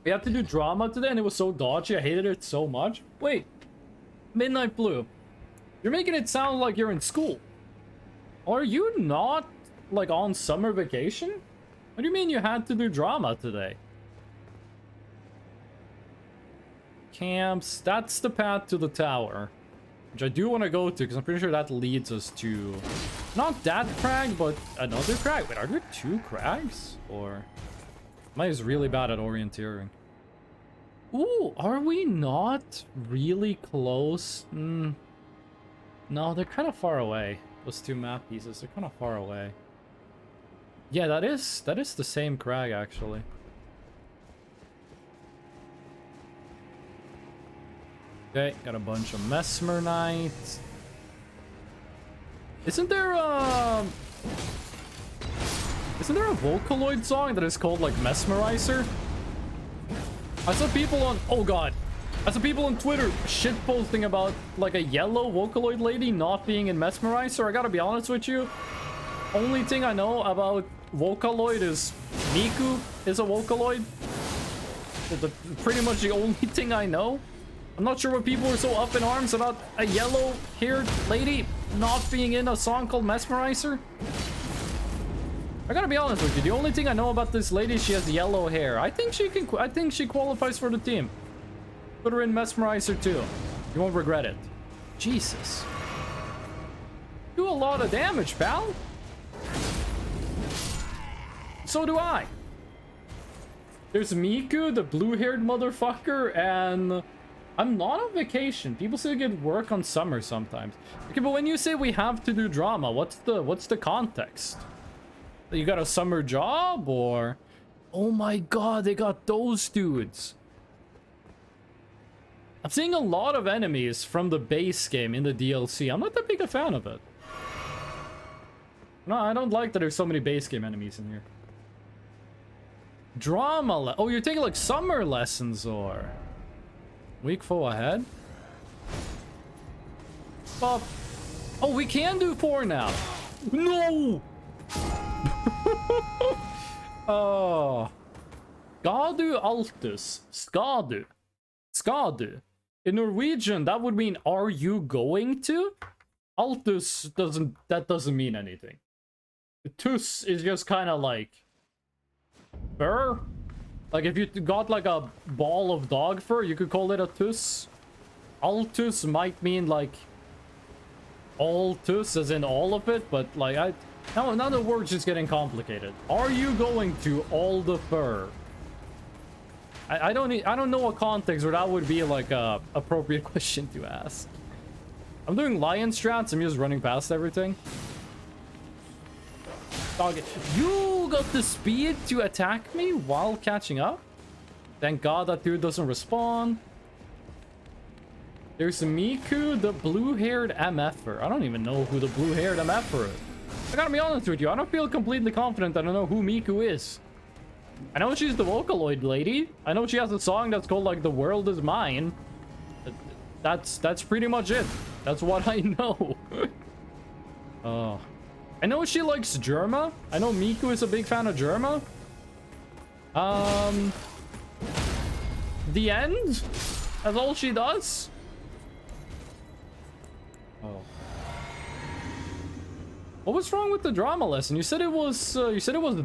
We have to do drama today and it was so dodgy. I hated it so much. Wait. Midnight Blue. You're making it sound like you're in school. Are you not like on summer vacation? What do you mean you had to do drama today? Camps. That's the path to the tower. Which I do want to go to, because I'm pretty sure that leads us to... Not that crag, but another crag. Wait, are there two crags? Or... Mine is really bad at orienteering. Ooh, are we not really close? No, they're kind of far away. Those two map pieces, they're kind of far away. Yeah, that is the same crag, actually. Okay, got a bunch of Mesmer Knights. Isn't there a Vocaloid song that is called like Mesmerizer? I saw people on I saw people on Twitter shitposting about like a yellow Vocaloid lady not being in Mesmerizer. I gotta be honest with you. Only thing I know about Vocaloid is Miku is a Vocaloid. Pretty much the only thing I know. I'm not sure what people were so up in arms about a yellow-haired lady not being in a song called Mesmerizer. I gotta be honest with you. The only thing I know about this lady, she has yellow hair. I think she qualifies for the team. Put her in Mesmerizer too. You won't regret it. Jesus. Do a lot of damage, pal. So do I. There's Miku, the blue-haired motherfucker, and... I'm not on vacation. People say get work on summer sometimes. Okay, but when you say we have to do drama, what's the context? You got a summer job or... Oh my god, they got those dudes. I'm seeing a lot of enemies from the base game in the DLC. I'm not that big a fan of it. No, I don't like that there's so many base game enemies in here. Drama oh, you're taking like summer lessons or... Weak foe ahead. Pop. Oh, we can do 4 now. No! Oh. Skadu altus. Skadu. Skadu. In Norwegian, that would mean, are you going to? Altus doesn't mean anything. Tus is just kind of like... Fur? Like, if you got, like, a ball of dog fur, you could call it a tus. Altus might mean, like, all tus, as in all of it, but, like, now the word's just getting complicated. Are you going to all the fur? I don't know a context where that would be, like, a appropriate question to ask. I'm doing lion strats, I'm just running past everything. Dog, you got the speed to attack me while catching up? Thank god that dude doesn't respawn. There's Miku, the blue-haired MFer. I don't even know who the blue-haired MFer is. I gotta be honest with you, I don't feel completely confident that I know who Miku is. I know she's the Vocaloid lady. I know she has a song that's called, like, The World Is Mine. That's pretty much it. That's what I know. Oh. I know she likes Germa. I know Miku is a big fan of Germa. The end? That's all she does? Oh. What was wrong with the drama lesson? You said it was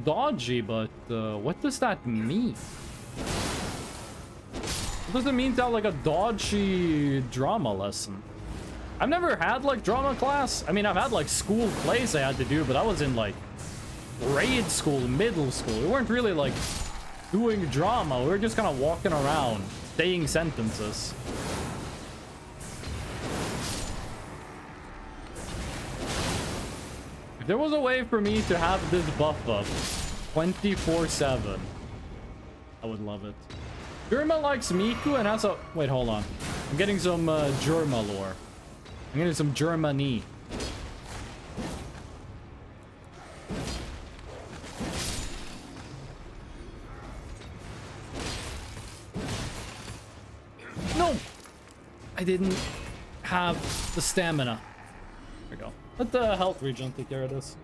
dodgy, but what does that mean? What does it mean to have like a dodgy drama lesson? I've never had like drama class. I mean, I've had like school plays I had to do, but that was in like grade school, middle school. We weren't really like doing drama. We were just kind of walking around, saying sentences. If there was a way for me to have this buff up 24/7, I would love it. Germa likes Miku and has a... Wait, hold on. I'm getting some Germa lore. I'm getting some Germany. No! I didn't have the stamina. There we go. Let the health regen take care of this.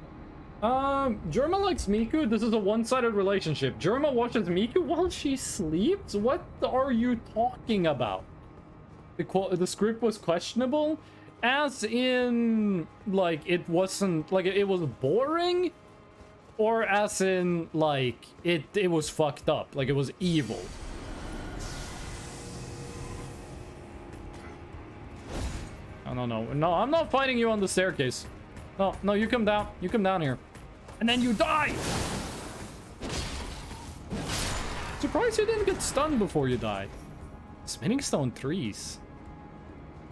Germa likes Miku. This is a one-sided relationship. Germa watches Miku while she sleeps? What are you talking about? The script was questionable? As in, like, it wasn't... Like, it was boring? Or as in, like, it was fucked up? Like, it was evil? No, I'm not fighting you on the staircase. No, you come down. You come down here. And then you die! Surprised you didn't get stunned before you died. Spinning stone 3s.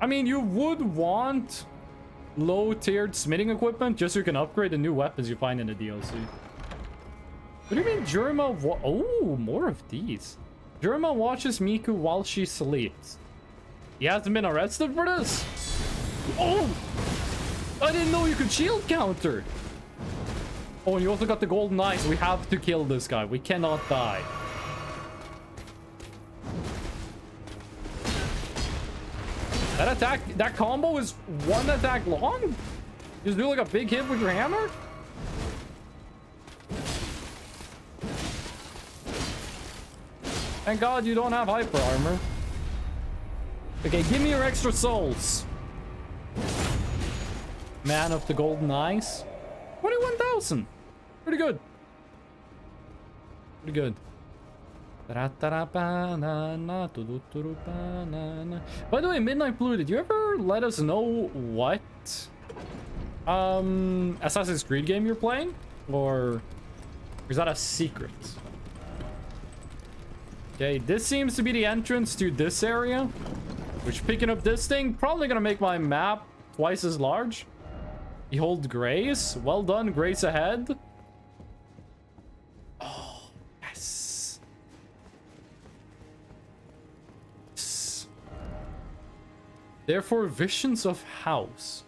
I mean, you would want low-tiered smithing equipment just so you can upgrade the new weapons you find in the DLC. What do you mean Germa? Oh, more of these. Germa watches Miku while she sleeps. He hasn't been arrested for this? Oh! I didn't know you could shield counter. Oh, and you also got the golden eyes. We have to kill this guy. We cannot die. That attack, that combo is one attack long? Just do like a big hit with your hammer? Thank God you don't have hyper armor. Okay, give me your extra souls. Man of the golden eyes. 21,000. Pretty good. Pretty good. By the way, Midnight Blue, did you ever let us know what Assassin's Creed game you're playing? Or is that a secret? Okay, this seems to be the entrance to this area. Which, picking up this thing, probably gonna make my map twice as large. Behold Grace. Well done, Grace ahead. Oh, yes. Yes. Therefore, visions of house.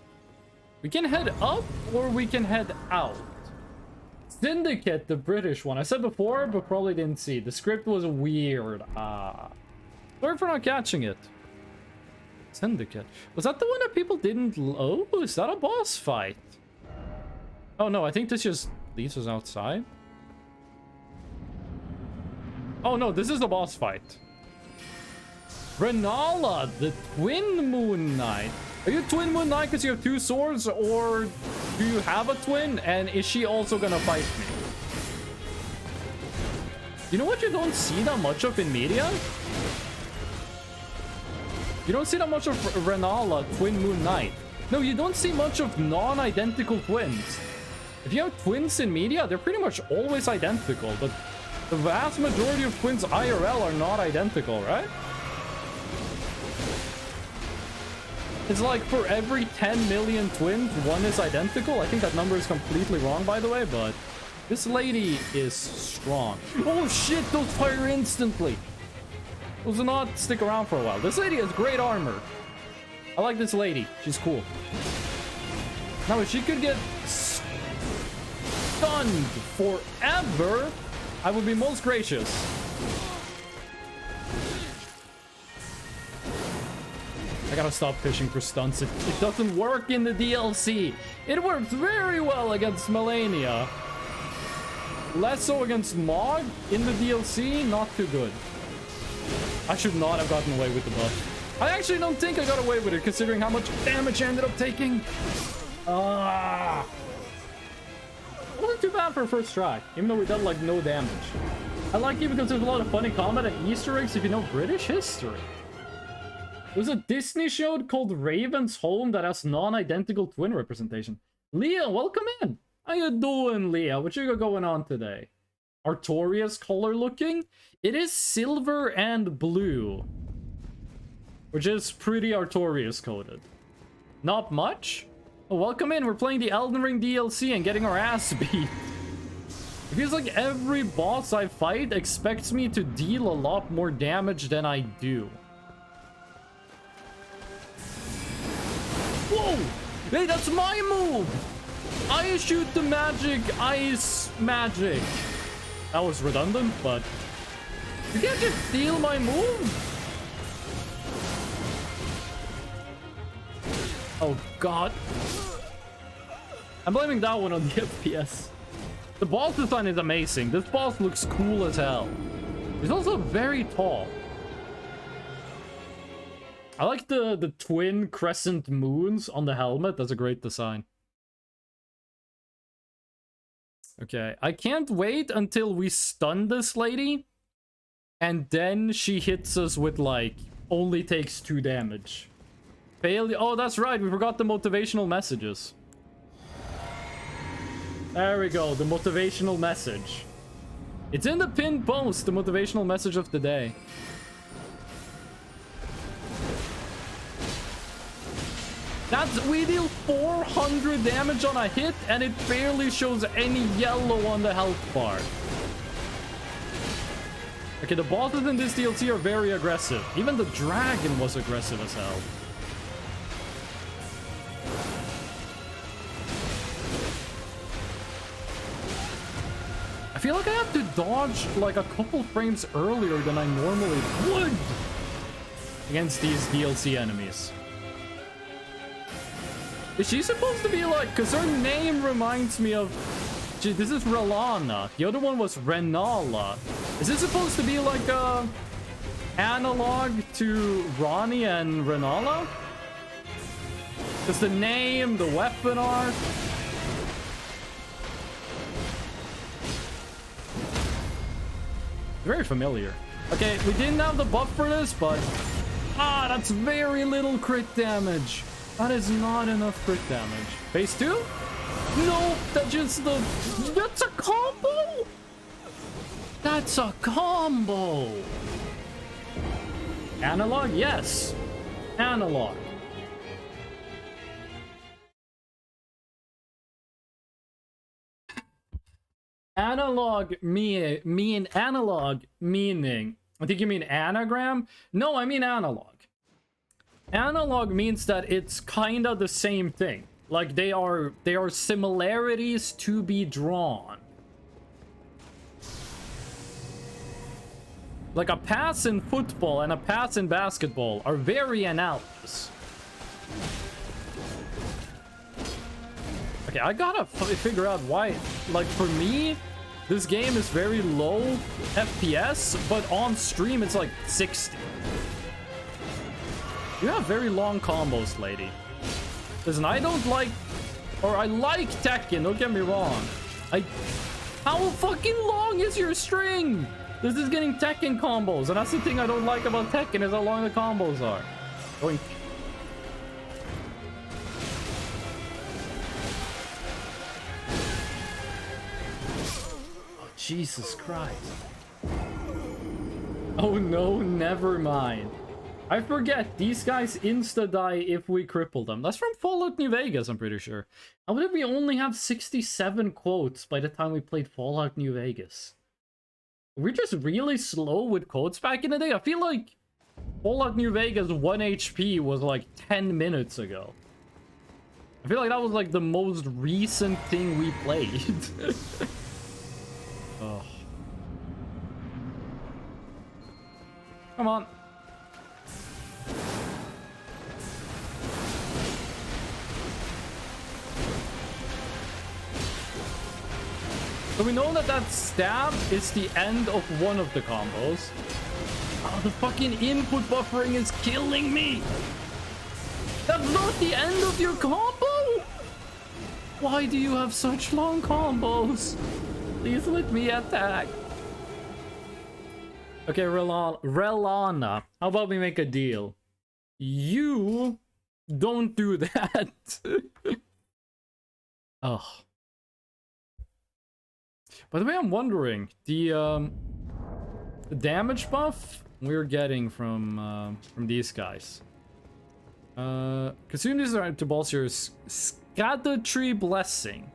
We can head up or we can head out. Syndicate, the British one. I said before, but probably didn't see. The script was weird. Sorry for not catching it. Syndicate. Was that the one that people didn't... Oh, is that a boss fight? Oh, no, I think this just leaves us outside. Oh, no, this is a boss fight. Renala, the Twin Moon Knight. Are you Twin Moon Knight because you have two swords, or do you have a twin? And is she also gonna fight me? You know what you don't see that much of in media? You don't see that much of Renala, Twin Moon Knight. No, you don't see much of non-identical twins. If you have twins in media, they're pretty much always identical, but the vast majority of twins IRL are not identical, right? It's like for every 10 million twins, one is identical. I think that number is completely wrong, by the way, but this lady is strong. Oh shit, those fire instantly. Those do not stick around for a while. This lady has great armor. I like this lady. She's cool. Now, if she could get stunned forever, I would be most gracious. I gotta stop fishing for stunts. It doesn't work in the DLC. It works very well against Melania. Less so against Mog. In the DLC, not too good. I should not have gotten away with the buff. I actually don't think I got away with it, considering how much damage I ended up taking. Wasn't too bad for a first try, even though we done like no damage. I like it because there's a lot of funny combat and Easter eggs if you know British history. There's a Disney show called Raven's Home that has non-identical twin representation. Leah, welcome in. How you doing, Leah? What you got going on today? Artorias color looking? It is silver and blue, which is pretty Artorias coded. Not much? Oh, welcome in. We're playing the Elden Ring DLC and getting our ass beat. It feels like every boss I fight expects me to deal a lot more damage than I do. Whoa! Hey, that's my move! I shoot the magic, ice magic. That was redundant, but... You can't just steal my move! Oh, God. I'm blaming that one on the FPS. The boss design is amazing. This boss looks cool as hell. He's also very tall. I like the twin crescent moons on the helmet. That's a great design. Okay, I can't wait until we stun this lady. And then she hits us with, like, only takes 2 damage. Failure. Oh, that's right. We forgot the motivational messages. There we go. The motivational message. It's in the pinned post, the motivational message of the day. We deal 400 damage on a hit, and it barely shows any yellow on the health bar. Okay, the bosses in this DLC are very aggressive. Even the dragon was aggressive as hell. I feel like I have to dodge like a couple frames earlier than I normally would against these DLC enemies. Is she supposed to be like, because her name reminds me of, this is Relana. The other one was Renala. Is this supposed to be like a analog to Ronnie and Renala? Just the name, the weapon art. Very familiar. Okay, we didn't have the buff for this, but... that's very little crit damage. That is not enough crit damage. Phase 2? No, that's just the... That's a combo? That's a combo. Analog? Yes. Analog. Analog analog meaning. I think you mean anagram? No, I mean analog. Analog means that it's kind of the same thing. Like they are similarities to be drawn. Like a pass in football and a pass in basketball are very analogous. Okay, I gotta figure out why. Like for me, this game is very low FPS, but on stream it's like 60. You have very long combos, lady. Listen, I don't like... Or I like Tekken, don't get me wrong. How fucking long is your string? This is getting Tekken combos, and that's the thing I don't like about Tekken, is how long the combos are. Oink. Oh, Jesus Christ. Oh no, never mind. I forget, these guys insta-die if we cripple them. That's from Fallout New Vegas, I'm pretty sure. How did we only have 67 quotes by the time we played Fallout New Vegas? We're just really slow with quotes back in the day. I feel like Fallout New Vegas 1 HP was like 10 minutes ago. I feel like that was like the most recent thing we played. Oh. Come on. So we know that stab is the end of one of the combos. Oh, the fucking input buffering is killing me. That's not the end of your combo? Why do you have such long combos? Please let me attack. Okay, Relana. How about we make a deal? You don't do that. Oh. By the way, I'm wondering, the damage buff we're getting from these guys. Consume these to bolster your Scatter Tree Blessing.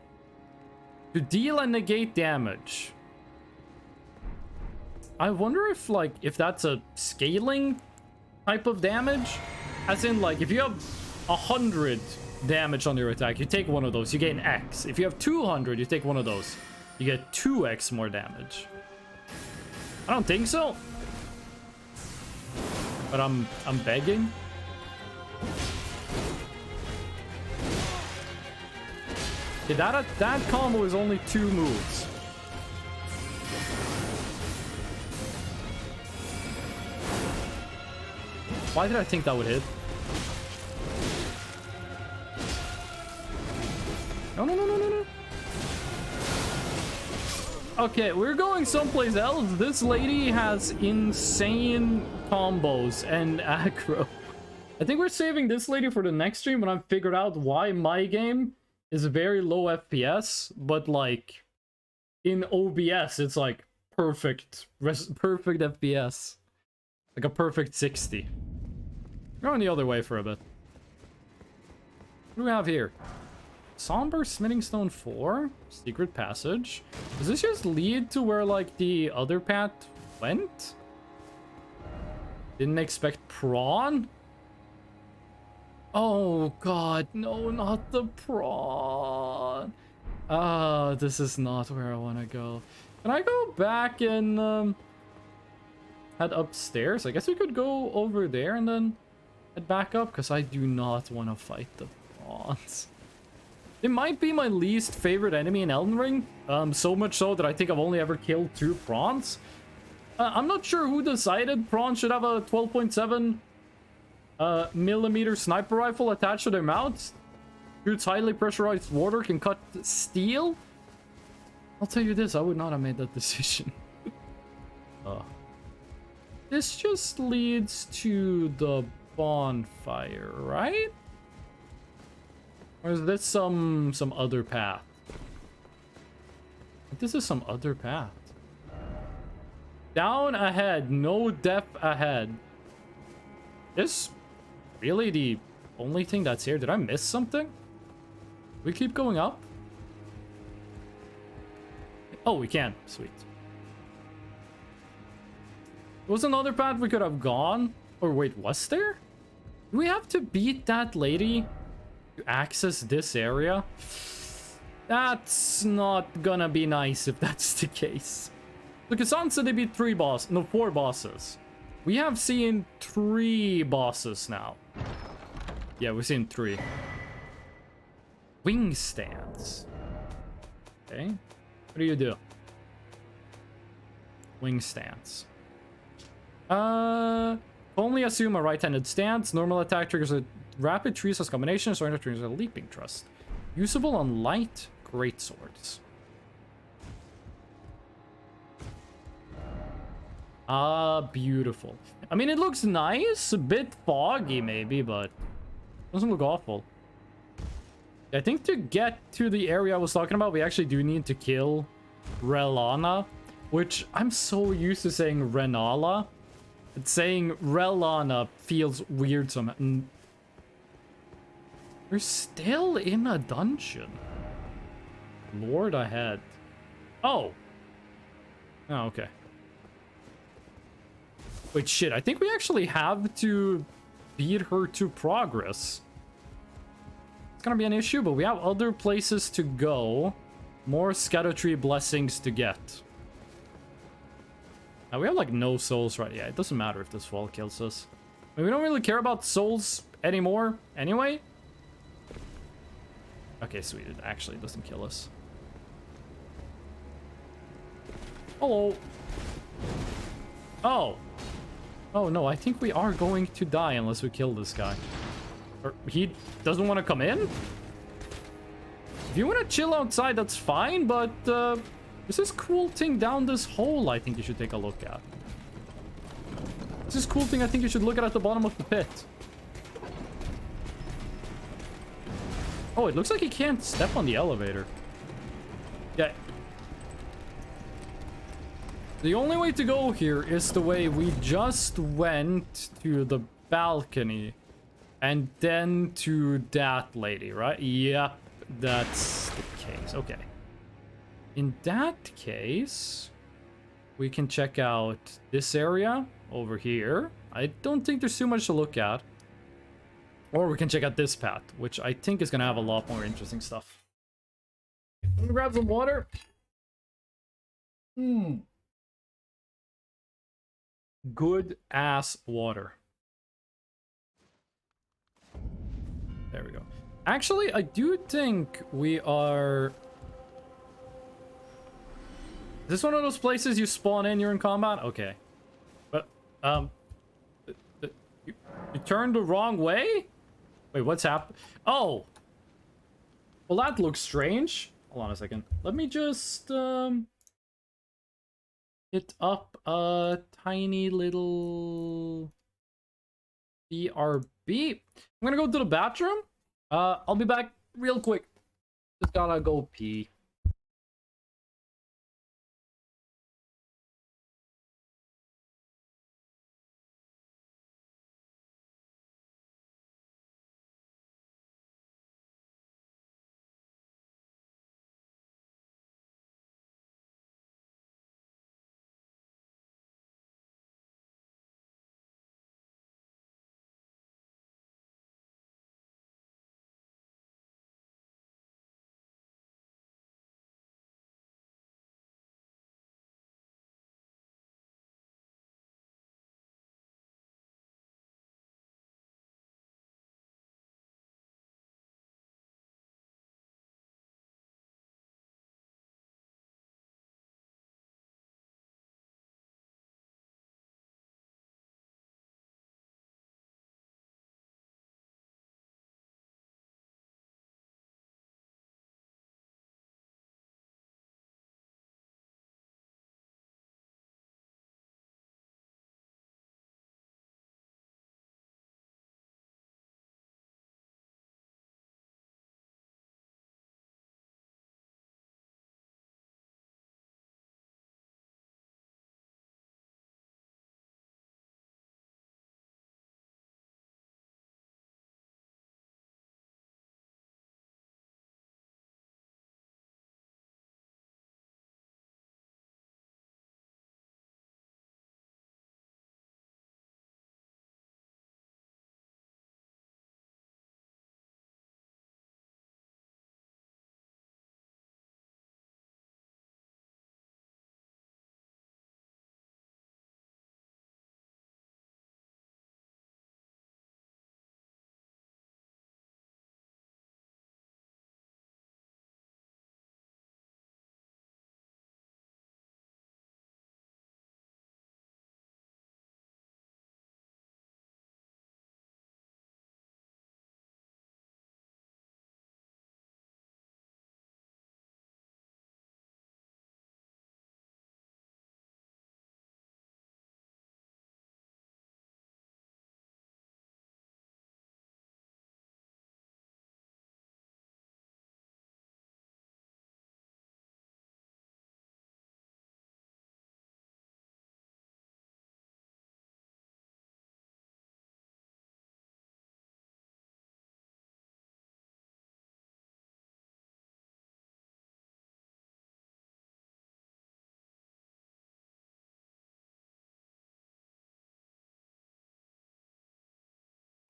To deal and negate damage. I wonder if, like, if that's a scaling type of damage. As in, like, if you have 100 damage on your attack, you take one of those, you gain X. If you have 200, you take one of those, you get 2x more damage. I don't think so. But I'm begging. Okay, that combo is only 2 moves. Why did I think that would hit? No, no, no, no, no, no. Okay, we're going someplace else. This lady has insane combos and aggro. I think we're saving this lady for the next stream when I've figured out why my game is very low FPS, but like in OBS, it's like perfect FPS. Like a perfect 60. Going the other way for a bit. What do we have here? Somber Smithing Stone 4? Secret Passage? Does this just lead to where, like, the other path went? Didn't expect prawn? Oh, God. No, not the prawn. Ah, this is not where I want to go. Can I go back and, head upstairs? I guess we could go over there and then head back up, because I do not want to fight the prawns. It might be my least favorite enemy in Elden Ring. So much so that I think I've only ever killed 2 prawns. I'm not sure who decided prawns should have a 12.7 millimeter sniper rifle attached to their mouths. Shoots highly pressurized water, can cut steel. I'll tell you this, I would not have made that decision. This just leads to the bonfire, right? Or is this some other path? This is some other path. Down ahead, no depth ahead. This really the only thing that's here? Did I miss something? We keep going up? Oh, we can. Sweet. There was another path we could have gone. Or wait, was there? Do we have to beat that lady to access this area? That's not gonna be nice if that's the case. Look, Hassan said they beat 4 bosses. We have seen 3 bosses now. Yeah, we've seen 3. Wing stance. Okay. What do you do? Wing stance. Only assume a right-handed stance. Normal attack triggers a rapid treeless combination. Surrender triggers a leaping thrust. Usable on light greatswords. Ah, beautiful. I mean, it looks nice. A bit foggy, maybe, but doesn't look awful. I think to get to the area I was talking about, we actually do need to kill Relana, which I'm so used to saying Renala. But saying Relana feels weird somehow. We're still in a dungeon. Lord ahead. Oh. Oh, okay. Wait, shit. I think we actually have to beat her to progress. It's gonna be an issue, but we have other places to go. More Scatter Tree blessings to get. Now, we have, like, no souls right. Yeah, it doesn't matter if this fall kills us. I mean, we don't really care about souls anymore anyway. Okay, sweet. It actually doesn't kill us. Hello. Oh. Oh, no. I think we are going to die unless we kill this guy. Or he doesn't want to come in? If you want to chill outside, that's fine, but there's this cool thing down this hole I think you should take a look at. There's this cool thing I think you should look at the bottom of the pit. Oh, it looks like he can't step on the elevator. Yeah. The only way to go here is the way we just went to the balcony. And then to that lady, right? Yep, that's the case. Okay. In that case, we can check out this area over here. I don't think there's too much to look at. Or we can check out this path, which I think is going to have a lot more interesting stuff. Let me grab some water. Good ass water. There we go. Actually, I do think we are... Is this one of those places you spawn in, you're in combat? Okay. But, you turned the wrong way? Wait, what's happened? Oh! Well, that looks strange. Hold on a second. Let me just, hit up a tiny little... BRB. I'm gonna go to the bathroom. I'll be back real quick. Just gotta go pee.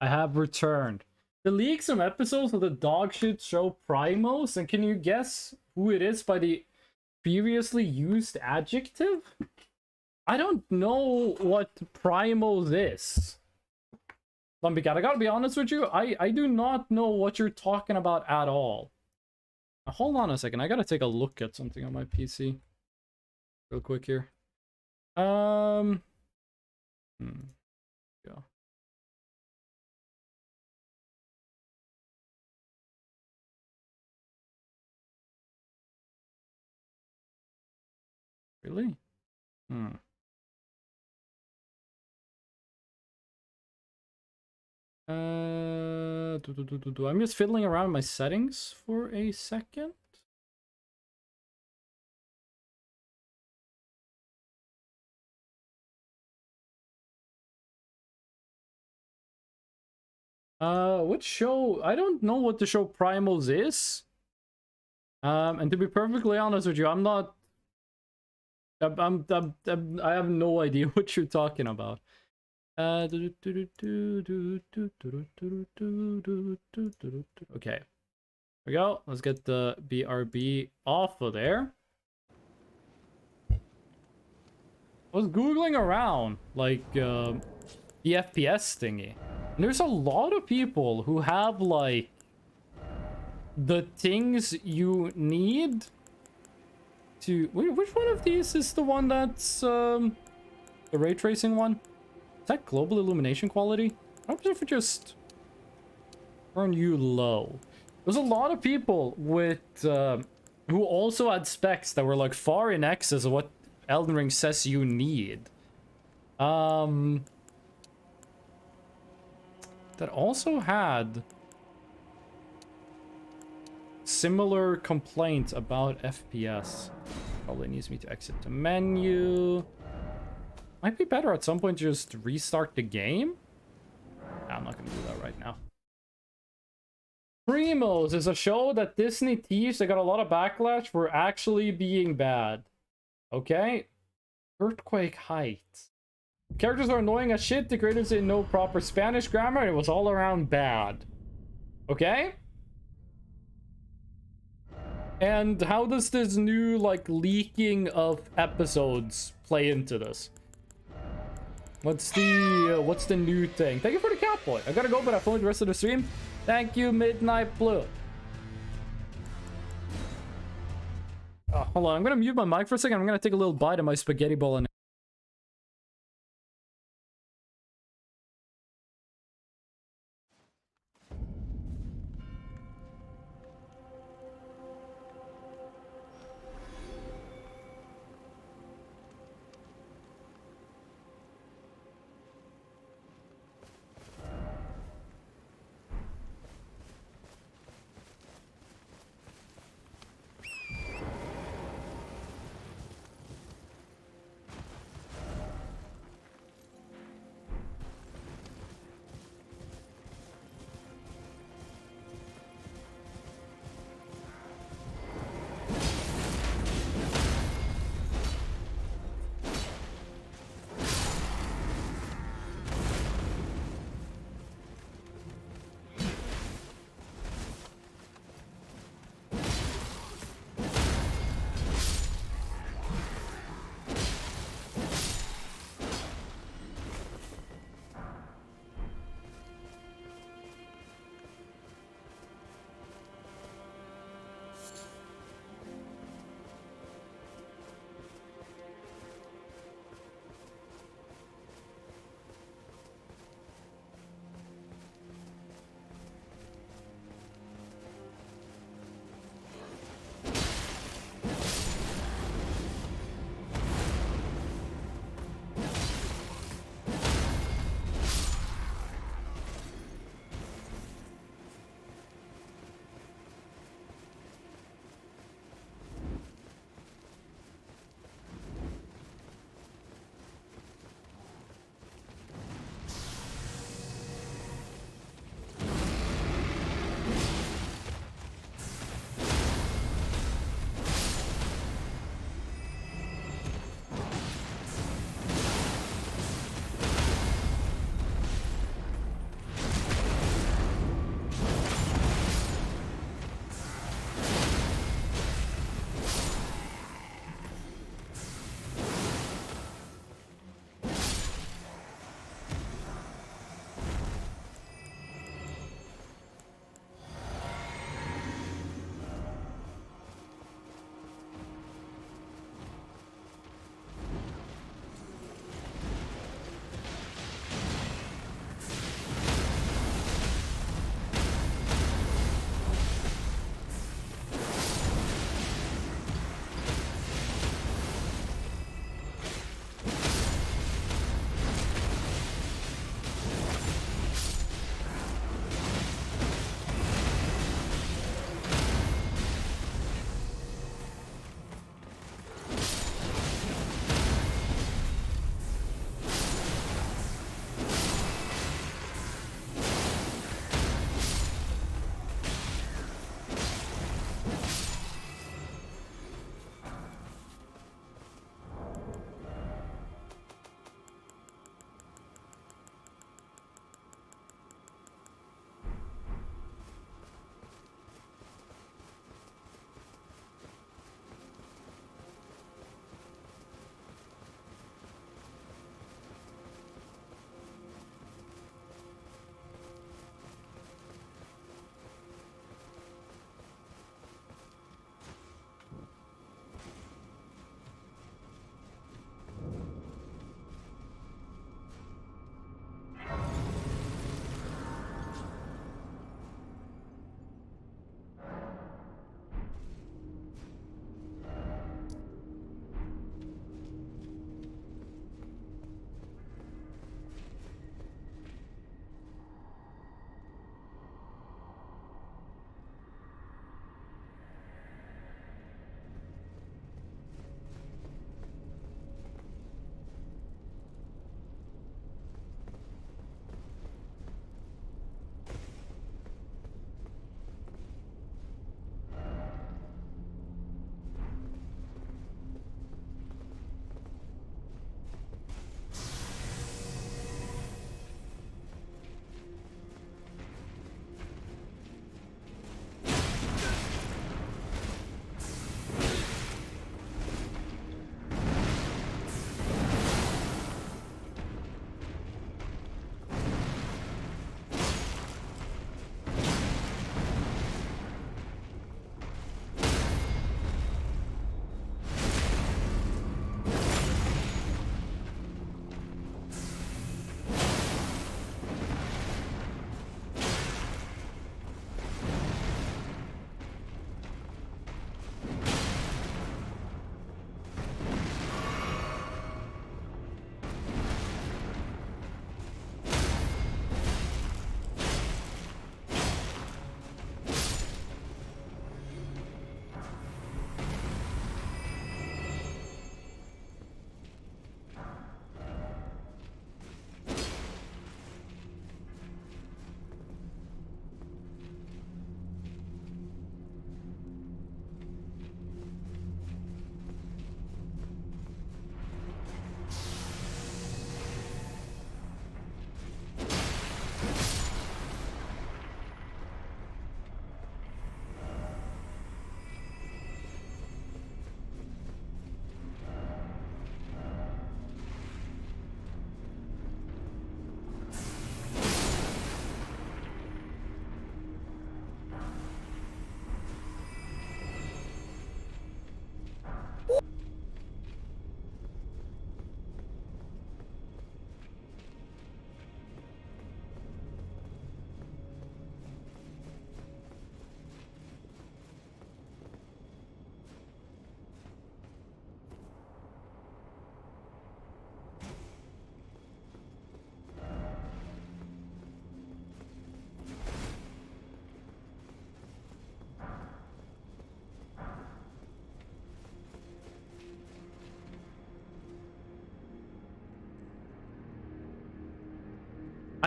I have returned. They leaked some episodes of the dogshit show Primos, and can you guess who it is by the previously used adjective? I don't know what Primos is. Lumpycat, I gotta be honest with you, I do not know what you're talking about at all. Now, hold on a second, I gotta take a look at something on my PC. Real quick here. Yeah. Really? I'm just fiddling around my settings for a second. Which show? I don't know what the show Primals is. And to be perfectly honest with you, I'm not. I have no idea what you're talking about. Okay. Here we go. Let's get the BRB off of there. I was Googling around, like, the FPS thingy. And there's a lot of people who have, like, the things you need to... Wait, which one of these is the one that's, the ray tracing one? Is that global illumination quality? I don't know if it just turn you low. There's a lot of people with, who also had specs that were, like, far in excess of what Elden Ring says you need. That also had similar complaints about FPS. Probably needs me to exit the menu. Might be better at some point to just restart the game. I'm not gonna do that right now. Primos is a show that Disney teased. They got a lot of backlash for actually being bad. Okay? Earthquake Heights. Characters are annoying as shit. The creators didn't know proper Spanish grammar. And it was all around bad. Okay? And how does this new, like, leaking of episodes play into this? What's the new thing? Thank you for the cat boy. I gotta go, but I'll follow the rest of the stream. Thank you, Midnight Blue. Oh, hold on, I'm gonna mute my mic for a second. I'm gonna take a little bite of my spaghetti bolognese.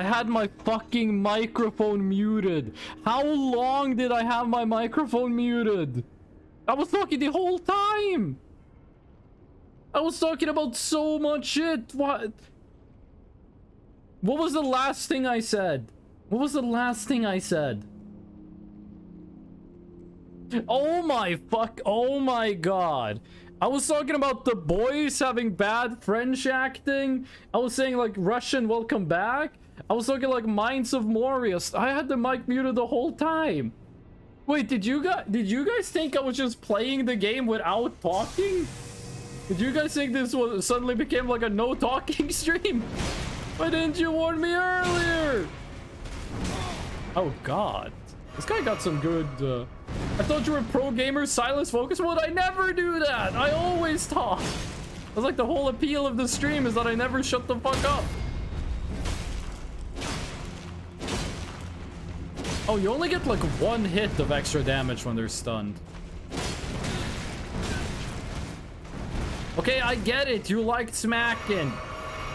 I had my fucking microphone muted. How long did I have my microphone muted? I was talking the whole time. I was talking about so much shit. What was the last thing I said? What was the last thing I said? Oh my god. I was talking about the boys having bad French acting. I was saying like Russian welcome back. I was talking like Minds of Moria. I had the mic muted the whole time. Wait, did you guys think I was just playing the game without talking? Did you guys think this was suddenly became like a no talking stream? Why didn't you warn me earlier? Oh god. This guy got some good I thought you were pro gamer, silence focus mode. I never do that. I always talk. That's like the whole appeal of the stream is that I never shut the fuck up. Oh, you only get like one hit of extra damage when they're stunned. Okay, I get it. You like smacking.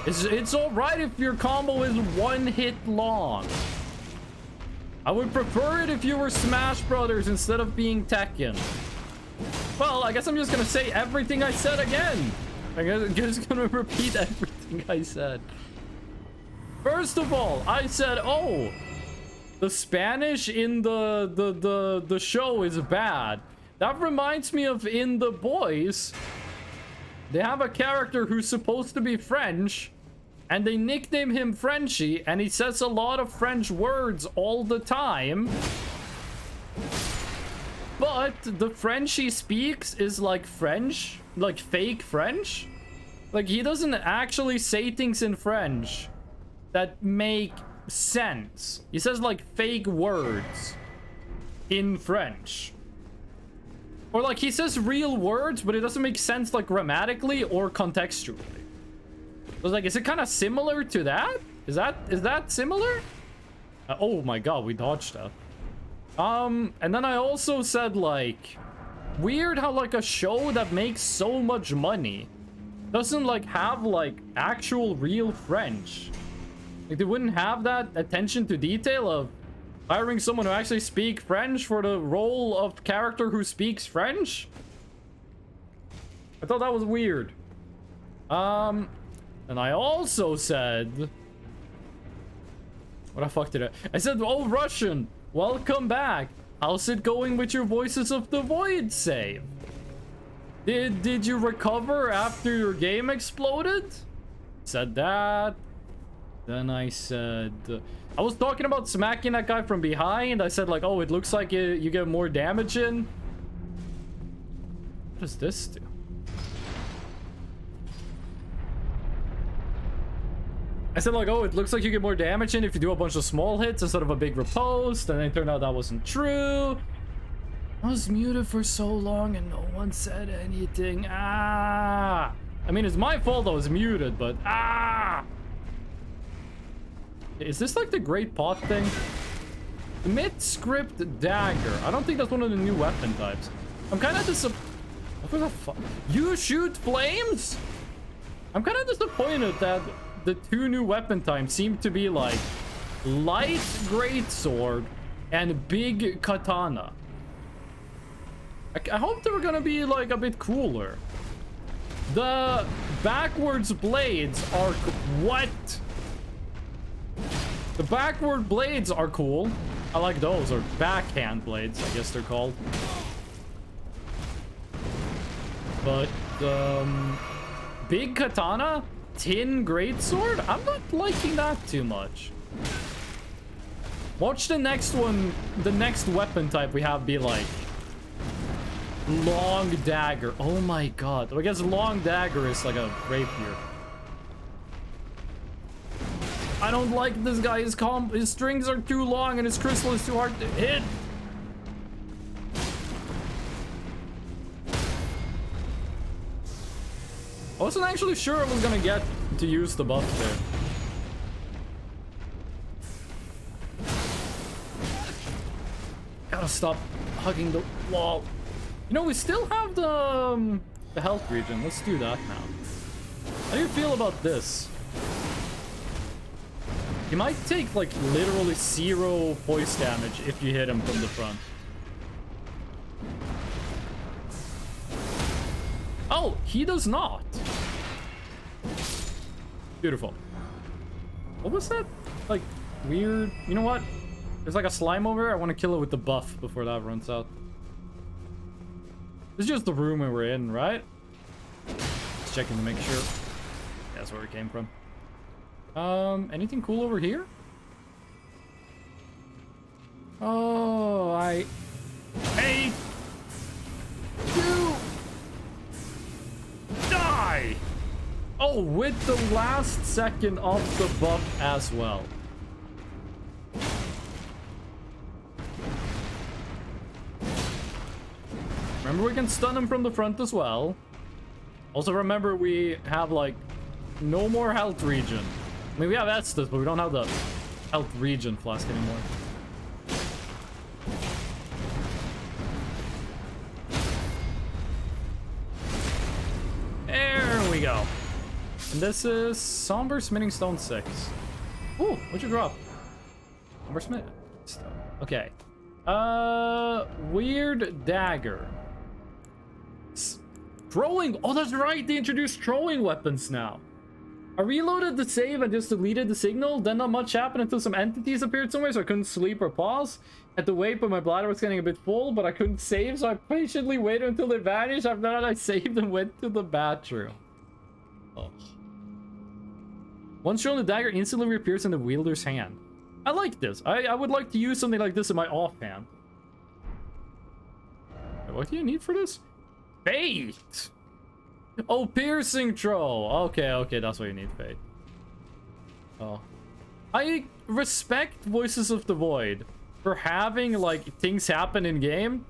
It's alright if your combo is one hit long. I would prefer it if you were Smash Brothers instead of being Tekken. Well, I guess I'm just gonna say everything I said again. I'm just gonna repeat everything I said. First of all, I said, oh, the Spanish in the show is bad. That reminds me of in The Boys. They have a character who's supposed to be French, and they nickname him Frenchie, and he says a lot of French words all the time. But the French he speaks is like French, like fake French. Like he doesn't actually say things in French that make sense. He says like fake words in French. Or like he says real words, but it doesn't make sense like grammatically or contextually. I was like, is it kind of similar to that? Is that similar? Oh my god, we dodged that. And then I also said like, weird how like a show that makes so much money doesn't like have like actual real French. Like they wouldn't have that attention to detail of hiring someone who actually speaks French for the role of character who speaks French. I thought that was weird. And I also said, what the fuck did I said, oh, Russian, welcome back. How's it going with your Voices of the Void save? Did you recover after your game exploded? Said that. Then I said, I was talking about smacking that guy from behind. I said like, oh, it looks like you get more damage in. What does this do? I said like, oh, it looks like you get more damage in if you do a bunch of small hits instead of a big riposte. And then it turned out that wasn't true. I was muted for so long and no one said anything. Ah! I mean, it's my fault I was muted, but ah! Is this like the Great Pot thing? Mid script dagger. I don't think that's one of the new weapon types. I'm kind of disappointed. What the fuck? You shoot flames? I'm kind of disappointed that the two new weapon types seem to be like light greatsword and big katana. I hope they were gonna be like a bit cooler. The backwards blades are what? The backward blades are cool. I like those, or backhand blades, I guess they're called. But big katana, tin greatsword. I'm not liking that too much. Watch the next one, the next weapon type we have be like long dagger. Oh my god. I guess long dagger is like a rapier. I don't like this guy. His strings are too long and his crystal is too hard to hit. I wasn't actually sure I was gonna get to use the buff there. Gotta stop hugging the wall. You know, we still have the health regen. Let's do that now. How do you feel about this? He might take, like, literally 0 voice damage if you hit him from the front. Oh, he does not. Beautiful. What was that? Like, weird... You know what? There's like a slime over here. I want to kill it with the buff before that runs out. This is just the room we we're in, right? Just checking to make sure. Yeah, that's where we came from. Anything cool over here? Oh, I hate you. Die! Oh, with the last second of the buff as well. Remember, we can stun him from the front as well. Also, remember, we have, like, no more health regen. I mean, we have Estus, but we don't have the health regen flask anymore. There we go. And this is Somber Smithing Stone 6. Ooh, what'd you drop? Somber Smith Stone. Okay. Weird Dagger. Throwing. Oh, that's right. They introduced throwing weapons now. I reloaded the save and just deleted the signal. Then not much happened until some entities appeared somewhere, so I couldn't sleep or pause. Had to wait, but my bladder was getting a bit full, but I couldn't save, so I patiently waited until they vanished. After that, I saved and went to the bathroom. Oh. Once thrown, the dagger instantly reappears in the wielder's hand. I like this. I would like to use something like this in my offhand. What do you need for this? Fate! Oh, piercing troll. Okay, that's what you need, Fate. Oh. I respect Voices of the Void for having, like, things happen in game.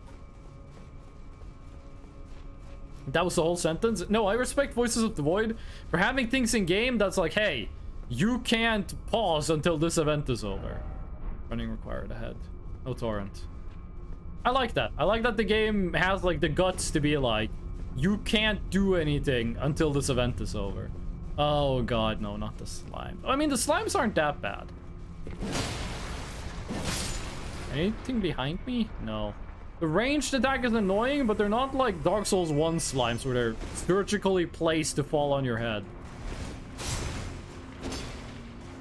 That was the whole sentence? No, I respect Voices of the Void for having things in game that's like, hey, you can't pause until this event is over. Running required ahead. No torrent. I like that. I like that the game has, like, the guts to be like, you can't do anything until this event is over. Oh god, no, not the slime. I mean, the slimes aren't that bad. Anything behind me? No. The ranged attack is annoying, but they're not like Dark Souls 1 slimes where they're surgically placed to fall on your head.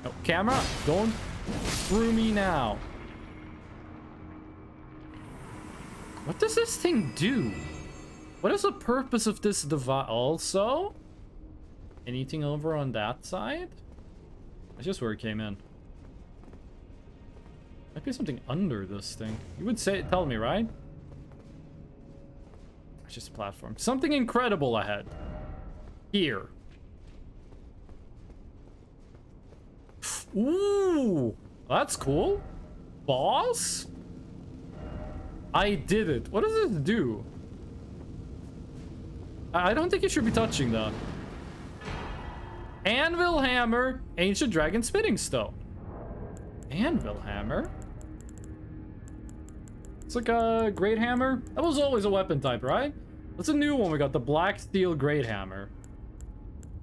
No, camera, don't screw me now. What does this thing do? What is the purpose of this device? Also, anything over on that side? That's just where it came in. Might be something under this thing. You would say, tell me, right? It's just a platform. Something incredible ahead. Here. Ooh, that's cool. Boss? I did it. What does this do? I don't think you should be touching that. Anvil Hammer, Ancient Dragon Spitting Stone. Anvil Hammer? It's like a Great Hammer. That was always a weapon type, right? That's a new one. We got the Black Steel Great Hammer.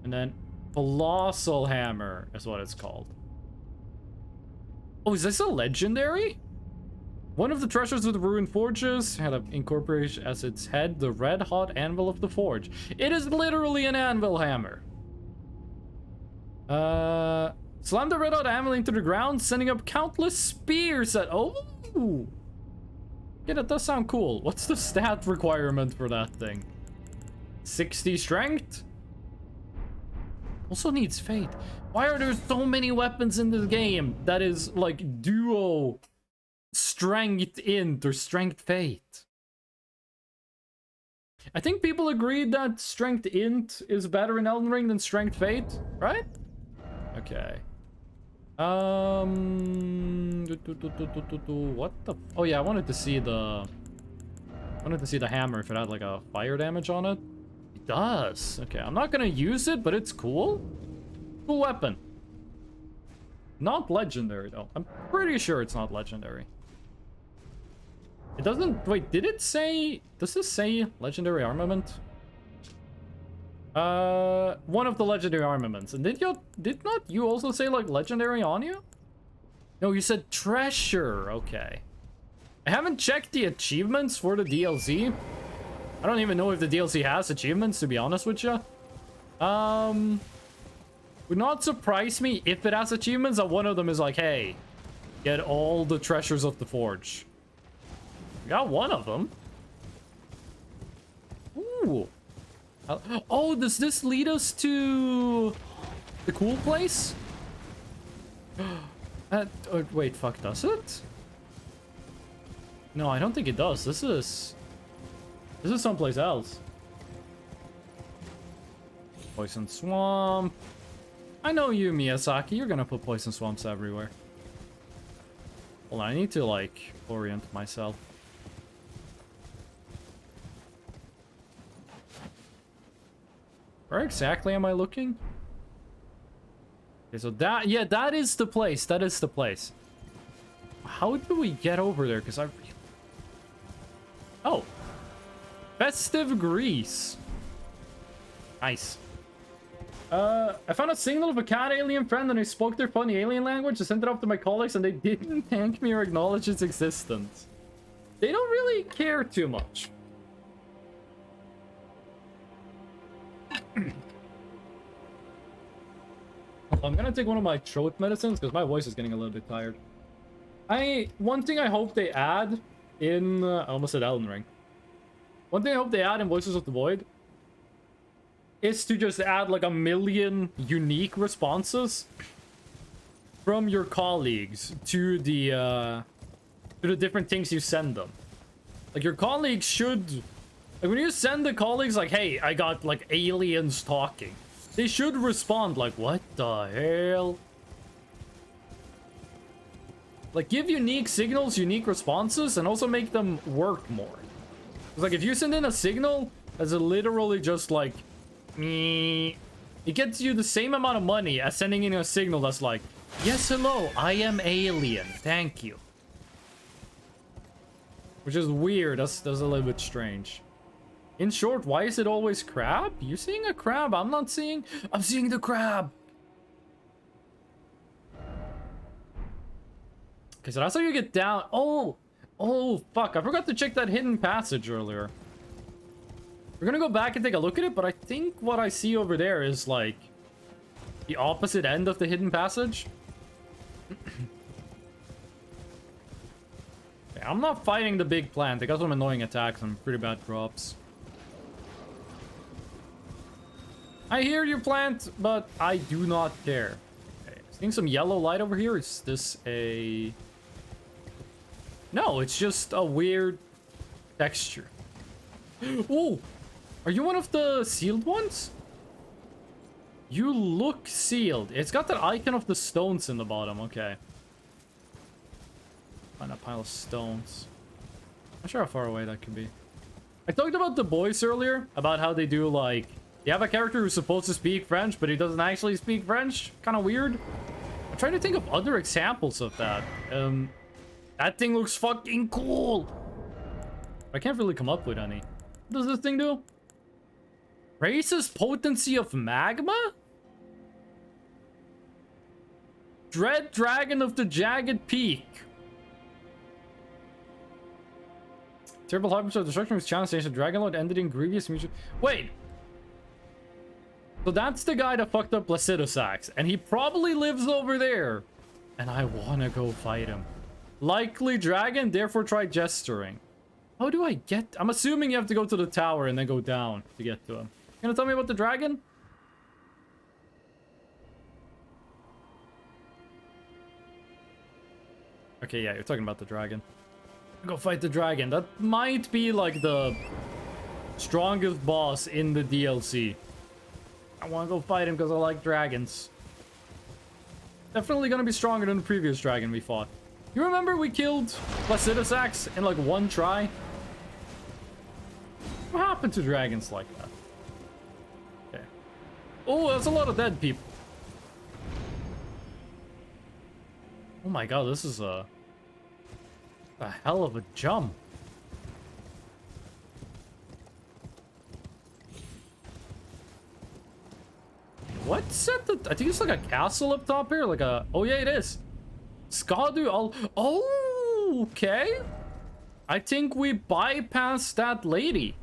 And then Colossal Hammer is what it's called. Oh, is this a legendary? One of the treasures of the Ruined Forges had incorporated as its head the red-hot anvil of the forge. It is literally an anvil hammer. Slam the red-hot anvil into the ground, sending up countless spears at... Oh! Yeah, that does sound cool. What's the stat requirement for that thing? 60 strength? Also needs fate. Why are there so many weapons in this game that is, like, duo... Strength int or strength fate? I think people agreed that strength int is better in Elden Ring than strength fate, right? Okay. What the? Oh yeah, I wanted to see the hammer if it had like a fire damage on it. It does. Okay, I'm not gonna use it, but it's cool. Cool weapon. Not legendary though. I'm pretty sure it's not legendary. It doesn't... Wait, did it say... Does this say legendary armament? One of the legendary armaments. And did not you also say, like, legendary on you? No, you said treasure. Okay. I haven't checked the achievements for the DLC. I don't even know if the DLC has achievements, to be honest with you. Would not surprise me if it has achievements that one of them is like, hey, get all the treasures of the forge. We got one of them. Ooh. Oh, does this lead us to the cool place? Wait, fuck, does it? No, I don't think it does. This is someplace else. Poison swamp. I know you, Miyazaki. You're gonna put poison swamps everywhere. Hold on, I need to, like, orient myself. Where exactly am I looking? Okay, so that, yeah, that is the place. That is the place. How do we get over there? Because I... Oh. Festive Greece. Nice. I found a signal of a cat alien friend and I spoke their funny alien language. I sent it off to my colleagues and they didn't thank me or acknowledge its existence. They don't really care too much. I'm gonna take one of my throat medicines because my voice is getting a little bit tired. One thing I hope they add in... I almost said Elden Ring. One thing I hope they add in Voices of the Void is to just add like 1 million unique responses from your colleagues to the different things you send them. Like your colleagues should, like when you send the colleagues like, hey, I got like aliens talking, they should respond like, what the hell? Like give unique signals, unique responses, and also make them work more. It's like if you send in a signal that's literally just like, me, it gets you the same amount of money as sending in a signal that's like, yes, hello, I am alien, thank you. Which is weird. That's a little bit strange. In short, why is it always crab? You seeing a crab? I'm seeing the crab. Okay, so that's how you get down. Oh, fuck. I forgot to check that hidden passage earlier. We're gonna go back and take a look at it, but I think what I see over there is like the opposite end of the hidden passage. Yeah, I'm not fighting the big plant. They got some annoying attacks and pretty bad drops. I hear you, plant, but I do not care. Okay, seeing some yellow light over here. Is this a... No, it's just a weird texture. Oh! Are you one of the sealed ones? You look sealed. It's got that icon of the stones in the bottom. Okay. Find a pile of stones. Not sure how far away that could be. I talked about the boys earlier. About how they do like... They have a character who's supposed to speak French, but he doesn't actually speak French. Kind of weird. I'm trying to think of other examples of that. That thing looks fucking cool. I can't really come up with any. What does this thing do? Raises potency of magma? Dread Dragon of the Jagged Peak. Terrible Harbinger of Destruction was challenged against the Dragonlord ended in grievous mutual... Wait! So that's the guy that fucked up Placidusax, and he probably lives over there. And I wanna go fight him. Likely dragon, therefore try gesturing. How do I get... I'm assuming you have to go to the tower and then go down to get to him. You gonna tell me about the dragon? Okay, yeah, you're talking about the dragon. Go fight the dragon. That might be like the strongest boss in the DLC. I want to go fight him because I like dragons. Definitely gonna be stronger than the previous dragon we fought. You remember we killed Placidusax in like one try? What happened to dragons like that? Okay. Oh, that's a lot of dead people. Oh my god, this is a hell of a jump. What's at the... I think it's like a castle up top here. Like a... Oh yeah, it is. Skadu, oh, okay. I think we bypassed that lady.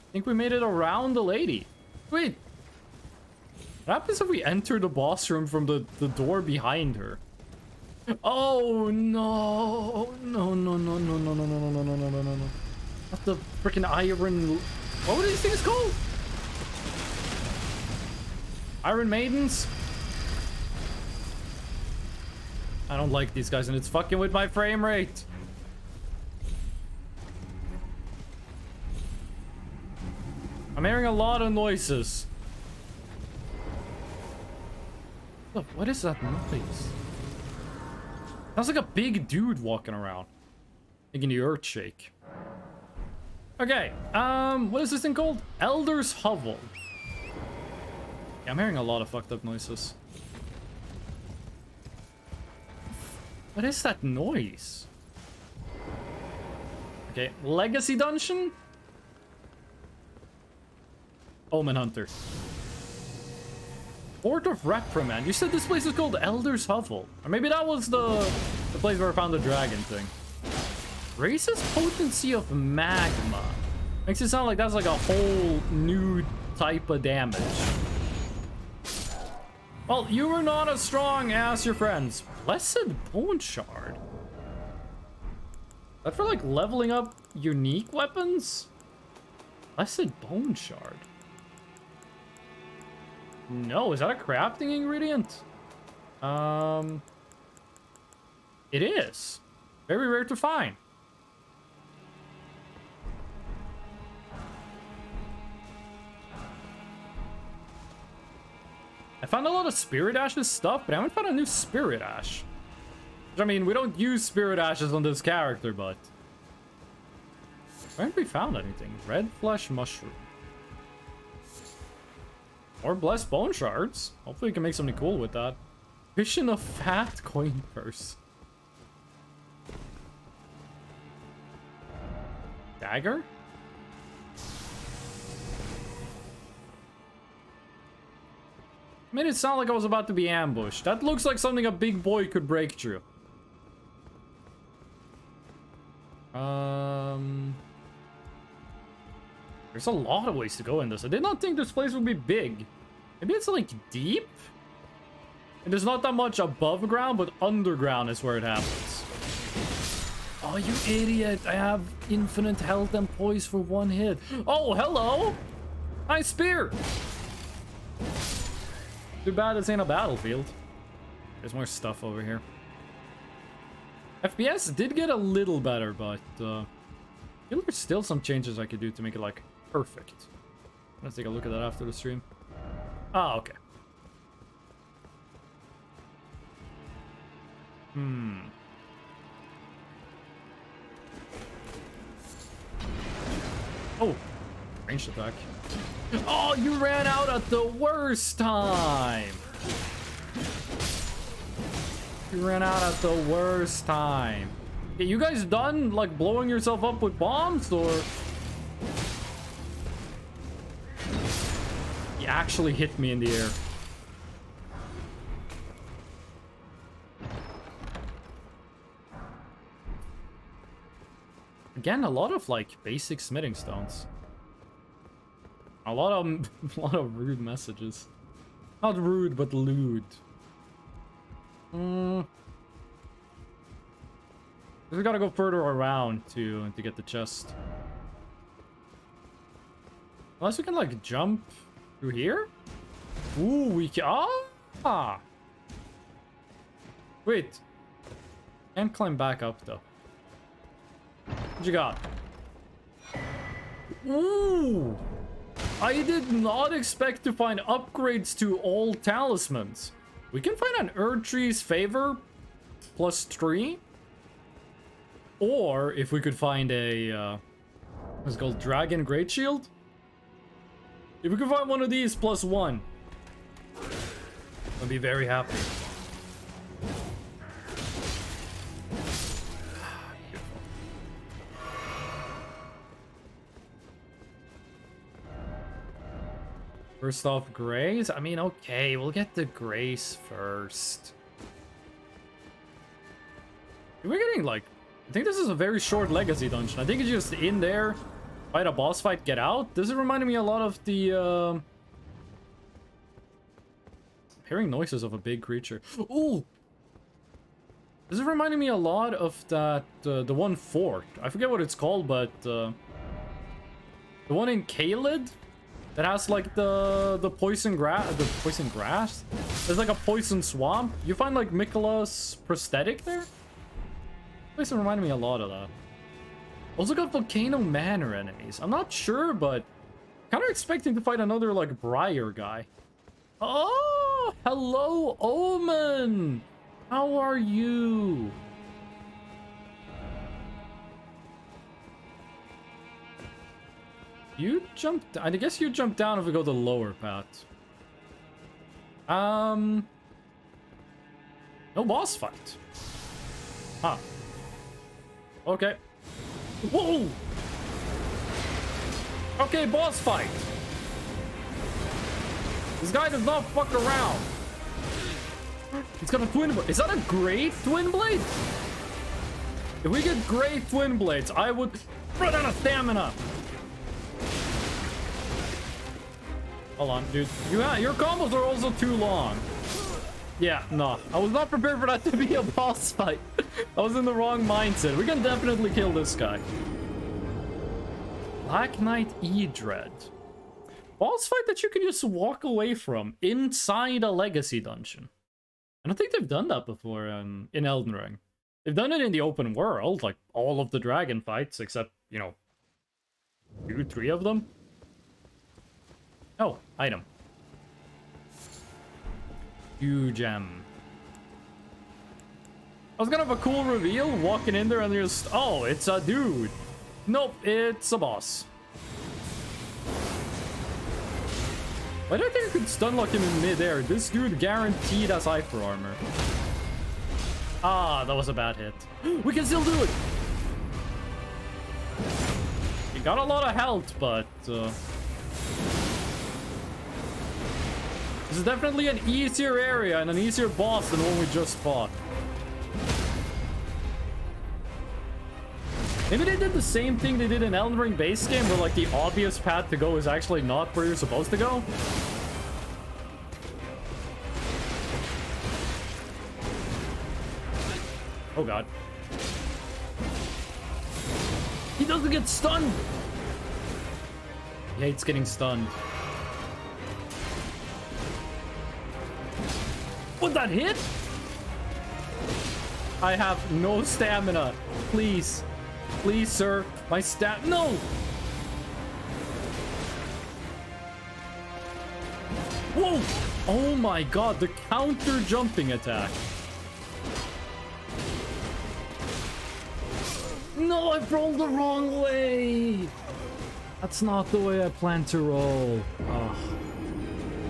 I think we made it around the lady. Wait. What happens if we enter the boss room from the door behind her? Oh, no. No, no, no, no, no, no, no, no, no, no, no, no, no. What the freaking iron... What were these things called? Iron Maidens? I don't like these guys, and it's fucking with my frame rate. I'm hearing a lot of noises. Look, what is that noise? Sounds like a big dude walking around, making the earth shake. Okay, what is this thing called? Elder's Hovel. Yeah, I'm hearing a lot of fucked up noises. What is that noise? Okay, Legacy Dungeon? Omen Hunter. Port of Reprimand. You said this place is called Elder's Hovel. Or maybe that was the place where I found the dragon thing. Raises potency of magma. Makes it sound like that's like a whole new type of damage. Well, you were not as strong as your friends. Blessed Bone Shard. That for like leveling up unique weapons? Blessed Bone Shard. No, is that a crafting ingredient? It is. Very rare to find. I found a lot of Spirit Ashes stuff, but I haven't found a new Spirit Ash. Which, I mean, we don't use Spirit Ashes on this character, but... Where haven't we found anything? Red Flesh Mushroom. Or Blessed Bone Shards. Hopefully we can make something cool with that. Fish in a fat coin purse. Dagger? Made it sound like I was about to be ambushed. That looks like something a big boy could break through. There's a lot of ways to go in this. I did not think this place would be big. Maybe it's like deep? And there's not that much above ground, but underground is where it happens. Oh, you idiot. I have infinite health and poise for one hit. Oh, hello. Nice spear. Too bad this ain't a battlefield. There's more stuff over here. FPS did get a little better, but I feel there's still some changes I could do to make it like perfect. Let's take a look at that after the stream. Ah, okay. Oh, ranged attack. Oh, you ran out at the worst time. You ran out at the worst time. Okay, you guys done like blowing yourself up with bombs, or you actually hit me in the air? Again, a lot of like basic smithing stones. A lot of rude messages. Not rude, but lewd. We gotta go further around to get the chest. Unless we can like jump through here. Ooh, we can. Ah. Wait. Can't climb back up though. What you got? Ooh. I did not expect to find upgrades to all talismans. We can find an Erdtree's Favor +3. Or if we could find a what's it called, Dragon Great Shield. If we could find one of these +1, I'd be very happy. First off, Grace? I mean, okay, we'll get the Grace first. We're getting like... I think this is a very short legacy dungeon. I think it's just in there, fight a boss fight, get out. This is reminding me a lot of the... Hearing noises of a big creature. Ooh! This is reminding me a lot of that... the one fort. I forget what it's called, but... the one in Caelid? That has like the poison grass. The poison grass? There's like a poison swamp. You find like Miquella's prosthetic there? This reminded me a lot of that. Also got Volcano Manor enemies. I'm not sure, but kind of expecting to fight another like Briar guy. Oh, hello, Omen. How are you? You jumped... I guess you jump down if we go the lower path. No boss fight. Huh. Okay. Whoa! Okay, boss fight. This guy does not fuck around. He's got a twin blade. Is that a great twin blade? If we get great twin blades, I would run out of stamina. Hold on, dude. Your combos are also too long. Yeah, no. I was not prepared for that to be a boss fight. I was in the wrong mindset. We can definitely kill this guy. Black Knight Edred. Boss fight that you can just walk away from inside a legacy dungeon. I don't think they've done that before in Elden Ring. They've done it in the open world, like all of the dragon fights, except, you know, 2, 3 of them. Oh, item. Huge gem. I was gonna have a cool reveal, walking in there and just, oh, it's a dude. Nope, it's a boss. Why do I think I could stun lock him in midair? This dude guaranteed has hyper armor. Ah, that was a bad hit. We can still do it! He got a lot of health, but... this is definitely an easier area and an easier boss than the one we just fought. Maybe they did the same thing they did in Elden Ring base game, where like the obvious path to go is actually not where you're supposed to go. Oh god. He doesn't get stunned! He hates getting stunned. Would that hit? I have no stamina. Please. Please, sir. My no! Whoa! Oh my god, the counter jumping attack. No, I rolled the wrong way. That's not the way I planned to roll. Oh.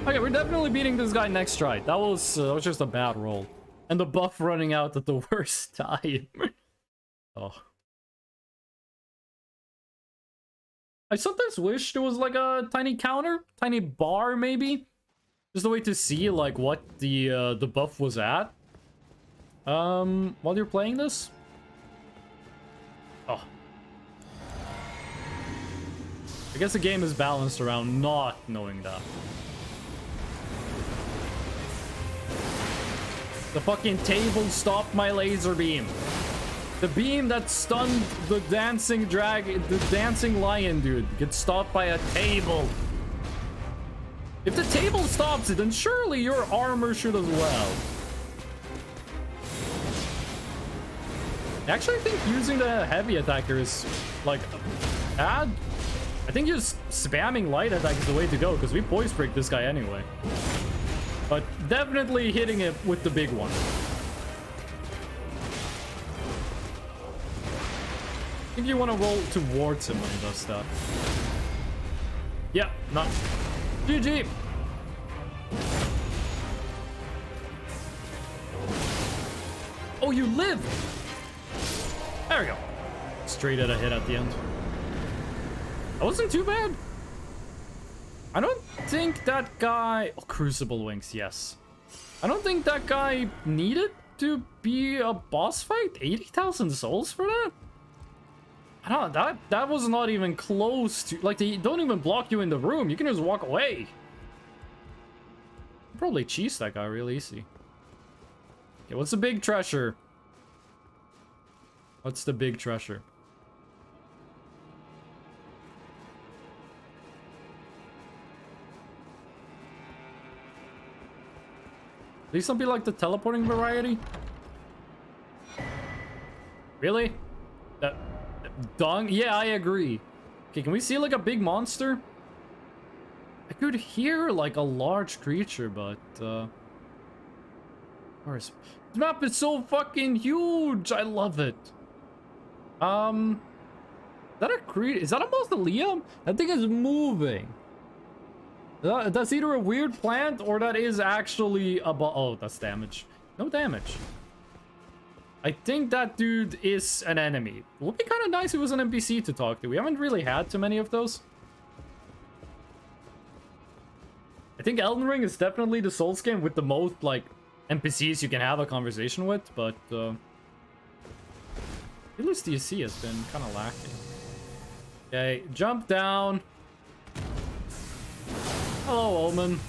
Okay, we're definitely beating this guy next try. That was just a bad roll. And the buff running out at the worst time. Oh. I sometimes wish there was like a tiny counter, tiny bar maybe. Just a way to see like what the buff was at. While you're playing this. Oh. I guess the game is balanced around not knowing that. The fucking table stopped my laser beam. The beam that stunned the dancing lion dude gets stopped by a table. If the table stops it, then surely your armor should as well. Actually, I think using the heavy attacker is like bad. I think just spamming light attack is the way to go because we poise break this guy anyway. But definitely hitting it with the big one. I think you want to roll towards him when he does stuff. Yeah, not. GG! Oh, you live! There we go. Straight at a hit at the end. That wasn't too bad. I don't think that guy... Oh, Crucible Wings, yes. I don't think that guy needed to be a boss fight? 80,000 souls for that? I don't know, that was not even close to, like, they don't even block you in the room. You can just walk away. Probably cheese that guy real easy. Okay, what's the big treasure? What's the big treasure? Please don't be like the teleporting variety. Really? That dung? Yeah, I agree. Okay, can we see like a big monster? I could hear like a large creature, but where is this map is so fucking huge. I love it. Is that a is that a mausoleum? That thing is moving. That's either a weird plant or that is actually a oh, that's damage. No damage. I think that dude is an enemy. It would be kind of nice if it was an NPC to talk to. We haven't really had too many of those. I think Elden Ring is definitely the Souls game with the most, like, NPCs you can have a conversation with, but, at least DLC has been kind of lacking. Okay, jump down. Hello, Omen.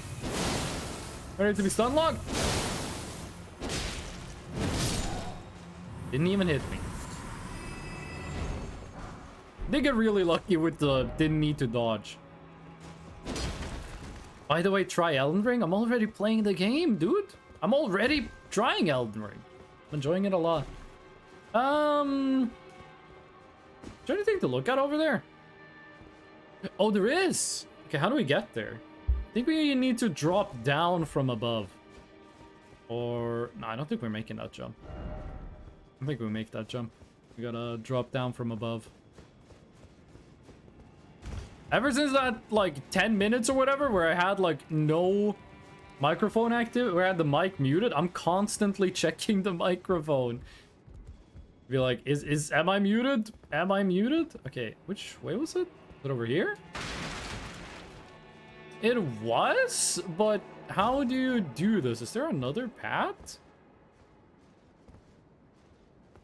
Ready to be stun locked? Didn't even hit me. They get really lucky with the didn't need to dodge. By the way, try Elden Ring. I'm already playing the game, dude. I'm already trying Elden Ring. I'm enjoying it a lot. Is there anything to look at over there? Oh, there is. Okay, how do we get there? I think we need to drop down from above. Or... no, I don't think we're making that jump. I don't think we make that jump. We gotta drop down from above. Ever since that, like, 10 minutes or whatever, where I had, like, no microphone active, where I had the mic muted, I'm constantly checking the microphone. Be like, am I muted? Am I muted? Okay, which way was it? Is it over here? It was, but how do you do this? Is there another path?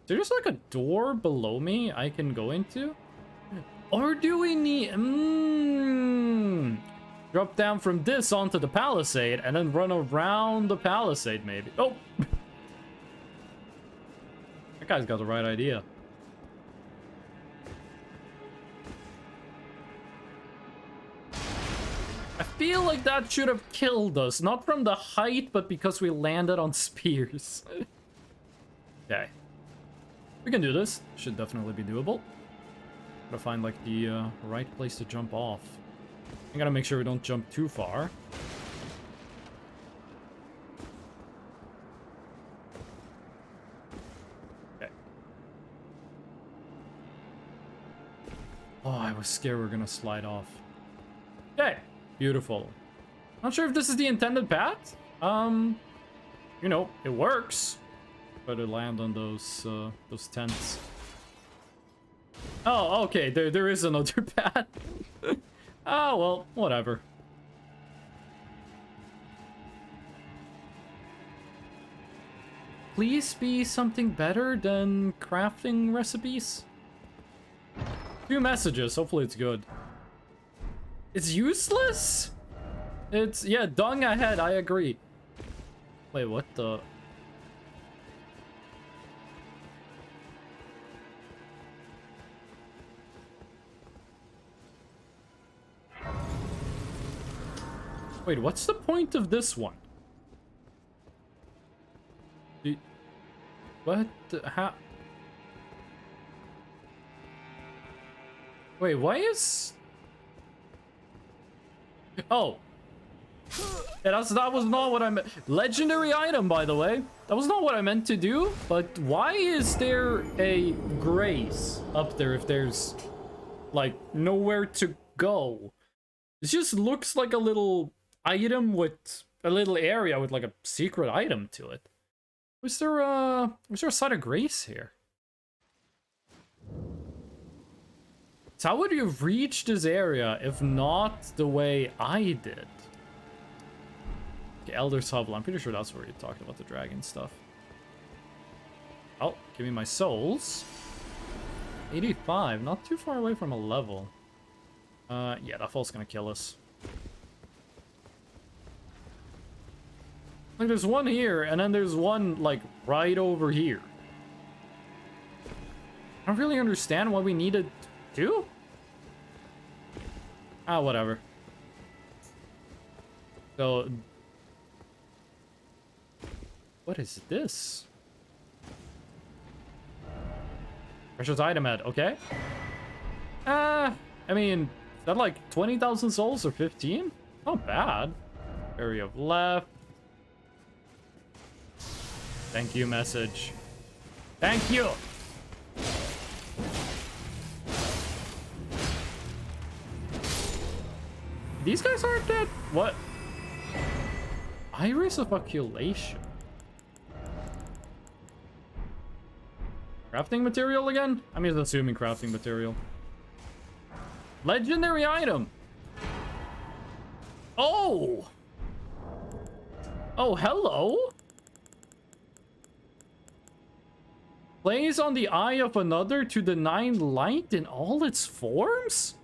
Is there just like a door below me I can go into? Or do we need... drop down from this onto the palisade and then run around the palisade, maybe. Oh! That guy's got the right idea. I feel like that should have killed us. Not from the height, but because we landed on spears. Okay. We can do this. Should definitely be doable. Gotta find, like, the right place to jump off. I gotta make sure we don't jump too far. Okay. Oh, I was scared we were gonna slide off. Okay. Beautiful. Not sure if this is the intended path. You know, it works. Better land on those tents. Oh, okay. There is another path. Oh, well, whatever. Please be something better than crafting recipes. 2 messages. Hopefully it's good. It's useless? It's... yeah, dung ahead. I agree. Wait, what the... wait, what's the point of this one? What the... how... wait, why is... oh. Yeah, that was not what I meant. Legendary item, by the way. That was not what I meant to do. But why is there a grace up there if there's, like, nowhere to go? It just looks like a little item with a little area with, like, a secret item to it. Was there a site of grace here? So how would you reach this area if not the way I did? Okay, Elder's Hovel. I'm pretty sure that's where you talked about the dragon stuff. Oh, give me my souls. 85, not too far away from a level. Yeah, that fall's gonna kill us. Like, there's one here, and then there's one, like, right over here. I don't really understand why we needed two? Ah, whatever. So... what is this? Precious item head, okay. I mean, is that like 20,000 souls or 15? Not bad. Area of left. Thank you, message. Thank you! These guys aren't dead. What? Iris of Occultation. Crafting material again? I'm just assuming crafting material. Legendary item. Oh! Oh, hello? Plays on the eye of another to deny light in all its forms?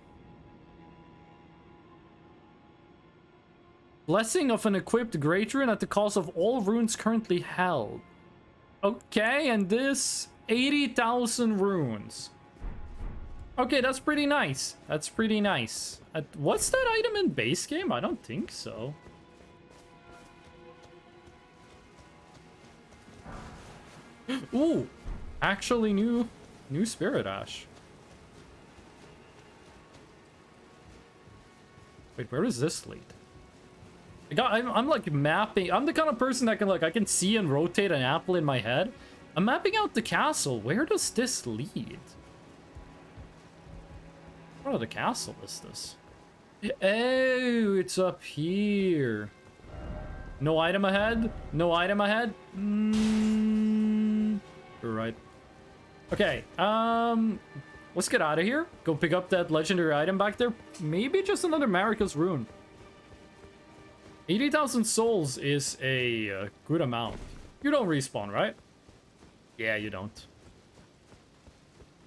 Blessing of an equipped great rune at the cost of all runes currently held. Okay, and this 80,000 runes. Okay, that's pretty nice. That's pretty nice. What's that item in base game? I don't think so. Ooh, actually new Spirit Ash. Wait, where does this lead? I'm like mapping. I'm the kind of person that can I can see and rotate an apple in my head. I'm mapping out the castle. Where does this lead? What of the castle is this? Oh, it's up here. No item ahead? No item ahead? You're right. Okay, let's get out of here. Go pick up that legendary item back there. Maybe just another Marika's rune. 80,000 souls is a good amount. You don't respawn, right? Yeah, you don't.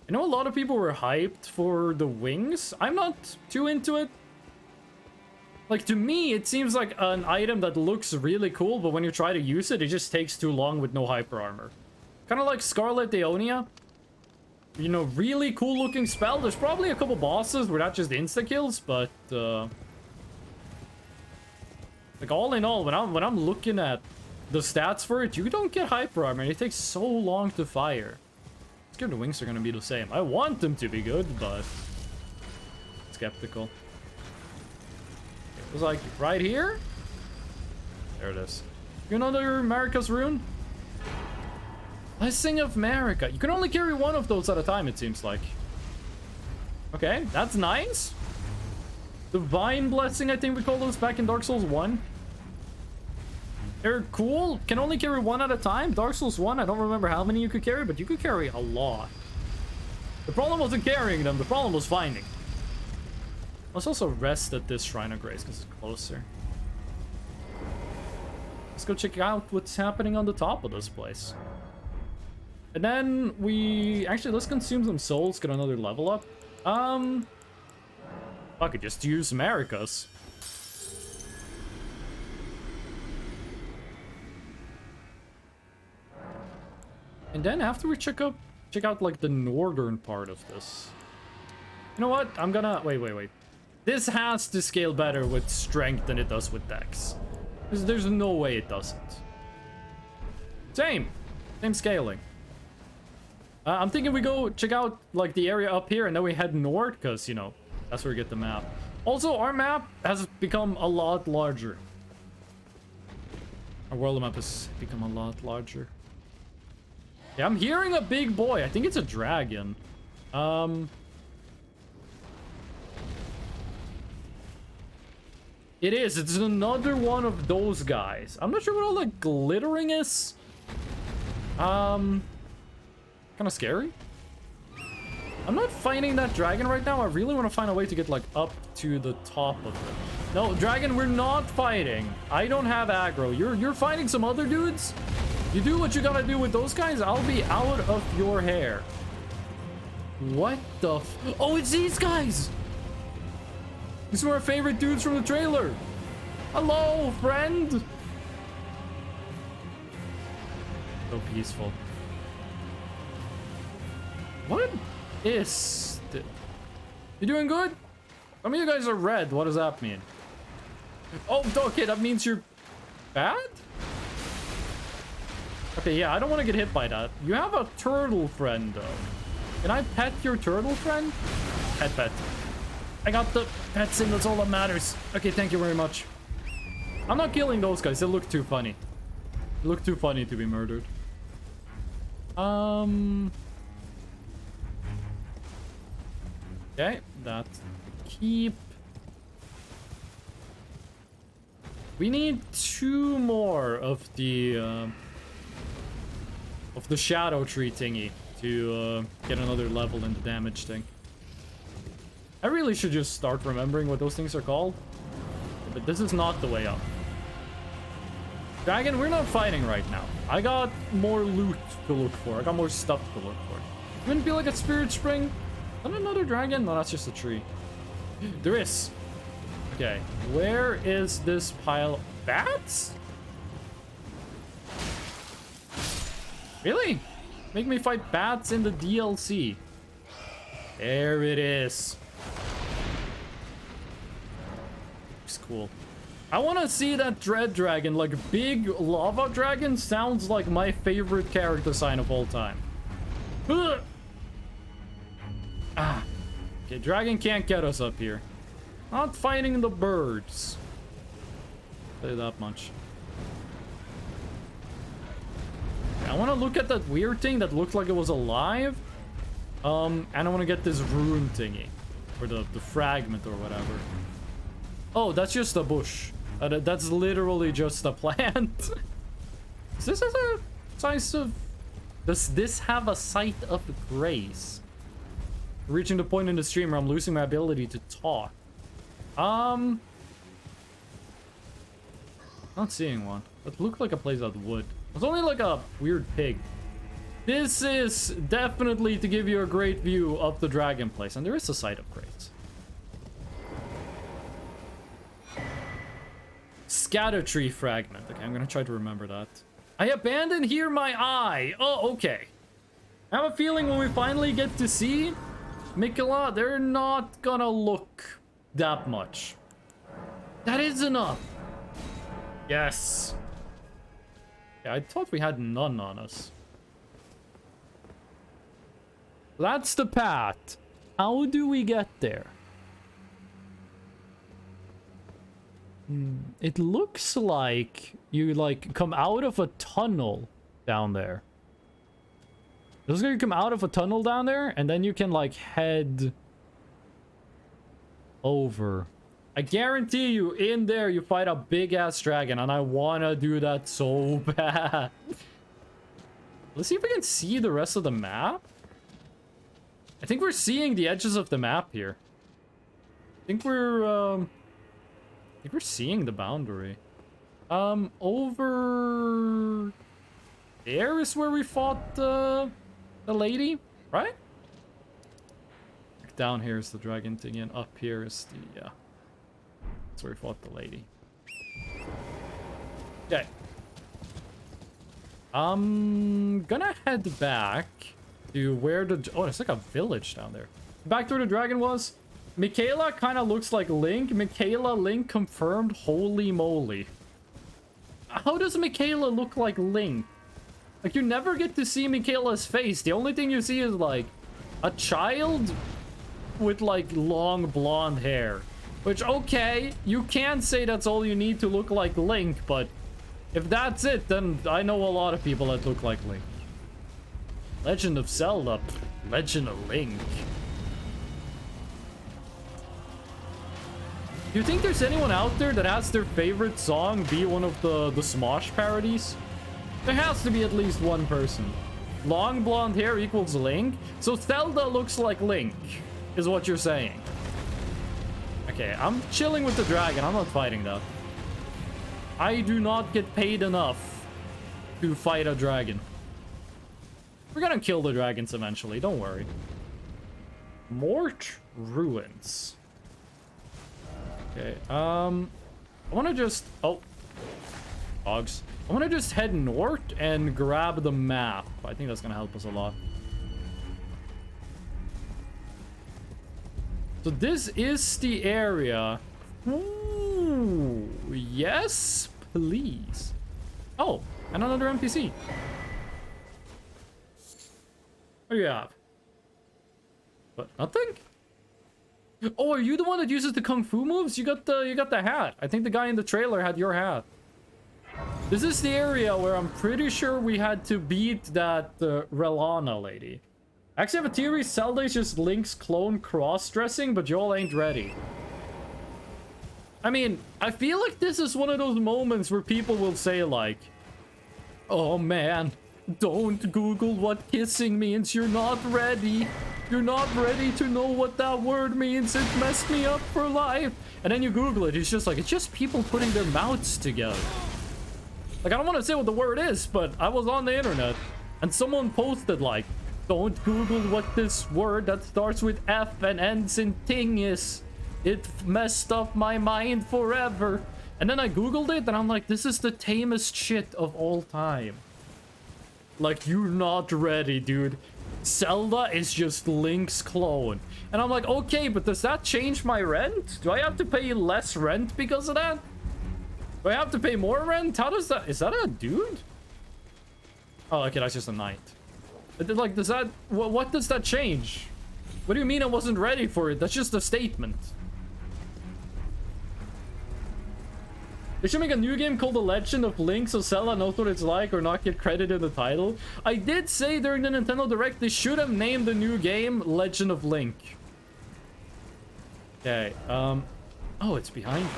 I know a lot of people were hyped for the wings. I'm not too into it. Like, to me, it seems like an item that looks really cool, but when you try to use it, it just takes too long with no hyper armor. Kind of like Scarlet Aeonia. You know, really cool looking spell. There's probably a couple bosses where that just insta-kills, but... like, all in all, when I'm looking at the stats for it, you don't get hyper armor, and it takes so long to fire. I'm scared the wings are gonna be the same. I want them to be good, but... skeptical. It was like, right here? There it is. Another Marika's rune? Blessing of Marika. You can only carry one of those at a time, it seems like. Okay, that's nice. Divine Blessing, I think we call those back in Dark Souls 1. They're cool. Can only carry one at a time. Dark Souls 1, I don't remember how many you could carry, but you could carry a lot. The problem wasn't carrying them, the problem was finding. Let's also rest at this Shrine of Grace because it's closer. Let's go check out what's happening on the top of this place. And then we... actually, let's consume some souls, get another level up. I could just use Marika's. And then after we check out like the northern part of this. You know what? I'm gonna... wait. This has to scale better with strength than it does with dex. There's no way it doesn't. Same scaling. I'm thinking we go check out like the area up here and then we head north because, you know, that's where we get the map. Also, our map has become a lot larger. Our world map has become a lot larger. Yeah, I'm hearing a big boy. I think it's a dragon. It is. It's another one of those guys. I'm not sure what all that glittering is. Kind of scary. I'm not fighting that dragon right now. I really want to find a way to get like up to the top of it. No, dragon, we're not fighting. I don't have aggro. You're fighting some other dudes? You do what you gotta do with those guys, I'll be out of your hair. What the f- Oh, it's these guys! These are our favorite dudes from the trailer. Hello, friend! So peaceful. What is this? You doing good? Some of you guys are red. What does that mean? Oh, okay, that means you're bad? Okay, yeah, I don't want to get hit by that. You have a turtle friend, though. Can I pet your turtle friend? Pet. I got the pets in, that's all that matters. Okay, thank you very much. I'm not killing those guys. They look too funny. They look too funny to be murdered. Okay, that's keep. We need 2 more of the shadow tree thingy to get another level in the damage thing. I really should just start remembering what those things are called. But this is not the way up. Dragon, we're not fighting right now. I got more loot to look for. I got more stuff to look for. Wouldn't be like a spirit spring? Is that another dragon? No, that's just a tree. There is. Okay, where is this pile of bats? Really? Make me fight bats in the DLC. There it is. Looks cool. I want to see that dread dragon. Like, big lava dragon sounds like my favorite character sign of all time. Ugh. Ah. Okay, dragon can't get us up here. Not fighting the birds. Say that much. I want to look at that weird thing that looked like it was alive. And I want to get this rune thingy. Or the fragment or whatever. Oh, that's just a bush. That's literally just a plant. Is this a size of... Does this have a sight of grace? Reaching the point in the stream where I'm losing my ability to talk. Not seeing one. It looked like a place that would. It's only like a weird pig. This is definitely to give you a great view of the dragon place. And there is a sight of grace. Scatter tree fragment. Okay, I'm gonna try to remember that. I abandoned here my eye. Oh, okay. I have a feeling when we finally get to see Mikola, they're not gonna look that much. That is enough. Yes. Yeah, I thought we had none on us. That's the path. How do we get there? It looks like you like come out of a tunnel down there. It looks like you come out of a tunnel down there and then you can like head over. I guarantee you in there you fight a big ass dragon and I wanna do that so bad. Let's see if we can see the rest of the map. I think we're seeing the edges of the map here. I think we're seeing the boundary. Over there is where we fought the lady, right? Down here is the dragon thing, and up here is the that's where we fought the lady. Okay. I'm gonna head back to where the... Oh, it's like a village down there. Back to where the dragon was. Michaela kind of looks like Link. Michaela, Link confirmed. Holy moly. How does Michaela look like Link? Like, you never get to see Michaela's face. The only thing you see is, like, a child with, like, long blonde hair. Which, okay, you can say that's all you need to look like Link, but if that's it, then I know a lot of people that look like Link. Legend of Zelda, Legend of Link. Do you think there's anyone out there that has their favorite song be one of the Smosh parodies? There has to be at least one person. Long blonde hair equals Link? So Zelda looks like Link, is what you're saying. Okay, I'm chilling with the dragon. I'm not fighting that. I do not get paid enough to fight a dragon. We're gonna kill the dragons eventually, don't worry. Mort Ruins. Okay, I wanna just... Oh. Dogs. I wanna just head north and grab the map. I think that's gonna help us a lot. So this is the area. Ooh, yes, please. Oh, and another NPC. What do you have? What? Nothing? Oh, are you the one that uses the kung fu moves? You got the hat. I think the guy in the trailer had your hat. This is the area where I'm pretty sure we had to beat that Relana lady. I actually have a theory Zelda is just Link's clone cross-dressing, but y'all ain't ready. I mean, I feel like this is one of those moments where people will say like, oh man, don't Google what kissing means, you're not ready. You're not ready to know what that word means, it messed me up for life. And then you Google it, it's just like, it's just people putting their mouths together. Like, I don't want to say what the word is, but I was on the internet and someone posted like, don't Google what this word that starts with F and ends in ting is. It messed up my mind forever. And then I Googled it and I'm like, this is the tamest shit of all time. Like, you're not ready, dude. Zelda is just Link's clone. And I'm like, okay, but does that change my rent? Do I have to pay less rent because of that? Do I have to pay more rent? How does that... Is that a dude? Oh, okay, that's just a knight. Like, does that... What does that change? What do you mean I wasn't ready for it? That's just a statement. They should make a new game called The Legend of Link so Zelda knows what it's like or not get credit in the title. I did say during the Nintendo Direct they should have named the new game Legend of Link. Okay, oh, it's behind us.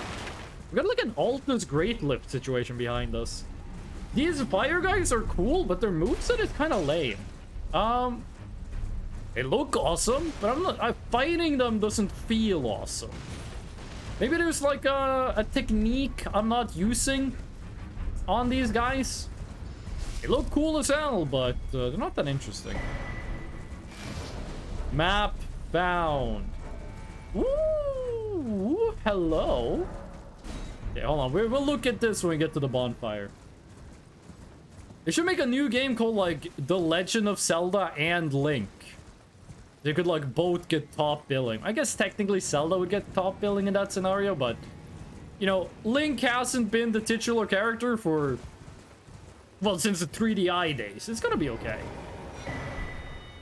We got like an Altus Great Lift situation behind us. These fire guys are cool, but their moveset is kind of lame. They look awesome, but fighting them doesn't feel awesome. Maybe there's like a technique I'm not using on these guys. They look cool as hell, but they're not that interesting. Map found. Ooh, hello. Okay, hold on. We'll look at this when we get to the bonfire. They should make a new game called like The Legend of Zelda and Link. They could like both get top billing. I guess technically Zelda would get top billing in that scenario, but you know, Link hasn't been the titular character for, well, since the 3DI days. It's gonna be okay.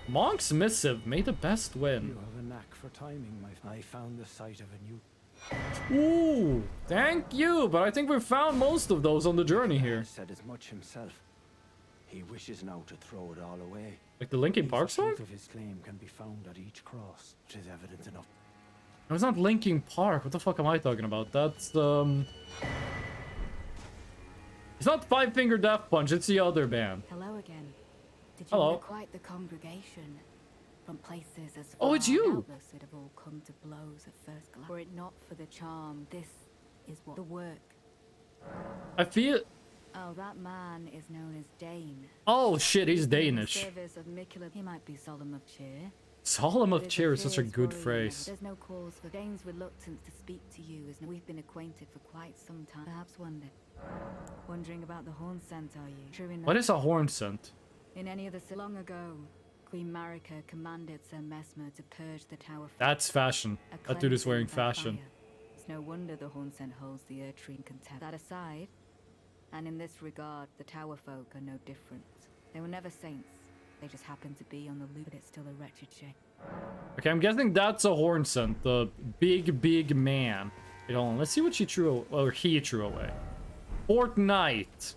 Monk's Missive, may the best win. You have a knack for timing, I found the site of a new... Ooh, thank you, but I think we've found most of those on the journey here. Said as much himself. He wishes now to throw it all away. Like the Linkin Park song? Proof of his claim can be found at each cross. It is evident enough. No, it's not Linkin Park. What the fuck am I talking about? That's It's not Five Finger Death Punch. It's the other band. Hello again. Did you Hello. know quite the congregation? From places as Oh, far it's you. and outlet that have all come to blows at first glance. Were it not for the charm, this is what the work. I feel... Oh, that man is known as Dane. Oh shit, he's In the Danish. service of Mikula, he might be solemn of cheer. Solemn of but cheer is his such a fears good worry him. phrase. There's no cause for Dane's reluctance to speak to you, as we've been acquainted for quite some time. Perhaps wondering about the horn scent, are you? True enough. What is a horn scent? In any of the long ago, Queen Marika commanded Sir Messmer to purge the tower. That's fashion. A That dude is wearing cleansing by fashion. fire. It's no wonder the horn scent holds the Earth Tree in contempt. That aside, and in this regard, the tower folk are no different. They were never saints. They just happened to be on the loop, but it's still a wretched shame. Okay, I'm guessing that's a horn scent. The big man. Wait, hold on. Let's see what she threw, or he threw away. Fortnite.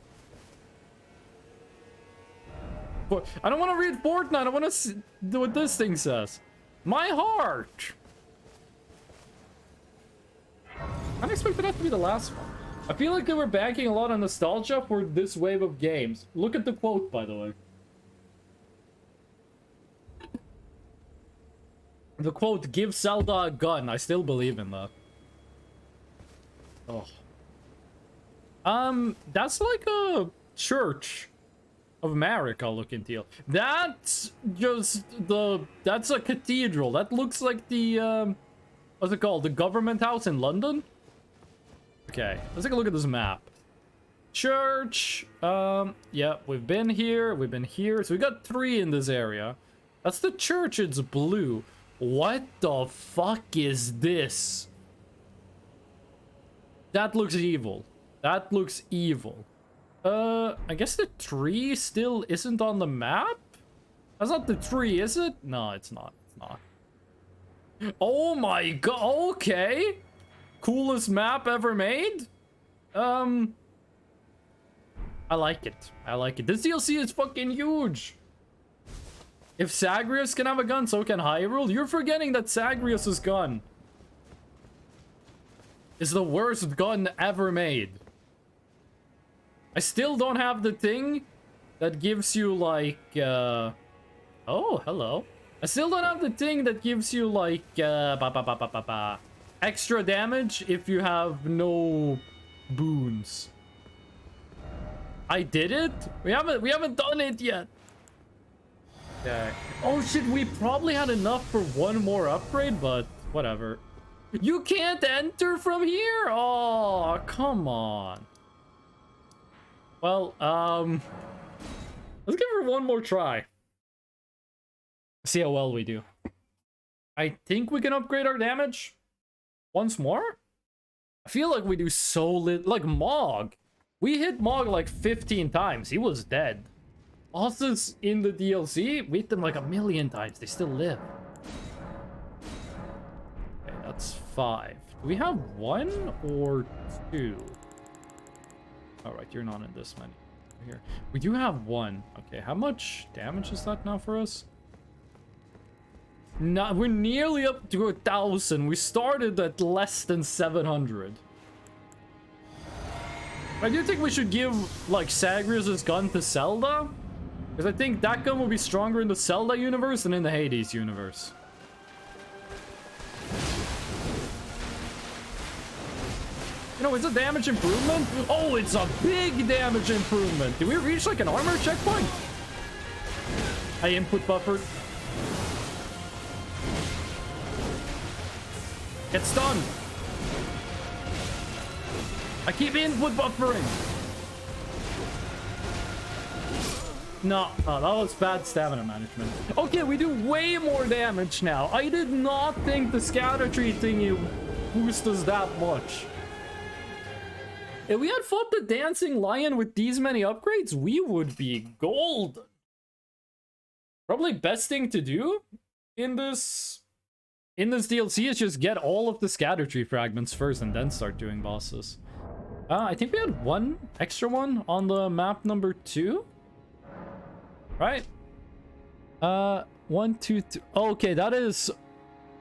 I don't want to read Fortnite. I want to see what this thing says. My heart. I expected that to be the last one. I feel like they were banking a lot on nostalgia for this wave of games. Look at the quote, by the way. The quote, give Zelda a gun. I still believe in that. Oh. That's like a church of America looking deal. That's just that's a cathedral. That looks like the, what's it called? The government house in London? Okay, let's take a look at this map. Church, yeah, we've been here, so we got 3 in this area. That's the church, it's blue. What the fuck is this? That looks evil. That looks evil. I guess the tree still isn't on the map? That's not the tree, is it? No, it's not. It's not. Oh my god, okay. Coolest map ever made? I like it. I like it. This DLC is fucking huge. If Zagreus can have a gun, so can Hyrule. You're forgetting that Zagreus' gun is the worst gun ever made. I still don't have the thing that gives you like, oh, hello. I still don't have the thing that gives you like, extra damage if you have no boons. I did it? We haven't done it yet. Okay. Oh shit, we probably had enough for one more upgrade, but whatever. You can't enter from here? Oh, come on. Well, let's give her one more try. See how well we do. I think we can upgrade our damage once more. I feel like we do so little. Like Mog. We hit Mog like 15 times. He was dead. Bosses in the DLC, we hit them like 1,000,000 times. They still live. Okay, that's 5. Do we have 1 or 2? Alright, you're not in this many. Here. We do have 1. Okay, how much damage is that now for us? No, we're nearly up to 1,000. We started at less than 700. I do think we should give, like, Zagreus' gun to Zelda. Because I think that gun will be stronger in the Zelda universe than in the Hades universe. You know, it's a damage improvement. Oh, it's a big damage improvement. Did we reach, like, an armor checkpoint? I input buffered. Get stunned. I keep input buffering. No, that was bad stamina management. Okay, we do way more damage now. I did not think the scatter tree thingy boosts us that much. If we had fought the dancing lion with these many upgrades, we would be golden. Probably best thing to do in this DLC is just get all of the scatter tree fragments first and then start doing bosses. I think we had 1 extra one on the map number 2. Right? 1, 2, 3. Okay, that is...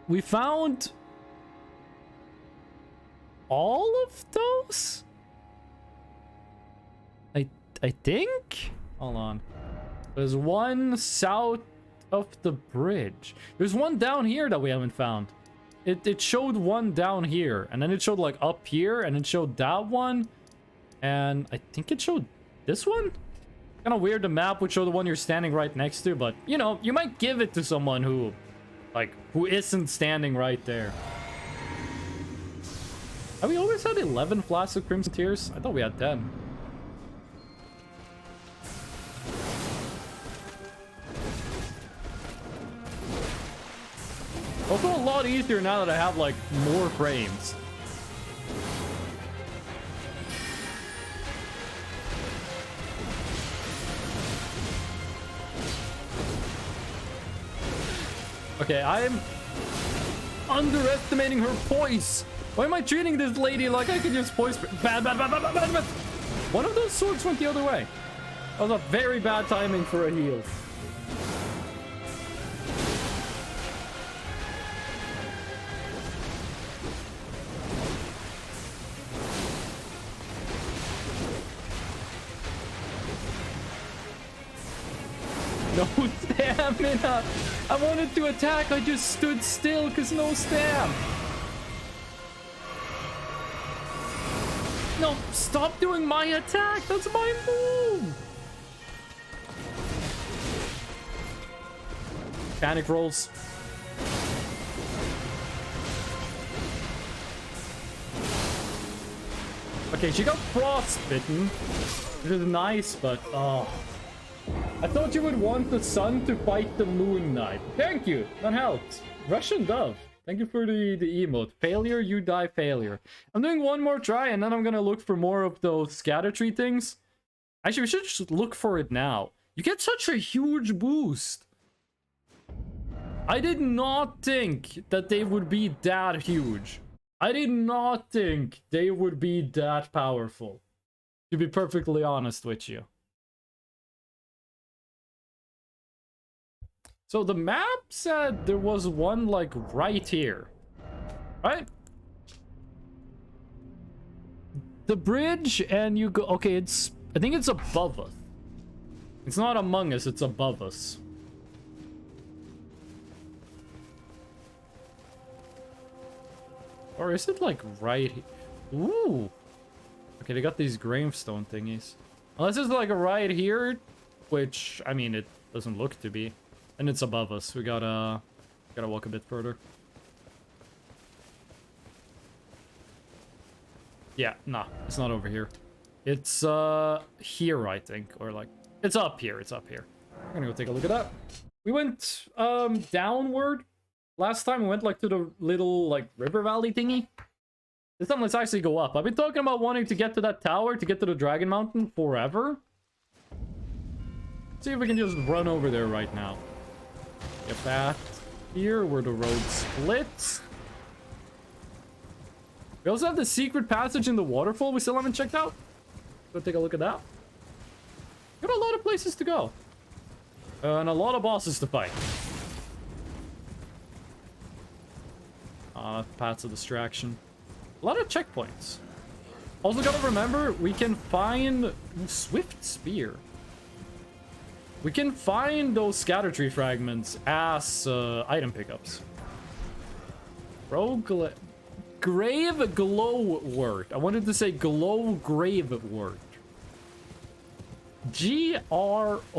We found... all of those? I think? Hold on. There's 1 south of the bridge. There's 1 down here that we haven't found. It showed 1 down here, and then it showed like up here, and it showed that one, and I think it showed this one? Kind of weird the map would show the one you're standing right next to, but you know, you might give it to someone who isn't standing right there. Have we always had 11 flasks of Crimson Tears? I thought we had 10. Also a lot easier now that I have like more frames. Okay, I'm underestimating her poise. Why am I treating this lady like I can just poise? Bad. One of those swords went the other way. That was a very bad timing for a heal. No stamina. I wanted to attack. I just stood still because no stam. No, stop doing my attack. That's my move. Panic rolls. Okay, she got frostbitten, which is nice, but oh. I thought you would want the sun to fight the moon knight. Thank you, that helps. Russian dove. Thank you for the emote. Failure, you die, failure. I'm doing one more try, and then I'm gonna look for more of those scatter tree things. Actually, we should just look for it now. You get such a huge boost. I did not think that they would be that huge. I did not think they would be that powerful. To be perfectly honest with you. So the map said there was one like right here. Right? The bridge and you go... Okay, it's... I think it's above us. It's not among us, it's above us. Or is it like right here? Ooh. Okay, they got these gravestone thingies. Unless it's like right here, which, I mean, it doesn't look to be. And it's above us. We gotta walk a bit further. Yeah, nah, it's not over here. It's here, I think, or like it's up here. It's up here. I'm gonna go take a look at that. We went downward. Last time we went like to the little like river valley thingy. This time let's actually go up. I've been talking about wanting to get to that tower to get to the Dragon Mountain forever. See if we can just run over there right now. Get back here where the road splits. We also have the secret passage in the waterfall we still haven't checked out. Go take a look at that. Got a lot of places to go. And a lot of bosses to fight. Paths of distraction. A lot of checkpoints. Also gotta remember, we can find Swift Spear. We can find those scatter tree fragments as item pickups. Grave Glowwort. I wanted to say Glow Gravewort. Grol.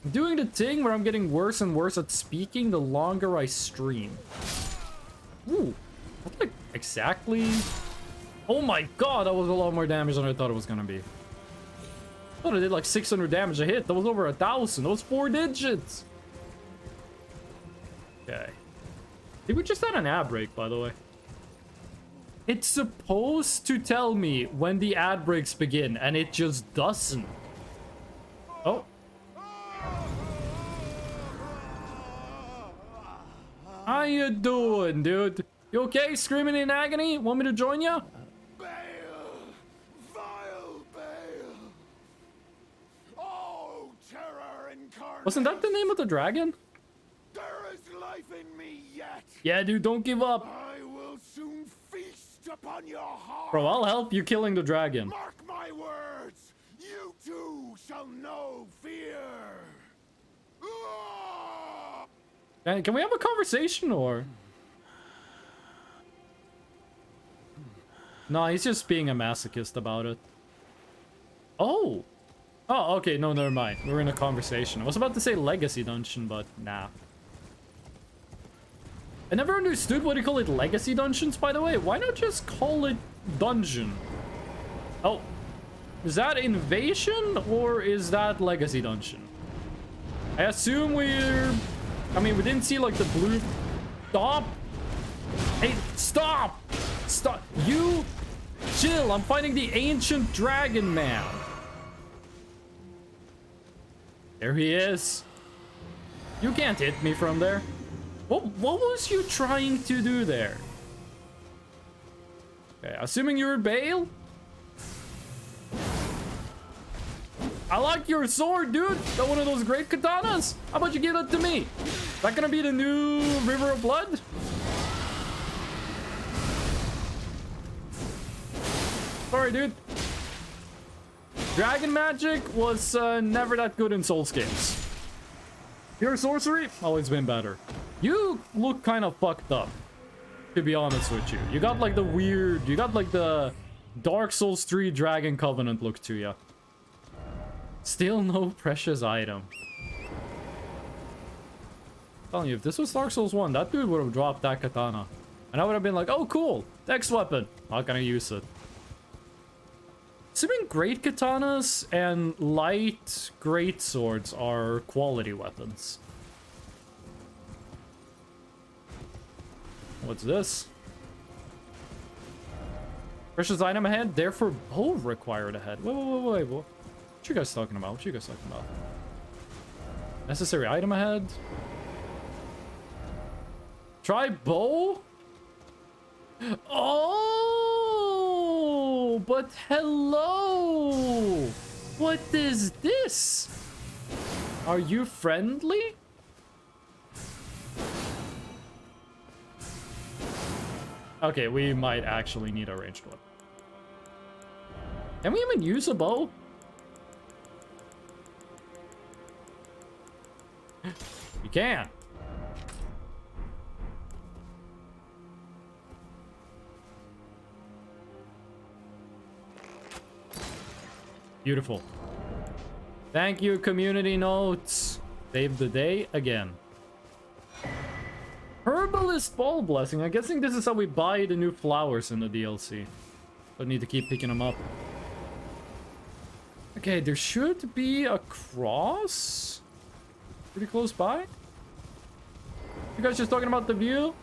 I'm doing the thing where I'm getting worse and worse at speaking the longer I stream. Ooh, that's like exactly... Oh my god, that was a lot more damage than I thought it was gonna be. I thought I did like 600 damage a hit. That was over 1,000. That was 4 digits. Okay. Did we just had an ad break, by the way? It's supposed to tell me when the ad breaks begin, and it just doesn't. Oh. How you doing, dude? You okay? Screaming in agony? Want me to join you? Bale! Vile Bale! Oh, terror incarnate! Wasn't that the name of the dragon? There is life in me yet! Yeah, dude, don't give up. I will soon feast upon your heart! Bro, I'll help you killing the dragon. Mark my words! You too shall know fear! Hey, can we have a conversation, or...? No, he's just being a masochist about it. Oh! Oh, okay, no, never mind. We're in a conversation. I was about to say legacy dungeon, but nah. I never understood why they call it legacy dungeons, by the way. Why not just call it dungeon? Oh. Is that invasion, or is that legacy dungeon? I assume we're... I mean, we didn't see, like, the blue... Stop! Hey, stop! Stop! You... Chill, I'm fighting the ancient dragon man. There he is. You can't hit me from there. What was you trying to do there? Okay, assuming you're Bale? I like your sword, dude. Got one of those great katanas. How about you give it to me? Is that gonna be the new River of Blood? Sorry, dude. Dragon magic was never that good in Souls games. Pure sorcery, always been better. You look kind of fucked up, to be honest with you. You got like the weird, you got like the Dark Souls 3 Dragon Covenant look to you. Still no precious item. I'm telling you, if this was Dark Souls 1, that dude would have dropped that katana. And I would have been like, oh cool, next weapon. Not gonna use it. Assuming great katanas and light great swords are quality weapons. What's this? Precious item ahead, therefore bow required ahead. Wait. What you guys talking about? What you guys talking about? Necessary item ahead? Try bow? Oh, but hello. What is this? Are you friendly? Okay, we might actually need a ranged one. Can we even use a bow? You can. Beautiful. Thank you, community notes. Saved the day again. Herbalist Ball Blessing. I'm guessing this is how we buy the new flowers in the DLC. But need to keep picking them up. Okay, there should be a cross. Pretty close by. You guys just talking about the view?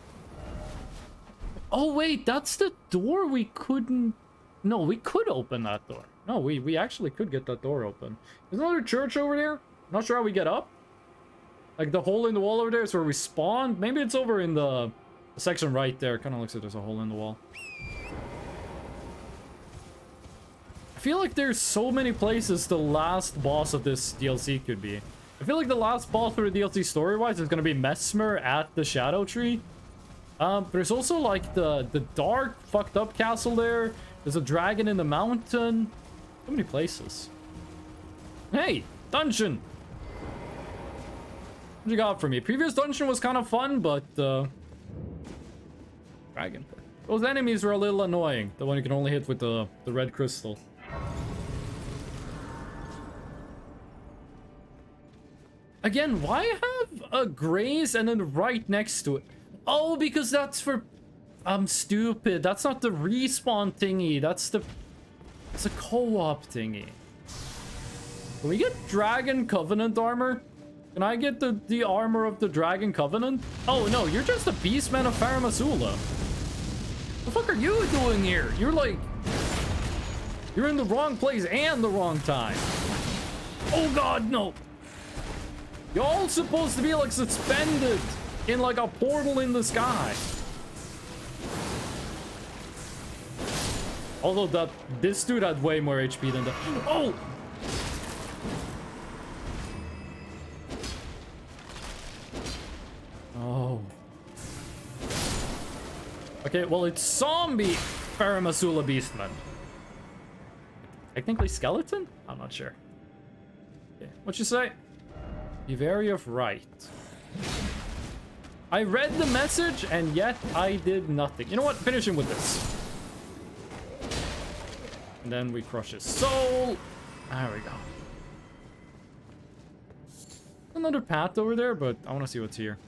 Oh wait, that's the door we couldn't... No, we could open that door. No, we actually could get that door open. There's another church over there. Not sure how we get up. Like the hole in the wall over there is where we spawned. Maybe it's over in the section right there. Kind of looks like there's a hole in the wall. I feel like there's so many places the last boss of this DLC could be. I feel like the last boss for the DLC story-wise is going to be Mesmer at the Shadow Tree. There's also like the dark, fucked up castle there. There's a dragon in the mountain. So many places. Hey, dungeon! What you got for me? Previous dungeon was kind of fun, but dragon. Those enemies were a little annoying. The one you can only hit with the red crystal. Again, why have a graze and then right next to it? Oh, because that's for... I'm stupid. That's not the respawn thingy. That's the... It's a co-op thingy. Can we get Dragon Covenant armor? Can I get the armor of the Dragon Covenant? Oh, no. You're just a Beastman of Farum-Azula. What the fuck are you doing here? You're like... You're in the wrong place and the wrong time. Oh, God, no. You're all supposed to be, like, suspended in, like, a portal in the sky. Although this dude had way more HP than that. Oh! Oh. Okay, well, it's zombie Farum-Azula Beastman. Technically skeleton? I'm not sure. Okay, what you say? Be of right. I read the message, and yet I did nothing. You know what? Finish him with this. And then we crush his soul. There we go. Another path over there, but I want to see what's here.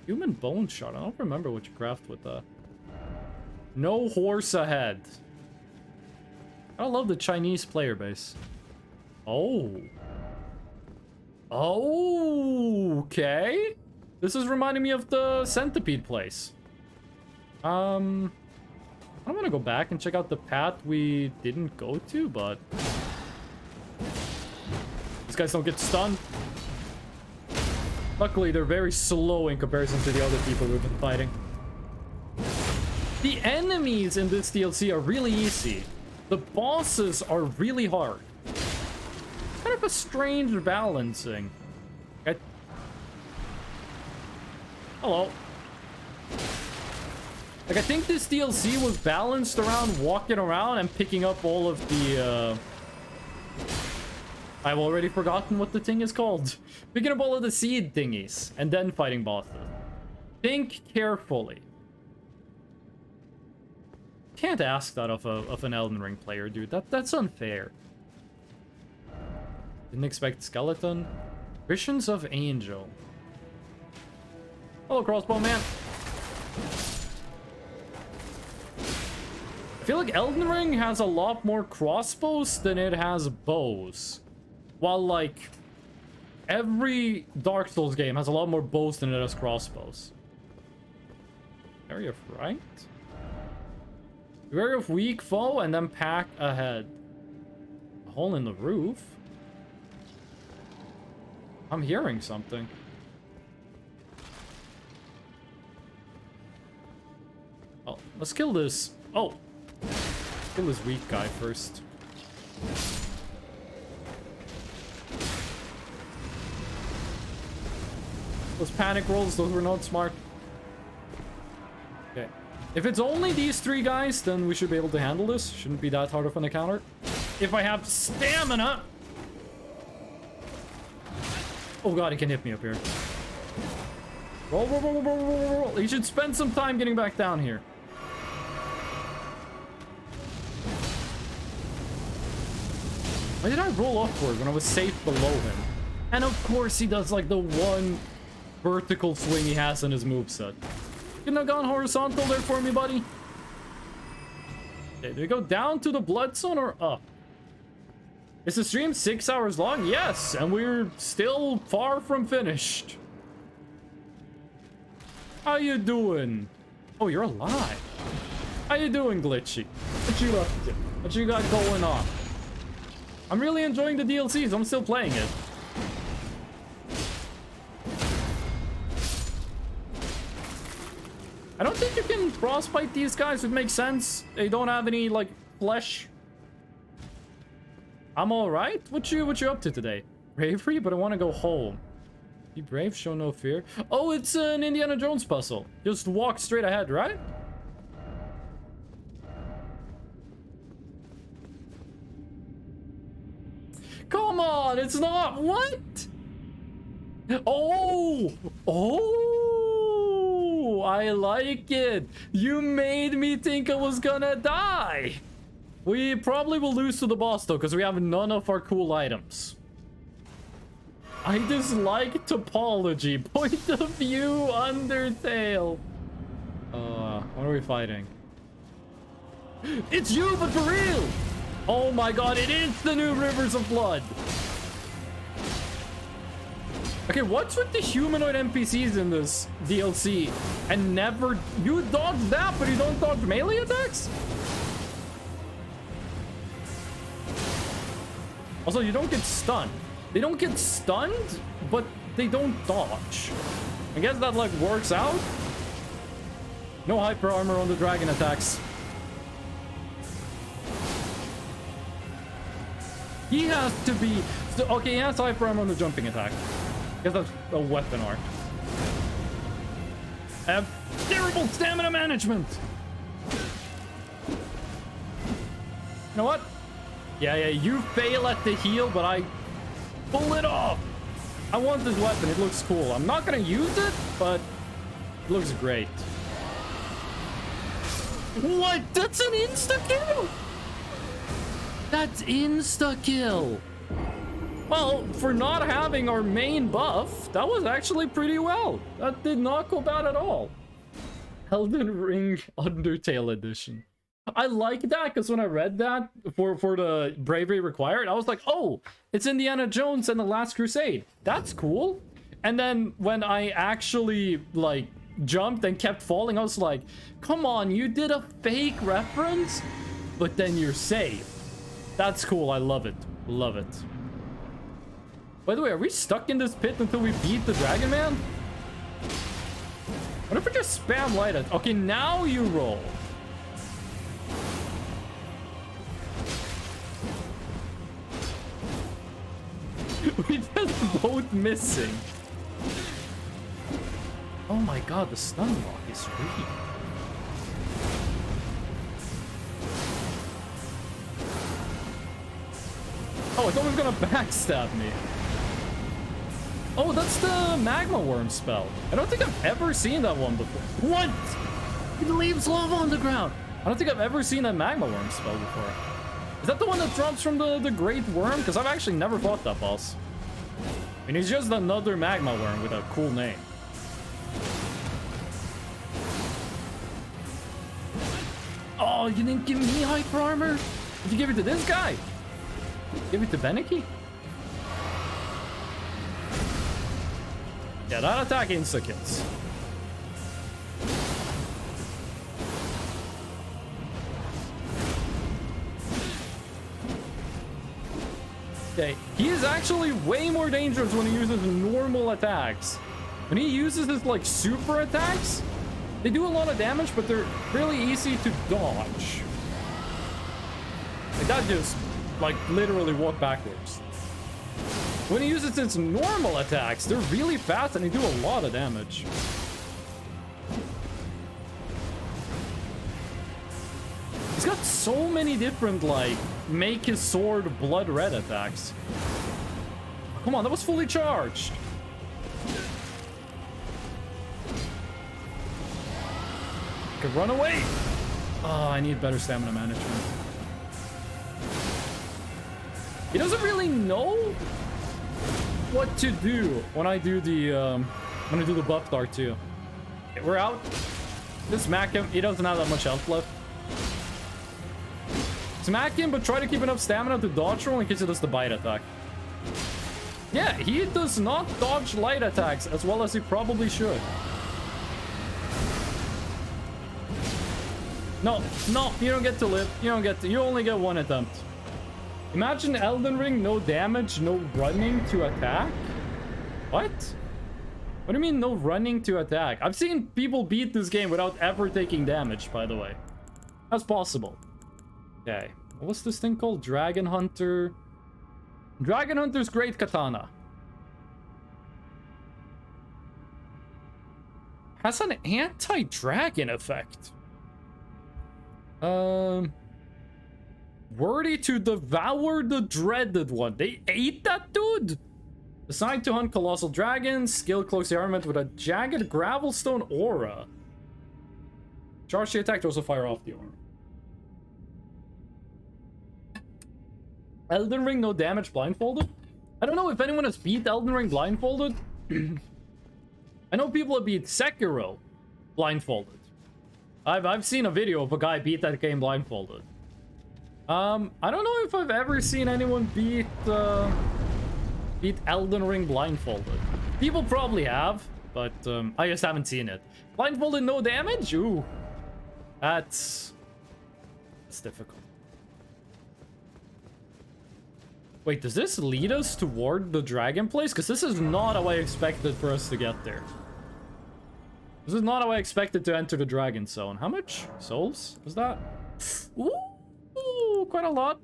Human bone shot. I don't remember what you craft with that. No horse ahead. I love the Chinese player base. Oh. Oh, okay. This is reminding me of the centipede place. I want to go back and check out the path we didn't go to, but these guys don't get stunned. Luckily, they're very slow in comparison to the other people we've been fighting. The enemies in this DLC are really easy. The bosses are really hard. Kind of a strange balancing. Okay. Hello. Like, I think this DLC was balanced around walking around and picking up all of the, I've already forgotten what the thing is called. Picking up all of the seed thingies and then fighting bosses. Think carefully. Can't ask that of an Elden Ring player, dude. That's unfair. Didn't expect skeleton. Visions of Angel. Hello, crossbow man. I feel like Elden Ring has a lot more crossbows than it has bows. While, like, every Dark Souls game has a lot more bows than it has crossbows. Area of right? Area of weak foe and then pack ahead. A hole in the roof? I'm hearing something. Oh, let's kill this. Oh! Kill this weak guy first. Those panic rolls, those were not smart. Okay. If it's only these three guys, then we should be able to handle this. Shouldn't be that hard of an encounter. If I have stamina! Oh god, he can hit me up here. Roll, roll, roll, roll, roll, roll, roll. He should spend some time getting back down here. Why did I roll upward when I was safe below him? And of course he does like the one vertical swing he has in his moveset. Couldn't have gone horizontal there for me, buddy. Okay, do we go down to the blood zone or up? Is the stream 6 hours long? Yes, and we're still far from finished. How you doing? Oh, you're alive. How you doing, Glitchy? What you up to? What you got going on? I'm really enjoying the DLCs. I'm still playing it. I don't think you can frostbite these guys. It makes sense. They don't have any, like, flesh. I'm alright. What you up to today? Bravery, but I want to go home. Be brave, show no fear. Oh, it's an Indiana Jones puzzle. Just walk straight ahead, right? Come on, it's not. What? Oh! Oh! I like it. You made me think I was gonna die. We probably will lose to the boss though, because we have none of our cool items. I dislike topology. Point of view, Undertale. What are we fighting? It's you, but for real! Oh my god, it is the new Rivers of Blood. Okay, what's with the humanoid NPCs in this DLC? And never... You dodge that, but you don't dodge melee attacks? Also, you don't get stunned. They don't get stunned, but they don't dodge. I guess that, like, works out. No hyper armor on the dragon attacks. He has to be... So, okay, he has hyper armor on the jumping attack. I guess that's a weapon art. I have terrible stamina management. You know what? Yeah, you fail at the heal, but I pull it off. I want this weapon. It looks cool. I'm not gonna use it, but it looks great. What? That's an insta-kill? That's insta-kill. Well, for not having our main buff, that was actually pretty well. That did not go bad at all. Elden Ring Undertale Edition. I like that because when I read that for the bravery required, I was like, oh, it's Indiana Jones and the Last Crusade. That's cool. And then when I actually, like, jumped and kept falling, I was like, come on, you did a fake reference, but then you're safe. That's cool. I love it. Love it. By the way, are we stuck in this pit until we beat the Dragon Man? What if we just spam light it? Okay, now you roll. We just both missing. Oh my god, the stun lock is real. Oh, I thought he was gonna backstab me. Oh, that's the magma worm spell. I don't think I've ever seen that one before. What? It leaves lava on the ground. I don't think I've ever seen that magma worm spell before. Is that the one that drops from the Great Worm? Because I've actually never fought that boss. And he's just another magma worm with a cool name. Oh, you didn't give me hyper armor? Did you give it to this guy? Give it to Beneki? Yeah, that attack insta-kills. Okay, he is actually way more dangerous when he uses normal attacks. When he uses his, like, super attacks, they do a lot of damage, but they're really easy to dodge. Like, that just, like, literally walk backwards. When he uses his normal attacks, they're really fast and they do a lot of damage. He's got so many different, like, make his sword blood red attacks. Come on, that was fully charged. Could run away. Oh, I need better stamina management. He doesn't really know what to do when I do the buff dart too. Okay, we're out. Just smack him. He doesn't have that much health left. Smack him, but try to keep enough stamina to dodge roll in case he does the bite attack. Yeah, he does not dodge light attacks as well as he probably should. No, no, you don't get to live. You don't get to. You only get one attempt. Imagine Elden Ring, no damage, no running to attack. What? What do you mean no running to attack? I've seen people beat this game without ever taking damage, by the way. That's possible. Okay. What's this thing called? Dragon Hunter. Dragon Hunter's Great Katana. Has an anti-dragon effect. Worthy to devour the dreaded one. They ate that dude? Assigned to hunt colossal dragons. Skill cloaks the armament with a jagged gravelstone aura. Charge the attack to also fire off the aura. Elden Ring, no damage blindfolded? I don't know if anyone has beat Elden Ring blindfolded. I know people have beat Sekiro blindfolded. I've seen a video of a guy beat that game blindfolded. I don't know if I've ever seen anyone beat Elden Ring blindfolded. People probably have, but I just haven't seen it. Blindfolded, no damage? Ooh. That's difficult. Wait, does this lead us toward the dragon place? Because this is not how I expected for us to get there. This is not how I expected to enter the dragon zone. How much souls was that? Ooh, quite a lot.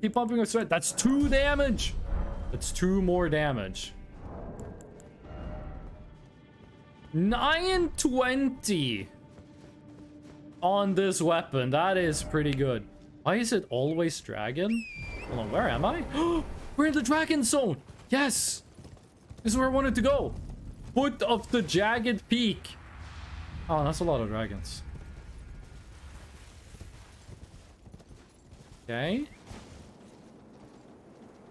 Keep pumping our strength. That's 2 damage. That's 2 more damage. 920 on this weapon. That is pretty good. Why is it always dragon? Hold on, where am I? We're in the dragon zone. Yes. This is where I wanted to go. Foot of the jagged peak. Oh, that's a lot of dragons. Okay.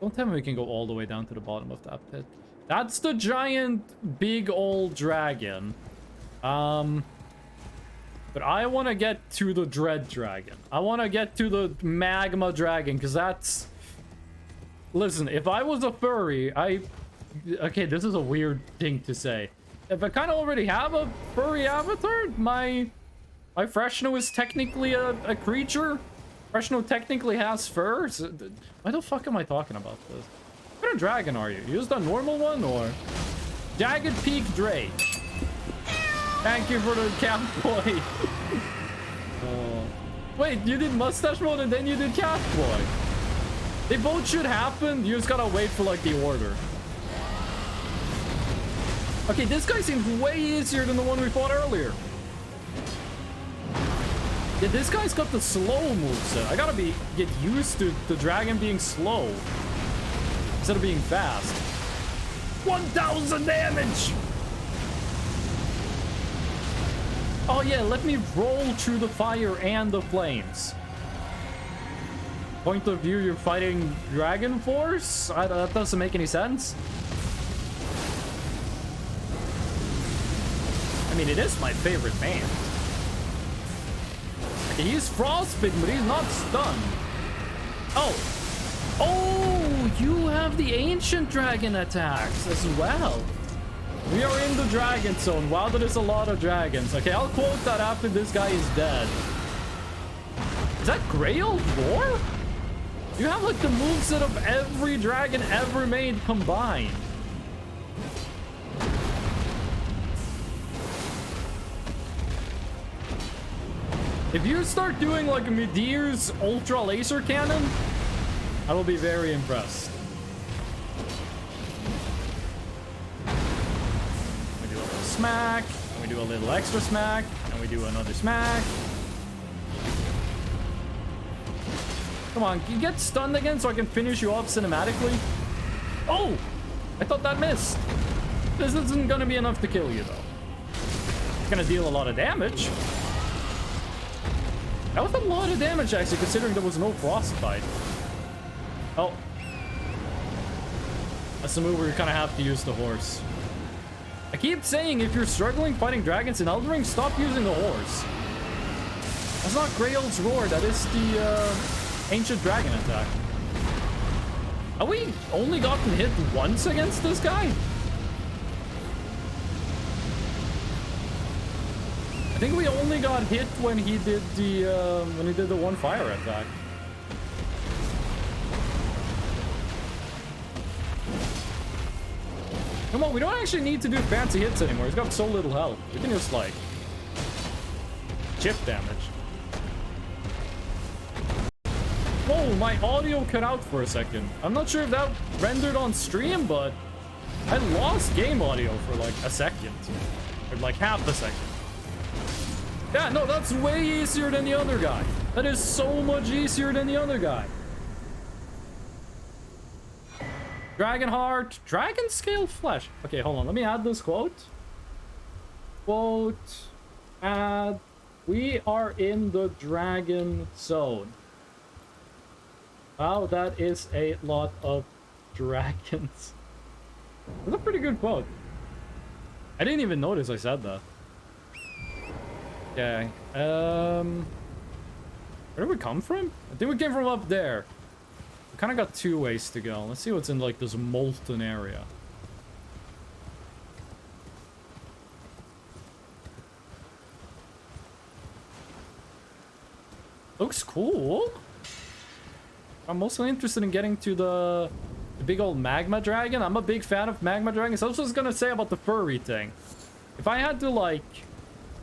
Don't tell me we can go all the way down to the bottom of that pit. That's the giant, big old dragon. But I want to get to the dread dragon. I want to get to the magma dragon, because that's... Listen, if I was a furry, Okay, this is a weird thing to say. If I kind of already have a furry avatar, my Freshno is technically a creature. Freshno technically has fur. So, why the fuck am I talking about this? What kind of dragon are you? You just a normal one, or? Jagged Peak Drake. Thank you for the cat boy. Wait, you did mustache mode and then you did cat boy. They both should happen. You just gotta wait for like the order. Okay, this guy seems way easier than the one we fought earlier. Yeah, this guy's got the slow moveset. I gotta get used to the dragon being slow instead of being fast. 1,000 damage! Oh yeah, let me roll through the fire and the flames. point of view, you're fighting Dragon Force? That doesn't make any sense. I mean, it is my favorite band. He's frostbitten, but he's not stunned. Oh. Oh, you have the ancient dragon attacks as well. We are in the dragon zone. Wow, there is a lot of dragons. Okay, I'll quote that after this guy is dead. Is that Grey Old Roar? You have like the moveset of every dragon ever made combined. If you start doing like Midir's Ultra Laser Cannon, I will be very impressed. We do a little smack, and we do a little extra smack, and we do another smack. Come on, can you get stunned again so I can finish you off cinematically? Oh! I thought that missed. This isn't gonna be enough to kill you though. It's gonna deal a lot of damage. That was a lot of damage actually, considering there was no frostbite. Oh. That's the move where you kind of have to use the horse. I keep saying if you're struggling fighting dragons in Elden Ring, stop using the horse. That's not Grey Old's Roar, that is the ancient dragon attack. Have we only gotten hit once against this guy? I think we only got hit when he did the one fire attack. Come on, we don't actually need to do fancy hits anymore. He's got so little health. We can just like chip damage. Whoa, my audio cut out for a second. I'm not sure if that rendered on stream, but I lost game audio for like a second. Or like half a second. Yeah, no, that's way easier than the other guy. That is so much easier than the other guy. Dragon Heart, Dragon Scale Flesh. Okay, hold on. Let me add this quote. Quote, add, we are in the Dragon Zone. Wow, that is a lot of dragons. That's a pretty good quote. I didn't even notice I said that. Okay, where did we come from? I think we came from up there. We kind of got two ways to go. Let's see what's in like this molten area. Looks cool. I'm also interested in getting to the big old magma dragon. I'm a big fan of magma dragons. I was just gonna say about the furry thing. If I had to like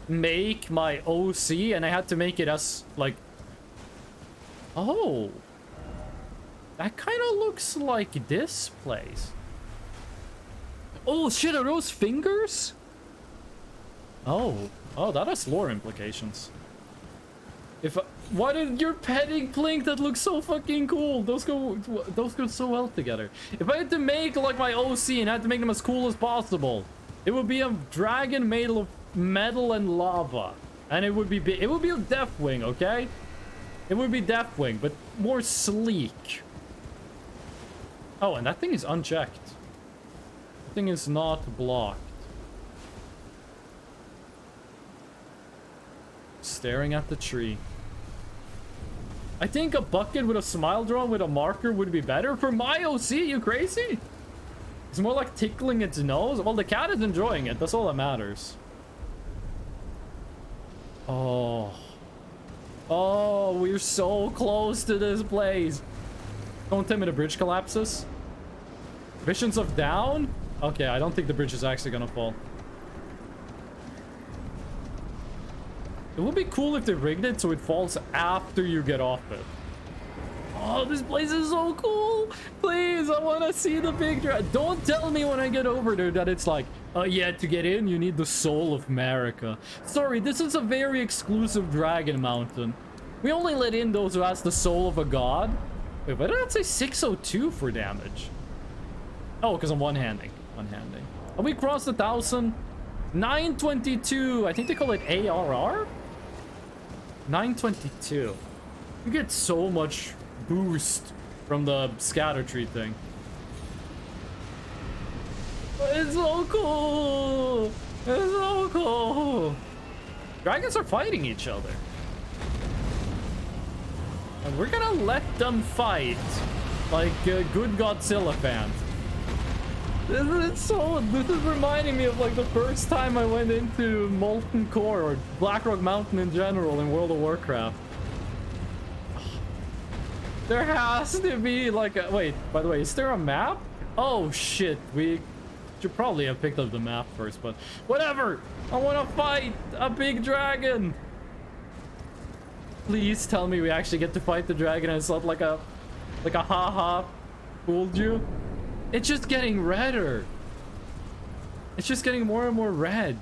make my OC and I had to make it as like, oh, that kind of looks like this place. Oh shit, are those fingers? Oh, that has lore implications. If why did you're petting Plink? That looks so fucking cool. Those go so well together. If I had to make like my OC and I had to make them as cool as possible, it would be a dragon made of metal and lava, and it would be a Deathwing, okay? It would be Deathwing, but more sleek. Oh, and that thing is unchecked. That thing is not blocked. Staring at the tree. I think a bucket with a smile drawn with a marker would be better for my OC. You crazy? It's more like tickling its nose. Well, the cat is enjoying it. That's all that matters. Oh, we're so close to this place. Don't tell me the bridge collapses. Visions of Down? Okay, I don't think the bridge is actually gonna fall. It would be cool if they rigged it so it falls after you get off it. Oh, this place is so cool. Please, I want to see the big dragon. Don't tell me when I get over there that it's like, oh yeah, to get in, you need the soul of Marika. Sorry, this is a very exclusive dragon mountain. We only let in those who has the soul of a god. Wait, why did I say 602 for damage? Oh, because I'm one-handing. One-handing. Have we crossed 1,000? 922. I think they call it ARR? 922. You get so much boost from the scatter tree thing. It's so cool! It's so cool! Dragons are fighting each other. And we're gonna let them fight like a good Godzilla fans. This is reminding me of like the first time I went into Molten Core or Blackrock Mountain in general in World of Warcraft. There has to be like a... Wait, by the way, is there a map? Oh shit, we should probably have picked up the map first, but whatever! I want to fight a big dragon! Please tell me we actually get to fight the dragon and it's not like a haha fooled you. It's just getting redder. It's just getting more and more red.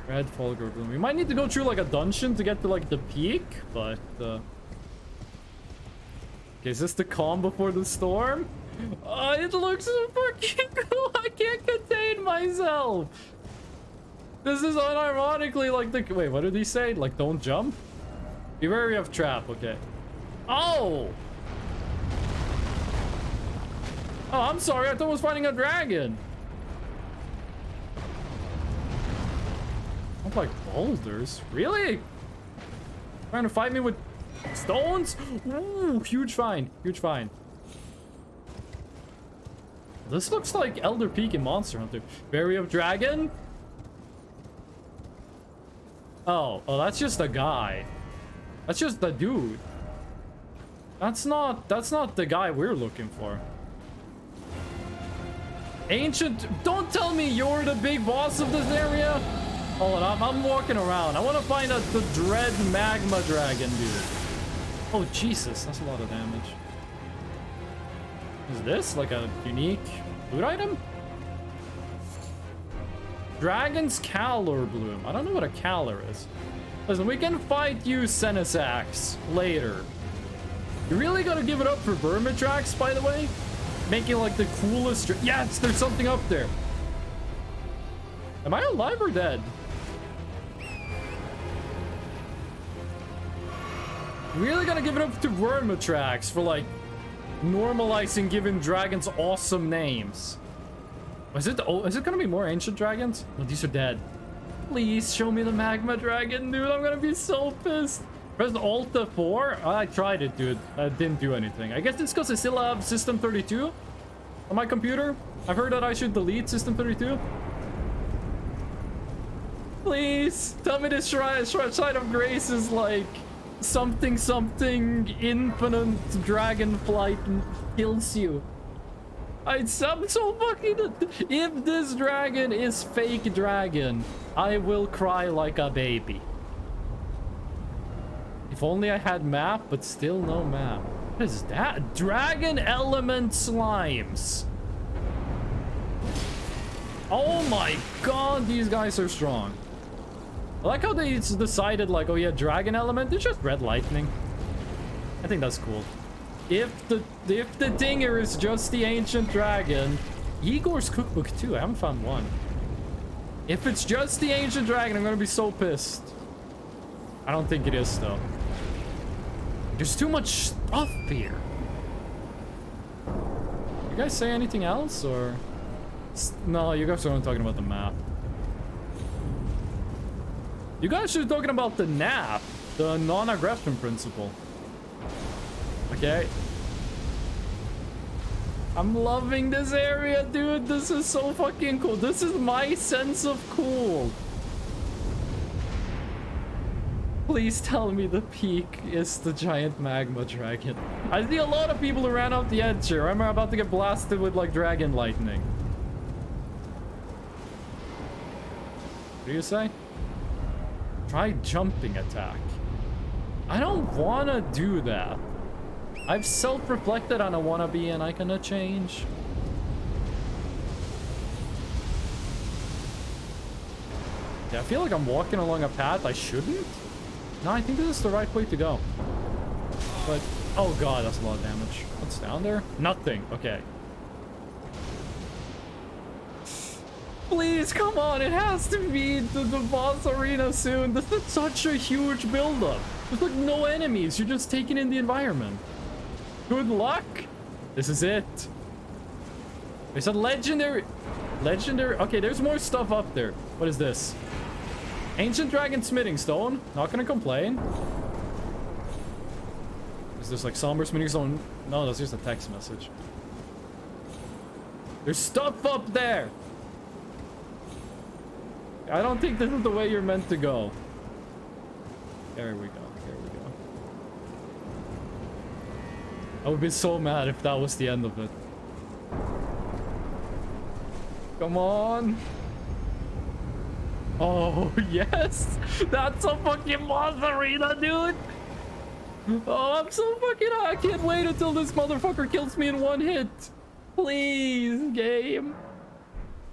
Red Fulgur Bloom. We might need to go through like a dungeon to get to like the peak, but okay, is this the calm before the storm? It looks so fucking cool. I can't contain myself. This is unironically like the... Wait, what did he say? Like, don't jump? Be wary of trap, okay. Oh! Oh, I'm sorry. I thought I was fighting a dragon. I'm like boulders. Really? Trying to fight me with stones? Ooh, huge find. Huge find. This looks like Elder Peak in Monster Hunter. Wary of dragon? Oh, that's just a guy. That's just the dude. That's not the guy we're looking for. Ancient, don't tell me you're the big boss of this area. Hold on, I'm walking around. I want to find out the dread magma dragon dude. Oh Jesus, that's a lot of damage. Is this like a unique loot item? Dragon's Calor Bloom. I don't know what a Calor is. Listen, we can fight you, Senesax, later. You really gotta give it up for Vermitrax, by the way? Making like the coolest... Yes, there's something up there. Am I alive or dead? Really gotta give it up to Vermitrax for like normalizing giving dragons awesome names. Is it gonna be more ancient dragons? No, these are dead. Please show me the magma dragon, dude. I'm gonna be so pissed. Press Alt F4. I tried it, dude. I didn't do anything. I guess it's because I still have System 32 on my computer. I've heard that I should delete System 32. Please tell me this shrine of grace is like something infinite dragon flight kills you. I'm so fucking... If this dragon is fake dragon, I will cry like a baby. If only I had map, but still no map. What is that? Dragon element slimes. Oh my god, these guys are strong. I like how they decided like, oh yeah, dragon element, it's just red lightning. I think that's cool. If the dinger is just the ancient dragon, Igor's cookbook too. I haven't found one. If it's just the ancient dragon, I'm gonna be so pissed. I don't think it is though. There's too much stuff here. You guys say anything else or? No, you guys aren't talking about the map. You guys are talking about the NAP, the non-aggression principle. Okay. I'm loving this area, dude. This is so fucking cool. This is my sense of cool. Please tell me the peak is the giant magma dragon. I see a lot of people who ran off the edge here. I'm about to get blasted with like dragon lightning. What do you say? Try jumping attack. I don't want to do that. I've self-reflected on a wannabe and I cannot change. Yeah, I feel like I'm walking along a path I shouldn't. No, I think this is the right way to go. But, oh god, that's a lot of damage. What's down there? Nothing. Okay. Please, come on, it has to be the boss arena soon. This is such a huge buildup. There's like no enemies, you're just taking in the environment. Good luck. This is it. There's a legendary... Okay, there's more stuff up there. What is this? Ancient Dragon Smithing Stone. Not gonna complain. Is this like Somber Smithing Stone? No, that's just a text message. There's stuff up there. I don't think this is the way you're meant to go. There we go. There we go. I would be so mad if that was the end of it. Come on. Oh, yes. That's a fucking boss arena, dude. Oh, I'm so fucking... I can't wait until this motherfucker kills me in one hit. Please, game.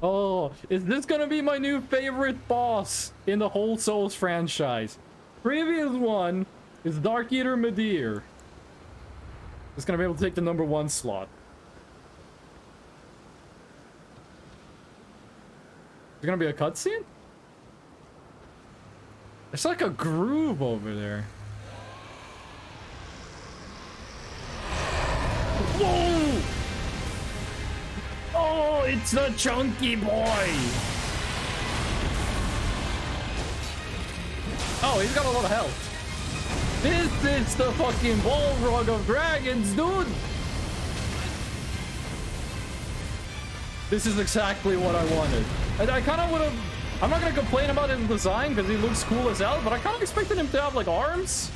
Oh, is this gonna be my new favorite boss in the whole Souls franchise? Previous one is Dark Eater Medir. It's gonna be able to take the #1 slot. Is there gonna be a cutscene? There's like a groove over there. Whoa! Oh, it's the chunky boy. Oh, he's got a lot of health. This is the fucking Balrog of Dragons, dude. This is exactly what I wanted. And I kind of would have... I'm not going to complain about his design because he looks cool as hell, but I kind of expected him to have, like, arms.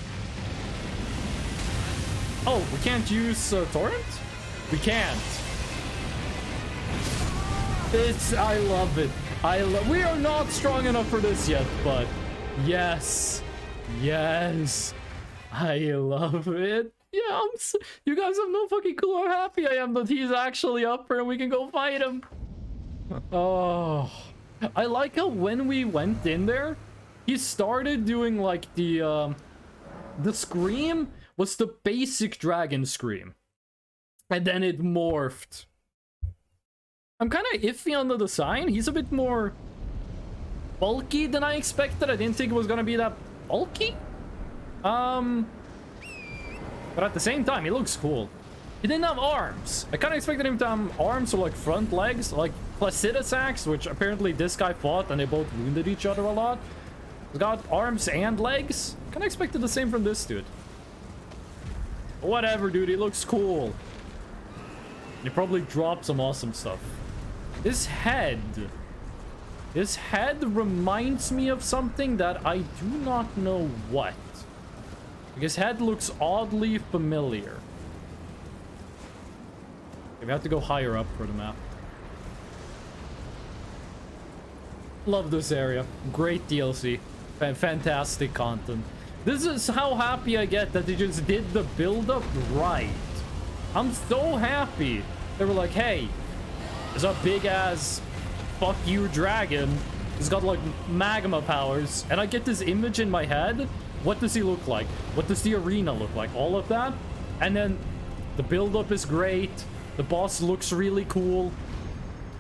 Oh, we can't use Torrent? We can't. I love it. We are not strong enough for this yet, but yes. Yes. I love it. Yeah, you guys have no fucking clue how happy I am that he's actually up here and we can go fight him. Oh, I like how when we went in there, he started doing like the scream was the basic dragon scream. And then it morphed. I'm kind of iffy on the design. He's a bit more bulky than I expected. I didn't think it was gonna be that bulky. But at the same time, he looks cool. He didn't have arms. I kind of expected him to have arms or like front legs, like Placidus Axe, which apparently this guy fought and they both wounded each other a lot. He's got arms and legs. Kind of expected the same from this dude. Whatever, dude. He looks cool. He probably dropped some awesome stuff. This head reminds me of something that I do not know what. His head looks oddly familiar. We have to go higher up for the map. Love this area. Great DLC. Fantastic content. This is how happy I get that they just did the build-up right. I'm so happy. They were like, hey, there's a big-ass fuck you dragon. He's got, like, magma powers. And I get this image in my head. What does he look like? What does the arena look like? All of that. And then the build-up is great. The boss looks really cool.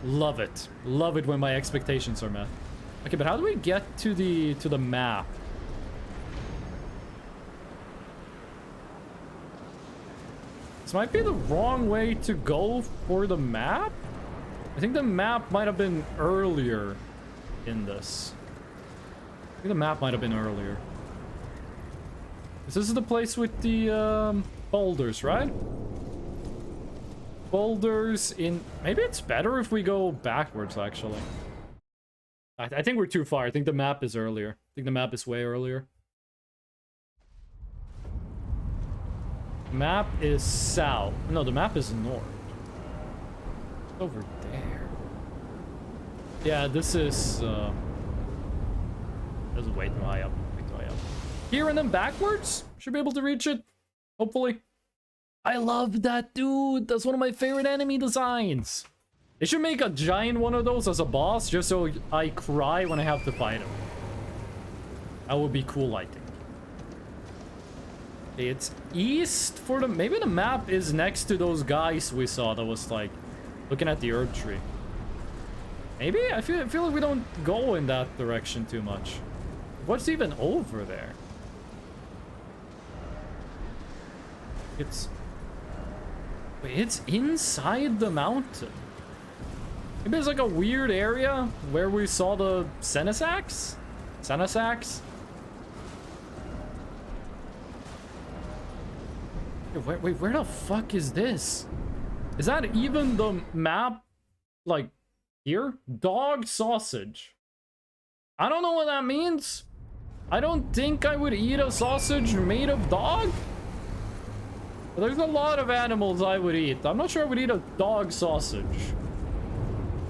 Love it. Love it when my expectations are met. Okay, but how do we get to the map? This might be the wrong way to go for the map. I think the map might have been earlier in this. I think the map might have been earlier. This is the place with the boulders, right? Boulders in... Maybe it's better if we go backwards, actually. I think we're too far. I think the map is earlier. I think the map is way earlier. Map is south. No, the map is north. It's over there. Yeah, this is... This is way too high up. Here and then backwards? Should be able to reach it. Hopefully. I love that dude. That's one of my favorite enemy designs. They should make a giant one of those as a boss just so I cry when I have to fight him. That would be cool, I think. Okay, it's east for the... Maybe the map is next to those guys we saw that was like looking at the herb tree. Maybe? I feel like we don't go in that direction too much. What's even over there? It's... Wait, it's inside the mountain. Maybe it's like a weird area where we saw the Senesax? Senesax? Wait, where the fuck is this? Is that even the map? Like, here? Dog sausage. I don't know what that means. I don't think I would eat a sausage made of dog. But there's a lot of animals I would eat. I'm not sure I would eat a dog sausage.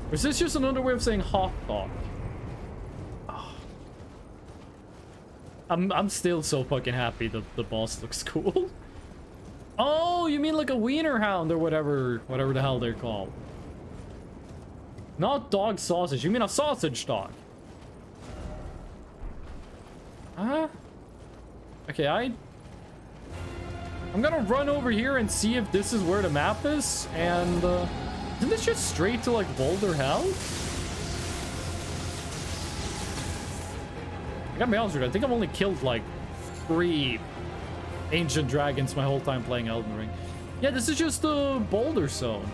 Or is this just another way of saying hot dog? Oh. I'm still so fucking happy that the boss looks cool. Oh, you mean like a wiener hound or whatever the hell they're called. Not dog sausage, you mean a sausage dog. Huh? Okay, I'm gonna run over here and see if this is where the map is, and isn't this just straight to like Boulder Hell? I gotta be honest with you, I think I've only killed like 3 ancient dragons my whole time playing Elden Ring. Yeah, this is just the Boulder Zone.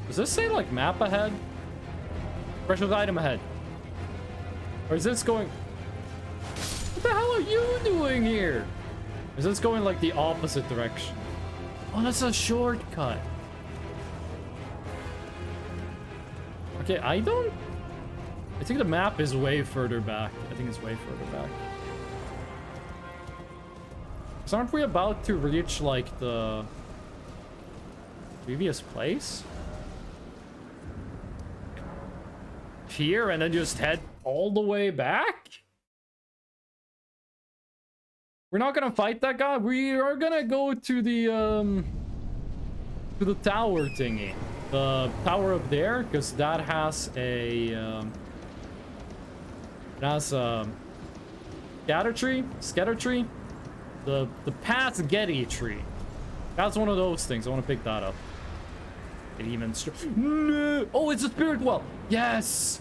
Does this say like map ahead? Precious item ahead. Or is this going... What the hell are you doing here? Is this going like the opposite direction? Oh, that's a shortcut. Okay, I think the map is way further back. I think it's way further back. So aren't we about to reach like the previous place? Here and then just head all the way back? We're not gonna fight that guy. We are gonna go to the tower thingy. The tower up there, because that has a scatter tree. The Path Getty tree. That's one of those things. I want to pick that up. No! Oh, it's a spirit well. Yes.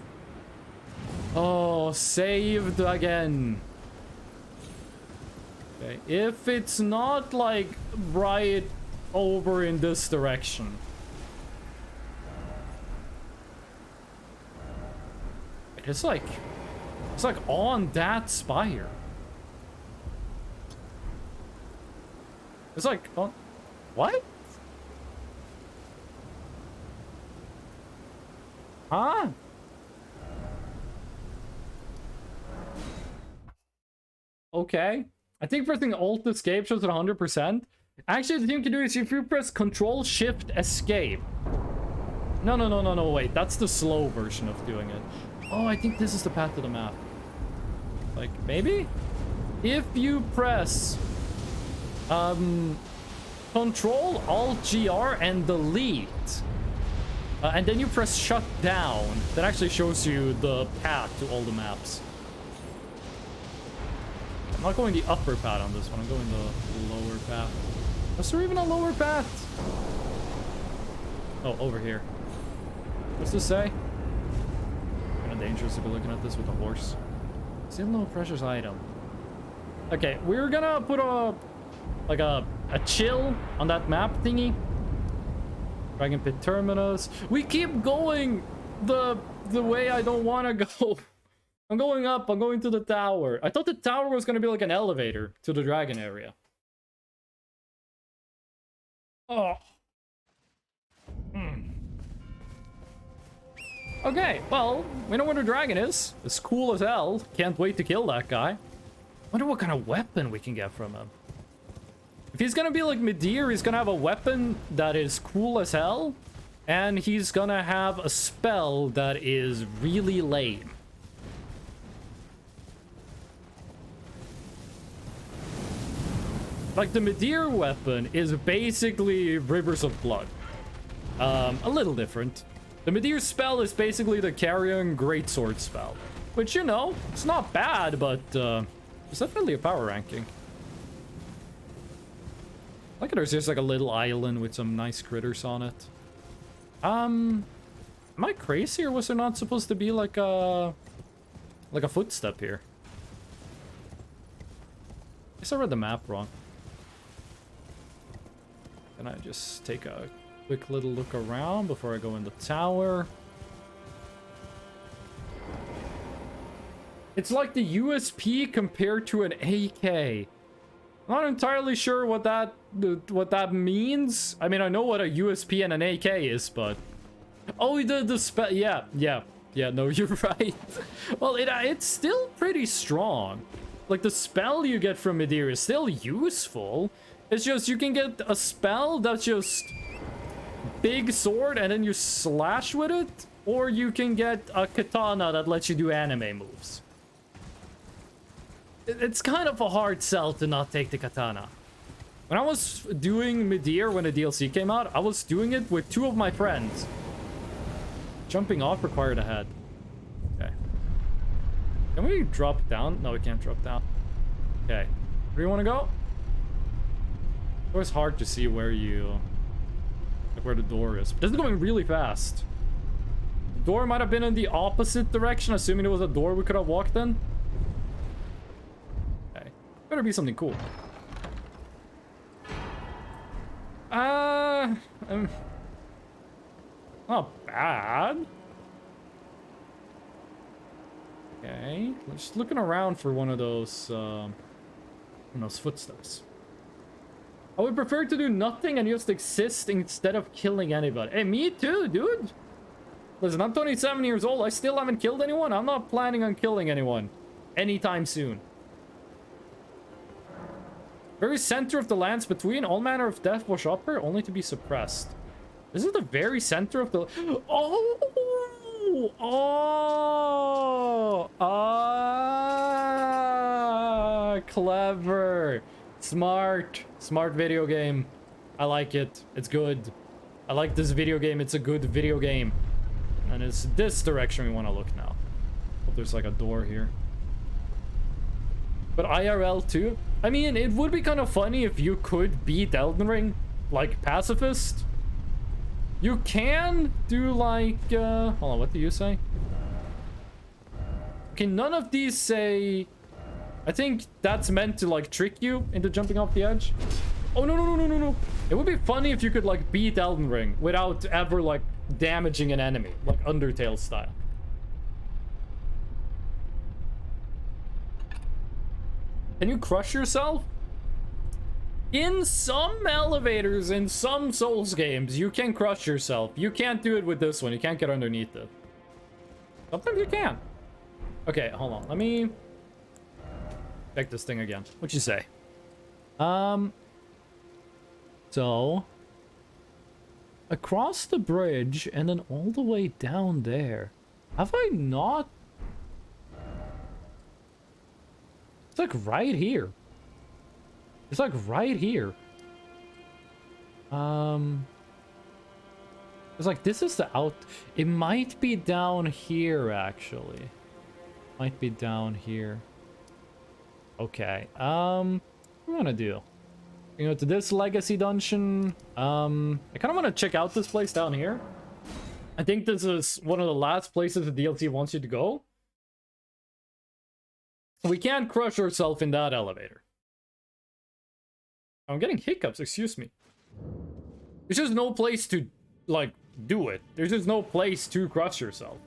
Oh, saved again. Okay, if it's not like right over in this direction. It's like on that spire. It's like on what? Huh? Okay. I think pressing Alt Escape shows it 100%. Actually, the thing you can do is if you press Control Shift Escape. No, wait. That's the slow version of doing it. Oh, I think this is the path to the map. Like, maybe? If you press Control Alt GR and delete, and then you press shut down, that actually shows you the path to all the maps. I'm not going the upper path on this one, I'm going the lower path. Was there even a lower path? Oh, over here. What's this say? Kind of dangerous to be looking at this with a horse. Still no precious item. Okay, we're gonna put a chill on that map thingy. Dragon Pit Terminus. We keep going the way I don't want to go. I'm going up. I'm going to the tower. I thought the tower was going to be like an elevator to the dragon area. Oh. Okay, well, we know where the dragon is. It's cool as hell. Can't wait to kill that guy. Wonder what kind of weapon we can get from him. If he's gonna be like Midir, he's gonna have a weapon that is cool as hell. And he's gonna have a spell that is really lame. Like, the Midir weapon is basically Rivers of Blood. A little different. The Midir spell is basically the Carrion Greatsword spell. Which, you know, it's not bad, but it's definitely a power ranking. Like, there's just like a little island with some nice critters on it. Am I crazy, or was there not supposed to be like a footstep here? I guess I read the map wrong. Can I just take a quick little look around before I go in the tower? It's like the USP compared to an AK. I'm not entirely sure what that means. I mean, I know what a USP and an AK is, but oh, the spell. Yeah. No, you're right. Well, it's still pretty strong. Like, the spell you get from Midir is still useful. It's just you can get a spell that's just big sword and then you slash with it, or you can get a katana that lets you do anime moves. It's kind of a hard sell to not take the katana. When I was doing Midir when the DLC came out, I was doing it with 2 of my friends. Jumping off required a head. Okay. Can we drop down? No, we can't drop down. Okay. Where do you want to go? It's always hard to see where the door is. But this is going really fast. The door might have been in the opposite direction, assuming it was a door we could have walked in. Okay. Better be something cool. Not bad. Okay, just looking around for one of those footsteps. I would prefer to do nothing and just exist instead of killing anybody. Hey, me too, dude. Listen, I'm 27 years old. I still haven't killed anyone. I'm not planning on killing anyone anytime soon. Very center of the lands between all manner of death wash upper, only to be suppressed. This is the very center of the... Clever. Smart video game. I like it. It's good. I like this video game. It's a good video game. And it's this direction we want to look now. Hope there's like a door here. But IRL too? I mean, it would be kind of funny if you could beat Elden Ring, like pacifist. You can do like, hold on, what do you say? Okay, none of these say... I think that's meant to like trick you into jumping off the edge. Oh, no. It would be funny if you could like beat Elden Ring without ever like damaging an enemy, like Undertale style. Can you crush yourself? In some elevators, in some Souls games, you can crush yourself. You can't do it with this one. You can't get underneath it. Sometimes you can. Okay, hold on. Let me check this thing again. What'd you say? So across the bridge and then all the way down there. Have I not? It's like right here. It's like right here. It's like this is the out. It might be down here actually. Might be down here. Okay. What do we want to do? You know, to this legacy dungeon. I kind of want to check out this place down here. I think this is one of the last places the DLC wants you to go. We can't crush ourselves in that elevator. I'm getting hiccups, excuse me. There's just no place to, like, do it. There's just no place to crush yourself.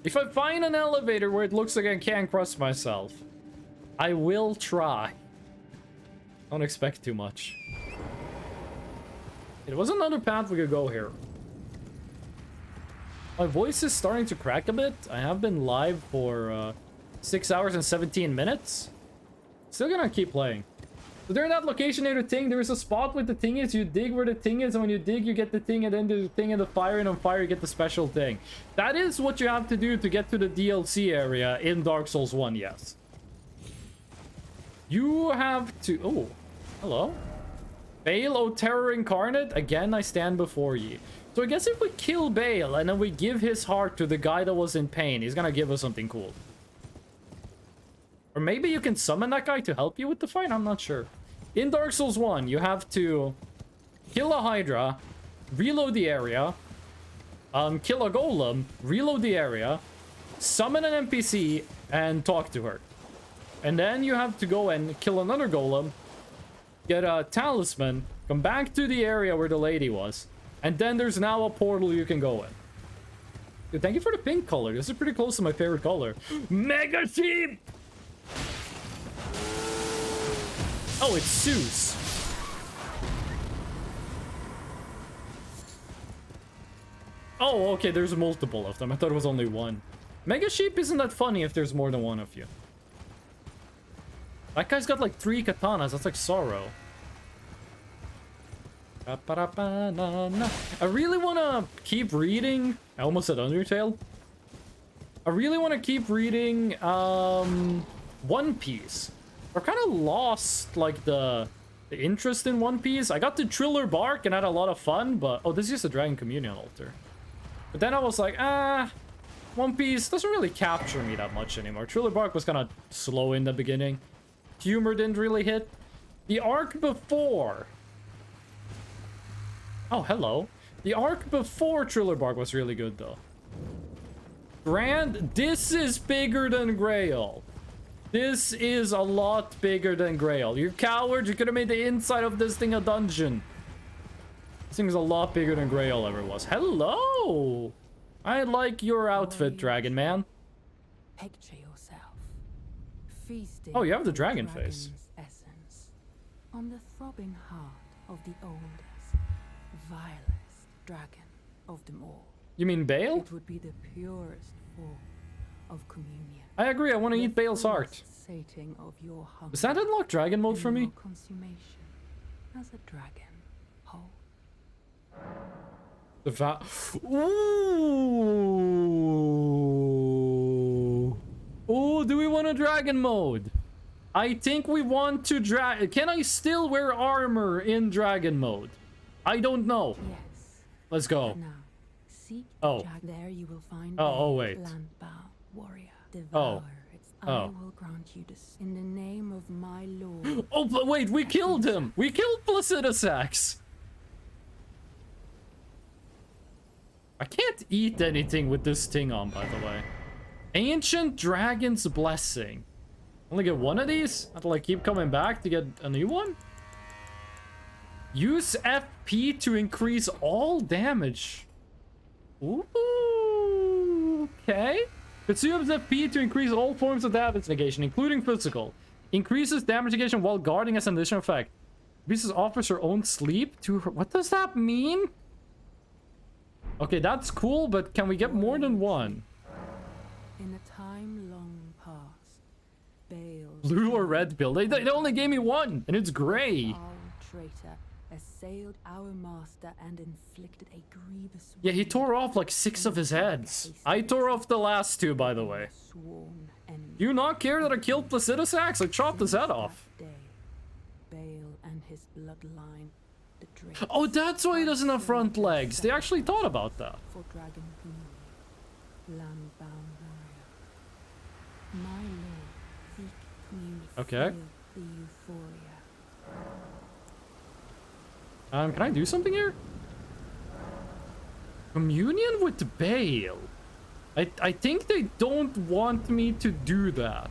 If I find an elevator where it looks like I can't crush myself, I will try. Don't expect too much. There was another path we could go here. My voice is starting to crack a bit. I have been live for 6 hours and 17 minutes. Still gonna keep playing. So during that location near the thing, there is a spot with the thing is. You dig where the thing is, and when you dig, you get the thing, and then the thing in the fire, and on fire, you get the special thing. That is what you have to do to get to the DLC area in Dark Souls 1, yes. You have to... Oh, hello. Bale, O Terror Incarnate, again I stand before ye. So I guess if we kill Bale, and then we give his heart to the guy that was in pain, he's gonna give us something cool. Or maybe you can summon that guy to help you with the fight? I'm not sure. In Dark Souls 1, you have to kill a Hydra, reload the area, kill a golem, reload the area, summon an NPC, and talk to her. And then you have to go and kill another golem, get a talisman, come back to the area where the lady was, and then there's now a portal you can go in. Dude, thank you for the pink color. This is pretty close to my favorite color. Mega Sheep! Oh, it's Zeus. Oh, okay, there's multiple of them. I thought it was only one. Mega Sheep isn't that funny if there's more than one of you. That guy's got like 3 katanas. That's like Sorrow. I really want to keep reading. I almost said Undertale. I really want to keep reading One Piece. I've kind of lost like the interest in One Piece. I got to Triller Bark and had a lot of fun, but oh, this is just a Dragon Communion altar. But then I was like, One Piece doesn't really capture me that much anymore. Triller Bark was kind of slow in the beginning. Humor didn't really hit. The arc before. Oh, hello. The arc before Triller Bark was really good, though. Grand, this is bigger than Grail. This is a lot bigger than Grail. You cowards, you could have made the inside of this thing a dungeon. This thing is a lot bigger than Grail ever was. Hello! I like your outfit, Dragon Man. Picture yourself feasting. Oh, you have the on dragon dragon's face. Essence, on the throbbing heart of the oldest, vilest dragon of them all. You mean Bale? It would be the purest form of communion. I agree, I want to eat Bale's heart. Sating of your hunger. Does that unlock dragon mode for and me? your consummation as a dragon whole. The Ooh. Ooh, do we want a dragon mode? I think we want to Can I still wear armor in dragon mode? I don't know. Yes. Let's go. Now, seek Oh. there you will find Oh, wait. landbound warrior. Devour its. I Oh. will grant you this in the name of my lord. Oh, but wait, we killed him. We killed Placidusax. I can't eat anything with this thing on, by the way. Ancient Dragon's Blessing. Only get one of these? I have to like keep coming back to get a new one? Use FP to increase all damage. Ooh, okay. Consumes FP to increase all forms of damage negation, including physical. Increases damage negation while guarding as an additional effect. Increases offers her own sleep to her. What does that mean? Okay, that's cool, but can we get more than one? In a time long past, Bale's Blue or red pill? They only gave me one, and it's gray. foul traitor assailed our master and inflicted a grievous Yeah, he wound tore off like 6 of his heads. I tore off the last 2, by the way. sworn enemy. Do you not care that I killed Placidusax? I chopped his head off. That day, Bale and his bloodline, the Drake, Oh, that's why he doesn't have front legs. They actually thought about that. for dragon community, landbound warrior. My lord, seek community. Okay. Feel the euphoria. Can I do something here? Communion with Bale. I think they don't want me to do that.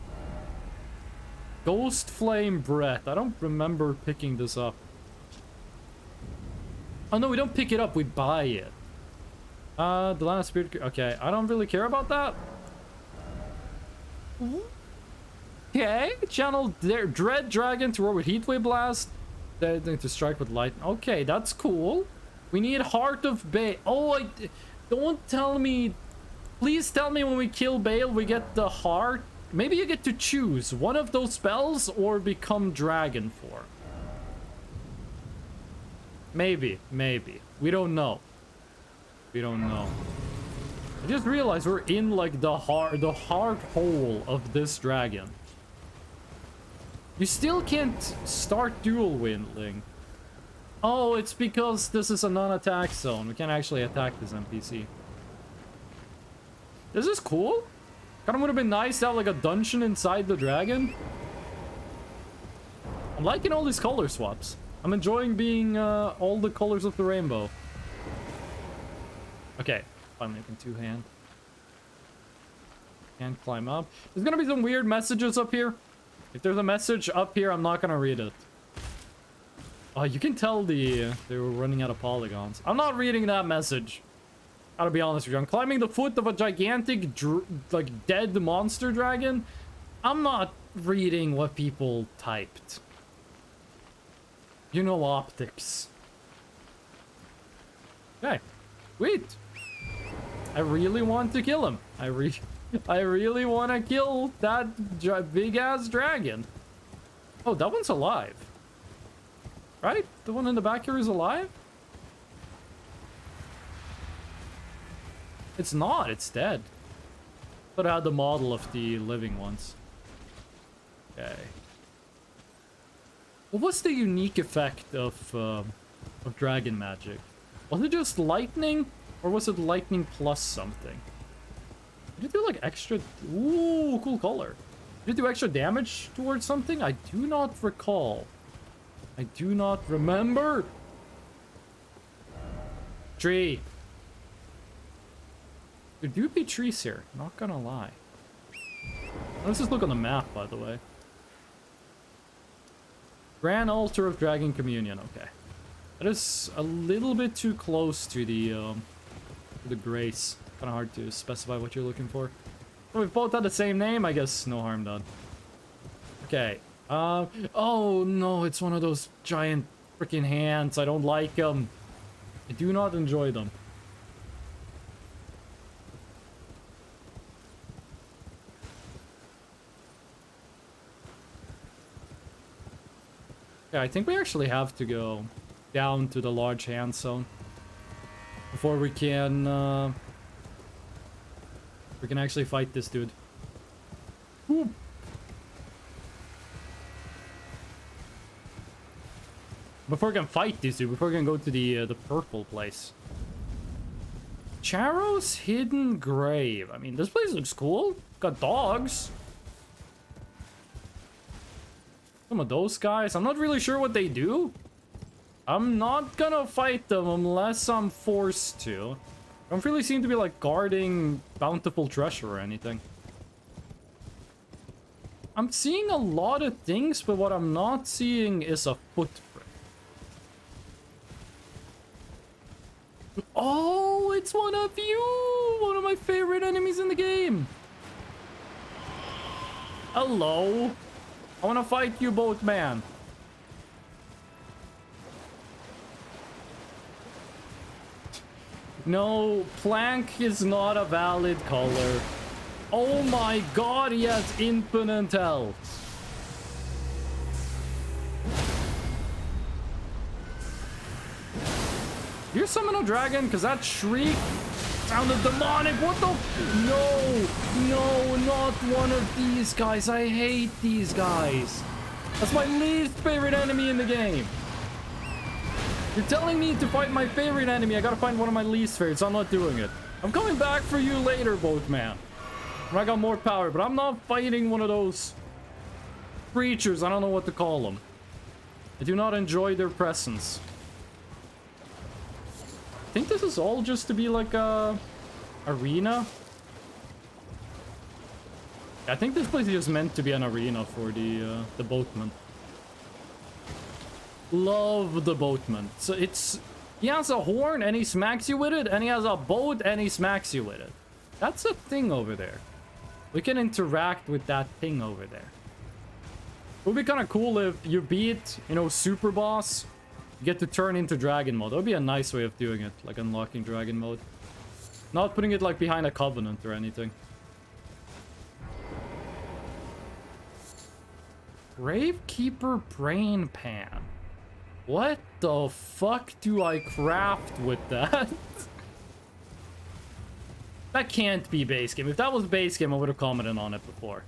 Ghost Flame Breath. I don't remember picking this up. Oh no, we don't pick it up, we buy it. The Land of Spirit. Okay, I don't really care about that. Okay, channel Dread Dragon to roar with Heatwave Blast. Then to strike with light. Okay, that's cool. We need Heart of Bale. Oh, don't tell me. Please tell me when we kill Bale, we get the heart. Maybe you get to choose one of those spells or become dragon form. Maybe. We don't know. We don't know. I just realized we're in like the heart hole of this dragon. You still can't start dual wielding. Oh, it's because this is a non-attack zone. We can't actually attack this NPC. This is cool. Kind of would have been nice to have like a dungeon inside the dragon. I'm liking all these color swaps. I'm enjoying being all the colors of the rainbow. Okay. Finally, open two-hand. Can't climb up. There's gonna be some weird messages up here. If there's a message up here, I'm not gonna read it. Oh, you can tell they were running out of polygons. I'm not reading that message. Gotta be honest with you. I'm climbing the foot of a gigantic, like, dead monster dragon. I'm not reading what people typed. You know optics. Okay. Sweet. I really want to kill him. I really want to kill that big-ass dragon. Oh, that one's alive. Right? The one in the back here is alive? It's not. It's dead. But I had the model of the living ones. Okay. What was the unique effect of dragon magic? Was it just lightning? Or was it lightning plus something? Did it do like extra... Ooh, cool color. Did it do extra damage towards something? I do not recall. I do not remember. Tree. There do be trees here, not gonna lie. Let's just look on the map, by the way. Grand Altar of Dragon Communion, okay. That is a little bit too close to the grace. Kind of hard to specify what you're looking for. Well, we've both had the same name, I guess no harm done. Okay. Oh no, it's one of those giant freaking hands. I don't like them. I do not enjoy them. Yeah, I think we actually have to go down to the large hand zone before we can actually fight this dude. Ooh. Before we can fight this dude, before we can go to the purple place. Charo's Hidden Grave. I mean, this place looks cool. Got dogs. Some of those guys. I'm not really sure what they do. I'm not gonna fight them unless I'm forced to. I don't really seem to be like guarding bountiful treasure or anything. I'm seeing a lot of things, but what I'm not seeing is a footprint. Oh, it's one of you! One of my favorite enemies in the game. Hello. I want to fight you both, man. No, plank is not a valid color. Oh my god, he has infinite health. You're summon a dragon? Because that shriek sounded demonic. What the? No, not one of these guys. I hate these guys. That's my least favorite enemy in the game. You're telling me to fight my favorite enemy. I gotta find one of my least favorites. I'm not doing it. I'm coming back for you later, both man. When I got more power, but I'm not fighting one of those creatures. I don't know what to call them. I do not enjoy their presence. I think this is all just to be like a arena. I think this place is just meant to be an arena for the boatman. Love the boatman. So it's... He has a horn and he smacks you with it, and he has a boat and he smacks you with it. That's a thing over there. We can interact with that thing over there. It would be kind of cool if you beat, you know, Super Boss. You get to turn into dragon mode. That would be a nice way of doing it, like unlocking dragon mode. Not putting it like behind a covenant or anything. Gravekeeper Brain Pan. What the fuck do I craft with that? That can't be base game. If that was base game, I would have commented on it before.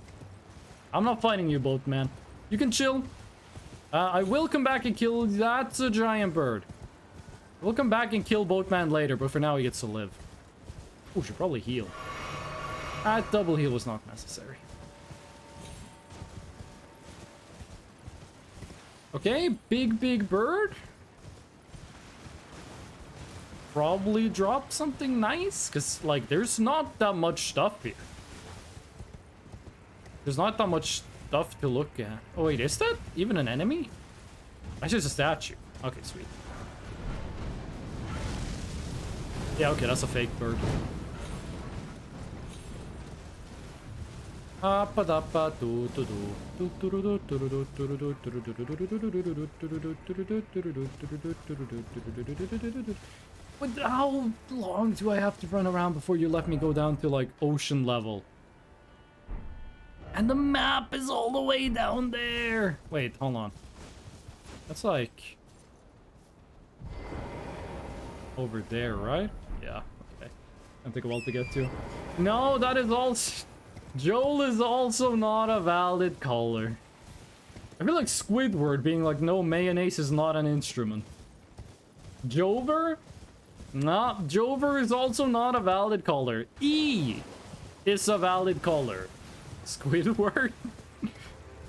I'm not fighting you both, man. You can chill. I will come back and kill... That's a giant bird. We'll come back and kill Boatman later, but for now he gets to live. Oh, should probably heal. That double heal was not necessary. Okay, big bird. probably drop something nice, because, like, there's not that much stuff here. There's not that much stuff to look at. Oh, wait, is that even an enemy? That's just a statue. Okay, sweet. Yeah, okay, that's a fake bird. How long do I have to run around before you let me go down to, like, ocean level? And the map is all the way down there. Wait, hold on. That's like over there, right? Yeah, okay. I'll take a while to get to. No, that is also... Joel is also not a valid color. I feel like Squidward being like, no, mayonnaise is not an instrument. Jover? Nah, Jover is also not a valid color. E is a valid color. Squidward?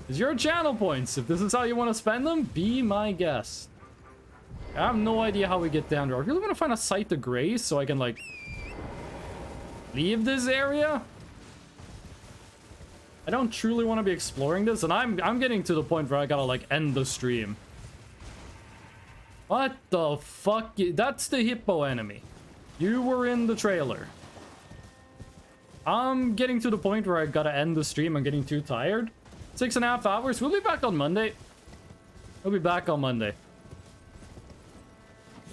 It's your channel points. If this is how you want to spend them, be my guest. I have no idea how we get down there. I really want to find a site to graze so I can, like, leave this area. I don't truly want to be exploring this, and I'm getting to the point where I gotta, like, end the stream. What the fuck? That's the hippo enemy. You were in the trailer. I'm getting to the point where I gotta end the stream. I'm getting too tired. 6.5 hours. We'll be back on Monday. We'll be back on Monday.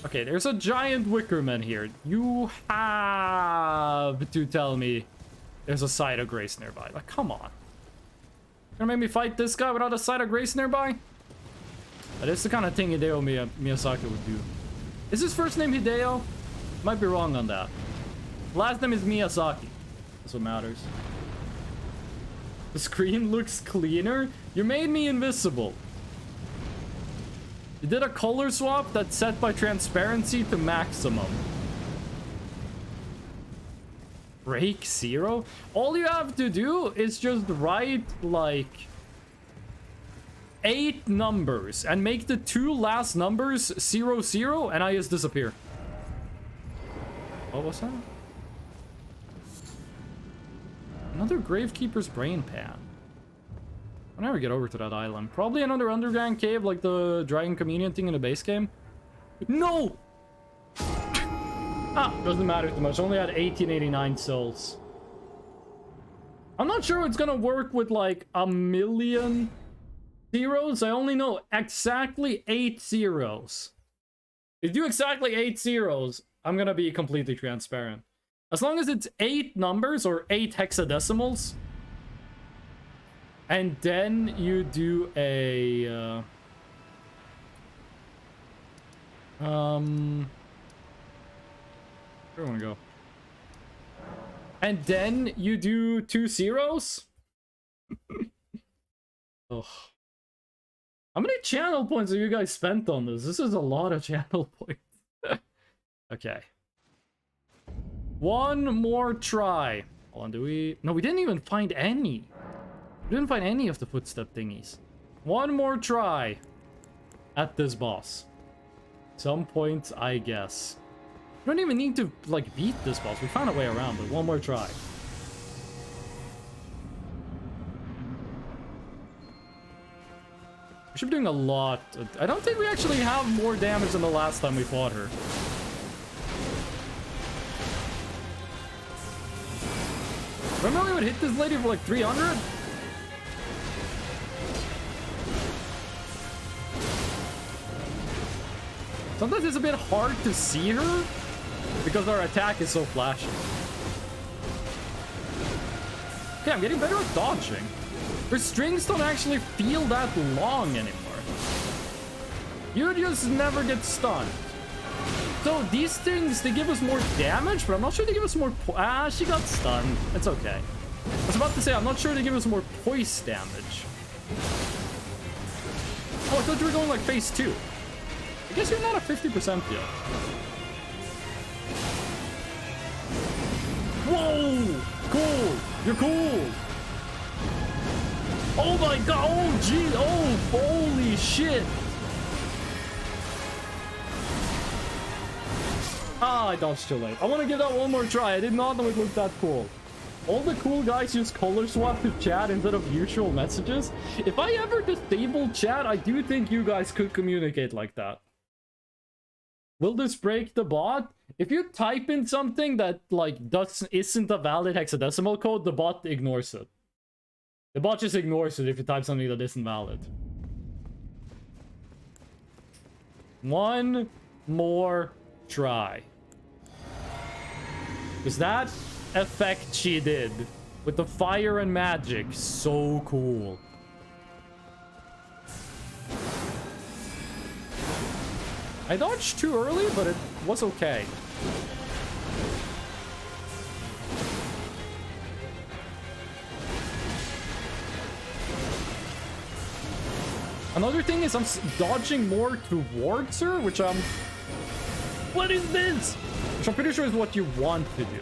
Okay, there's a giant wickerman here. You have to tell me there's a site of grace nearby. Like, come on. You're gonna make me fight this guy without a site of grace nearby? That is the kind of thing Hideo Miyazaki would do. Is his first name Hideo? Might be wrong on that. Last name is Miyazaki. That's what matters. The screen looks cleaner? You made me invisible. You did a color swap that's set by transparency to maximum. Break 0? All you have to do is just write, like, 8 numbers and make the 2 last numbers 0, 0, and I just disappear. What was that? Another Gravekeeper's Brain Pan. I'll never get over to that island. Probably another underground cave like the Dragon Communion thing in the base game. No! Ah, doesn't matter too much. Only had 1889 souls. I'm not sure it's gonna work with like a million zeros. I only know exactly 8 zeros. If you do exactly 8 zeros, I'm gonna be completely transparent. As long as it's 8 numbers or 8 hexadecimals, and then you do a where do I want to go? And then you do 2 zeros. Oh, how many channel points have you guys spent on this? This is a lot of channel points. Okay. One more try. Hold on, do we... No, we didn't even find any. We didn't find any of the footstep thingies. One more try at this boss. Some point, I guess. We don't even need to, like, beat this boss. We found a way around, but one more try. We should be doing a lot. I don't think we actually have more damage than the last time we fought her. Remember we would hit this lady for like 300? Sometimes it's a bit hard to see her because our attack is so flashy. Okay, I'm getting better at dodging. Her strings don't actually feel that long anymore. You just never get stunned. So these things, they give us more damage, but I'm not sure they give us more she got stunned. It's okay. I was about to say, I'm not sure they give us more poise damage. Oh, I thought you were going like phase 2. I guess you're not at 50% yet. Whoa! Cool! You're cool! Oh my god! Oh, gee! Oh, holy shit! Ah, I dodged too late. I want to give that one more try. I did not know it looked that cool. All the cool guys use color swap to chat instead of usual messages. If I ever disable chat, I do think you guys could communicate like that. Will this break the bot? If you type in something that like isn't a valid hexadecimal code, the bot ignores it. The bot just ignores it if you type something that isn't valid. One more try. Because that effect she did with the fire and magic, so cool. I dodged too early, but it was okay. Another thing is I'm dodging more towards her, which I'm... What is this? Which I'm pretty sure is what you want to do.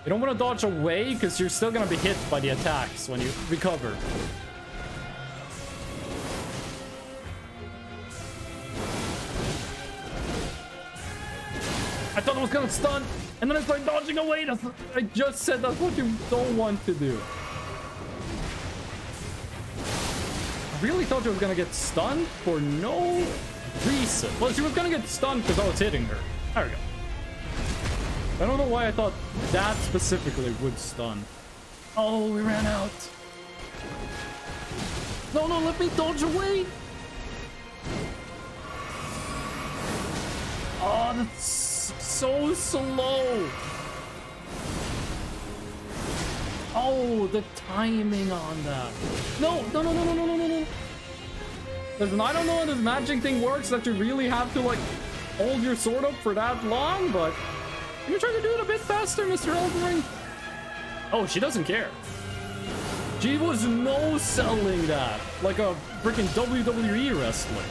You don't want to dodge away because you're still going to be hit by the attacks when you recover. I thought I was going to stun, and then I started dodging away. I just said that's what you don't want to do. I really thought she was going to get stunned for no reason. Well, she was going to get stunned because I was hitting her. There we go. I don't know why I thought that specifically would stun. Oh, we ran out. No, let me dodge away. Oh, that's so slow. Oh, the timing on that. No. Listen, I don't know how this magic thing works, that you really have to, like, hold your sword up for that long, but you try to do it a bit faster, Mr. Elden Ring. Oh, she doesn't care. She was no-selling that like a freaking WWE wrestler.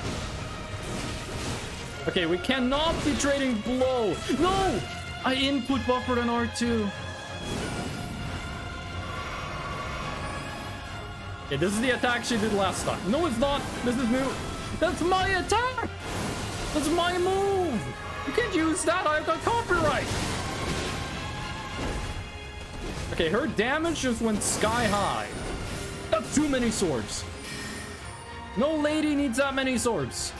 Okay, we cannot be trading blow. No! I input buffered an R2. Okay, this is the attack she did last time. No, it's not. This is new. That's my attack. That's my move. You can't use that. I have got copyright. Okay, her damage just went sky high. That's too many swords. No lady needs that many swords.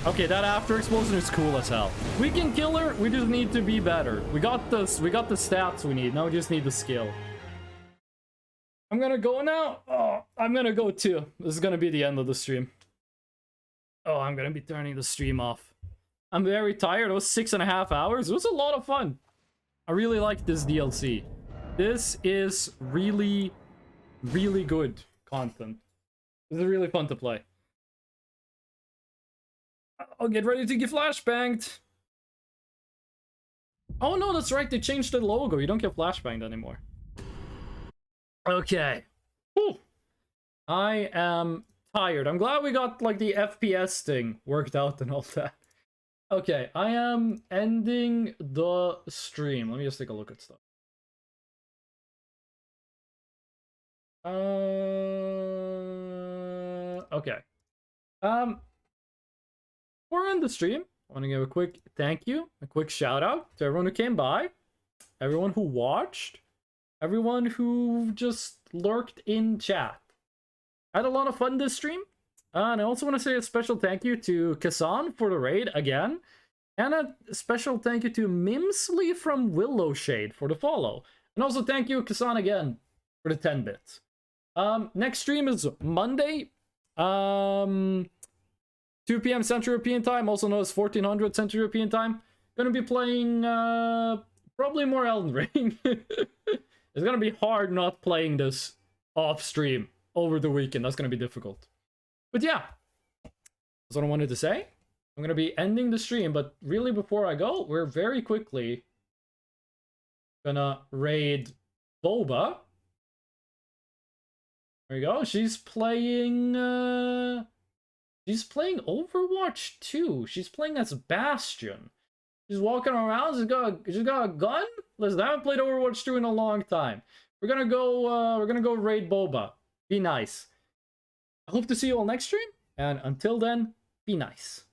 Okay, that after explosion is cool as hell. We can kill her, we just need to be better. We got the stats we need, now we just need the skill. I'm gonna go now. Oh, I'm gonna go too. This is gonna be the end of the stream. Oh, I'm gonna be turning the stream off. I'm very tired. It was 6.5 hours. It was a lot of fun. I really like this DLC. This is really, really good content. This is really fun to play. I'll get ready to get flashbanged. Oh no, that's right. They changed the logo. You don't get flashbanged anymore. Okay. Whew. I am tired. I'm glad we got like the FPS thing worked out and all that. Okay, I am ending the stream. Let me just take a look at stuff. Okay. We're in the stream. I want to give a quick thank you, a quick shout out to everyone who came by, everyone who watched, everyone who just lurked in chat. I had a lot of fun this stream. And I also want to say a special thank you to Kasan for the raid again. And a special thank you to Mimsley from Willow Shade for the follow. And also thank you, Kasan, again for the 10 bits. Next stream is Monday. 2 p.m. Central European Time, also known as 1400 Central European Time. Gonna be playing probably more Elden Ring. It's gonna be hard not playing this off stream over the weekend. That's gonna be difficult. But yeah, that's what I wanted to say. I'm gonna be ending the stream, but really before I go, we're very quickly gonna raid Boba. There we go. She's playing Overwatch 2. She's playing as Bastion. She's walking around. She's got a gun. Listen, I haven't played Overwatch 2 in a long time. We're gonna go raid Boba. Be nice. I hope to see you all next stream, and until then, be nice.